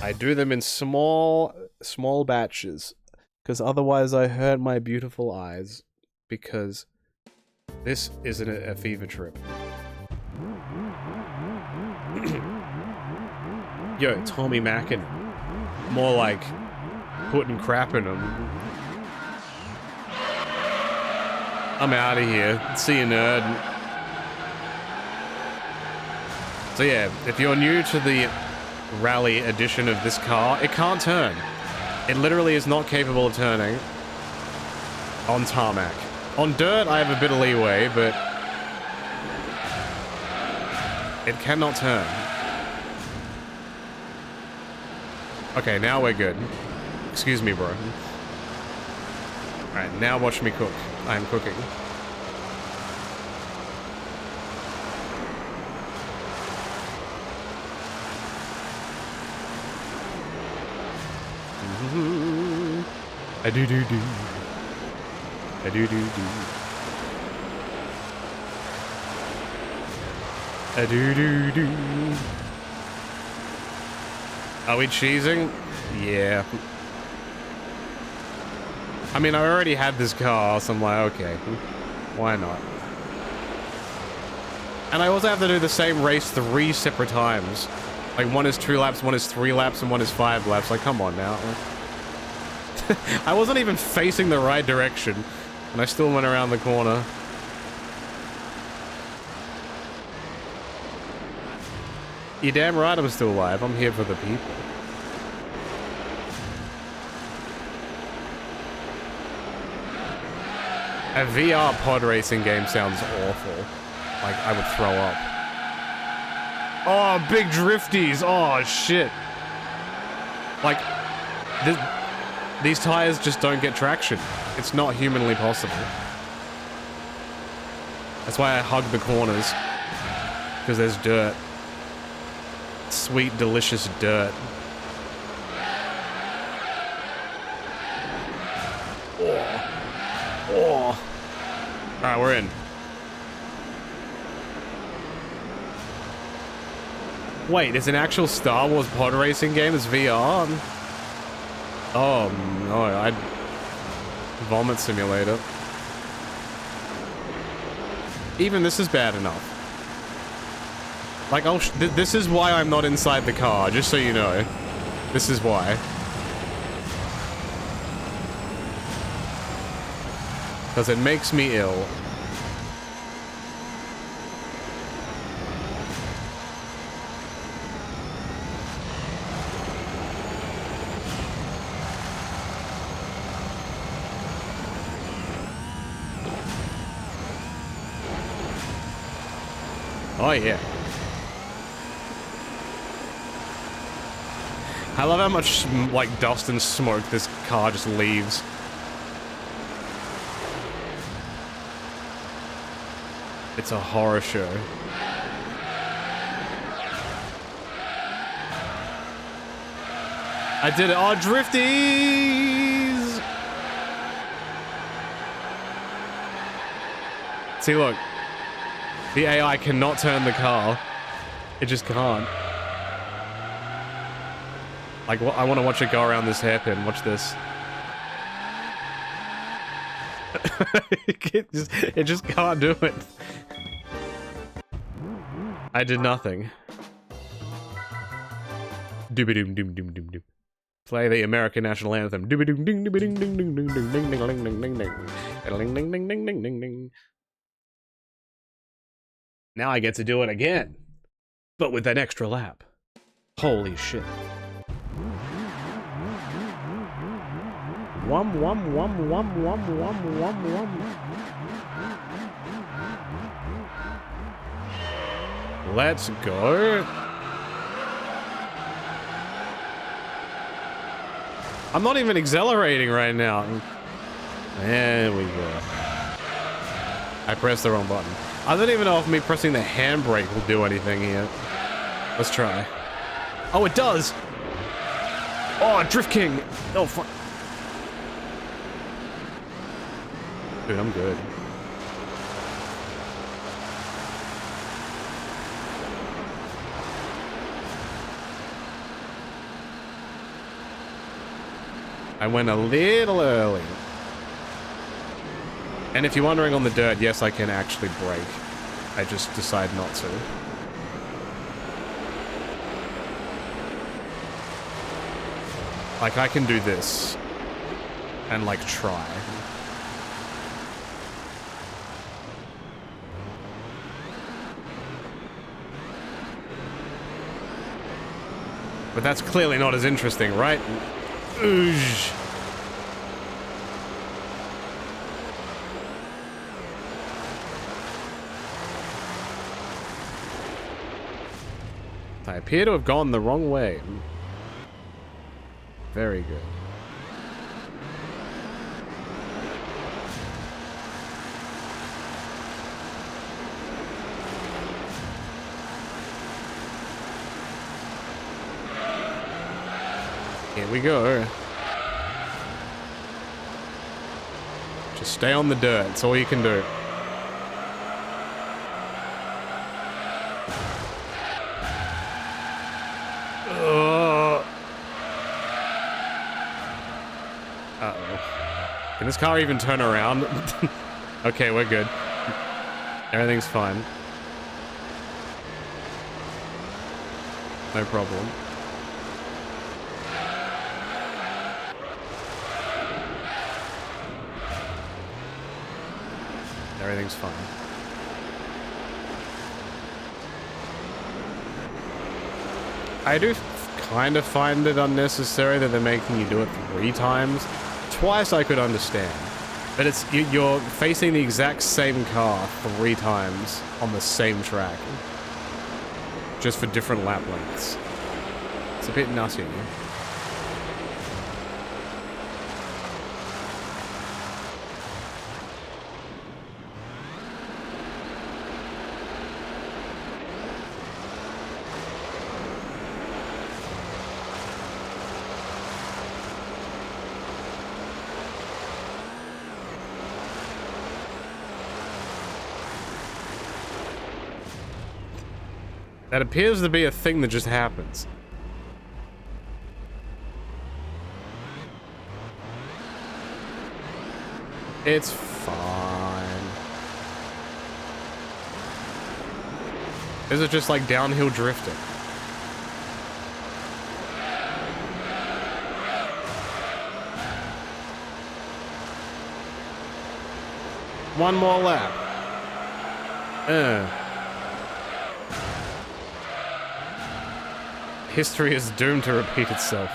I do them in small batches, because otherwise I hurt my beautiful eyes, because this isn't a fever trip. Yo, Tommy Mackin. More like putting crap in them. I'm out of here. See you, nerd. So yeah, if you're new to the rally edition of this car, it can't turn. It literally is not capable of turning on tarmac. On dirt, I have a bit of leeway, but it cannot turn. Okay, now we're good. Excuse me, bro. Alright, now watch me cook. I am cooking. A do do do. A do do do. A do do do. Are we cheesing? Yeah. I mean, I already had this car, so I'm like, okay, why not? And I also have to do the same race 3 separate times. Like, one is 2 laps, one is 3 laps, and one is 5 laps. Like, come on now. I wasn't even facing the right direction, and I still went around the corner. You're damn right I'm still alive. I'm here for the people. A VR pod racing game sounds awful. Like, I would throw up. Oh, big drifties! Oh, shit. Like, these tires just don't get traction. It's not humanly possible. That's why I hug the corners. Because there's dirt. Sweet, delicious dirt. Oh. Alright, we're in. Wait, there's an actual Star Wars pod racing game that's VR? Oh, no, I'd... Vomit Simulator. Even this is bad enough. Like, this is why I'm not inside the car, just so you know. This is why. Because it makes me ill. Oh yeah. I love how much, like, dust and smoke this car just leaves. It's a horror show. I did it. Oh, drifties! See, look. The AI cannot turn the car. It just can't. Like, I want to watch it go around this hairpin. Watch this. it just can't do it. I did nothing. Dooby-doom, doom, doom, doom, doom. Play the American national anthem. Dooby-doom, ding, dooby-ding, ding, ding, ding, ding, ding, ding, ding, ding, ding, ding, ding, ding, ding, ding, ding, ding. Now I get to do it again, but with an extra lap. Holy shit. Wum, wum, wum, wum, wum, wum, wum, wum. Let's go. I'm not even accelerating right now. There we go. I pressed the wrong button. I don't even know if me pressing the handbrake will do anything here. Let's try. Oh, it does! Oh, Drift King! Oh, fuck. Dude, I'm good. I went a little early. And if you're wondering on the dirt, yes, I can actually brake. I just decide not to. Like, I can do this. And, like, try. But that's clearly not as interesting, right? Oosh. I appear to have gone the wrong way. Very good. Here we go. Just stay on the dirt. That's all you can do. Uh-oh. Can this car even turn around? Okay, we're good. Everything's fine. No problem. Everything's fine. I do kind of find it unnecessary that they're making you do it 3 times. Twice I could understand. But it's you're facing the exact same car 3 times on the same track. Just for different lap lengths. It's a bit nutty. That appears to be a thing that just happens. It's fine. Is it just like downhill drifting? One more lap. History is doomed to repeat itself.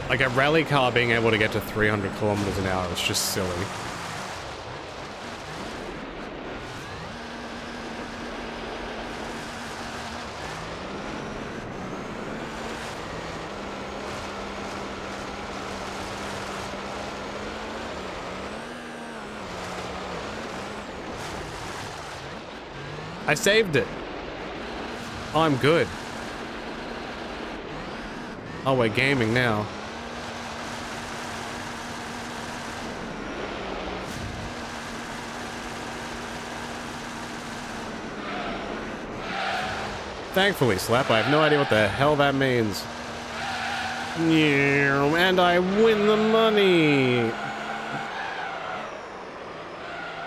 Like a rally car being able to get to 300 kilometers an hour is just silly. I saved it. Oh, I'm good. Oh, we're gaming now. Thankfully, Slap, I have no idea what the hell that means. And I win the money.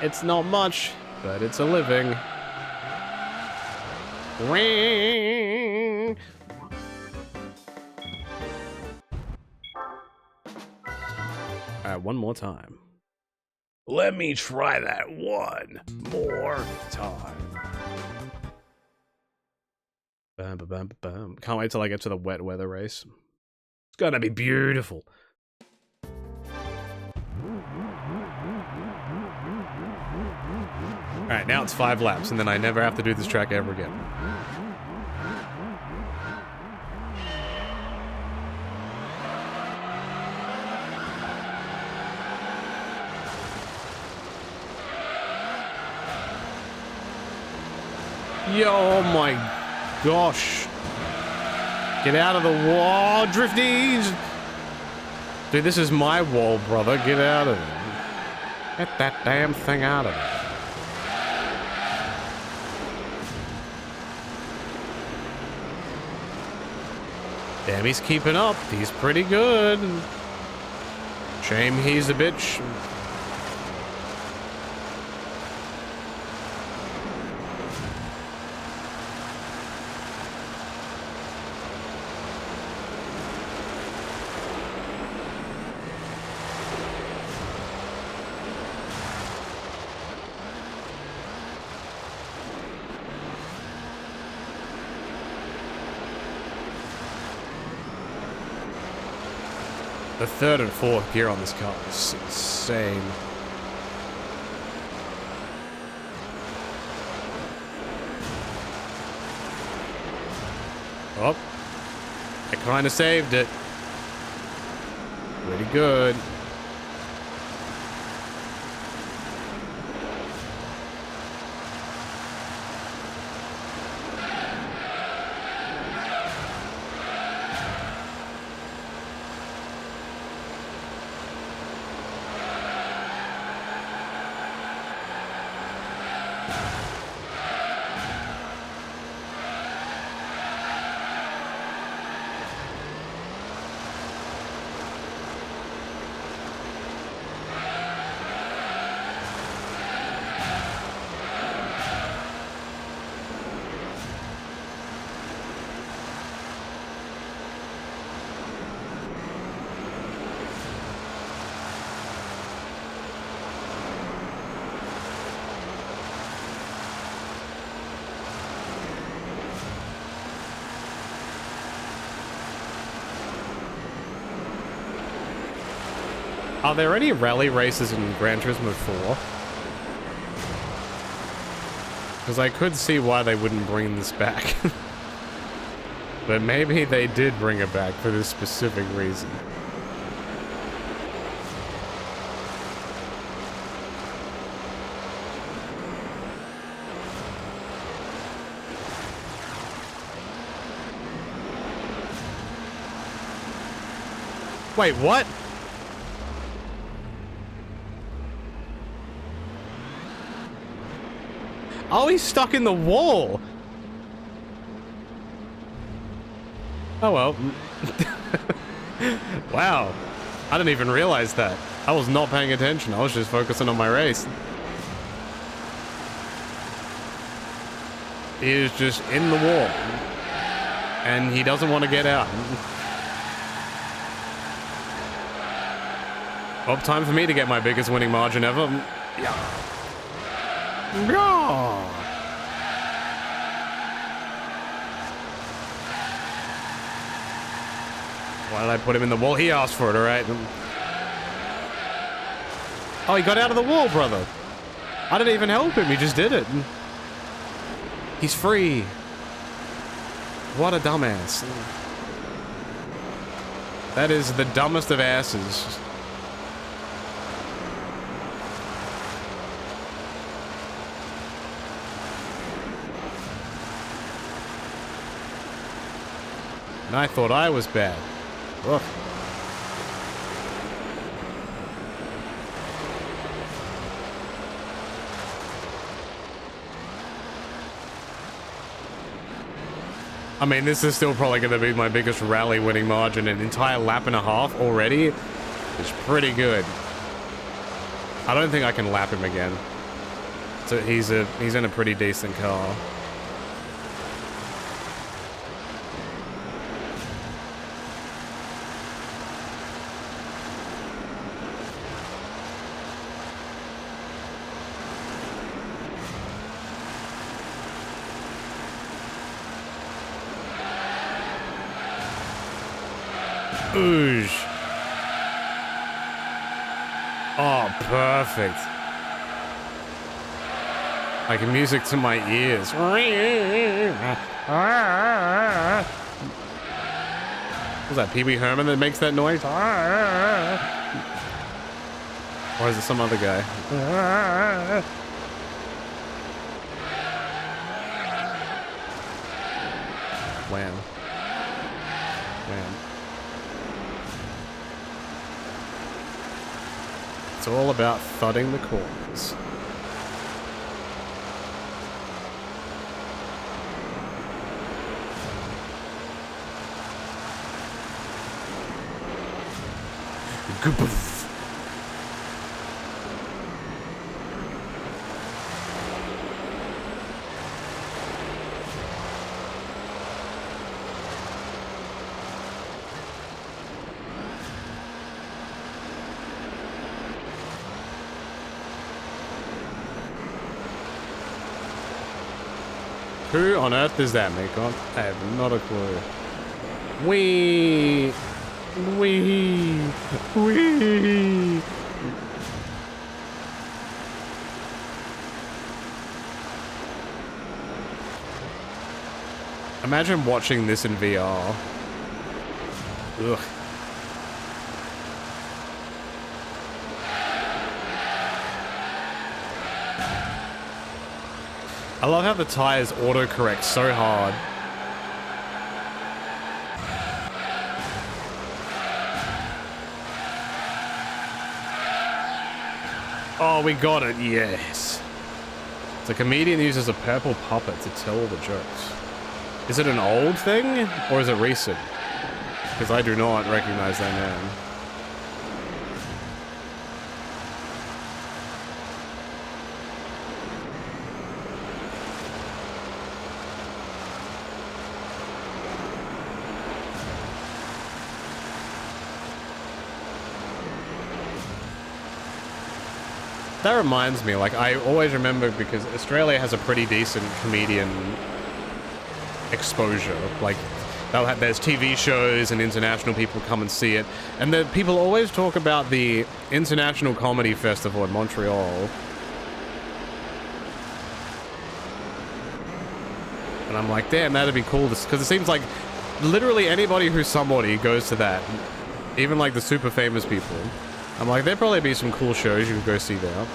It's not much, but it's a living. Alright, one more time. Let me try that one more time. Bam, bam, bam, bam. Can't wait till I get to the wet weather race. It's gonna be beautiful. Alright, now it's 5 laps, and then I never have to do this track ever again. Yo, oh my gosh. Get out of the wall, drifties! Dude, this is my wall, brother. Get out of it. Get that damn thing out of it. Damn, he's keeping up. He's pretty good. Shame he's a bitch. The third and fourth gear on this car is insane. Oh, I kind of saved it. Pretty good. Are there any rally races in Gran Turismo 4? Because I could see why they wouldn't bring this back. But maybe they did bring it back for this specific reason. Wait, what? Oh, he's stuck in the wall. Oh well. Wow. I didn't even realize that. I was not paying attention. I was just focusing on my race. He is just in the wall. And he doesn't want to get out. Oh, time for me to get my biggest winning margin ever. Yeah. Yeah. Why did I put him in the wall? He asked for it, alright? Oh, he got out of the wall, brother. I didn't even help him, he just did it. He's free. What a dumbass. That is the dumbest of asses. And I thought I was bad. Ugh. I mean, this is still probably going to be my biggest rally winning margin. An entire lap and a half already is pretty good. I don't think I can lap him again. So he's in a pretty decent car. Oosh. Oh, perfect. Like music to my ears. Was that Pee Wee Herman that makes that noise? Or is it some other guy? Wham. Wham. It's all about thudding the corners. Goof. Who on earth does that make on? I have not a clue. Wee! Wee! Wee! Imagine watching this in VR. Ugh. I love how the tires autocorrect so hard. Oh, we got it, yes. The comedian uses a purple puppet to tell all the jokes. Is it an old thing, or is it recent? Because I do not recognize that man. That reminds me, like, I always remember because Australia has a pretty decent comedian exposure. Like, there's TV shows and international people come and see it. And the people always talk about the International Comedy Festival in Montreal. And I'm like, damn, that'd be cool. Because it seems like literally anybody who's somebody goes to that. Even like the super famous people. I'm like, there'd probably be some cool shows you could go see there.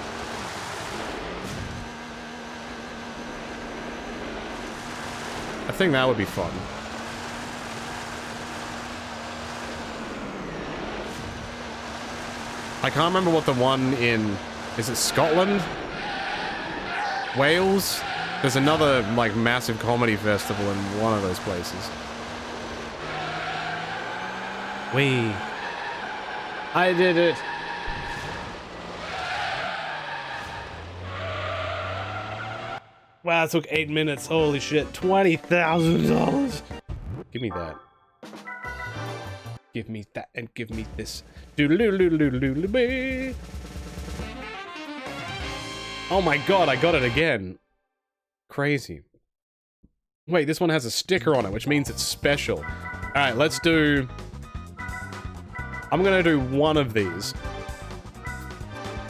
I think that would be fun. I can't remember what the one in... Is it Scotland? Wales? There's another, like, massive comedy festival in one of those places. Whee! I did it! Wow, it took 8 minutes. Holy shit. $20,000. Give me that. Give me that and give me this. Doodle-doodle-doodle-doodle-bee. Oh my god, I got it again. Crazy. Wait, this one has a sticker on it, which means it's special. Alright, let's do I'm gonna do one of these.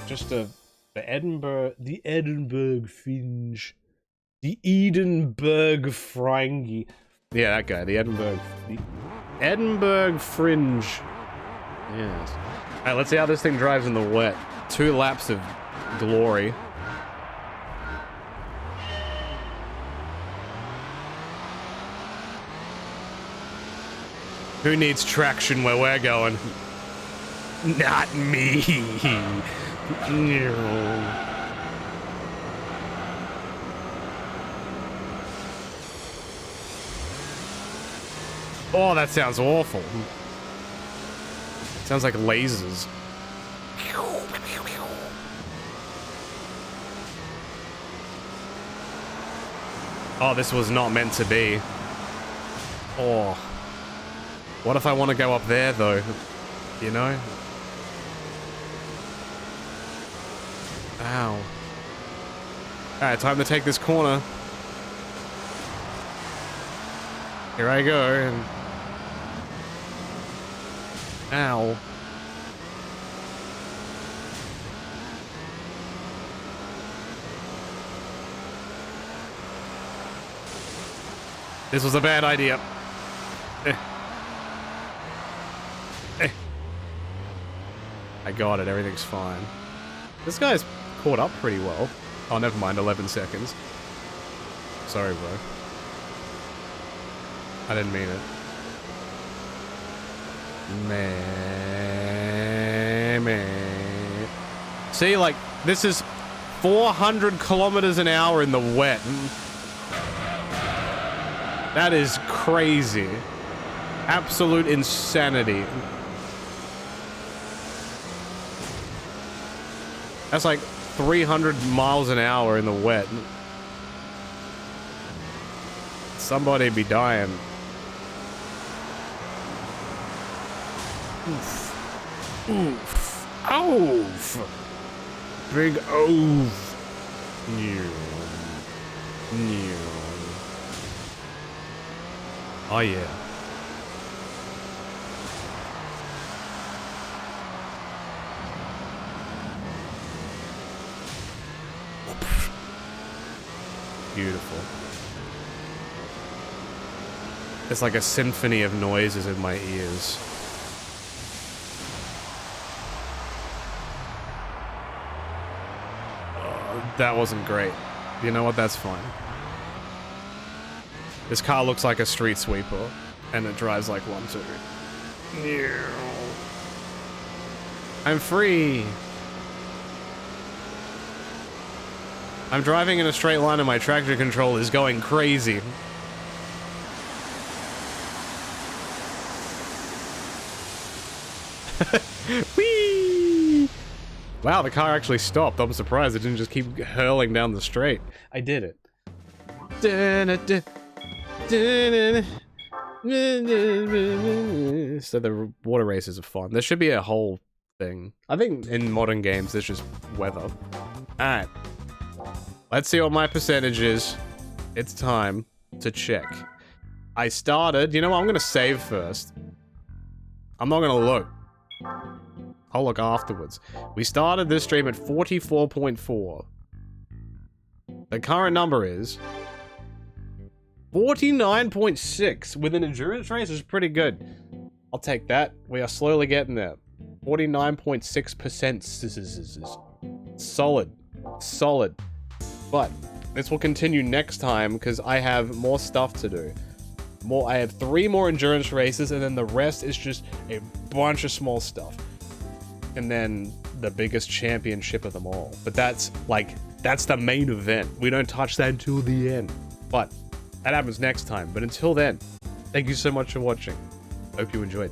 Just the Edinburgh Fringe. The Edinburgh Frangie. Yeah, that guy, the Edinburgh Fringe. Yes. Alright, let's see how this thing drives in the wet. 2 laps of glory. Who needs traction where we're going? Not me. No. Oh, that sounds awful. Sounds like lasers. Oh, this was not meant to be. Oh. What if I want to go up there, though? You know? Ow. Alright, time to take this corner. Here I go, and... Ow. This was a bad idea. I got it, everything's fine. This guy's caught up pretty well. Oh, never mind, 11 seconds. Sorry, bro. I didn't mean it. Man. See, like, this is 400 kilometers an hour in the wet. That is crazy. Absolute insanity. That's like 300 miles an hour in the wet. Somebody be dying. Oof. Oof. Oof. Big oof. New. Oh yeah. Beautiful. It's like a symphony of noises in my ears. That wasn't great. You know what? That's fine. This car looks like a street sweeper, and it drives like one too. I'm free! I'm driving in a straight line and my tractor control is going crazy. Whee! Wow, the car actually stopped. I'm surprised it didn't just keep hurling down the straight. I did it. So the water races are fun. There should be a whole thing. I think in modern games there's just weather. Alright. Let's see what my percentage is. It's time to check. I started... You know what? I'm gonna save first. I'm not gonna look. I'll look afterwards. We started this stream at 44.4. The current number is 49.6 with an endurance race is pretty good. I'll take that. We are slowly getting there. 49.6%. Solid. Solid. But this will continue next time because I have more stuff to do. I have 3 more endurance races and then the rest is just a bunch of small stuff. And then the biggest championship of them all. But that's the main event. We don't touch that until the end. But that happens next time. But until then, thank you so much for watching. Hope you enjoyed.